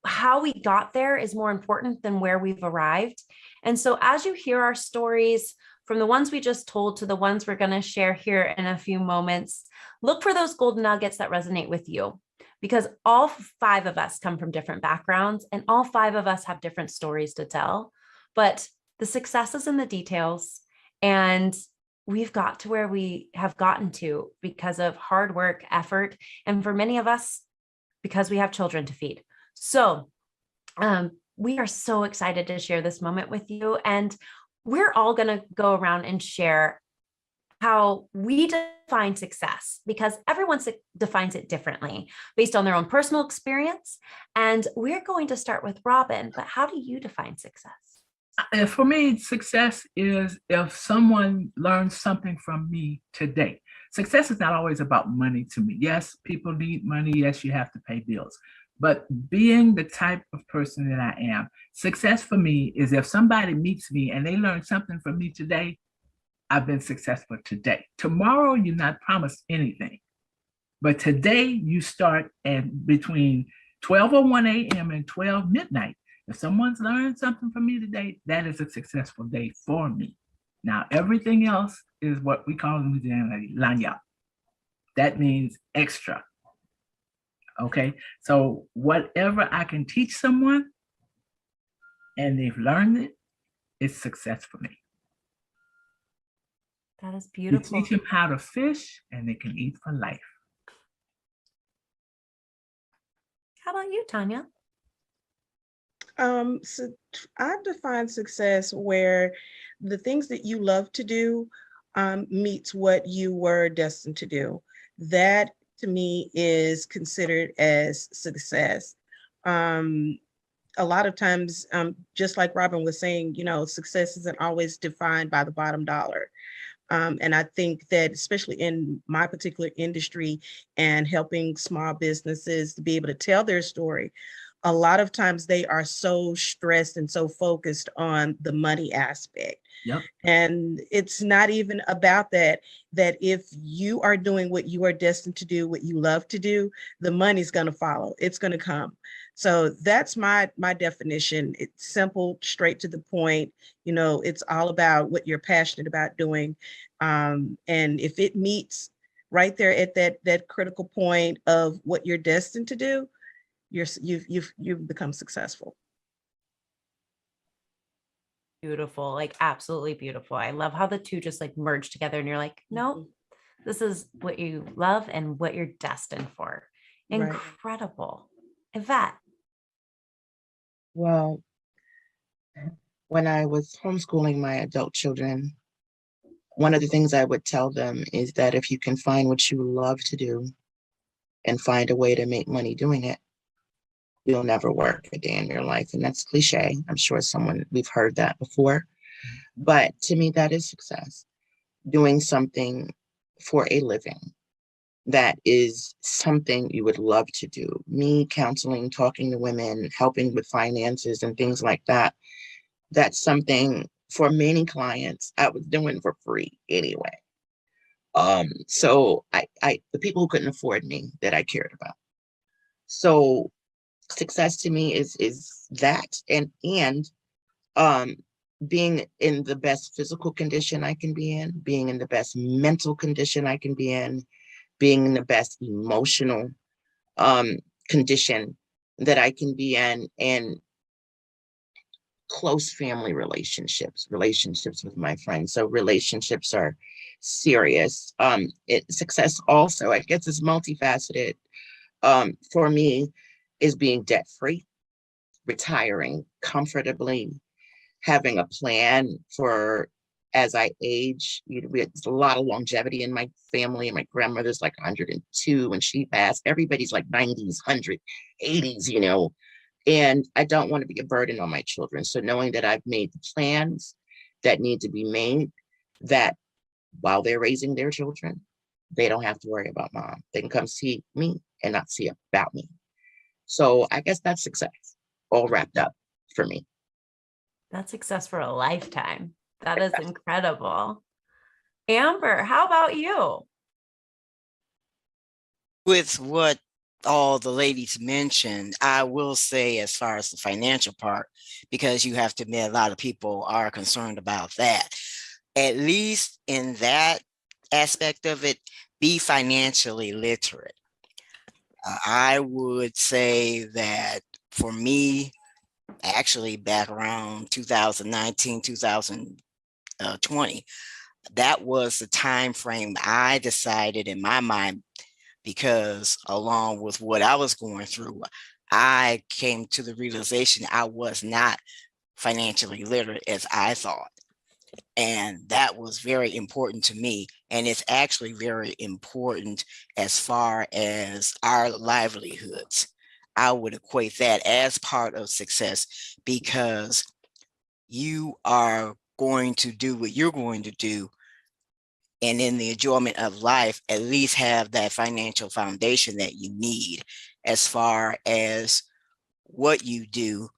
how we got there is more important than where we've arrived. And so as you hear our stories, from the ones we just told to the ones we're going to share here in a few moments, look for those golden nuggets that resonate with you, because all 5 of us come from different backgrounds, and all 5 of us have different stories to tell. But the success is in the details, and we've got to where we have gotten to because of hard work, effort, and for many of us, because we have children to feed. So we are so excited to share this moment with you. And we're all going to go around and share how we define success, because everyone defines it differently based on their own personal experience. And we're going to start with Robin, but how do you define success? For me, success is if someone learns something from me today. Success is not always about money to me. Yes, people need money. Yes, you have to pay bills. But being the type of person that I am, success for me is if somebody meets me and they learn something from me today, I've been successful today. Tomorrow, you're not promised anything. But today, you start at between 12:01 a.m. and 12 midnight. If someone's learned something from me today, that is a successful day for me. Now, everything else is what we call in Louisiana lagna. That means extra. Okay, so whatever I can teach someone and they've learned it, it's success for me. That is beautiful. You teach them how to fish and they can eat for life. How about you, Tanya? So I define success where the things that you love to do meets what you were destined to do. That to me is considered as success. A lot of times, just like Robin was saying, success isn't always defined by the bottom dollar. And I think that especially in my particular industry and helping small businesses to be able to tell their story, a lot of times they are so stressed and so focused on the money aspect. Yep. And it's not even about that if you are doing what you are destined to do, what you love to do, the money's going to follow. It's going to come. So that's my definition. It's simple, straight to the point. It's all about what you're passionate about doing. And if it meets right there at that critical point of what you're destined to do, you've become successful. Beautiful, like absolutely beautiful. I love how the two just like merge together and you're like, no, this is what you love and what you're destined for. Incredible. Right. Yvette. Well, when I was homeschooling my adult children, one of the things I would tell them is that if you can find what you love to do and find a way to make money doing it, you'll never work a day in your life. And that's cliche. I'm sure we've heard that before. But to me, that is success. Doing something for a living that is something you would love to do. Me counseling, talking to women, helping with finances and things like that. That's something for many clients I was doing for free anyway. So I the people who couldn't afford me that I cared about. So success to me is that and being in the best physical condition I can be in, being in the best mental condition I can be in, being in the best emotional condition that I can be in, and close family relationships with my friends. So relationships are serious. Success also, I guess, is multifaceted. For me, is being debt-free, retiring comfortably, having a plan for as I age. There's a lot of longevity in my family. My grandmother's like 102 when she passed. Everybody's like 90s, 100, 80s, and I don't want to be a burden on my children. So knowing that I've made the plans that need to be made, that while they're raising their children, they don't have to worry about mom. They can come see me and not see about me. So I guess that's success, all wrapped up for me. That's success for a lifetime. That is incredible. Amber, how about you? With what all the ladies mentioned, I will say as far as the financial part, because you have to admit a lot of people are concerned about that. At least in that aspect of it, be financially literate. I would say that for me, actually back around 2019, 2020, that was the time frame I decided in my mind, because along with what I was going through, I came to the realization I was not financially literate as I thought. And that was very important to me. And it's actually very important as far as our livelihoods. I would equate that as part of success, because you are going to do what you're going to do. And in the enjoyment of life, at least have that financial foundation that you need. As far as what you do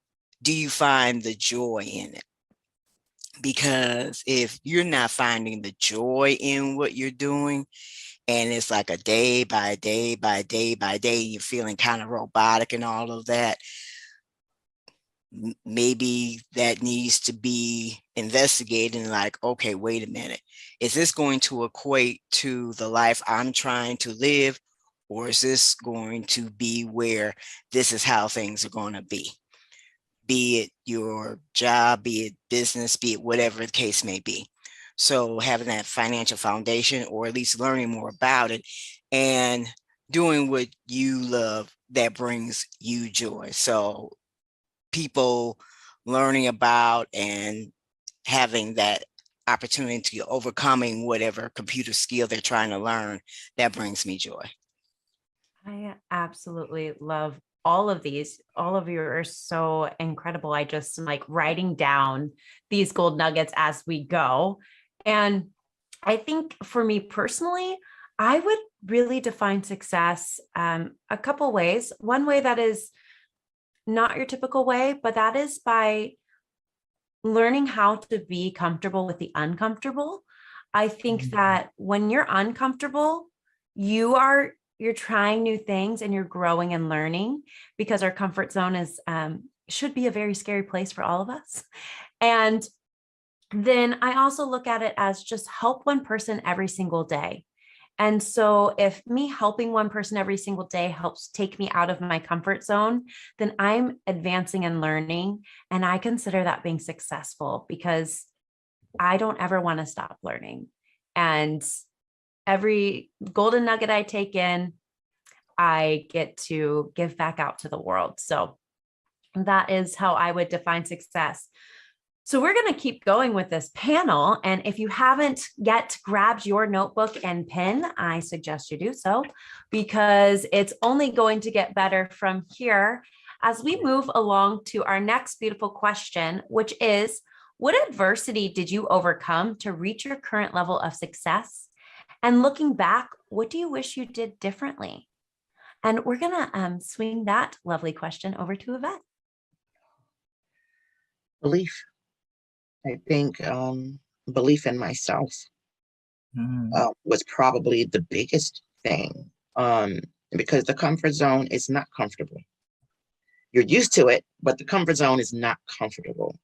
you find the joy in it? Because if you're not finding the joy in what you're doing, and it's like a day by day by day by day, you're feeling kind of robotic and all of that, maybe that needs to be investigated. And like, okay, wait a minute, is this going to equate to the life I'm trying to live? Or is this going to be where this is how things are going to be it your job, be it business, be it whatever the case may be? So having that financial foundation, or at least learning more about it, and doing what you love that brings you joy. So people learning about and having that opportunity to overcoming whatever computer skill they're trying to learn, that brings me joy. I absolutely love all of these. All of you are so incredible. I just like writing down these gold nuggets as we go. And I think for me personally, I would really define success a couple ways. One way that is not your typical way, but that is by learning how to be comfortable with the uncomfortable. I think that when you're uncomfortable, you're trying new things and you're growing and learning, because our comfort zone is should be a very scary place for all of us. And then I also look at it as just help one person every single day. And so if me helping one person every single day helps take me out of my comfort zone, then I'm advancing and learning. And I consider that being successful, because I don't ever want to stop learning. And every golden nugget I take in, I get to give back out to the world. So that is how I would define success. So we're going to keep going with this panel. And if you haven't yet grabbed your notebook and pen, I suggest you do so, because it's only going to get better from here as we move along to our next beautiful question, which is, what adversity did you overcome to reach your current level of success? And looking back, what do you wish you did differently? And we're going to swing that lovely question over to Yvette. Belief. I think belief in myself was probably the biggest thing, because the comfort zone is not comfortable. You're used to it, but the comfort zone is not comfortable.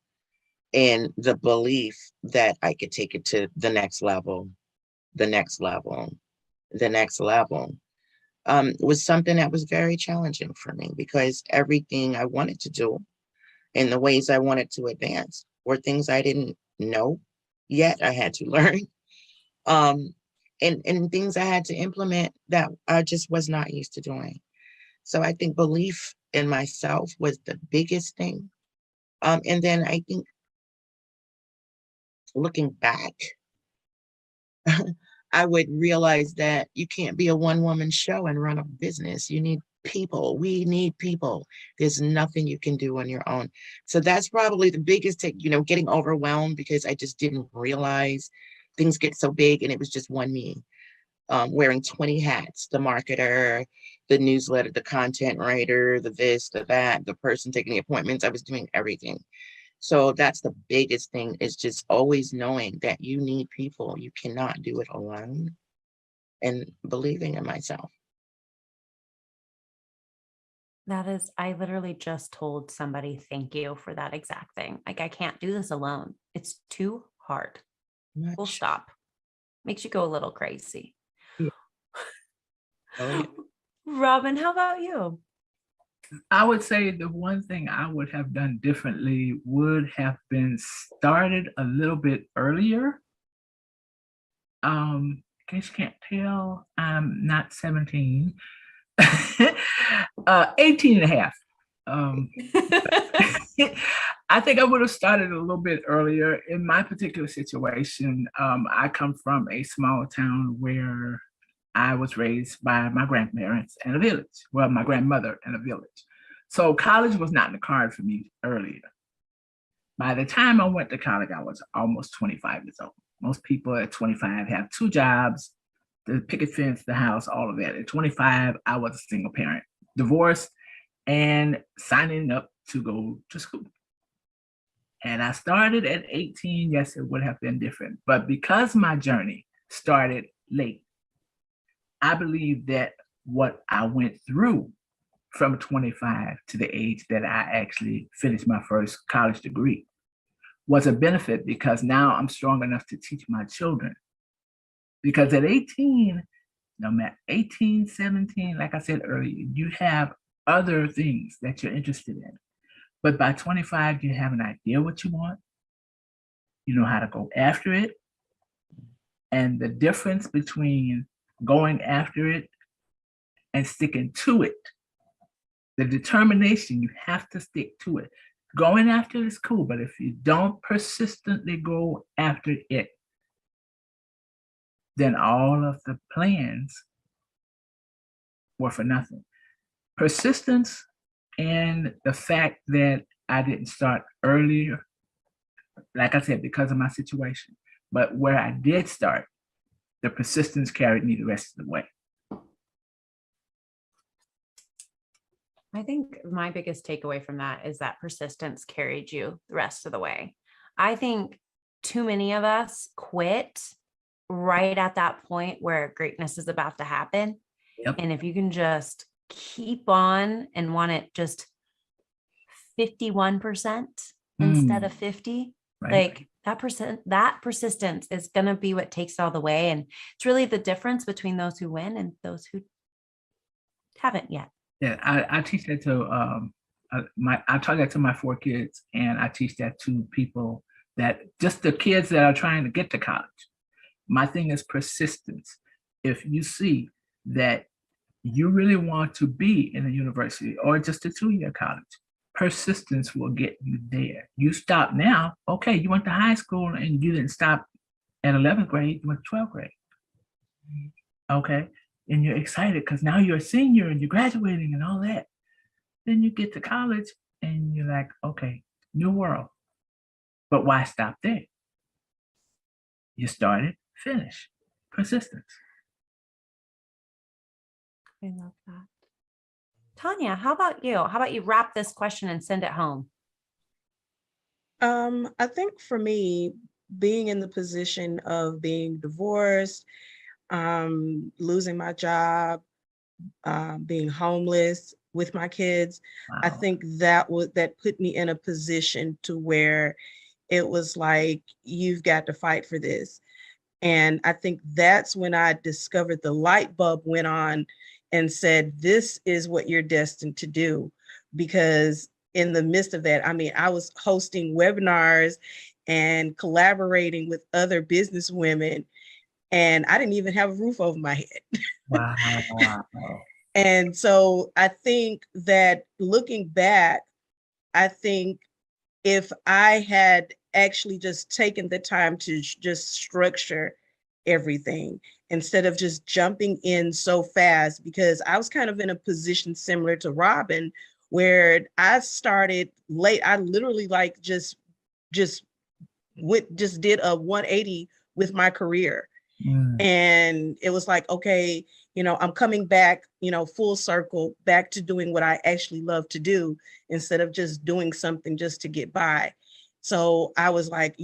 And the belief that I could take it to the next level, the next level, the next level, was something that was very challenging for me, because everything I wanted to do and the ways I wanted to advance were things I didn't know yet. I had to learn, and things I had to implement that I just was not used to doing. So I think belief in myself was the biggest thing. And then I think looking back, I would realize that you can't be a one-woman show and run a business. You need people. We need people. There's nothing you can do on your own. So that's probably the biggest thing, getting overwhelmed, because I just didn't realize things get so big and it was just one me, wearing 20 hats, the marketer, the newsletter, the content writer, the this, the that, the person taking the appointments. I was doing everything. So that's the biggest thing, is just always knowing that you need people. You cannot do it alone, and believing in myself. That is, I literally just told somebody, thank you for that exact thing. Like, I can't do this alone. It's too hard. Full stop. Makes you go a little crazy. Yeah. Oh, yeah. Robin, how about you? I would say the one thing I would have done differently would have been started a little bit earlier In case you can't tell, I'm not 17. 18 and a half. I think I would have started a little bit earlier. In my particular situation, I come from a small town where I was raised by my grandparents in a village. Well, my grandmother in a village. So college was not in the card for me earlier. By the time I went to college, I was almost 25 years old. Most people at 25 have 2 jobs, the picket fence, the house, all of that. At 25, I was a single parent, divorced, and signing up to go to school. And I started at 18. Yes, it would have been different. But because my journey started late, I believe that what I went through from 25 to the age that I actually finished my first college degree was a benefit, because now I'm strong enough to teach my children. Because at 18, no matter 18, 17, like I said earlier, you have other things that you're interested in. But by 25, you have an idea what you want. You know how to go after it. And the difference between going after it and sticking to it, the determination, you have to stick to it. Going after it is cool, but if you don't persistently go after it, then all of the plans were for nothing. Persistence and the fact that I didn't start earlier, like I said, because of my situation, but where I did start, the persistence carried me the rest of the way. I think my biggest takeaway from that is that persistence carried you the rest of the way. I think too many of us quit right at that point where greatness is about to happen. Yep. And if you can just keep on and want it just 51% instead of 50, Right. like that persistence is going to be what takes all the way. And it's really the difference between those who win and those who haven't yet. Yeah, I teach that to I taught that to my 4 kids, and I teach that to people, that just the kids that are trying to get to college. My thing is persistence. If you see that you really want to be in a university or just a 2-year college, persistence will get you there. You stop now, okay, you went to high school and you didn't stop at 11th grade, you went to 12th grade. Okay, and you're excited because now you're a senior and you're graduating and all that. Then you get to college and you're like, okay, new world. But why stop there? You started, finish. Persistence. I love that. Tanya, how about you? How about you wrap this question and send it home? I think for me, being in the position of being divorced, losing my job, being homeless with my kids, I think that put me in a position to where it was like, you've got to fight for this. And I think that's when I discovered the light bulb went on and said, this is what you're destined to do. Because in the midst of that, I mean, I was hosting webinars and collaborating with other business women, and I didn't even have a roof over my head. Wow. And so I think that looking back, I think if I had actually just taken the time to just structure everything instead of just jumping in so fast, because I was kind of in a position similar to Robin, where I started late. I literally like just did a 180 with my career. And it was like, okay, I'm coming back, full circle back to doing what I actually love to do instead of just doing something just to get by. So I was like,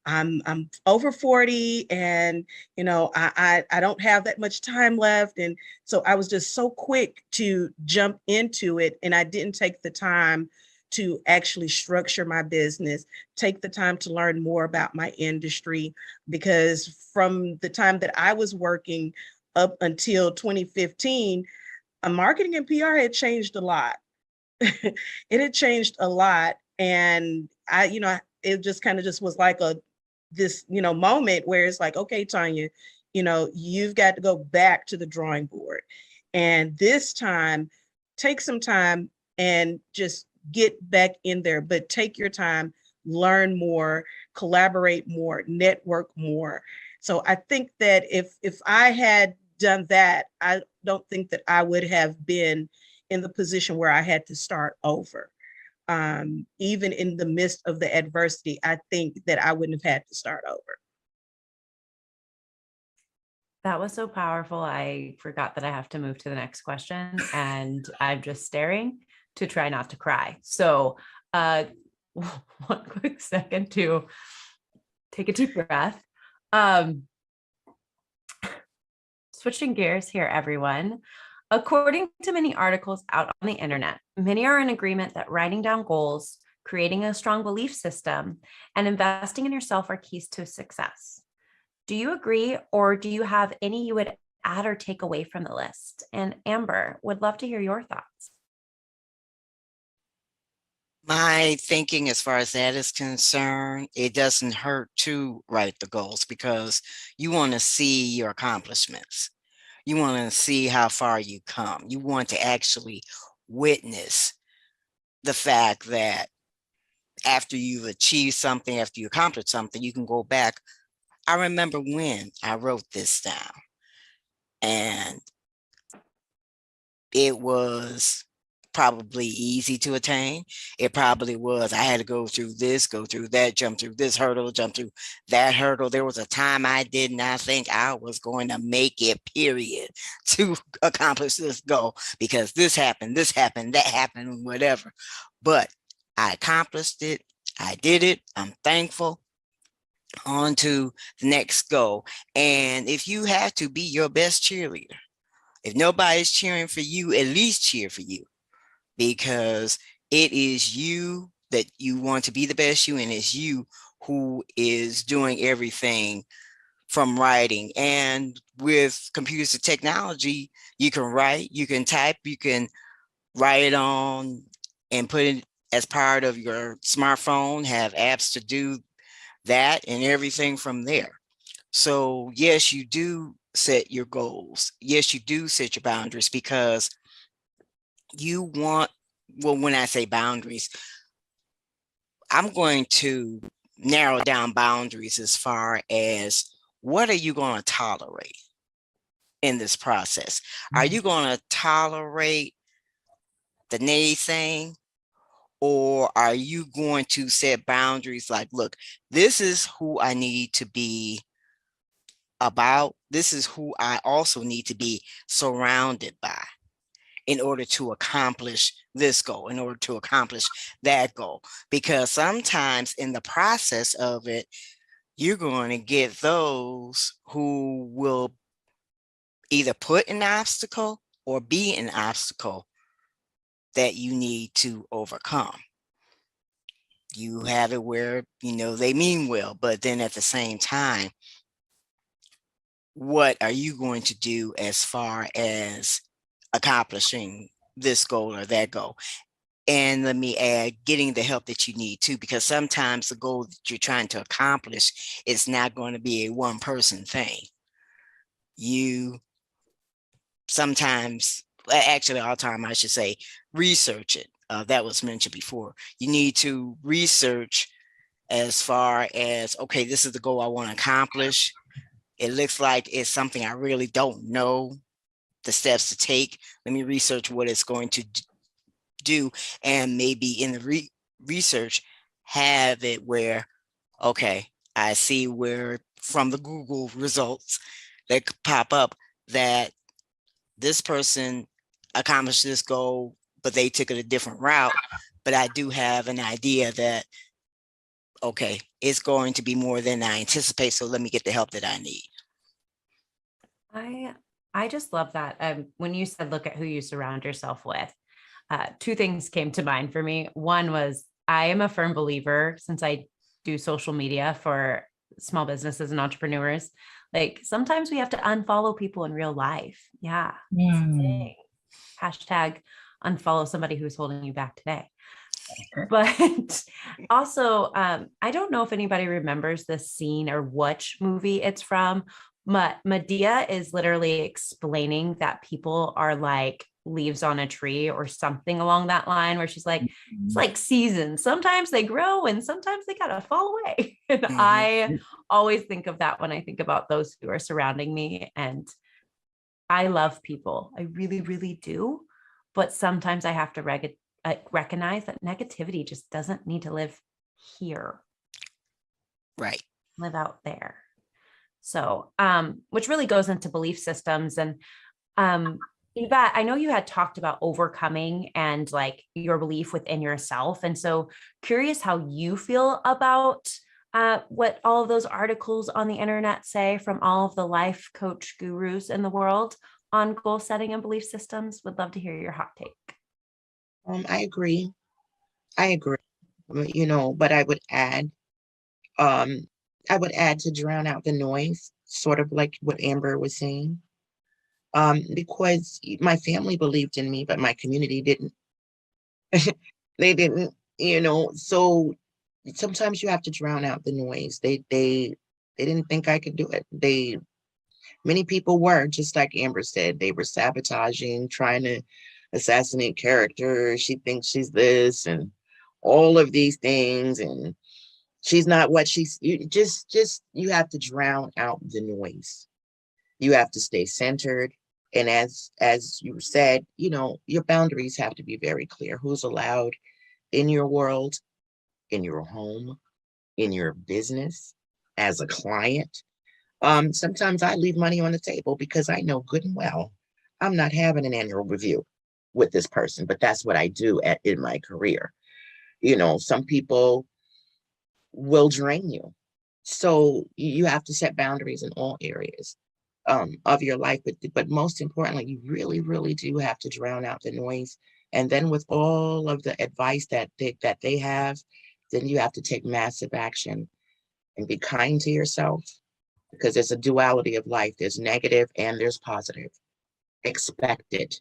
I'm over 40 and, I don't have that much time left. And so I was just so quick to jump into it. And I didn't take the time to actually structure my business, take the time to learn more about my industry, because from the time that I was working up until 2015, marketing and PR had changed a lot. It had changed a lot. And it just kind of just was like this, moment where it's like, okay, Tanya, you've got to go back to the drawing board. And this time, take some time and just get back in there, but take your time, learn more, collaborate more, network more. So I think that if I had done that, I don't think that I would have been in the position where I had to start over. Even in the midst of the adversity, I think that I wouldn't have had to start over. That was so powerful. I forgot that I have to move to the next question, and I'm just staring to try not to cry. So one quick second to take a deep breath. Switching gears here, everyone. According to many articles out on the internet, many are in agreement that writing down goals, creating a strong belief system, and investing in yourself are keys to success. Do you agree, or do you have any you would add or take away from the list? And Amber, would love to hear your thoughts. My thinking as far as that is concerned, it doesn't hurt to write the goals because you want to see your accomplishments. You want to see how far you come. You want to actually witness the fact that after you've achieved something, after you accomplish something, you can go back. I remember when I wrote this down, and it was probably easy to attain. It probably was. I had to go through this, go through that, jump through this hurdle, jump through that hurdle. There was a time I did not think I was going to make it, period, to accomplish this goal because this happened, that happened, whatever. But I accomplished it. I did it. I'm thankful. On to the next goal. And if you have to, be your best cheerleader. If nobody's cheering for you, at least cheer for you, because it is you that you want to be the best you, and it's you who is doing everything from writing. And with computers and technology, you can write, you can type, you can write it on and put it as part of your smartphone, have apps to do that and everything from there. So yes, you do set your goals. Yes, you do set your boundaries because you want, well, when I say boundaries, I'm going to narrow down boundaries as far as what are you going to tolerate in this process? Are you going to tolerate the naysaying? Or are you going to set boundaries like, look, this is who I need to be about. This is who I also need to be surrounded by in order to accomplish this goal, in order to accomplish that goal. Because sometimes in the process of it, you're going to get those who will either put an obstacle or be an obstacle that you need to overcome. You have it where, they mean well, but then at the same time, what are you going to do as far as accomplishing this goal or that goal? And let me add, getting the help that you need too, because sometimes the goal that you're trying to accomplish is not going to be a one-person thing. You sometimes, actually all the time, I should say, research it. That was mentioned before. You need to research as far as, okay, this is the goal I want to accomplish. It looks like it's something I really don't know the steps to take. Let me research what it's going to do, and maybe in the research have it where, okay, I see where from the Google results that pop up that this person accomplished this goal, but they took it a different route. But I do have an idea that, okay, it's going to be more than I anticipate, so let me get the help that I need. I just love that. When you said, look at who you surround yourself with, two things came to mind for me. One was, I am a firm believer, since I do social media for small businesses and entrepreneurs, like sometimes we have to unfollow people in real life. Yeah. Hashtag unfollow somebody who's holding you back today. But Also, I don't know if anybody remembers this scene or which movie it's from, but Medea is literally explaining that people are like leaves on a tree or something along that line, where she's like, it's like seasons. Sometimes they grow and sometimes they gotta fall away. And I always think of that when I think about those who are surrounding me. And I love people. I really, really do. But sometimes I have to recognize that negativity just doesn't need to live here. Right. Live out there. So, which really goes into belief systems. And Yvette, I know you had talked about overcoming and like your belief within yourself. And so curious how you feel about what all of those articles on the internet say from all of the life coach gurus in the world on goal setting and belief systems. Would love to hear your hot take. I agree. But I would add to drown out the noise, sort of like what Amber was saying. Because my family believed in me, but my community didn't. They didn't, so sometimes you have to drown out the noise. They didn't think I could do it. Many people were, just like Amber said, they were sabotaging, trying to assassinate characters. She thinks she's this and all of these things, and she's not what she's. You have to drown out the noise. You have to stay centered. And as you said, your boundaries have to be very clear. Who's allowed in your world, in your home, in your business, as a client. Sometimes I leave money on the table because I know good and well I'm not having an annual review with this person, but that's what I do in my career. Some people will drain you. So you have to set boundaries in all areas of your life. But most importantly, you really, really do have to drown out the noise. And then with all of the advice that they have, then you have to take massive action and be kind to yourself, because there's a duality of life. There's negative and there's positive. Expect it.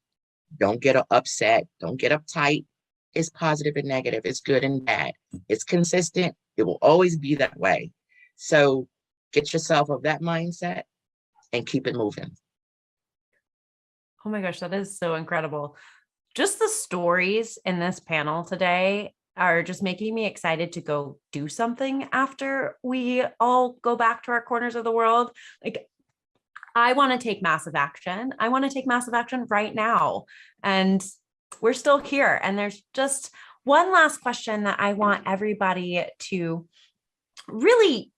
Don't get upset. Don't get uptight. It's positive and negative. It's good and bad. It's consistent. It will always be that way. So get yourself of that mindset and keep it moving. Oh my gosh, that is so incredible. Just the stories in this panel today are just making me excited to go do something after we all go back to our corners of the world. Like, I want to take massive action. I want to take massive action right now. And we're still here. And there's just one last question that I want everybody to really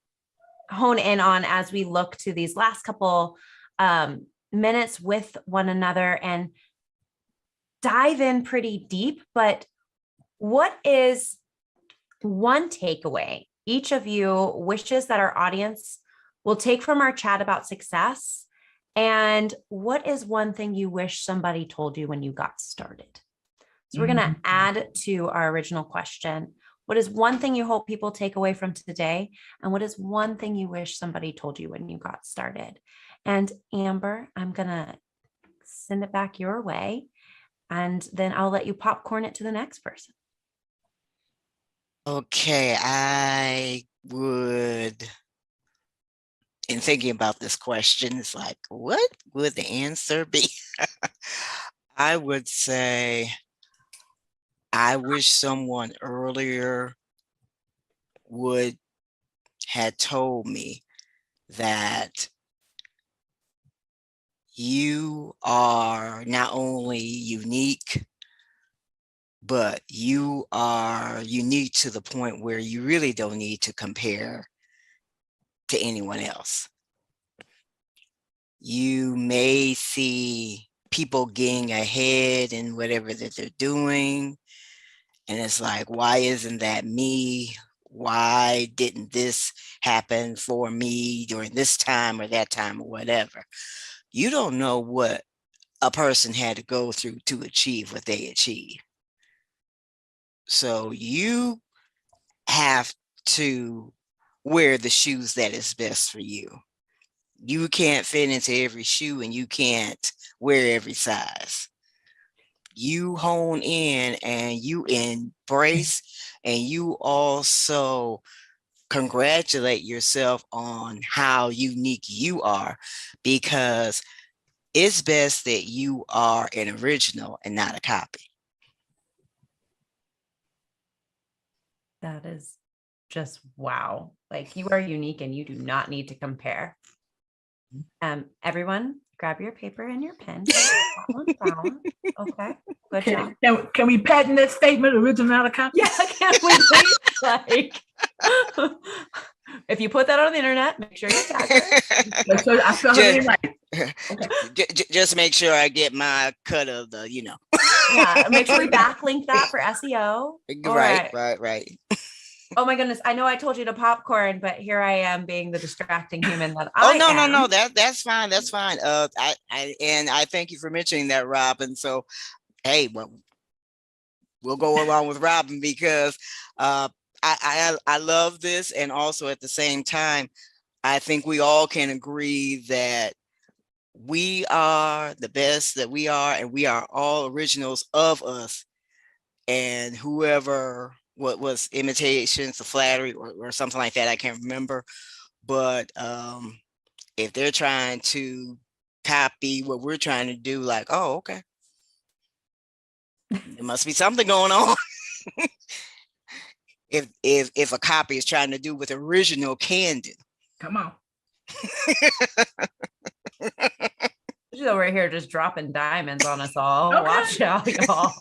hone in on as we look to these last couple minutes with one another and dive in pretty deep. But what is one takeaway each of you wishes that our audience will take from our chat about success? And what is one thing you wish somebody told you when you got started? So we're going to add to our original question. What is one thing you hope people take away from today? And what is one thing you wish somebody told you when you got started? And Amber, I'm going to send it back your way, and then I'll let you popcorn it to the next person. Okay, I would, in thinking about this question, it's like, what would the answer be? I would say, I wish someone earlier had told me that you are not only unique, but you are unique to the point where you really don't need to compare to anyone else. You may see people getting ahead in whatever that they're doing, and it's like, why isn't that me? Why didn't this happen for me during this time or that time or whatever? You don't know what a person had to go through to achieve what they achieved. So you have to wear the shoes that is best for you. You can't fit into every shoe, and you can't wear every size. You hone in and you embrace and you also congratulate yourself on how unique you are, because it's best that you are an original and not a copy. That is just wow. Like, you are unique and you do not need to compare. Everyone, grab your paper and your pen. Okay, good job. Can we patent that statement, original, not a copy? Yeah, can we please? Like, if you put that on the internet, make sure you tag her. So I feel Just, like, just make sure I get my cut of the, Yeah, make sure we backlink that for SEO. Right. Oh my goodness. I know I told you to popcorn, but here I am being the distracting human that I am. No. That's fine. That's fine. I thank you for mentioning that, Robin. So, hey, we'll go along with Robin, because I love this. And also at the same time, I think we all can agree that we are the best that we are, and we are all originals of us. And whoever, what was imitations, the flattery, or something like that, I can't remember. But if they're trying to copy what we're trying to do, like, oh, okay, there must be something going on. If a copy is trying to do what the original can do. Come on. She's over here just dropping diamonds on us all. Okay. Watch out, y'all.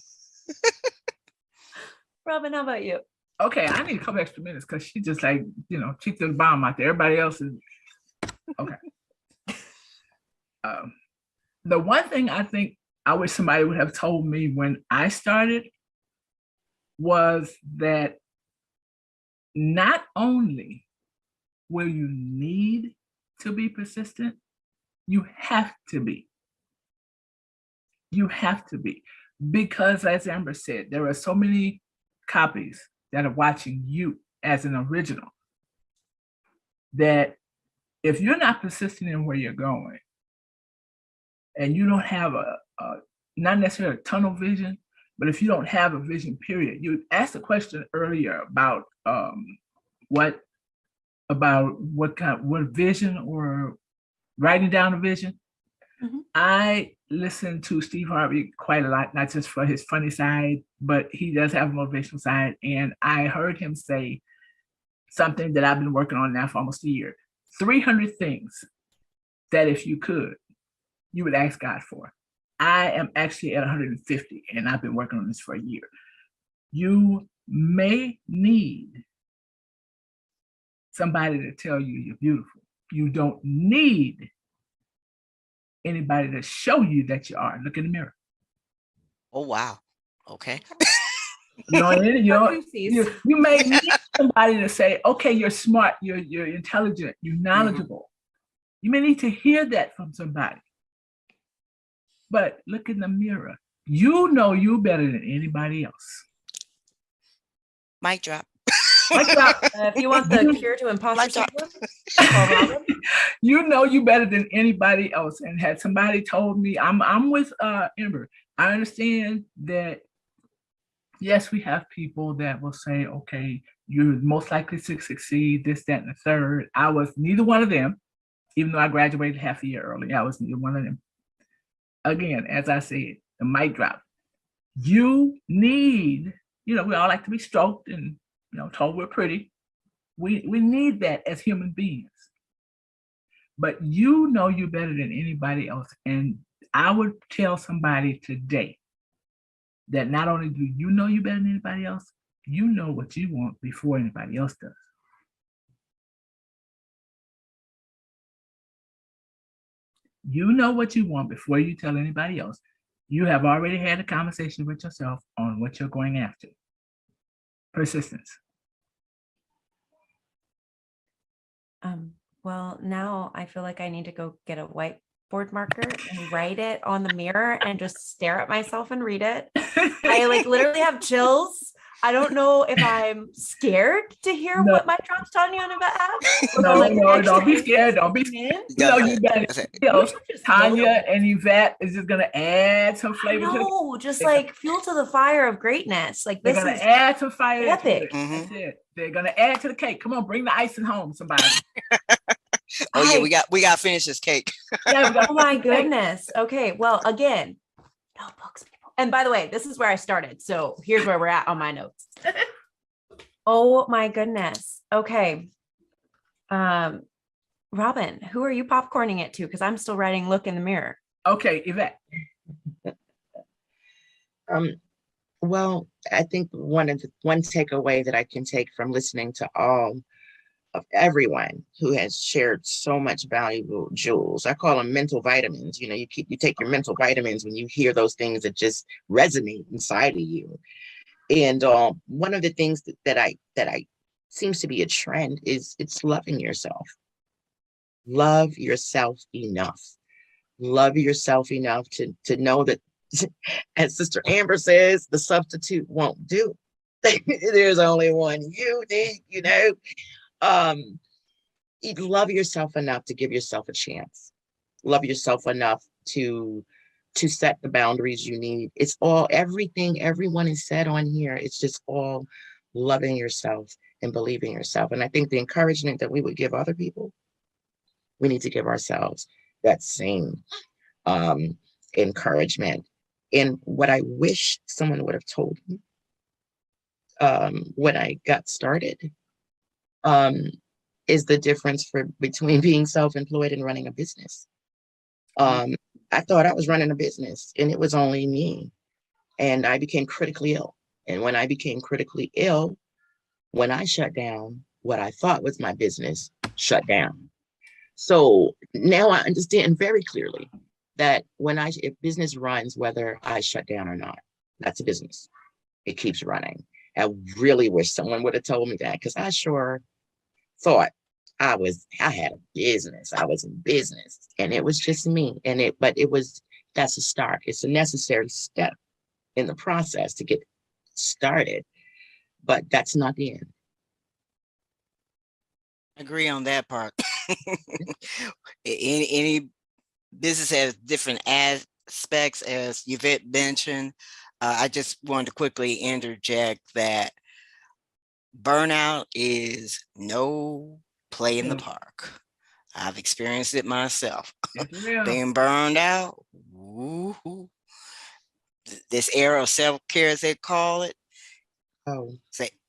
Robin, how about you? Okay, I need a couple extra minutes because she just like, she threw the bomb out there. Everybody else is okay. The one thing I think I wish somebody would have told me when I started was that not only will you need to be persistent, you have to be. You have to be. Because as Amber said, there are so many copies that are watching you as an original that if you're not persistent in where you're going, and you don't have a not necessarily a tunnel vision, but if you don't have a vision, period. You asked a question earlier about what vision, or writing down a vision. Mm-hmm. I listen to Steve Harvey quite a lot, not just for his funny side, but he does have a motivational side. And I heard him say something that I've been working on now for almost a year: 300 things that if you could, you would ask God for. I am actually at 150, and I've been working on this for a year. You may need somebody to tell you you're beautiful. You don't need anybody to show you that you are. Look in the mirror. Oh, wow. Okay. You may need somebody to say, okay, you're smart, you're intelligent, you're knowledgeable. Mm-hmm. You may need to hear that from somebody. But look in the mirror. You know you better than anybody else. Mic drop. Mic drop. If you want the cure to imposter syndrome, you know you better than anybody else. And had somebody told me, I'm with Amber. I understand that, yes, we have people that will say, okay, you're most likely to succeed, this, that, and the third. I was neither one of them, even though I graduated half a year early. I was neither one of them. Again, as I said, the mic drop. You need, we all like to be stroked and, told we're pretty. We need that as human beings. But you know you better than anybody else. And I would tell somebody today that not only do you know you better than anybody else, you know what you want before anybody else does. You know what you want before you tell anybody else. You have already had a conversation with yourself on what you're going after. Persistence. Well, now I feel like I need to go get a whiteboard marker and write it on the mirror and just stare at myself and read it. I literally have chills. I don't know if I'm scared to hear No. what my drops Tanya and Yvette have. Or No, like no, don't be actually scared. Don't be listening in. You know, you better. That's it. You know, These are just Tanya and Yvette is just gonna add some I flavor to the. know, just They're like fuel to the fire of greatness. Like They're this gonna is add some fire to epic. it. That's it. They're gonna add to the cake. Come on, bring the icing home, somebody. Oh yeah, we got to finish this cake. Yeah, we got Oh my goodness. Okay, well, again, notebooks, people. And by the way, this is where I started. So here's where we're at on my notes. Oh my goodness. Okay. Robin, who are you popcorning it to? Because I'm still writing look in the mirror. Okay, Yvette. Well, I think one takeaway that I can take from listening to all of everyone who has shared so much valuable jewels. I call them mental vitamins. You know, you take your mental vitamins when you hear those things that just resonate inside of you. And one of the things that I seems to be a trend is it's loving yourself. Love yourself enough. Love yourself enough to know that, as Sister Amber says, the substitute won't do. There's only one you need, you know. Love yourself enough to give yourself a chance. Love yourself enough to set the boundaries you need. It's all, everything everyone has said on here, it's just all loving yourself and believing yourself. And I think the encouragement that we would give other people, we need to give ourselves that same encouragement. And what I wish someone would have told me when I got started is the difference between being self-employed and running a business. I thought I was running a business and it was only me. And I became critically ill. And when I became critically ill, when I shut down, what I thought was my business shut down. So now I understand very clearly that if business runs, whether I shut down or not, that's a business. It keeps running. I really wish someone would have told me that, because I sure thought I had a business. I was in business and it was just me. That's a start. It's a necessary step in the process to get started, but that's not the end. Agree on that part. Any business has different aspects, as Yvette mentioned. I just wanted to quickly interject that burnout is no play in the park. I've experienced it myself. Being burned out. Woo-hoo. This era of self-care, as they call it. Oh,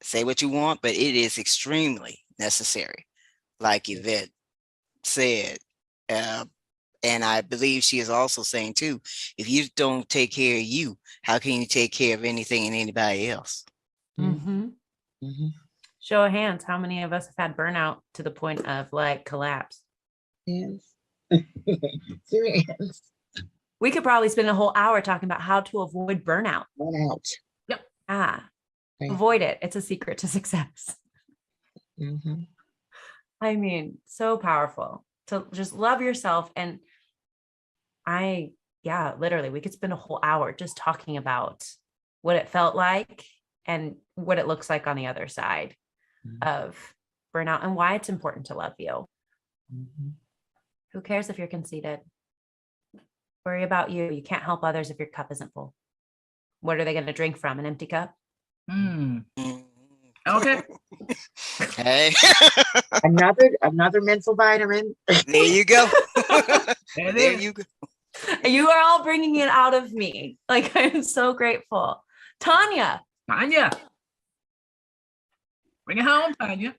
say what you want, but it is extremely necessary, like Yvette said. And I believe she is also saying too, if you don't take care of you, how can you take care of anything and anybody else? Mm-hmm. Mm-hmm. Show of hands, how many of us have had burnout to the point of like collapse? Yes. We could probably spend a whole hour talking about how to avoid burnout. Burnout. Yep. Right. Avoid it. It's a secret to success. Mm-hmm. I mean, so powerful to just love yourself. And literally, we could spend a whole hour just talking about what it felt like and what it looks like on the other side of burnout and why it's important to love you. Mm-hmm. Who cares if you're conceited? Worry about you. You can't help others if your cup isn't full. What are they going to drink from? An empty cup? Okay. Hey. another mental vitamin. There you go. There you go. You are all bringing it out of me. Like, I'm so grateful. Tanya. Bring it home, Tanya.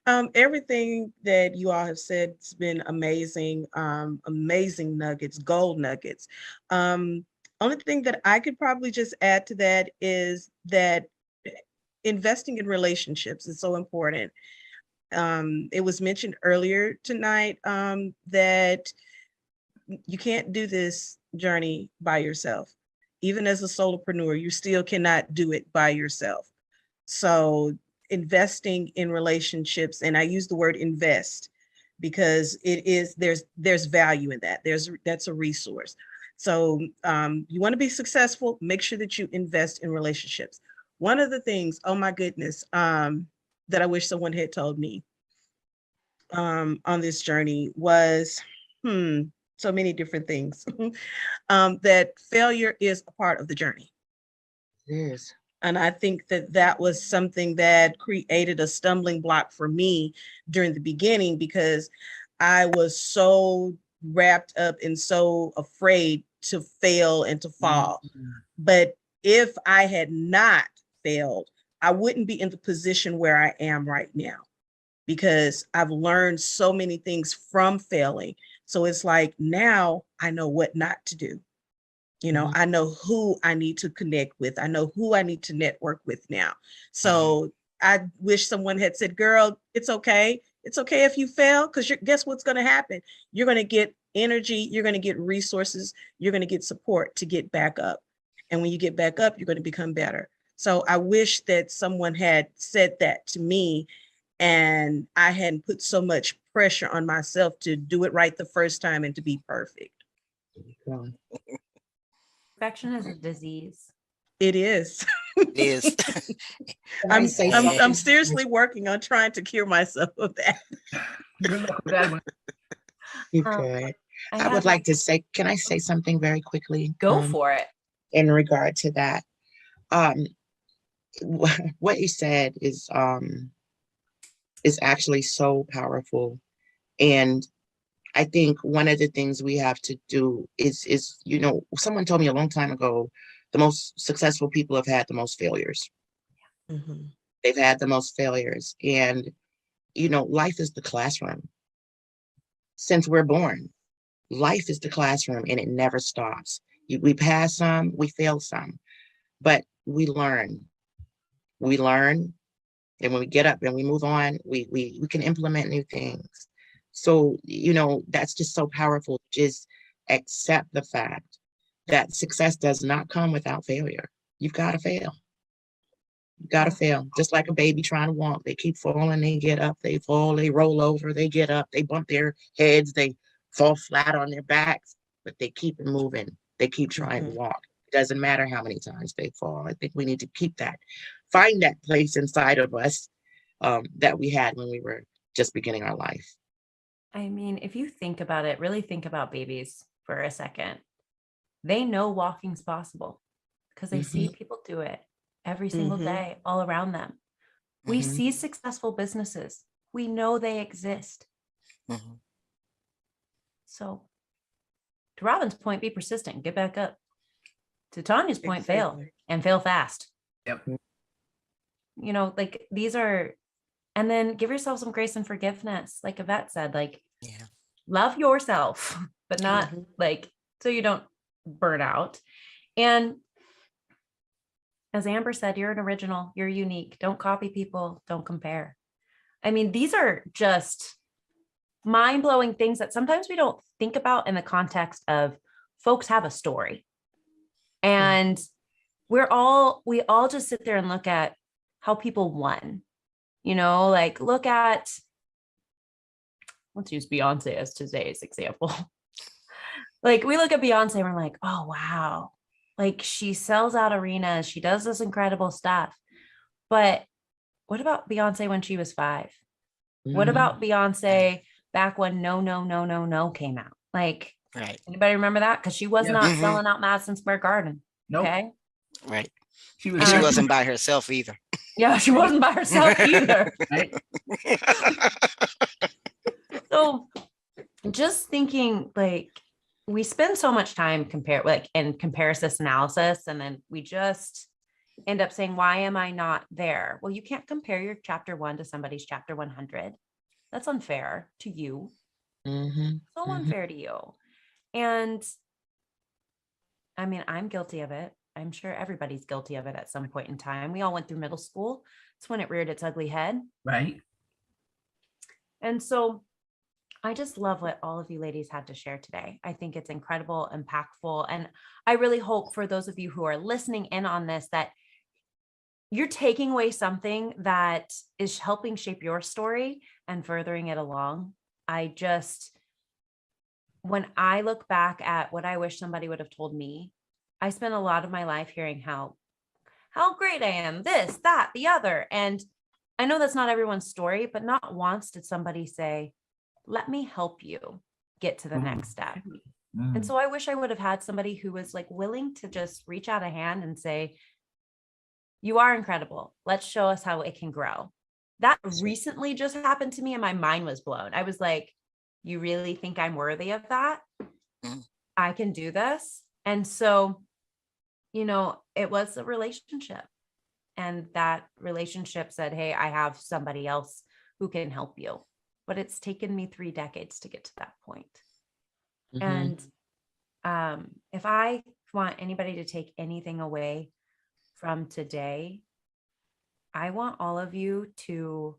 Everything that you all have said has been amazing. Amazing nuggets, gold nuggets. Only thing that I could probably just add to that is that investing in relationships is so important. It was mentioned earlier tonight that you can't do this journey by yourself. Even as a solopreneur, you still cannot do it by yourself. So investing in relationships, and I use the word invest because there's value in that. That's a resource. So you want to be successful, make sure that you invest in relationships. One of the things, oh my goodness, that I wish someone had told me on this journey was, so many different things. That failure is a part of the journey. It is. And I think that that was something that created a stumbling block for me during the beginning, because I was so wrapped up and so afraid to fail and to fall. But if I had not failed, I wouldn't be in the position where I am right now, because I've learned so many things from failing. So it's like, now I know what not to do. You know, I know who I need to connect with. I know who I need to network with now. So I wish someone had said, girl, it's okay. It's okay if you fail, because guess what's going to happen? You're going to get energy. You're going to get resources. You're going to get support to get back up. And when you get back up, you're going to become better. So I wish that someone had said that to me, and I hadn't put so much pressure on myself to do it right the first time and to be perfect. Perfection is a disease. It is. It is. I'm seriously working on trying to cure myself of that. Good luck with that one. Okay. I would like to say, can I say something very quickly? Go for it. In regard to that. What you said is actually so powerful. And I think one of the things we have to do is, you know, someone told me a long time ago, the most successful people have had the most failures. They've had the most failures. And, you know, life is the classroom. Since we're born, life is the classroom, and it never stops. We pass some, we fail some, but we learn. We learn, and when we get up and we move on, we can implement new things. So, you know, that's just so powerful. Just accept the fact that success does not come without failure. You've got to fail. You got to fail. Just like a baby trying to walk. They keep falling, they get up, they fall, they roll over, they get up, they bump their heads, they fall flat on their backs, but they keep moving. They keep trying to walk. It doesn't matter how many times they fall. I think we need to keep that, find that place inside of us that we had when we were just beginning our life. I mean, if you think about it, really think about babies for a second. They know walking's possible because they see people do it every single day all around them. We see successful businesses. We know they exist. So to Robin's point, be persistent, get back up. To Tanya's point, fail and fail fast. Yep. You know, like these are, and then give yourself some grace and forgiveness. Like Yvette said, like, love yourself, but not like, so you don't burn out. And as Amber said, you're an original, you're unique. Don't copy people, don't compare. I mean, these are just mind-blowing things that sometimes we don't think about in the context of folks have a story. And we all just sit there and look at how people won, you know, like look at, let's use Beyonce as today's example. Like we look at Beyonce and we're like, oh, wow. Like she sells out arenas. She does this incredible stuff. But what about Beyonce when she was 5? What about Beyonce back when No, No, No, No, No came out? Like, anybody remember that? Because she was not selling out Madison Square Garden. Nope. Okay. Right. She wasn't by herself either. Yeah, she wasn't by herself either. Right? So just thinking, like, we spend so much time in comparison analysis, and then we just end up saying, why am I not there? Well, you can't compare your chapter 1 to somebody's chapter 100. That's unfair to you. So unfair to you. And I mean, I'm guilty of it. I'm sure everybody's guilty of it at some point in time. We all went through middle school. It's when it reared its ugly head. Right. And so I just love what all of you ladies had to share today. I think it's incredible, impactful. And I really hope for those of you who are listening in on this, that you're taking away something that is helping shape your story and furthering it along. When I look back at what I wish somebody would have told me, I spent a lot of my life hearing how how great I am, this, that, the other. And I know that's not everyone's story, but not once did somebody say, let me help you get to the next step. And so I wish I would have had somebody who was like willing to just reach out a hand and say, you are incredible. Let's show us how it can grow. That recently just happened to me and my mind was blown. I was like, you really think I'm worthy of that? I can do this. And so, you know, it was a relationship. And that relationship said, hey, I have somebody else who can help you. But it's taken me 3 decades to get to that point. And if I want anybody to take anything away from today, I want all of you to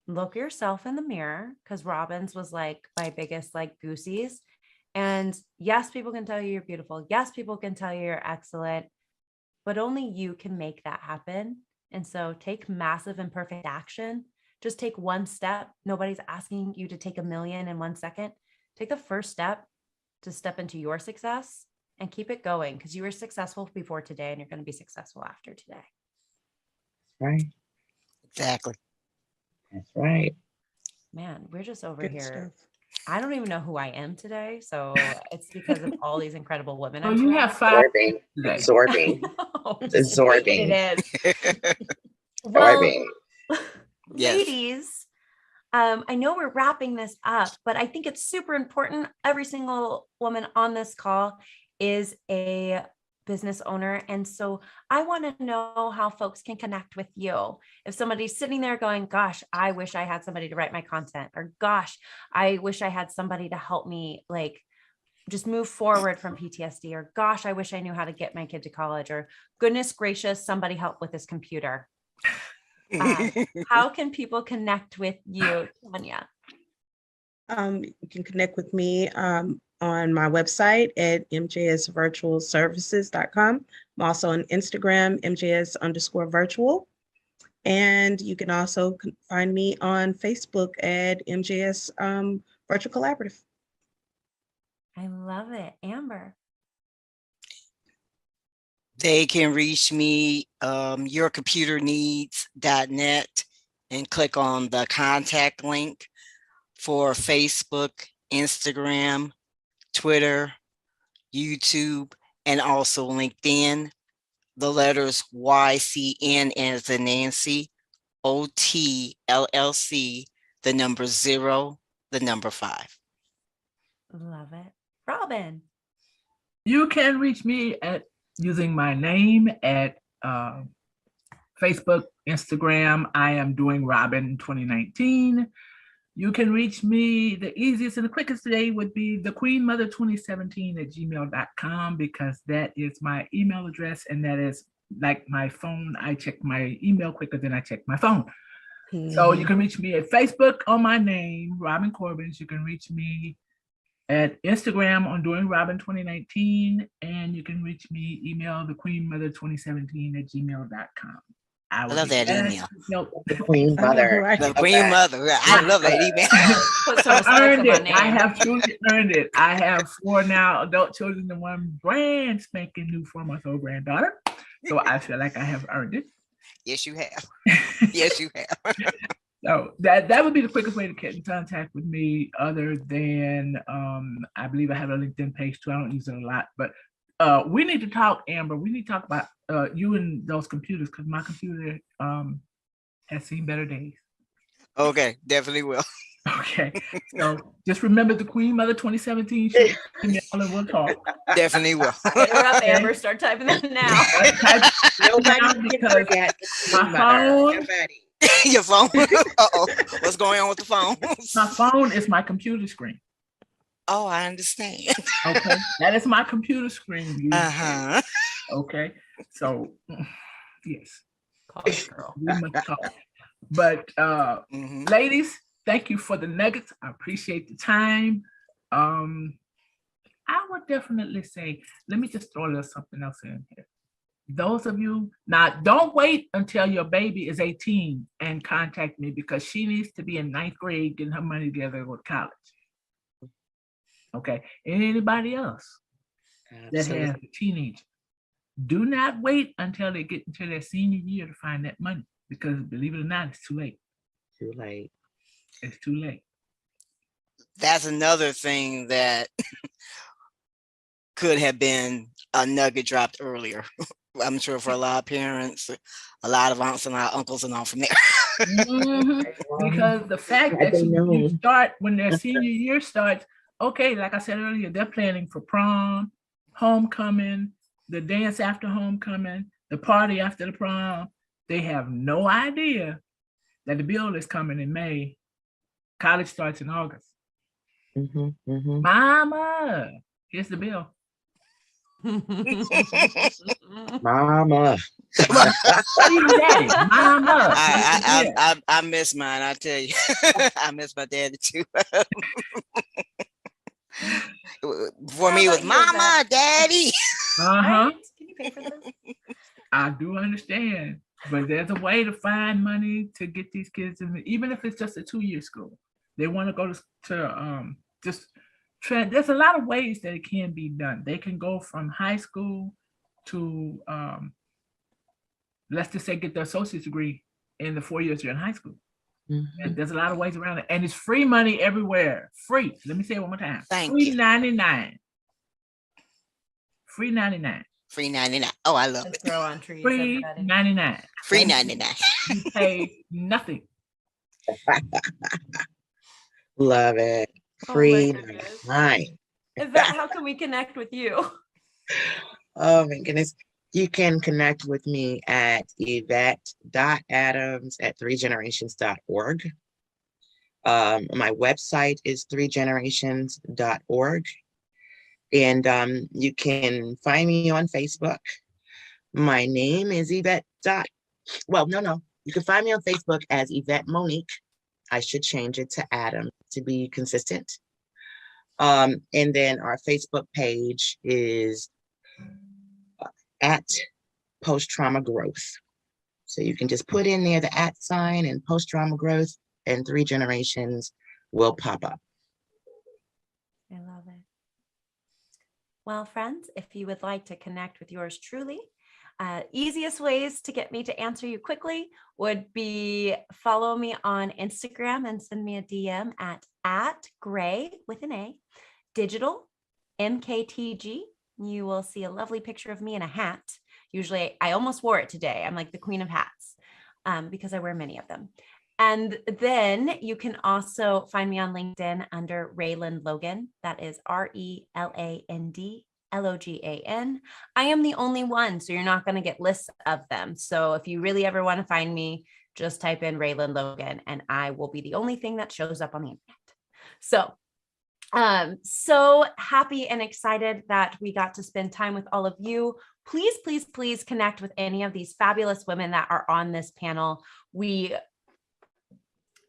look yourself in the mirror, because Robin's was like my biggest like goosies. And yes, people can tell you you're beautiful. Yes, people can tell you you're excellent, but only you can make that happen. And so take massive imperfect action. Just take one step. Nobody's asking you to take 1,000,000 in 1 second. Take the first step to step into your success and keep it going, because you were successful before today and you're going to be successful after today. Right. Exactly. That's right. Man, we're just over Good here. stuff. I don't even know who I am today. So it's because of all these incredible women. Oh, I'm you surrounded have 5 Absorbing. today. Absorbing. Oh, Absorbing. it is. Absorbing. Yes. Ladies, I know we're wrapping this up, but I think it's super important. Every single woman on this call is a business owner. And so I want to know how folks can connect with you. If somebody's sitting there going, gosh, I wish I had somebody to write my content, or gosh, I wish I had somebody to help me like just move forward from PTSD, or gosh, I wish I knew how to get my kid to college, or goodness gracious, somebody help with this computer. How can people connect with you, Tanya? You can connect with me on my website at mjsvirtualservices.com. I'm also on Instagram, mjs_virtual. And you can also find me on Facebook at MJS Virtual Collaborative. I love it. Amber. They can reach me, yourcomputerneeds.net, and click on the contact link for Facebook, Instagram, Twitter, YouTube, and also LinkedIn. The letters YCN as in Nancy, OTLLC, the number 0, the number 5. Love it. Robin. You can reach me at using my name at Facebook, Instagram. I am doing Robin 2019. You can reach me, the easiest and the quickest today would be thequeenmother2017@gmail.com, because that is my email address, and that is like my phone. I check my email quicker than I check my phone. So you can reach me at Facebook on my name, Robin Corbins. You can reach me at Instagram on Doing Robin 2019, and you can reach me, email thequeenmother2017@gmail.com. I love that email. The Queen Mother. The Queen Mother. I love that email. I earned it. I have truly earned it. I have 4 now adult children and 1 brand spanking new 4-month-old granddaughter. So I feel like I have earned it. Yes, you have. Yes, you have. So that would be the quickest way to get in contact with me, other than I believe I have a LinkedIn page too. I don't use it a lot, but we need to talk, Amber. We need to talk about you and those computers, because my computer has seen better days. Okay, definitely will. Okay, so just remember the Queen Mother 2017. And we'll talk. Definitely will. Hit her up, Amber. Start typing that now. Nobody can forget the Queen Mother. Nobody. Your phone? Uh-oh. What's going on with the phone? My phone is my computer screen. Oh, I understand. Okay, that is my computer screen. Uh-huh. Okay, so yes. Call it, girl. We must talk. But ladies, thank you for the nuggets. I appreciate the time. I would definitely say, let me just throw a little something else in here. Those of you, now don't wait until your baby is 18 and contact me, because she needs to be in 9th grade getting her money together to go to college. Okay, and anybody else that has a teenager, Do not wait until they get into their senior year to find that money, because believe it or not, it's too late. Too late. It's too late. That's another thing that could have been a nugget dropped earlier. I'm sure for a lot of parents, a lot of aunts and a lot of uncles and all from there. Because the fact that you start when their senior year starts, okay, like I said earlier, they're planning for prom, homecoming, the dance after homecoming, the party after the prom. They have no idea that the bill is coming in May. College starts in August. Mama, here's the bill. Mama. Mama. I miss mine, I tell you. I miss my daddy too. For me, it was mama, daddy. Uh-huh. Can you pay for this? I do understand, but there's a way to find money to get these kids in, even if it's just a 2-year school. They want to go to there's a lot of ways that it can be done. They can go from high school to let's just say get their associate's degree in the 4 years you're in high school. And there's a lot of ways around it, and it's free money everywhere. Free. Let me say it one more time. Free 99. Free 99. Free 99. Oh, I love it. Grow on trees. Free 99. Free 99. You pay nothing. Love it. Free 99. Yvette, how can we connect with you? Oh my goodness. You can connect with me at yvette.adams@threegenerations.org. My website is threegenerations.org. And you can find me on Facebook. My name is Yvette. You can find me on Facebook as Yvette Monique. I should change it to Adam to be consistent. And then our Facebook page is at post-trauma growth. So you can just put in there the @ and post-trauma growth, and 3 Generations will pop up. I love it. Well, friends, if you would like to connect with yours truly, easiest ways to get me to answer you quickly would be follow me on Instagram and send me a DM at Gray with an A, digital MKTG. You will see a lovely picture of me in a hat. Usually I almost wore it today. I'm like the queen of hats because I wear many of them. And then you can also find me on LinkedIn under Rayland Logan. That is RELAND LOGAN. I am the only one, so you're not going to get lists of them. So if you really ever want to find me, just type in Rayland Logan and I will be the only thing that shows up on the internet. So so happy and excited that we got to spend time with all of you. Please, please, please connect with any of these fabulous women that are on this panel. We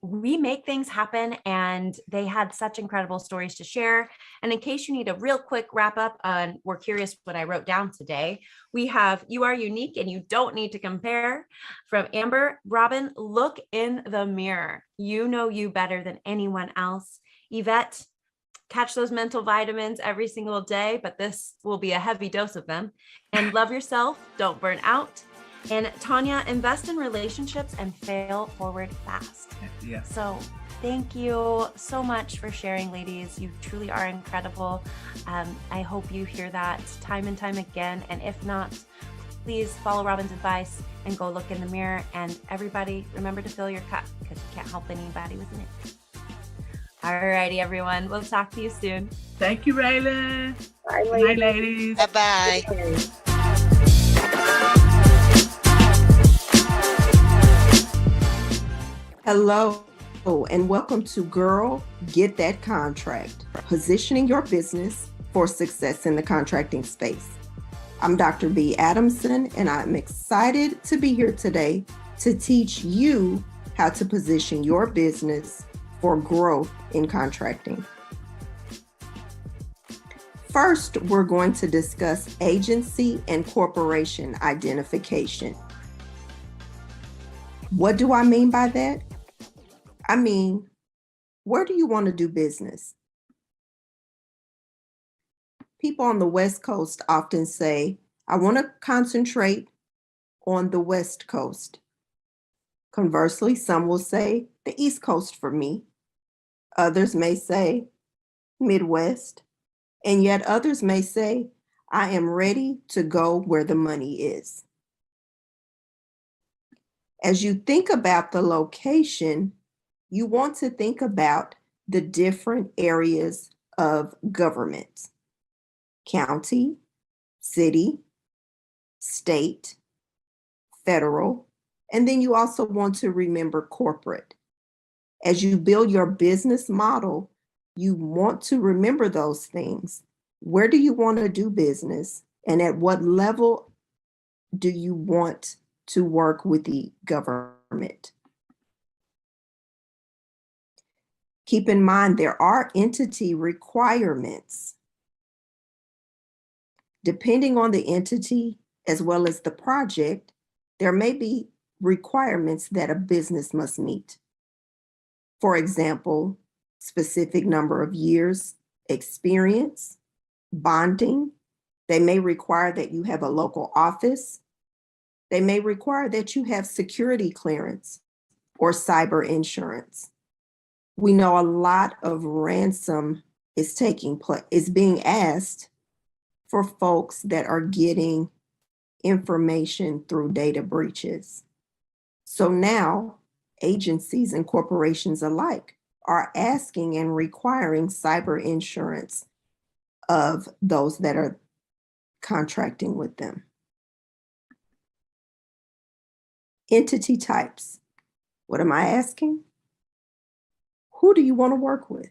make things happen, and they had such incredible stories to share. And in case you need a real quick wrap up on, we're curious what I wrote down today, we have You Are Unique and You Don't Need to Compare from Amber. Robin, look in the mirror. You know you better than anyone else. Yvette, catch those mental vitamins every single day, but this will be a heavy dose of them. And love yourself, don't burn out. And Tanya, invest in relationships and fail forward fast. Yeah. So thank you so much for sharing, ladies. You truly are incredible. I hope you hear that time and time again. And if not, please follow Robin's advice and go look in the mirror. And everybody, remember to fill your cup because you can't help anybody with it. All righty, everyone. We'll talk to you soon. Thank you, Raylan. Bye, ladies. Bye-bye. Hello, and welcome to Girl, Get That Contract, positioning your business for success in the contracting space. I'm Dr. B. Adamson, and I'm excited to be here today to teach you how to position your business for growth in contracting. First, we're going to discuss agency and corporation identification. What do I mean by that? I mean, where do you want to do business? People on the West Coast often say, I want to concentrate on the West Coast. Conversely, some will say the East Coast for me. Others may say Midwest, and yet others may say, I am ready to go where the money is. As you think about the location, you want to think about the different areas of government: county, city, state, federal, and then you also want to remember corporate. As you build your business model, you want to remember those things. Where do you want to do business? And at what level do you want to work with the government? Keep in mind, there are entity requirements. Depending on the entity as well as the project, there may be requirements that a business must meet. For example, specific number of years experience, bonding. They may require that you have a local office. They may require that you have security clearance or cyber insurance. We know a lot of ransom is being asked for folks that are getting information through data breaches. So now agencies and corporations alike are asking and requiring cyber insurance of those that are contracting with them. Entity types. What am I asking? Who do you want to work with?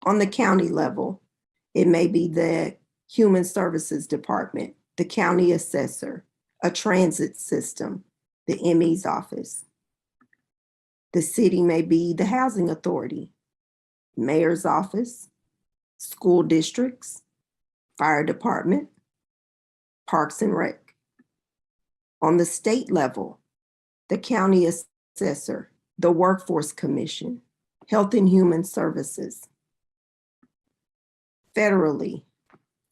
On the county level, it may be the Human Services Department, the county assessor, a transit system, the ME's office. The city may be the housing authority, mayor's office, school districts, fire department, parks and rec. On the state level, the county assessor, the workforce commission, health and human services. Federally,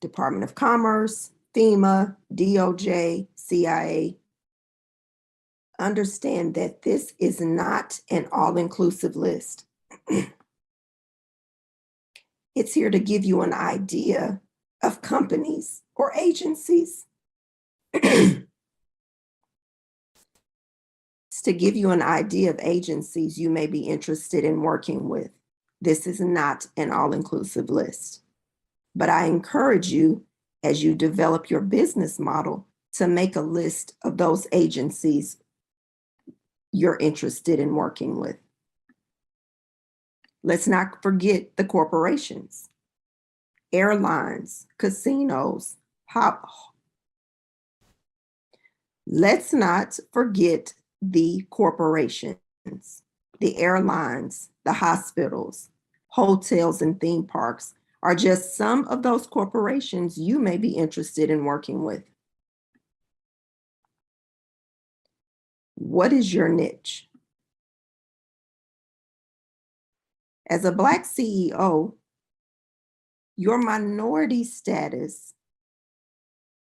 Department of Commerce, FEMA, DOJ, CIA. Understand that this is not an all-inclusive list. It's here to give you an idea of companies or agencies. It's to give you an idea of agencies you may be interested in working with. This is not an all-inclusive list, but I encourage you as you develop your business model to make a list of those agencies you're interested in working with. Let's not forget the corporations, airlines, casinos, Let's not forget the corporations, the airlines, the hospitals, hotels, and theme parks are just some of those corporations you may be interested in working with. What is your niche? As a Black CEO, your minority status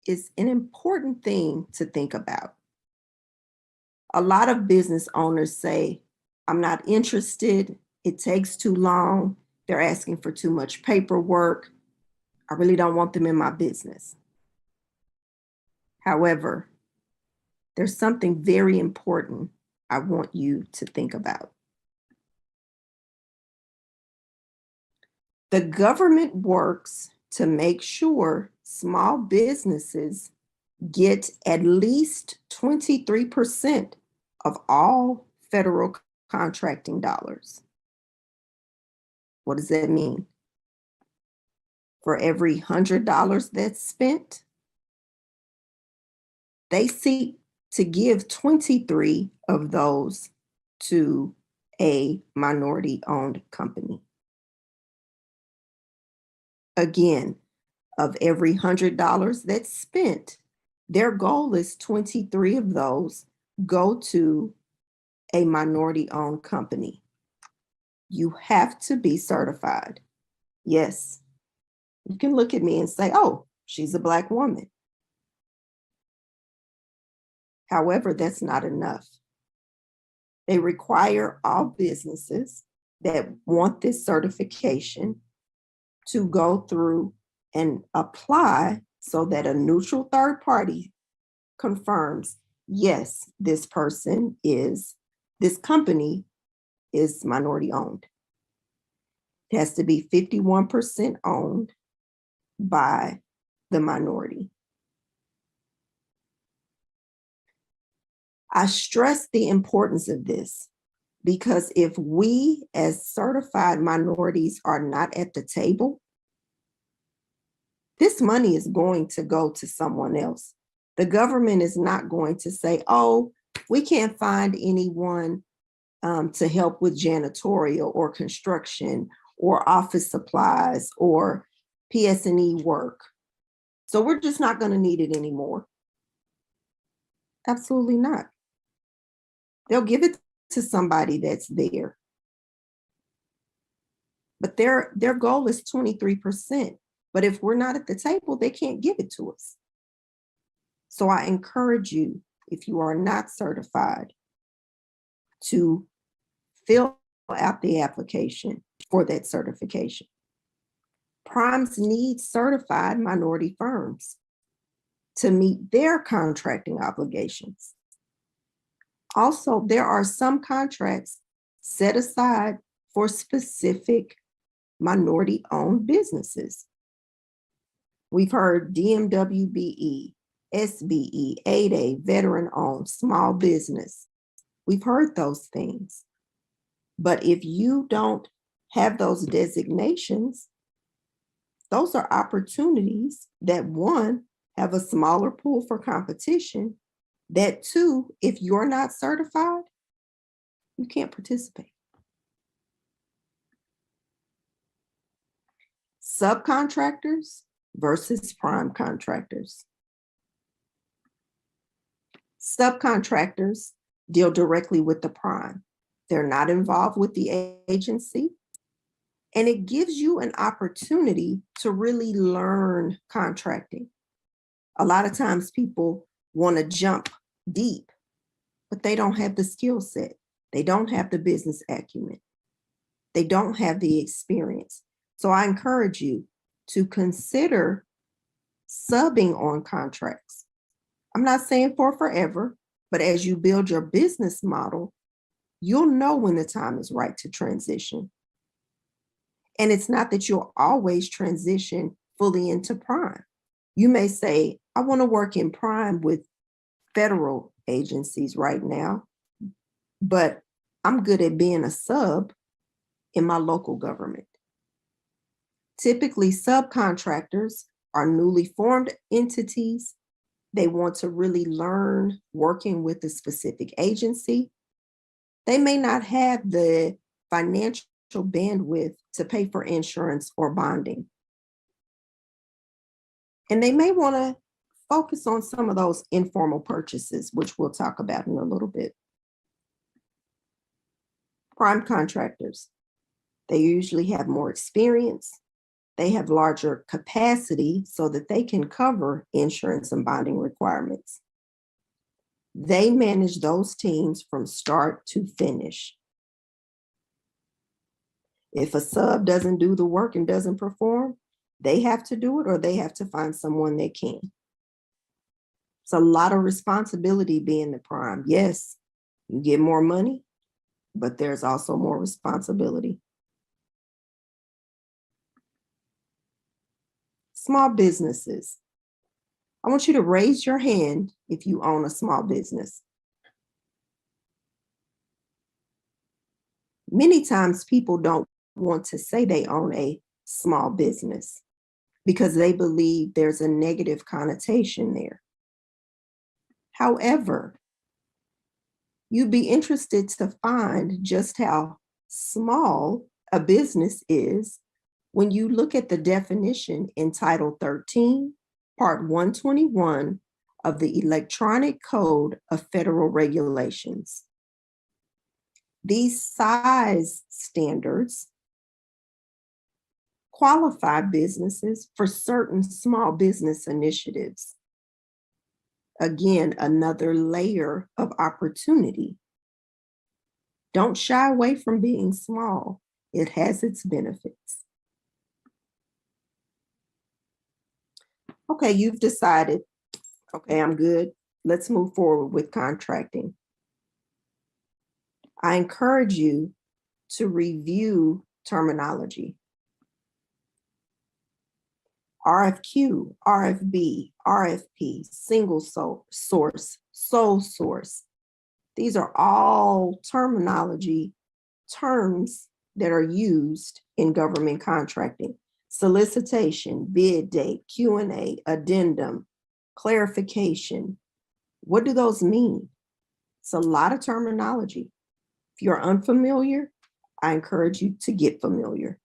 is an important thing to think about. A lot of business owners say, I'm not interested, it takes too long, they're asking for too much paperwork, I really don't want them in my business. However, there's something very important I want you to think about. The government works to make sure small businesses get at least 23% of all federal contracting dollars. What does that mean? For every $100 that's spent, they seek to give 23 of those to a minority-owned company. Again, of every $100 that's spent, their goal is 23 of those go to a minority-owned company. You have to be certified. Yes, you can look at me and say, oh, she's a Black woman. However, that's not enough. They require all businesses that want this certification to go through and apply so that a neutral third party confirms, yes, this company is minority owned. It has to be 51% owned by the minority. I stress the importance of this because if we as certified minorities are not at the table, this money is going to go to someone else. The government is not going to say, oh, we can't find anyone to help with janitorial or construction or office supplies or PS&E work. So we're just not going to need it anymore. Absolutely not. They'll give it to somebody that's there. But their goal is 23%. But if we're not at the table, they can't give it to us. So I encourage you, if you are not certified, to fill out the application for that certification. Primes need certified minority firms to meet their contracting obligations. Also, there are some contracts set aside for specific minority-owned businesses. We've heard DMWBE, SBE, 8A, veteran-owned, small business. We've heard those things. But if you don't have those designations, those are opportunities that, one, have a smaller pool for competition, that two, if you're not certified, you can't participate. Subcontractors versus prime contractors. Subcontractors deal directly with the prime. They're not involved with the agency. And it gives you an opportunity to really learn contracting. A lot of times people want to jump deep, but they don't have the skill set. They don't have the business acumen. They don't have the experience. So I encourage you to consider subbing on contracts. I'm not saying for forever, but as you build your business model, you'll know when the time is right to transition. And it's not that you'll always transition fully into prime. You may say, I want to work in prime with federal agencies right now, but I'm good at being a sub in my local government. Typically, subcontractors are newly formed entities. They want to really learn working with a specific agency. They may not have the financial bandwidth to pay for insurance or bonding. And they may want to focus on some of those informal purchases, which we'll talk about in a little bit. Prime contractors, they usually have more experience. They have larger capacity so that they can cover insurance and bonding requirements. They manage those teams from start to finish. If a sub doesn't do the work and doesn't perform, they have to do it or they have to find someone that can. It's a lot of responsibility being the prime. Yes, you get more money, but there's also more responsibility. Small businesses. I want you to raise your hand if you own a small business. Many times people don't want to say they own a small business because they believe there's a negative connotation there. However, you'd be interested to find just how small a business is when you look at the definition in Title 13, Part 121 of the Electronic Code of Federal Regulations. These size standards qualify businesses for certain small business initiatives. Again, another layer of opportunity. Don't shy away from being small. It has its benefits. Okay, you've decided, okay, I'm good. Let's move forward with contracting. I encourage you to review terminology. RFQ, RFB, RFP, single source, sole source. These are all terminology terms that are used in government contracting. Solicitation, bid date, Q&A, addendum, clarification. What do those mean? It's a lot of terminology. If you're unfamiliar, I encourage you to get familiar.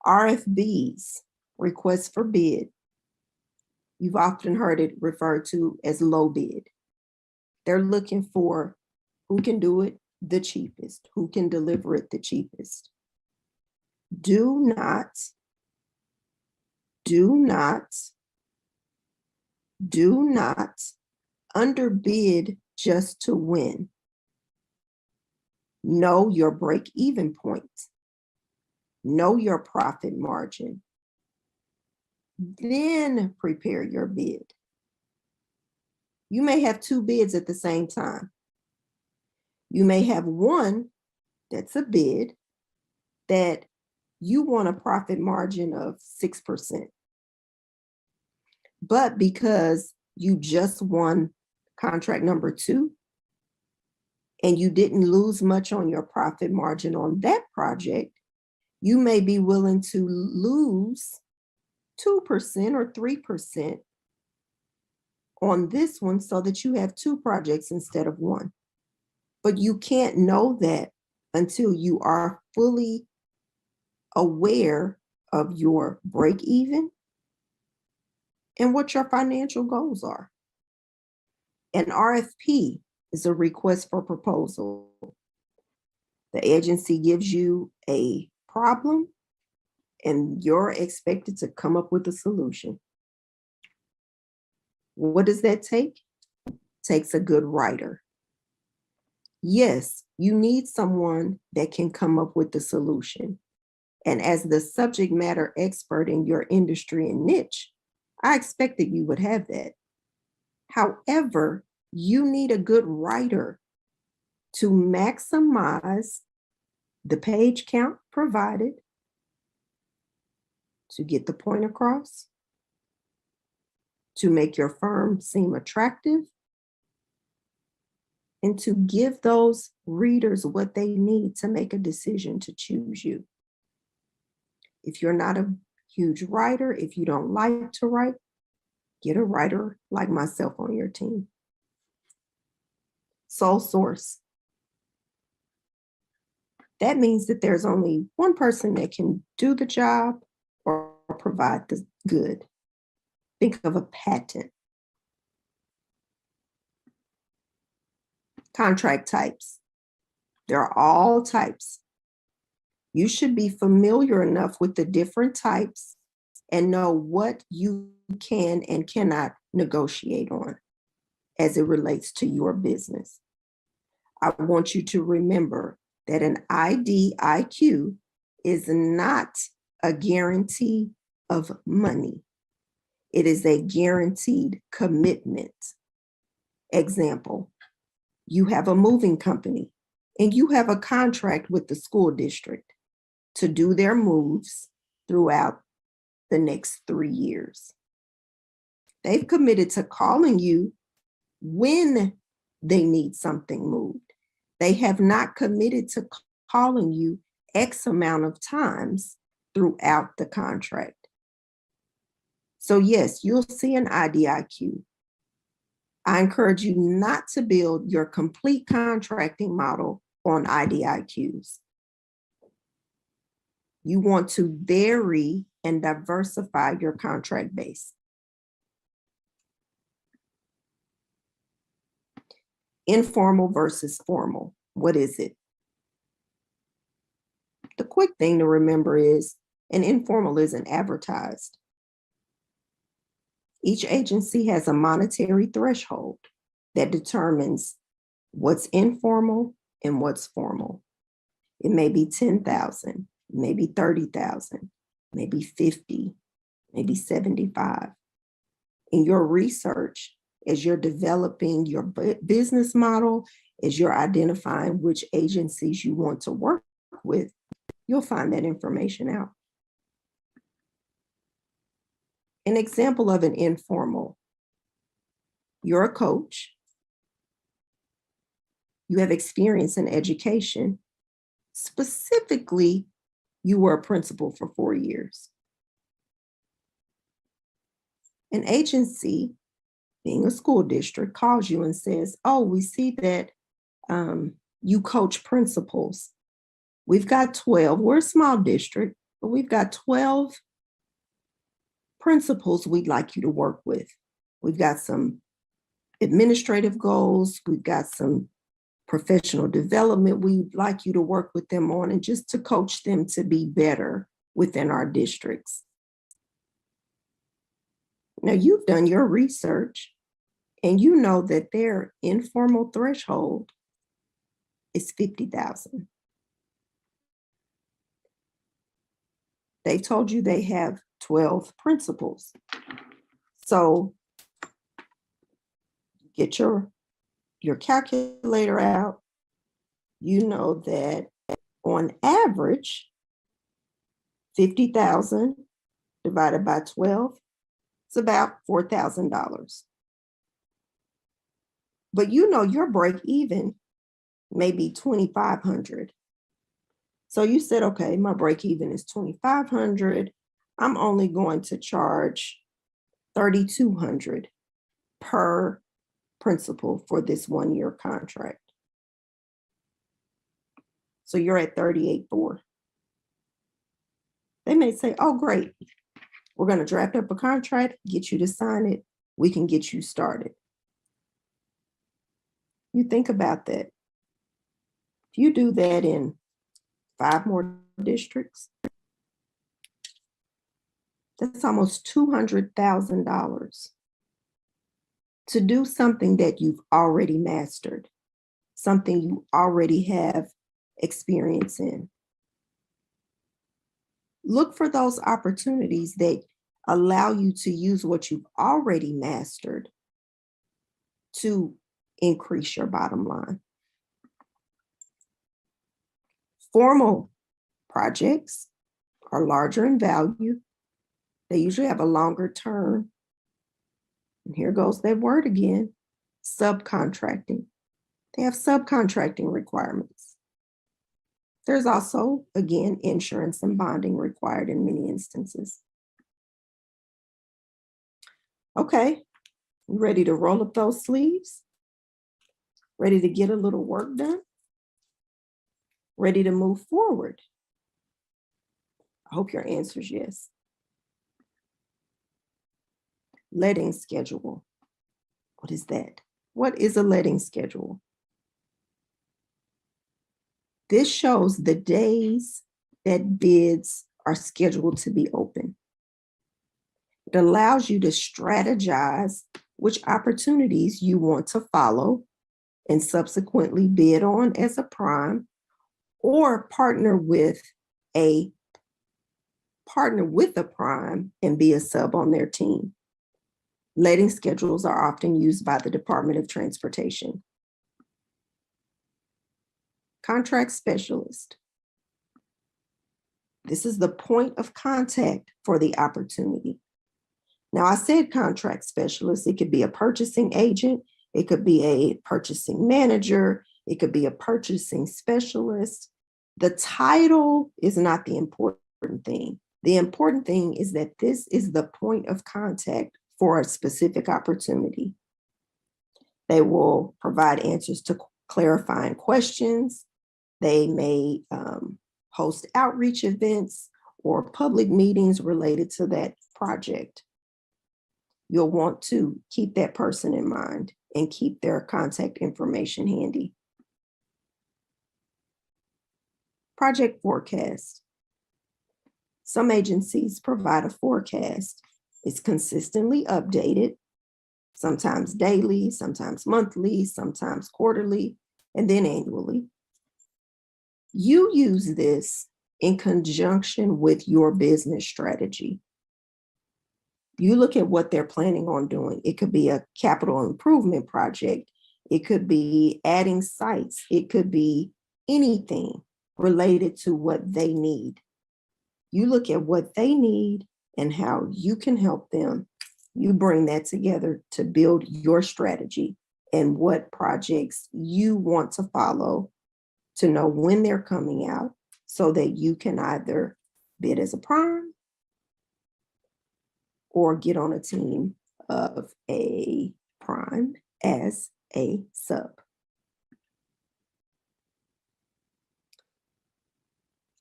RFBs, requests for bid. You've often heard it referred to as low bid. They're looking for who can do it the cheapest, who can deliver it the cheapest. Do not underbid just to win. Know your break-even point. Know your profit margin. Then prepare your bid. You may have two bids at the same time. You may have one that's a bid that you want a profit margin of 6%. But because you just won contract number 2 and you didn't lose much on your profit margin on that project, you may be willing to lose 2% or 3% on this one so that you have 2 projects instead of 1. But you can't know that until you are fully aware of your break even and what your financial goals are. An RFP is a request for proposal. The agency gives you a problem and you're expected to come up with a solution. What does that take? It takes a good writer. Yes, you need someone that can come up with the solution. And as the subject matter expert in your industry and niche, I expect that you would have that. However, you need a good writer to maximize the page count provided, to get the point across, to make your firm seem attractive, and to give those readers what they need to make a decision to choose you. If you're not a huge writer, if you don't like to write, get a writer like myself on your team. Sole source. That means that there's only one person that can do the job or provide the good. Think of a patent. Contract types. There are all types. You should be familiar enough with the different types and know what you can and cannot negotiate on as it relates to your business. I want you to remember that an IDIQ is not a guarantee of money. It is a guaranteed commitment. Example, you have a moving company and you have a contract with the school district to do their moves throughout the next 3 years. They've committed to calling you when they need something moved. They have not committed to calling you X amount of times throughout the contract. So yes, you'll see an IDIQ. I encourage you not to build your complete contracting model on IDIQs. You want to vary and diversify your contract base. Informal versus formal. What is it? The quick thing to remember is an informal isn't advertised. Each agency has a monetary threshold that determines what's informal and what's formal. It may be 10,000, maybe 30,000, maybe 50, maybe 75. In your research, as you're developing your business model, as you're identifying which agencies you want to work with, you'll find that information out. An example of an informal: you're a coach, you have experience in education. Specifically, you were a principal for 4 years. An agency, being a school district, calls you and says, oh, we see that you coach principals. We've got 12, we're a small district, but we've got 12 principals we'd like you to work with. We've got some administrative goals, we've got some professional development we'd like you to work with them on, and just to coach them to be better within our districts. Now, you've done your research and you know that their informal threshold is 50,000. They told you they have 12 principals. So get your calculator out. You know that on average, 50,000 divided by 12, it's about $4,000. But you know your break even may be 2,500. So you said, okay, my break even is 2,500. I'm only going to charge 3,200 per principal for this 1-year contract. So you're at 38,400. They may say, oh, great. We're going to draft up a contract, get you to sign it. We can get you started. You think about that. If you do that in 5 more districts, that's almost $200,000 to do something that you've already mastered, something you already have experience in. Look for those opportunities that allow you to use what you've already mastered to increase your bottom line. Formal projects are larger in value. They usually have a longer term. And here goes that word again, subcontracting. They have subcontracting requirements. There's also, again, insurance and bonding required in many instances. Okay, you ready to roll up those sleeves? Ready to get a little work done? Ready to move forward? I hope your answer is yes. Letting schedule. What is that? What is a letting schedule? This shows the days that bids are scheduled to be open. It allows you to strategize which opportunities you want to follow and subsequently bid on as a prime, or partner with a prime and be a sub on their team. Letting schedules are often used by the Department of Transportation. Contract specialist. This is the point of contact for the opportunity. Now, I said contract specialist. It could be a purchasing agent. It could be a purchasing manager. It could be a purchasing specialist. The title is not the important thing. The important thing is that this is the point of contact for a specific opportunity. They will provide answers to clarifying questions. They may host outreach events or public meetings related to that project. You'll want to keep that person in mind and keep their contact information handy. Project forecast. Some agencies provide a forecast It's consistently updated, sometimes daily, sometimes monthly, sometimes quarterly, and then annually. You use this in conjunction with your business strategy. You look at what they're planning on doing. It could be a capital improvement project. It could be adding sites. It could be anything related to what they need. You look at what they need and how you can help them. You bring that together to build your strategy and what projects you want to follow, to know when they're coming out, so that you can either bid as a prime or get on a team of a prime as a sub.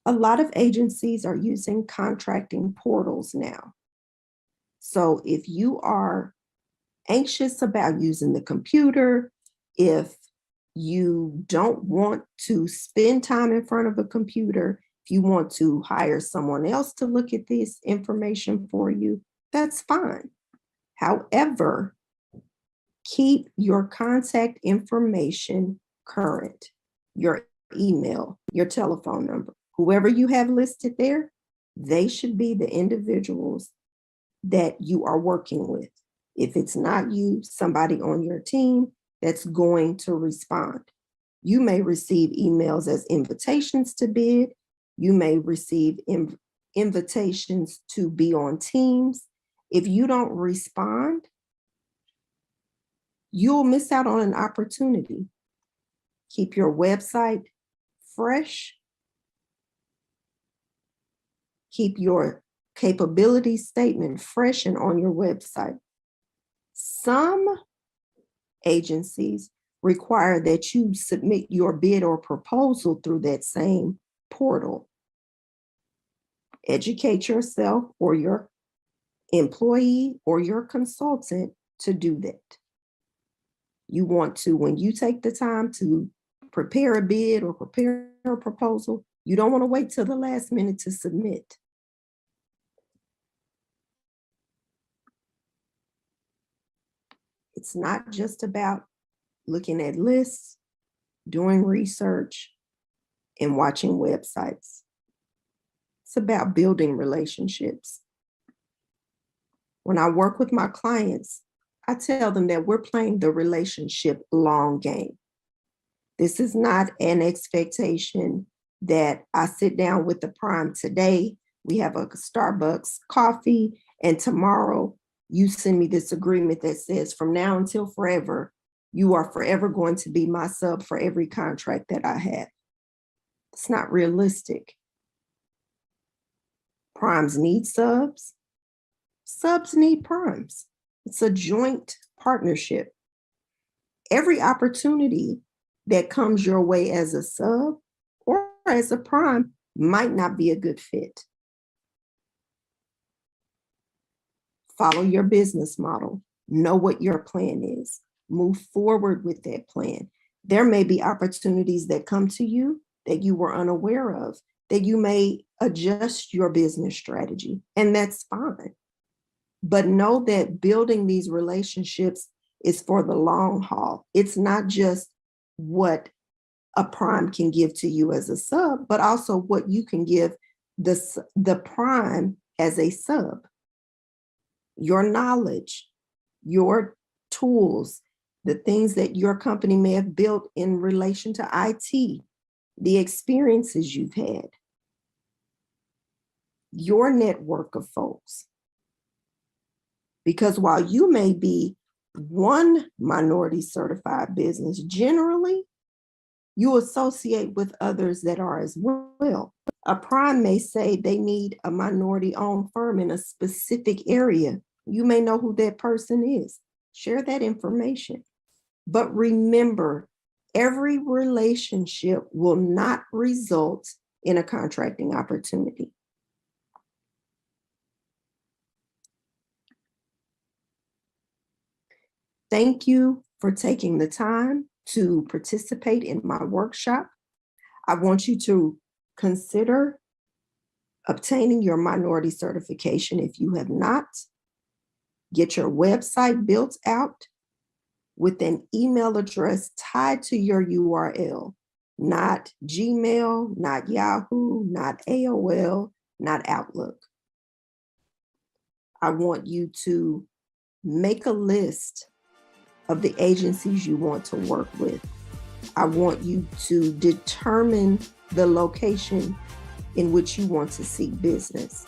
A lot of agencies are using contracting portals now. So if you are anxious about using the computer, if you don't want to spend time in front of a computer, if you want to hire someone else to look at this information for you, that's fine. However, keep your contact information current, your email, your telephone number. Whoever you have listed there, they should be the individuals that you are working with. If it's not you, somebody on your team that's going to respond. You may receive emails as invitations to bid. You may receive invitations to be on teams. If you don't respond, you'll miss out on an opportunity. Keep your website fresh. Keep your capability statement fresh and on your website. Some agencies require that you submit your bid or proposal through that same portal. Educate yourself or your employee or your consultant to do that. You want to, when you take the time to prepare a bid or prepare a proposal, you don't want to wait till the last minute to submit. It's not just about looking at lists, doing research, and watching websites. It's about building relationships. When I work with my clients, I tell them that we're playing the relationship long game. This is not an expectation that I sit down with the prime today, we have a Starbucks coffee, and tomorrow you send me this agreement that says from now until forever, you are forever going to be my sub for every contract that I have. It's not realistic. Primes need subs. Subs need primes. It's a joint partnership. Every opportunity that comes your way as a sub or as a prime might not be a good fit. Follow your business model. Know what your plan is. Move forward with that plan. There may be opportunities that come to you that you were unaware of, that you may adjust your business strategy, and that's fine. But know that building these relationships is for the long haul. It's not just what a prime can give to you as a sub, but also what you can give the prime as a sub. Your knowledge, your tools, the things that your company may have built in relation to IT, the experiences you've had, your network of folks. Because while you may be one minority certified business, generally, you associate with others that are as well. A prime may say they need a minority-owned firm in a specific area. You may know who that person is. Share that information. But remember, every relationship will not result in a contracting opportunity. Thank you for taking the time to participate in my workshop. I want you to consider obtaining your minority certification if you have not. Get your website built out with an email address tied to your URL, not Gmail, not Yahoo, not AOL, not Outlook. I want you to make a list of the agencies you want to work with. I want you to determine the location in which you want to seek business.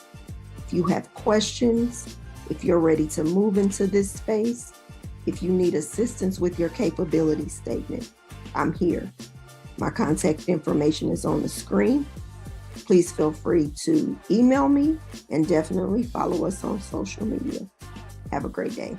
If you have questions, if you're ready to move into this space, if you need assistance with your capability statement, I'm here. My contact information is on the screen. Please feel free to email me and definitely follow us on social media. Have a great day.